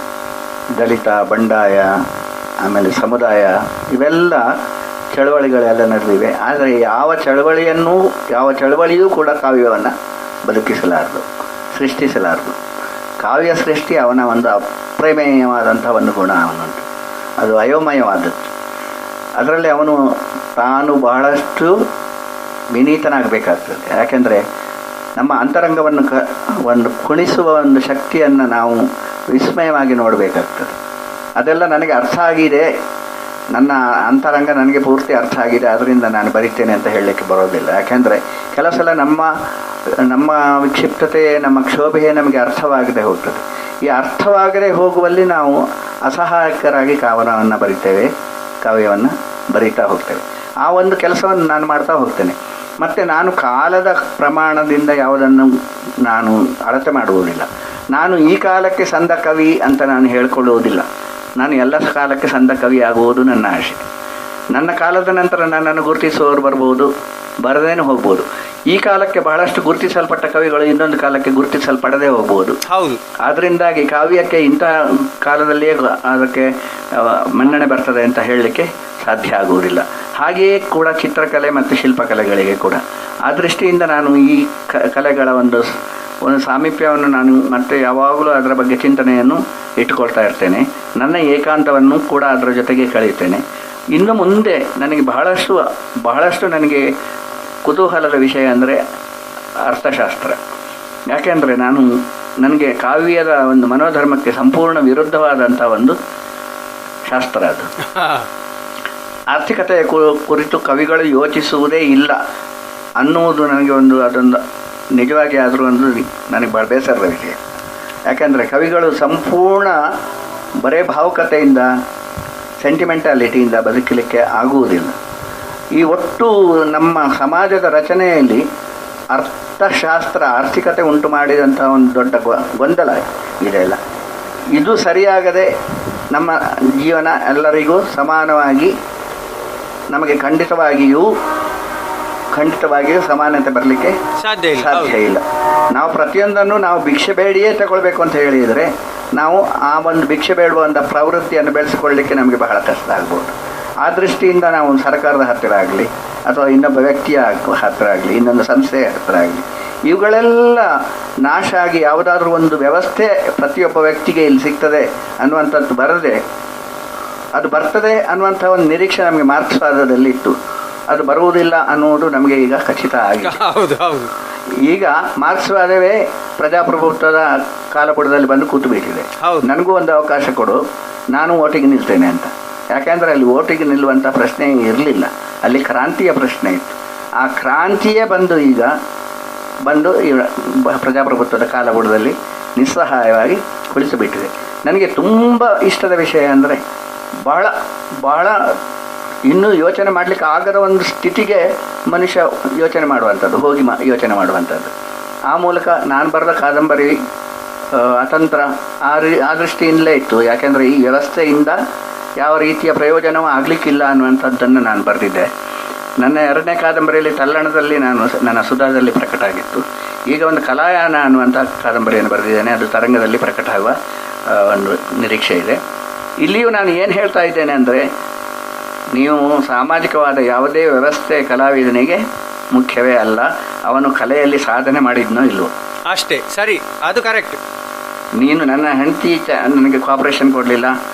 ದಲಿತ, ಬಂಡಾಯ, ಆಮೇಲೆ ಸಮುದಾಯ, ಇವೆಲ್ಲ ಚಳವಳಿಗಳೆಲ್ಲ ನಡೆದಿವೆ. ಆದರೆ ಯಾವ ಚಳವಳಿಯೂ ಕೂಡ ಕಾವ್ಯವನ್ನು ಬದುಕಿಸಲಾರದು, ಸೃಷ್ಟಿಸಲಾರದು. ಕಾವ್ಯ ಸೃಷ್ಟಿ ಅವನ ಒಂದು ಅಪ್ರಮೇಯವಾದಂಥ ಒಂದು ಗುಣ ಅವನುಂಟು, ಅದು ಅಯೋಮಯವಾದದ್ದು. ಅದರಲ್ಲಿ ಅವನು ತಾನು ಬಹಳಷ್ಟು ವಿನೀತನಾಗಬೇಕಾಗ್ತದೆ. ಯಾಕೆಂದರೆ ನಮ್ಮ ಅಂತರಂಗವನ್ನು ಒಂದು ಕುಣಿಸುವ ಒಂದು ಶಕ್ತಿಯನ್ನು ನಾವು ವಿಸ್ಮಯವಾಗಿ ನೋಡಬೇಕಾಗ್ತದೆ. ಅದೆಲ್ಲ ನನಗೆ ಅರ್ಥ ಆಗಿದೆ, ನನ್ನ ಅಂತರಂಗ ನನಗೆ ಪೂರ್ತಿ ಅರ್ಥ ಆಗಿದೆ, ಅದರಿಂದ ನಾನು ಬರಿತೇನೆ ಅಂತ ಹೇಳಲಿಕ್ಕೆ ಬರೋದಿಲ್ಲ. ಯಾಕೆಂದರೆ ಕೆಲವು ಸಲ ನಮ್ಮ ವಿಕ್ಷಿಪ್ತತೆ, ನಮ್ಮ ಕ್ಷೋಭೆಯೇ ನಮಗೆ ಅರ್ಥವಾಗದೆ ಹೋಗ್ತದೆ. ಈ ಅರ್ಥವಾಗದೆ ಹೋಗುವಲ್ಲಿ ನಾವು ಅಸಹಾಯಕರಾಗಿ ಕಾವ್ಯವನ್ನು ಬರೀತಾ ಹೋಗ್ತೇವೆ. ಆ ಒಂದು ಕೆಲಸವನ್ನು ನಾನು ಮಾಡ್ತಾ ಹೋಗ್ತೇನೆ. ಮತ್ತು ನಾನು ಕಾಲದ ಪ್ರಮಾಣದಿಂದ ಯಾವುದನ್ನು ನಾನು ಅಳತೆ ಮಾಡುವುದಿಲ್ಲ. ನಾನು ಈ ಕಾಲಕ್ಕೆ ಸಂದ ಕವಿ ಅಂತ ನಾನು ಹೇಳಿಕೊಳ್ಳುವುದಿಲ್ಲ. ನಾನು ಎಲ್ಲ ಕಾಲಕ್ಕೆ ಸಂದ ಕವಿ ಆಗುವುದು ನನ್ನ ಆಶೆ. ನನ್ನ ಕಾಲದ ನಂತರ ನನ್ನನ್ನು ಗುರುತಿಸುವವರು ಬರ್ಬೋದು, ಬರದೇನು ಹೋಗ್ಬೋದು. ಈ ಕಾಲಕ್ಕೆ ಬಹಳಷ್ಟು ಗುರುತಿಸಲ್ಪಟ್ಟ ಕವಿಗಳು ಇನ್ನೊಂದು ಕಾಲಕ್ಕೆ ಗುರುತಿಸಲ್ಪಡದೆ ಹೋಗ್ಬೋದು. ಹೌದು, ಆದ್ದರಿಂದಾಗಿ ಕಾವ್ಯಕ್ಕೆ ಇಂಥ ಕಾಲದಲ್ಲಿಯೇ ಅದಕ್ಕೆ ಮನ್ನಣೆ ಬರ್ತದೆ ಅಂತ ಹೇಳಲಿಕ್ಕೆ ಸಾಧ್ಯ ಆಗುವುದಿಲ್ಲ. ಹಾಗೆಯೇ ಕೂಡ ಚಿತ್ರಕಲೆ ಮತ್ತು ಶಿಲ್ಪಕಲೆಗಳಿಗೆ ಕೂಡ ಆ ದೃಷ್ಟಿಯಿಂದ ನಾನು ಈ ಕಲೆಗಳ ಒಂದು ಸಾಮೀಪ್ಯವನ್ನು ನಾನು ಮತ್ತೆ ಯಾವಾಗಲೂ ಅದರ ಬಗ್ಗೆ ಚಿಂತನೆಯನ್ನು ಇಟ್ಟುಕೊಳ್ತಾ ಇರ್ತೇನೆ. ನನ್ನ ಏಕಾಂತವನ್ನು ಕೂಡ ಅದರ ಜೊತೆಗೆ ಕಳೆಯುತ್ತೇನೆ. ಇನ್ನು ಮುಂದೆ ನನಗೆ ಬಹಳಷ್ಟು ನನಗೆ ಕುತೂಹಲದ ವಿಷಯ ಅಂದರೆ ಅರ್ಥಶಾಸ್ತ್ರ. ಯಾಕೆಂದರೆ ನನಗೆ ಕಾವ್ಯದ ಒಂದು ಮನೋಧರ್ಮಕ್ಕೆ ಸಂಪೂರ್ಣ ವಿರುದ್ಧವಾದಂಥ ಒಂದು ಶಾಸ್ತ್ರ ಅದು. ಆರ್ಥಿಕತೆಯ ಕುರಿತು ಕವಿಗಳು ಯೋಚಿಸುವುದೇ ಇಲ್ಲ ಅನ್ನುವುದು ನನಗೆ ಅದೊಂದು ನಿಜವಾಗಿ ಆದರೂ ನನಗೆ ಭಾಳ ಬೇಸರದ ವಿಷಯ. ಯಾಕೆಂದರೆ ಕವಿಗಳು ಸಂಪೂರ್ಣ ಬರೇ ಭಾವುಕತೆಯಿಂದ, ಸೆಂಟಿಮೆಂಟಾಲಿಟಿಯಿಂದ ಬದುಕಲಿಕ್ಕೆ ಆಗುವುದಿಲ್ಲ. ಈ ಒಟ್ಟು ನಮ್ಮ ಸಮಾಜದ ರಚನೆಯಲ್ಲಿ ಅರ್ಥಶಾಸ್ತ್ರ, ಆರ್ಥಿಕತೆ ಉಂಟು ಮಾಡಿದಂಥ ಒಂದು ದೊಡ್ಡ ಗೊಂದಲ ಇದೆಲ್ಲ. ಇದು ಸರಿಯಾಗದೆ ನಮ್ಮ ಜೀವನ ಎಲ್ಲರಿಗೂ ಸಮಾನವಾಗಿ, ನಮಗೆ ಖಂಡಿತವಾಗಿಯೂ ಸಮಾನತೆ ಬರಲಿಕ್ಕೆ ಸಾಧ್ಯ ಇಲ್ಲ. ನಾವು ಪ್ರತಿಯೊಂದನ್ನು ನಾವು ಭಿಕ್ಷೆ ಬೇಡಿಯೇ ತಗೊಳ್ಬೇಕು ಅಂತ ಹೇಳಿದರೆ ನಾವು ಆ ಒಂದು ಭಿಕ್ಷೆ ಬೇಡುವಂಥ ಪ್ರವೃತ್ತಿಯನ್ನು ಬೆಳೆಸಿಕೊಳ್ಳಲಿಕ್ಕೆ ನಮಗೆ ಬಹಳ ಕಷ್ಟ ಆಗ್ಬೋದು. ಆ ದೃಷ್ಟಿಯಿಂದ ನಾವು ಸರ್ಕಾರದ ಹತ್ತಿರ ಆಗಲಿ ಅಥವಾ ಇನ್ನೊಬ್ಬ ವ್ಯಕ್ತಿಯ ಹತ್ತಿರ ಆಗಲಿ, ಇನ್ನೊಂದು ಸಂಸ್ಥೆಯ ಹತ್ತಿರ ಆಗಲಿ, ಇವುಗಳೆಲ್ಲ ನಾಶ ಆಗಿ ಯಾವುದಾದ್ರೂ ಒಂದು ವ್ಯವಸ್ಥೆ ಪ್ರತಿಯೊಬ್ಬ ವ್ಯಕ್ತಿಗೆ ಇಲ್ಲಿ ಸಿಗ್ತದೆ ಅನ್ನುವಂಥದ್ದು ಬರದೆ, ಅದು ಬರ್ತದೆ ಅನ್ನುವಂಥ ಒಂದು ನಿರೀಕ್ಷೆ ನಮಗೆ ಮಾರ್ಕ್ಸ್ವಾದದಲ್ಲಿ ಇತ್ತು. ಅದು ಬರುವುದಿಲ್ಲ ಅನ್ನುವುದು ನಮಗೆ ಈಗ ಖಚಿತ ಆಗಿದೆ. ಈಗ ಮಾರ್ಕ್ಸ್ವಾದವೇ ಪ್ರಜಾಪ್ರಭುತ್ವದ ಕಾಲಪುಟದಲ್ಲಿ ಬಂದು ಕೂತು ಬಿಟ್ಟಿದೆ. ನನಗೂ ಒಂದು ಅವಕಾಶ ಕೊಡು, ನಾನು ಓಟಿಗೆ ನಿಲ್ತೇನೆ ಅಂತ. ಯಾಕೆಂದರೆ ಅಲ್ಲಿ ಓಟಿಗೆ ನಿಲ್ಲುವಂಥ ಪ್ರಶ್ನೆ ಇರಲಿಲ್ಲ, ಅಲ್ಲಿ ಕ್ರಾಂತಿಯ ಪ್ರಶ್ನೆ ಇತ್ತು. ಆ ಕ್ರಾಂತಿಯೇ ಬಂದು ಈಗ ಬಂದು ಈ ಪ್ರಜಾಪ್ರಭುತ್ವದ ಕಾಲಬುಡದಲ್ಲಿ ನಿಸ್ಸಹಾಯವಾಗಿ ಕುಳಿತುಬಿಟ್ಟಿದೆ. ನನಗೆ ತುಂಬ ಇಷ್ಟದ ವಿಷಯ ಅಂದರೆ ಭಾಳ ಭಾಳ ಇನ್ನೂ ಯೋಚನೆ ಮಾಡಲಿಕ್ಕೆ ಆಗದ ಒಂದು ಸ್ಥಿತಿಗೆ ಮನುಷ್ಯ ಯೋಚನೆ ಮಾಡುವಂಥದ್ದು, ಹೋಗಿ ಯೋಚನೆ ಮಾಡುವಂಥದ್ದು. ಆ ಮೂಲಕ ನಾನು ಬರೆದ ಕಾದಂಬರಿ ಅತಂತ್ರ ಆ ದೃಷ್ಟಿಯಿಂದಲೇ ಇತ್ತು. ಯಾಕೆಂದರೆ ಈ ವ್ಯವಸ್ಥೆಯಿಂದ ಯಾವ ರೀತಿಯ ಪ್ರಯೋಜನವೂ ಆಗಲಿಕ್ಕಿಲ್ಲ ಅನ್ನುವಂಥದ್ದನ್ನು ನಾನು ಬರೆದಿದ್ದೆ. ನನ್ನ 2ನೇ ಕಾದಂಬರಿಯಲ್ಲಿ ತಲ್ಲಣದಲ್ಲಿ ನನ್ನ ಸುಧಾದಲ್ಲಿ ಪ್ರಕಟ ಆಗಿತ್ತು. ಈಗ ಒಂದು ಕಲಾಯಾನ ಅನ್ನುವಂಥ ಕಾದಂಬರಿಯನ್ನು ಬರೆದಿದ್ದೇನೆ. ಅದು ತರಂಗದಲ್ಲಿ ಪ್ರಕಟ ಆಗುವ ಒಂದು ನಿರೀಕ್ಷೆ ಇದೆ. ಇಲ್ಲಿಯೂ ನಾನು ಏನು ಹೇಳ್ತಾ ಇದ್ದೇನೆ ಅಂದರೆ, ನೀವು ಸಾಮಾಜಿಕವಾದ ಯಾವುದೇ ವ್ಯವಸ್ಥೆ ಕಲಾವಿದನಿಗೆ ಮುಖ್ಯವೇ ಅಲ್ಲ, ಅವನು ಕಲೆಯಲ್ಲಿ ಸಾಧನೆ ಮಾಡಿದ್ನೋ ಇಲ್ವೋ ಅಷ್ಟೇ. ಸರಿ, ಅದು ಕರೆಕ್ಟ್. ನೀನು ನನ್ನ ಹೆಂಡತಿ ನನಗೆ ಕೋಆಪ್ರೇಷನ್ ಕೊಡಲಿಲ್ಲ,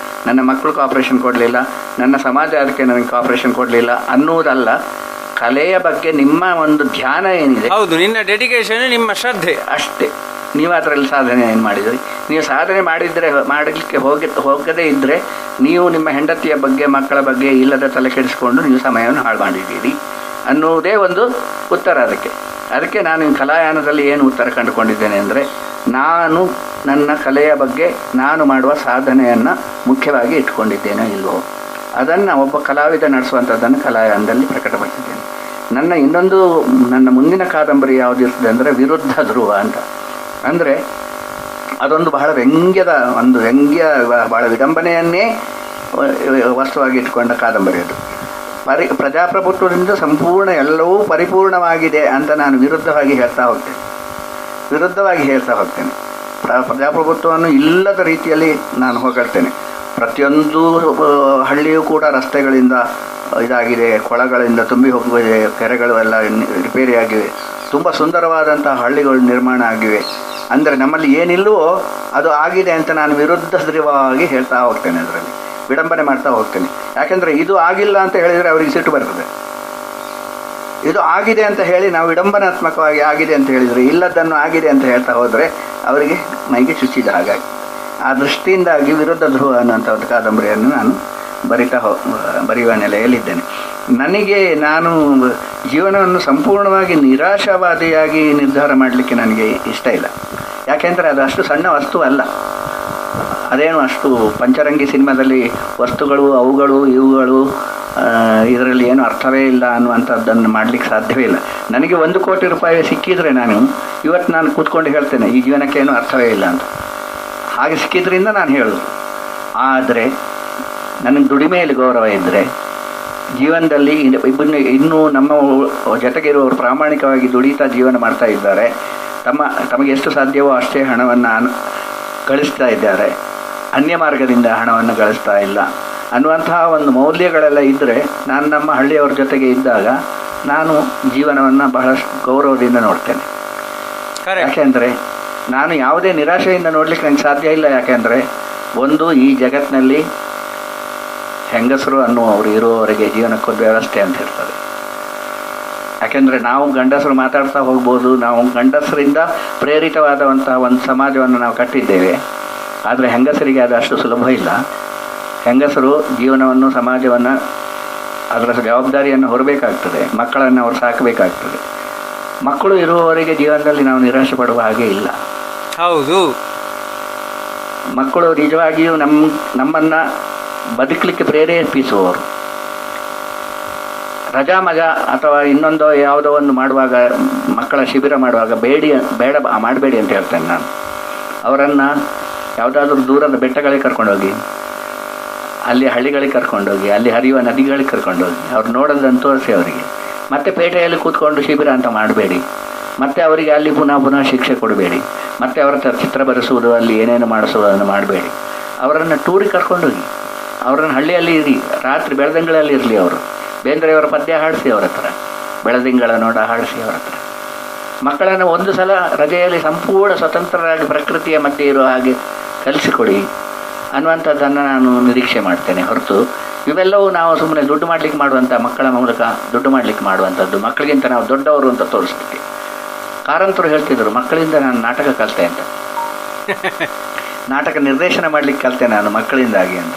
ನನ್ನ ಮಕ್ಕಳು ಕೋಆಪ್ರೇಷನ್ ಕೊಡಲಿಲ್ಲ, ನನ್ನ ಸಮಾಜ ಅದಕ್ಕೆ ನನಗೆ ಕೋಆಪ್ರೇಷನ್ ಕೊಡಲಿಲ್ಲ ಅನ್ನುವುದಲ್ಲ, ಕಲೆಯ ಬಗ್ಗೆ ನಿಮ್ಮ ಒಂದು ಧ್ಯಾನ ಏನಿದೆ, ಹೌದು, ನಿನ್ನ ಡೆಡಿಕೇಶನ್, ನಿಮ್ಮ ಶ್ರದ್ಧೆ ಅಷ್ಟೇ. ನೀವು ಅದರಲ್ಲಿ ಸಾಧನೆ ಏನು ಮಾಡಿದ್ರಿ? ನೀವು ಸಾಧನೆ ಮಾಡಲಿಕ್ಕೆ ಹೋಗದೇ ಇದ್ದರೆ ನೀವು ನಿಮ್ಮ ಹೆಂಡತಿಯ ಬಗ್ಗೆ ಮಕ್ಕಳ ಬಗ್ಗೆ ಇಲ್ಲದ ತಲೆ ಕೆಡಿಸ್ಕೊಂಡು ನೀವು ಸಮಯವನ್ನು ಹಾಳು ಮಾಡಿದ್ದೀರಿ ಅನ್ನುವುದೇ ಒಂದು ಉತ್ತರ. ಅದಕ್ಕೆ ನಾನು ಕಲಾಯಾನದಲ್ಲಿ ಏನು ಉತ್ತರ ಕಂಡುಕೊಂಡಿದ್ದೇನೆ ಅಂದರೆ, ನಾನು ನನ್ನ ಕಲೆಯ ಬಗ್ಗೆ ನಾನು ಮಾಡುವ ಸಾಧನೆಯನ್ನು ಮುಖ್ಯವಾಗಿ ಇಟ್ಕೊಂಡಿದ್ದೇನೋ ಇಲ್ವೋ ಅದನ್ನು ಒಬ್ಬ ಕಲಾವಿದ ನಡೆಸುವಂಥದ್ದನ್ನು ಕಲಾಯಾನದಲ್ಲಿ ಪ್ರಕಟಪಡಿಸಿದ್ದೇನೆ. ನನ್ನ ಮುಂದಿನ ಕಾದಂಬರಿ ಯಾವುದಿರ್ತದೆ ಅಂದರೆ ವಿರುದ್ಧ ಧ್ರುವ ಅಂತ. ಅಂದರೆ ಅದೊಂದು ಬಹಳ ಬಹಳ ವಿಡಂಬನೆಯನ್ನೇ ವಸ್ತುವಾಗಿ ಇಟ್ಕೊಂಡ ಕಾದಂಬರಿ ಅದು. ಪ್ರಜಾಪ್ರಭುತ್ವದಿಂದ ಸಂಪೂರ್ಣ ಎಲ್ಲವೂ ಪರಿಪೂರ್ಣವಾಗಿದೆ ಅಂತ ನಾನು ವಿರುದ್ಧವಾಗಿ ಹೇಳ್ತಾ ಹೋಗ್ತೇನೆ. ಪ್ರಜಾಪ್ರಭುತ್ವವನ್ನು ಇಲ್ಲದ ರೀತಿಯಲ್ಲಿ ನಾನು ಹೊಗಳ್ತೇನೆ. ಪ್ರತಿಯೊಂದು ಹಳ್ಳಿಯೂ ಕೂಡ ರಸ್ತೆಗಳಿಂದ ಇದಾಗಿದೆ, ಕೊಳಗಳಿಂದ ತುಂಬಿ ಹೋಗಿದೆ, ಕೆರೆಗಳು ಎಲ್ಲ ರಿಪೇರಿಯಾಗಿವೆ, ತುಂಬ ಸುಂದರವಾದಂಥ ಹಳ್ಳಿಗಳು ನಿರ್ಮಾಣ ಆಗಿವೆ. ಅಂದರೆ ನಮ್ಮಲ್ಲಿ ಏನಿಲ್ಲವೋ ಅದು ಆಗಿದೆ ಅಂತ ನಾನು ವಿರುದ್ಧ ಧ್ರುವವಾಗಿ ಹೇಳ್ತಾ ಹೋಗ್ತೇನೆ, ಅದರಲ್ಲಿ ವಿಡಂಬನೆ ಮಾಡ್ತಾ ಹೋಗ್ತೇನೆ. ಯಾಕೆಂದರೆ ಇದು ಆಗಿಲ್ಲ ಅಂತ ಹೇಳಿದರೆ ಅವರಿಗೆ ಸಿಟ್ಟು ಬರ್ತದೆ. ಇದು ಆಗಿದೆ ಅಂತ ಹೇಳಿ ನಾವು ವಿಡಂಬನಾತ್ಮಕವಾಗಿ ಆಗಿದೆ ಅಂತ ಹೇಳಿದರೆ, ಇಲ್ಲದನ್ನು ಆಗಿದೆ ಅಂತ ಹೇಳ್ತಾ ಹೋದರೆ ಅವರಿಗೆ ಮೈಗೆ ಚುಚ್ಚಿದ ಹಾಗಾಗಿ. ಆ ದೃಷ್ಟಿಯಿಂದಾಗಿ ವಿರುದ್ಧ ಧ್ರುವ ಅನ್ನೋಂಥ ಒಂದು ಕಾದಂಬರಿಯನ್ನು ನಾನು ಬರೆಯುವ ನೆಲೆಯಲ್ಲಿದ್ದೇನೆ. ನಾನು ಜೀವನವನ್ನು ಸಂಪೂರ್ಣವಾಗಿ ನಿರಾಶಾವಾದಿಯಾಗಿ ನಿರ್ಧಾರ ಮಾಡಲಿಕ್ಕೆ ನನಗೆ ಇಷ್ಟ ಇಲ್ಲ. ಯಾಕೆಂದರೆ ಅದು ಅಷ್ಟು ಸಣ್ಣ ವಸ್ತು ಅಲ್ಲ. ಅದೇನು ಅಷ್ಟು ಪಂಚರಂಗಿ ಸಿನಿಮಾದಲ್ಲಿ ವಸ್ತುಗಳು ಅವುಗಳು ಇವುಗಳು ಇದರಲ್ಲಿ ಏನು ಅರ್ಥವೇ ಇಲ್ಲ ಅನ್ನುವಂಥದ್ದನ್ನು ಮಾಡಲಿಕ್ಕೆ ಸಾಧ್ಯವೇ ಇಲ್ಲ. ನನಗೆ 1 ಕೋಟಿ ರೂಪಾಯಿ ಸಿಕ್ಕಿದರೆ ಇವತ್ತು ನಾನು ಕೂತ್ಕೊಂಡು ಹೇಳ್ತೇನೆ ಈ ಜೀವನಕ್ಕೆ ಏನು ಅರ್ಥವೇ ಇಲ್ಲ ಅಂತ. ಹಾಗೆ ಸಿಕ್ಕಿದ್ರಿಂದ ನಾನು ಹೇಳೋದು. ಆದರೆ ನನಗೆ ದುಡಿಮೆಯಲ್ಲಿ ಗೌರವ ಇದ್ದರೆ, ಜೀವನದಲ್ಲಿ ಇನ್ನೂ ನಮ್ಮ ಜೊತೆಗಿರುವವರು ಪ್ರಾಮಾಣಿಕವಾಗಿ ದುಡಿತಾ ಜೀವನ ಮಾಡ್ತಾ ಇದ್ದಾರೆ, ತಮಗೆ ಎಷ್ಟು ಸಾಧ್ಯವೋ ಅಷ್ಟೇ ಹಣವನ್ನು ಗಳಿಸ್ತಾ ಇದ್ದಾರೆ, ಅನ್ಯ ಮಾರ್ಗದಿಂದ ಹಣವನ್ನು ಗಳಿಸ್ತಾ ಇಲ್ಲ ಅನ್ನುವಂತಹ ಒಂದು ಮೌಲ್ಯಗಳೆಲ್ಲ ಇದ್ದರೆ, ನಾನು ನಮ್ಮ ಹಳ್ಳಿಯವರ ಜೊತೆಗೆ ಇದ್ದಾಗ ನಾನು ಜೀವನವನ್ನು ಬಹಳಷ್ಟು ಗೌರವದಿಂದ ನೋಡ್ತೇನೆ. ಯಾಕೆಂದರೆ ನಾನು ಯಾವುದೇ ನಿರಾಶೆಯಿಂದ ನೋಡಲಿಕ್ಕೆ ನನಗೆ ಸಾಧ್ಯ ಇಲ್ಲ. ಯಾಕೆಂದರೆ ಈ ಜಗತ್ತಿನಲ್ಲಿ ಹೆಂಗಸರು ಅನ್ನುವರು ಇರುವವರೆಗೆ ಜೀವನಕ್ಕೊಂದು ವ್ಯವಸ್ಥೆ ಅಂತ ಇರ್ತದೆ. ಯಾಕೆಂದರೆ ನಾವು ಗಂಡಸರು ಮಾತಾಡ್ತಾ ಹೋಗ್ಬೋದು, ನಾವು ಗಂಡಸರಿಂದ ಪ್ರೇರಿತವಾದಂತಹ ಒಂದು ಸಮಾಜವನ್ನು ನಾವು ಕಟ್ಟಿದ್ದೇವೆ. ಆದರೆ ಹೆಂಗಸರಿಗೆ ಅದು ಅಷ್ಟು ಸುಲಭ ಇಲ್ಲ. ಹೆಂಗಸರು ಜೀವನವನ್ನು, ಸಮಾಜವನ್ನು, ಅದರ ಜವಾಬ್ದಾರಿಯನ್ನು ಹೊರಬೇಕಾಗ್ತದೆ. ಮಕ್ಕಳನ್ನು ಅವರು ಸಾಕಬೇಕಾಗ್ತದೆ. ಮಕ್ಕಳು ಇರುವವರೆಗೆ ಜೀವನದಲ್ಲಿ ನಾವು ನಿರಾಶೆ ಪಡುವ ಹಾಗೆ ಇಲ್ಲ. ಹೌದು, ಮಕ್ಕಳು ನಿಜವಾಗಿಯೂ ನಮ್ಮನ್ನು ಬದುಕಲಿಕ್ಕೆ ಪ್ರೇರೇಪಿಸುವವರು. ರಜಾ ಮಜಾ ಅಥವಾ ಇನ್ನೊಂದು ಯಾವುದೋ ಒಂದು ಮಾಡುವಾಗ, ಮಕ್ಕಳ ಶಿಬಿರ ಮಾಡುವಾಗ ಬೇಡ ಮಾಡಬೇಡಿ ಅಂತ ಹೇಳ್ತೇನೆ ನಾನು. ಅವರನ್ನು ಯಾವುದಾದ್ರೂ ದೂರದ ಬೆಟ್ಟಗಳಿಗೆ ಕರ್ಕೊಂಡೋಗಿ, ಅಲ್ಲಿ ಹಳ್ಳಿಗಳಿಗೆ ಕರ್ಕೊಂಡೋಗಿ, ಅಲ್ಲಿ ಹರಿಯುವ ನದಿಗಳಿಗೆ ಕರ್ಕೊಂಡೋಗಿ ಅವ್ರು ನೋಡೋದನ್ನು ತೋರಿಸಿ ಅವರಿಗೆ. ಮತ್ತೆ ಪೇಟೆಯಲ್ಲಿ ಕೂತ್ಕೊಂಡು ಶಿಬಿರ ಅಂತ ಮಾಡಬೇಡಿ. ಮತ್ತೆ ಅವರಿಗೆ ಅಲ್ಲಿ ಪುನಃ ಶಿಕ್ಷೆ ಕೊಡಬೇಡಿ. ಮತ್ತೆ ಅವರ ಚಿತ್ರ ಬರೆಸುವುದು, ಅಲ್ಲಿ ಏನೇನು ಮಾಡಿಸುವುದನ್ನು ಮಾಡಬೇಡಿ. ಅವರನ್ನು ಟೂರಿಗೆ ಕರ್ಕೊಂಡೋಗಿ, ಅವರನ್ನು ಹಳ್ಳಿಯಲ್ಲಿ ಇರಿ, ರಾತ್ರಿ ಬೆಳದಿಂಗಳಲ್ಲಿ ಇರಲಿ. ಅವರು ಬೇಂದ್ರೆಯವರ ಪದ್ಯ ಹಾಡಿಸಿ ಅವರ ಹತ್ರ, ಬೆಳದಿಂಗಳ ನೋಡ ಹಾಡಿಸಿ ಅವರ ಹತ್ರ. ಮಕ್ಕಳನ್ನು ಒಂದು ಸಲ ರಜೆಯಲ್ಲಿ ಸಂಪೂರ್ಣ ಸ್ವತಂತ್ರರಾಗಿ ಪ್ರಕೃತಿಯ ಮಧ್ಯೆ ಇರುವ ಹಾಗೆ ಕಲಿಸಿಕೊಡಿ ಅನ್ನುವಂಥದ್ದನ್ನು ನಾನು ನಿರೀಕ್ಷೆ ಮಾಡ್ತೇನೆ. ಹೊರತು ಇವೆಲ್ಲವೂ ನಾವು ಸುಮ್ಮನೆ ದುಡ್ಡು ಮಾಡಲಿಕ್ಕೆ ಮಾಡುವಂಥ, ಮಕ್ಕಳ ಮೂಲಕ ದುಡ್ಡು ಮಾಡಲಿಕ್ಕೆ ಮಾಡುವಂಥದ್ದು, ಮಕ್ಕಳಿಗಿಂತ ನಾವು ದೊಡ್ಡವರು ಅಂತ ತೋರಿಸ್ಲಿಕ್ಕೆ. ಕಾರಂತರು ಹೇಳ್ತಿದ್ರು, ಮಕ್ಕಳಿಂದ ನಾನು ನಾಟಕ ಕಲಿತೆ ಅಂತ, ನಾಟಕ ನಿರ್ದೇಶನ ಮಾಡಲಿಕ್ಕೆ ಕಲಿತೆ ನಾನು ಮಕ್ಕಳಿಂದಾಗಿ ಅಂತ.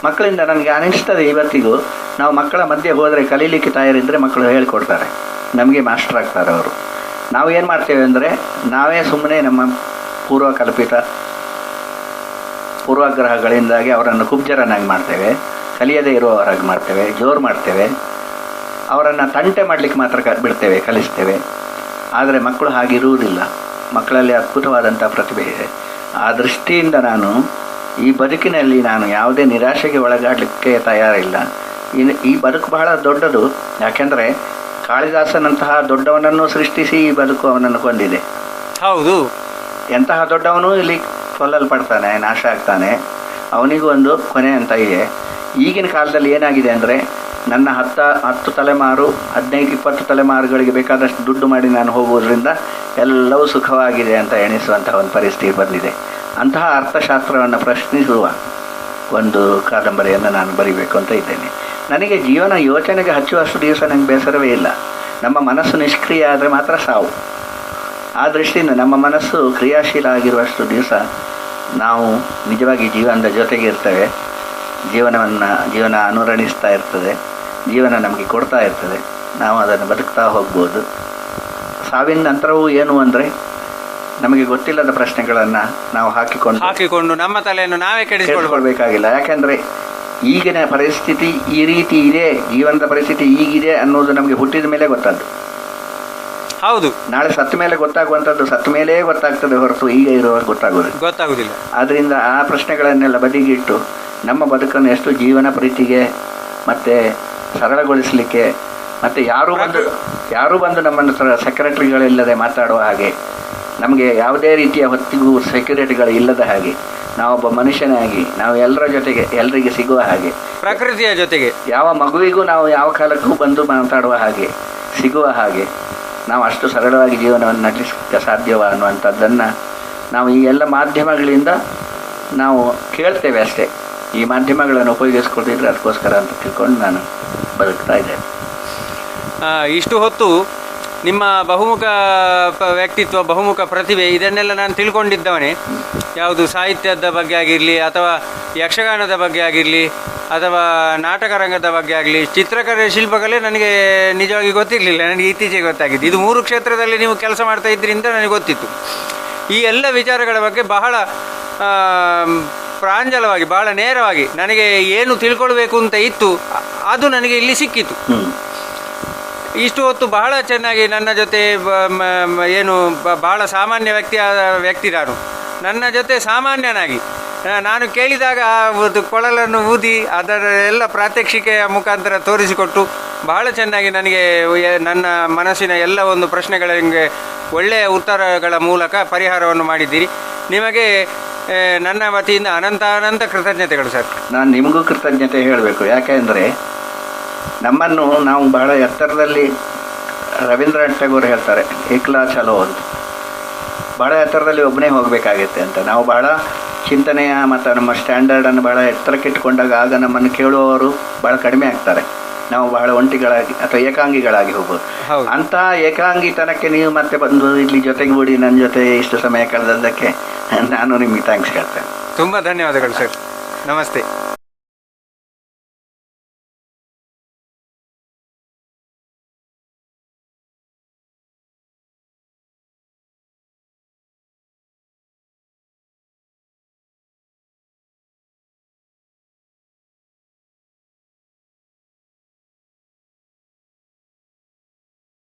ಮಕ್ಕಳಿಂದ ನನಗೆ ಅನಿಸ್ತದೆ ಇವತ್ತಿಗೂ, ನಾವು ಮಕ್ಕಳ ಮಧ್ಯೆ ಹೋದರೆ ಕಲೀಲಿಕ್ಕೆ ತಯಾರಿದ್ದರೆ ಮಕ್ಕಳು ಹೇಳಿಕೊಡ್ತಾರೆ, ನಮಗೆ ಮಾಸ್ಟರ್ ಆಗ್ತಾರೆ ಅವರು. ನಾವು ಏನು ಮಾಡ್ತೇವೆ ಅಂದರೆ ನಾವೇ ಸುಮ್ಮನೆ ನಮ್ಮ ಪೂರ್ವಕಲ್ಪಿತ ಪೂರ್ವಾಗ್ರಹಗಳಿಂದಾಗಿ ಅವರನ್ನು ಕುಬ್ಜರನ್ನಾಗಿ ಮಾಡ್ತೇವೆ, ಕಲಿಯದೇ ಇರುವವರಾಗಿ ಮಾಡ್ತೇವೆ, ಜೋರು ಮಾಡ್ತೇವೆ, ಅವರನ್ನು ತಂಟೆ ಮಾಡಲಿಕ್ಕೆ ಮಾತ್ರ ಬಿಡ್ತೇವೆ, ಕಲಿಸ್ತೇವೆ. ಆದರೆ ಮಕ್ಕಳು ಹಾಗಿರುವುದಿಲ್ಲ. ಮಕ್ಕಳಲ್ಲಿ ಅದ್ಭುತವಾದಂಥ ಪ್ರತಿಭೆ ಇದೆ. ಆ ದೃಷ್ಟಿಯಿಂದ ನಾನು ಈ ಬದುಕಿನಲ್ಲಿ ನಾನು ಯಾವುದೇ ನಿರಾಶೆಗೆ ಒಳಗಾಡಲಿಕ್ಕೆ ತಯಾರಿಲ್ಲ. ಈ ಬದುಕು ಬಹಳ ದೊಡ್ಡದು. ಯಾಕೆಂದರೆ ಕಾಳಿದಾಸನಂತಹ ದೊಡ್ಡವನನ್ನು ಸೃಷ್ಟಿಸಿ ಈ ಬದುಕು ಅವನನ್ನು ಕೊಂದಿದೆ. ಹೌದು, ಎಂತಹ ದೊಡ್ಡವನು ಇಲ್ಲಿ ಕೊಲ್ಲಲ್ಪಡ್ತಾನೆ, ನಾಶ ಆಗ್ತಾನೆ. ಅವನಿಗೂ ಒಂದು ಕೊನೆ ಅಂತ ಇದೆ. ಈಗಿನ ಕಾಲದಲ್ಲಿ ಏನಾಗಿದೆ ಅಂದರೆ ನನ್ನ 10 ತಲೆಮಾರು 15-20 ತಲೆಮಾರುಗಳಿಗೆ ಬೇಕಾದಷ್ಟು ದುಡ್ಡು ಮಾಡಿ ನಾನು ಹೋಗುವುದರಿಂದ ಎಲ್ಲವೂ ಸುಖವಾಗಿದೆ ಅಂತ ಎಣಿಸುವಂತಹ ಒಂದು ಪರಿಸ್ಥಿತಿ ಬಂದಿದೆ. ಅಂತಹ ಅರ್ಥಶಾಸ್ತ್ರವನ್ನು ಪ್ರಶ್ನಿಸುವ ಒಂದು ಕಾದಂಬರಿಯನ್ನು ನಾನು ಬರೀಬೇಕು ಅಂತ ಇದ್ದೇನೆ. ನನಗೆ ಜೀವನ ಯೋಚನೆಗೆ ಹಚ್ಚುವಷ್ಟು ದಿವಸ ನನಗೆ ಬೇಸರವೇ ಇಲ್ಲ. ನಮ್ಮ ಮನಸ್ಸು ನಿಷ್ಕ್ರಿಯ ಆದರೆ ಮಾತ್ರ ಸಾವು. ಆ ದೃಷ್ಟಿಯಿಂದ ನಮ್ಮ ಮನಸ್ಸು ಕ್ರಿಯಾಶೀಲ ಆಗಿರುವಷ್ಟು ದಿವಸ ನಾವು ನಿಜವಾಗಿ ಜೀವನದ ಜೊತೆಗೆ ಇರ್ತೇವೆ. ಜೀವನ ಅನುರಣಿಸ್ತಾ ಇರ್ತದೆ, ಜೀವನ ನಮಗೆ ಕೊಡ್ತಾ ಇರ್ತದೆ, ನಾವು ಅದನ್ನು ಬದುಕ್ತಾ ಹೋಗ್ಬೋದು. ಸಾವಿನ ನಂತರವೂ ಏನು ಅಂದರೆ ನಮಗೆ ಗೊತ್ತಿಲ್ಲದ ಪ್ರಶ್ನೆಗಳನ್ನು ನಾವು ಹಾಕಿಕೊಂಡು ನಮ್ಮ ತಲೆಯನ್ನು ನಾವೇ ಕೆಡಿಸಿಕೊಳ್ಬೇಕಾಗಿಲ್ಲ. ಯಾಕೆಂದರೆ ಈಗಿನ ಪರಿಸ್ಥಿತಿ ಈ ರೀತಿ ಇದೆ, ಜೀವನದ ಪರಿಸ್ಥಿತಿ ಈಗಿದೆ ಅನ್ನೋದು ನಮಗೆ ಹುಟ್ಟಿದ ಮೇಲೆ ಗೊತ್ತದ್ದು. ಹೌದು, ನಾಳೆ ಸತ್ತ ಮೇಲೆ ಗೊತ್ತಾಗುವಂಥದ್ದು ಸತ್ತ ಮೇಲೇ ಗೊತ್ತಾಗ್ತದೆ ಹೊರತು ಈಗ ಇರುವಾಗ ಗೊತ್ತಾಗುವುದಿಲ್ಲ. ಆದ್ದರಿಂದ ಆ ಪ್ರಶ್ನೆಗಳನ್ನೆಲ್ಲ ಬದಿಗಿಟ್ಟು ನಮ್ಮ ಬದುಕನ್ನು ಎಷ್ಟು ಜೀವನ ಪ್ರೀತಿಗೆ ಮತ್ತು ಸರಳಗೊಳಿಸಲಿಕ್ಕೆ, ಮತ್ತು ಯಾರೂ ಬಂದು ನಮ್ಮನ್ನು ಸೆಕ್ರೆಟರಿಗಳಿಲ್ಲದೆ ಮಾತಾಡುವ ಹಾಗೆ, ನಮಗೆ ಯಾವುದೇ ರೀತಿಯ ಹೊತ್ತಿಗೂ ಸೆಕ್ಯೂರಿಟಿಗಳು ಇಲ್ಲದ ಹಾಗೆ, ನಾವೊಬ್ಬ ಮನುಷ್ಯನಾಗಿ ನಾವು ಎಲ್ಲರ ಜೊತೆಗೆ ಎಲ್ಲರಿಗೆ ಸಿಗುವ ಹಾಗೆ, ಪ್ರಕೃತಿಯ ಜೊತೆಗೆ ಯಾವ ಮಗುವಿಗೂ ನಾವು ಯಾವ ಕಾಲಕ್ಕೂ ಬಂದು ಮಾತಾಡುವ ಹಾಗೆ, ಸಿಗುವ ಹಾಗೆ ನಾವು ಅಷ್ಟು ಸರಳವಾಗಿ ಜೀವನವನ್ನು ನಡೆಸಲಿಕ್ಕೆ ಸಾಧ್ಯವ ಅನ್ನುವಂಥದ್ದನ್ನು ನಾವು ಈ ಎಲ್ಲ ಮಾಧ್ಯಮಗಳಿಂದ ನಾವು ಕೇಳ್ತೇವೆ ಅಷ್ಟೇ. ಈ ಮಾಧ್ಯಮಗಳನ್ನು ಉಪಯೋಗಿಸ್ಕೊಳ್ತಿದ್ರೆ ಅದಕ್ಕೋಸ್ಕರ ಅಂತ ತಿಳ್ಕೊಂಡು ನಾನು ಬದುಕ್ತಾ ಇದ್ದೇನೆ. ಇಷ್ಟು ಹೊತ್ತು ನಿಮ್ಮ ಬಹುಮುಖ ವ್ಯಕ್ತಿತ್ವ, ಬಹುಮುಖ ಪ್ರತಿಭೆ ಇದನ್ನೆಲ್ಲ ನಾನು ತಿಳ್ಕೊಂಡಿದ್ದವನೇ. ಯಾವುದು ಸಾಹಿತ್ಯದ ಬಗ್ಗೆ ಆಗಿರಲಿ, ಅಥವಾ ಯಕ್ಷಗಾನದ ಬಗ್ಗೆ ಆಗಿರಲಿ, ಅಥವಾ ನಾಟಕ ರಂಗದ ಬಗ್ಗೆ ಆಗಲಿ, ಚಿತ್ರಕಲೆ, ಶಿಲ್ಪಕಲೆ ನನಗೆ ನಿಜವಾಗಿ ಗೊತ್ತಿರಲಿಲ್ಲ. ನನಗೆ ಇತ್ತೀಚೆಗೆ ಗೊತ್ತಾಗಿದ್ದು. ಇದು 3 ಕ್ಷೇತ್ರದಲ್ಲಿ ನೀವು ಕೆಲಸ ಮಾಡ್ತಾ ಇದ್ದರಿಂದ ನನಗೆ ಗೊತ್ತಿತ್ತು. ಈ ಎಲ್ಲ ವಿಚಾರಗಳ ಬಗ್ಗೆ ಬಹಳ ಪ್ರಾಂಜಲವಾಗಿ, ಬಹಳ ನೇರವಾಗಿ ನನಗೆ ಏನು ತಿಳ್ಕೊಳ್ಬೇಕು ಅಂತ ಇತ್ತು ಅದು ನನಗೆ ಇಲ್ಲಿ ಸಿಕ್ಕಿತು. ಇಷ್ಟು ಹೊತ್ತು ಬಹಳ ಚೆನ್ನಾಗಿ ನನ್ನ ಜೊತೆ ಏನು ಬಹಳ ಸಾಮಾನ್ಯ ವ್ಯಕ್ತಿ ನಾನು, ನನ್ನ ಜೊತೆ ಸಾಮಾನ್ಯನಾಗಿ ನಾನು ಕೇಳಿದಾಗ ಕೊಳಲನ್ನು ಊದಿ ಅದರ ಎಲ್ಲ ಪ್ರಾತ್ಯಕ್ಷಿಕೆಯ ಮುಖಾಂತರ ತೋರಿಸಿಕೊಟ್ಟು ಬಹಳ ಚೆನ್ನಾಗಿ ನನಗೆ ನನ್ನ ಮನಸ್ಸಿನ ಎಲ್ಲ ಒಂದು ಪ್ರಶ್ನೆಗಳಿಗೆ ಒಳ್ಳೆಯ ಉತ್ತರಗಳ ಮೂಲಕ ಪರಿಹಾರವನ್ನು ಮಾಡಿದ್ದೀರಿ. ನಿಮಗೆ ನನ್ನ ವತಿಯಿಂದ ಅನಂತ ಕೃತಜ್ಞತೆಗಳು ಸರ್. ನಾನು ನಿಮಗೂ ಕೃತಜ್ಞತೆ ಹೇಳಬೇಕು. ಯಾಕೆಂದರೆ ನಮ್ಮನ್ನು ನಾವು ಬಹಳ ಎತ್ತರದಲ್ಲಿ, ರವೀಂದ್ರನಾಥ್ ಠಾಗೋರ್ ಹೇಳ್ತಾರೆ ಏಕ್ಲಾ ಚಲೋ ಅಂತ, ಬಹಳ ಎತ್ತರದಲ್ಲಿ ಒಬ್ಬನೇ ಹೋಗಬೇಕಾಗುತ್ತೆ ಅಂತ. ನಾವು ಬಹಳ ಚಿಂತನೆಯ ಮತ್ತು ನಮ್ಮ ಸ್ಟ್ಯಾಂಡರ್ಡನ್ನು ಬಹಳ ಎತ್ತರಕ್ಕಿಟ್ಟುಕೊಂಡಾಗ ಆಗ ನಮ್ಮನ್ನು ಕೇಳುವವರು ಬಹಳ ಕಡಿಮೆ ಆಗ್ತಾರೆ. ನಾವು ಬಹಳ ಒಂಟಿಗಳಾಗಿ ಅಥವಾ ಏಕಾಂಗಿಗಳಾಗಿ ಹೋಗ್ಬೋದು. ಅಂಥ ಏಕಾಂಗಿತನಕ್ಕೆ ನೀವು ಮತ್ತೆ ಬಂದು ಇಲ್ಲಿ ಜೊತೆಗೂಡಿ ನನ್ನ ಜೊತೆ ಇಷ್ಟು ಸಮಯ ಕಳೆದದ್ದಕ್ಕೆ ನಾನು ನಿಮಗೆ ಥ್ಯಾಂಕ್ಸ್ ಹೇಳ್ತೇನೆ. ತುಂಬ ಧನ್ಯವಾದಗಳು ಸರ್. ನಮಸ್ತೆ.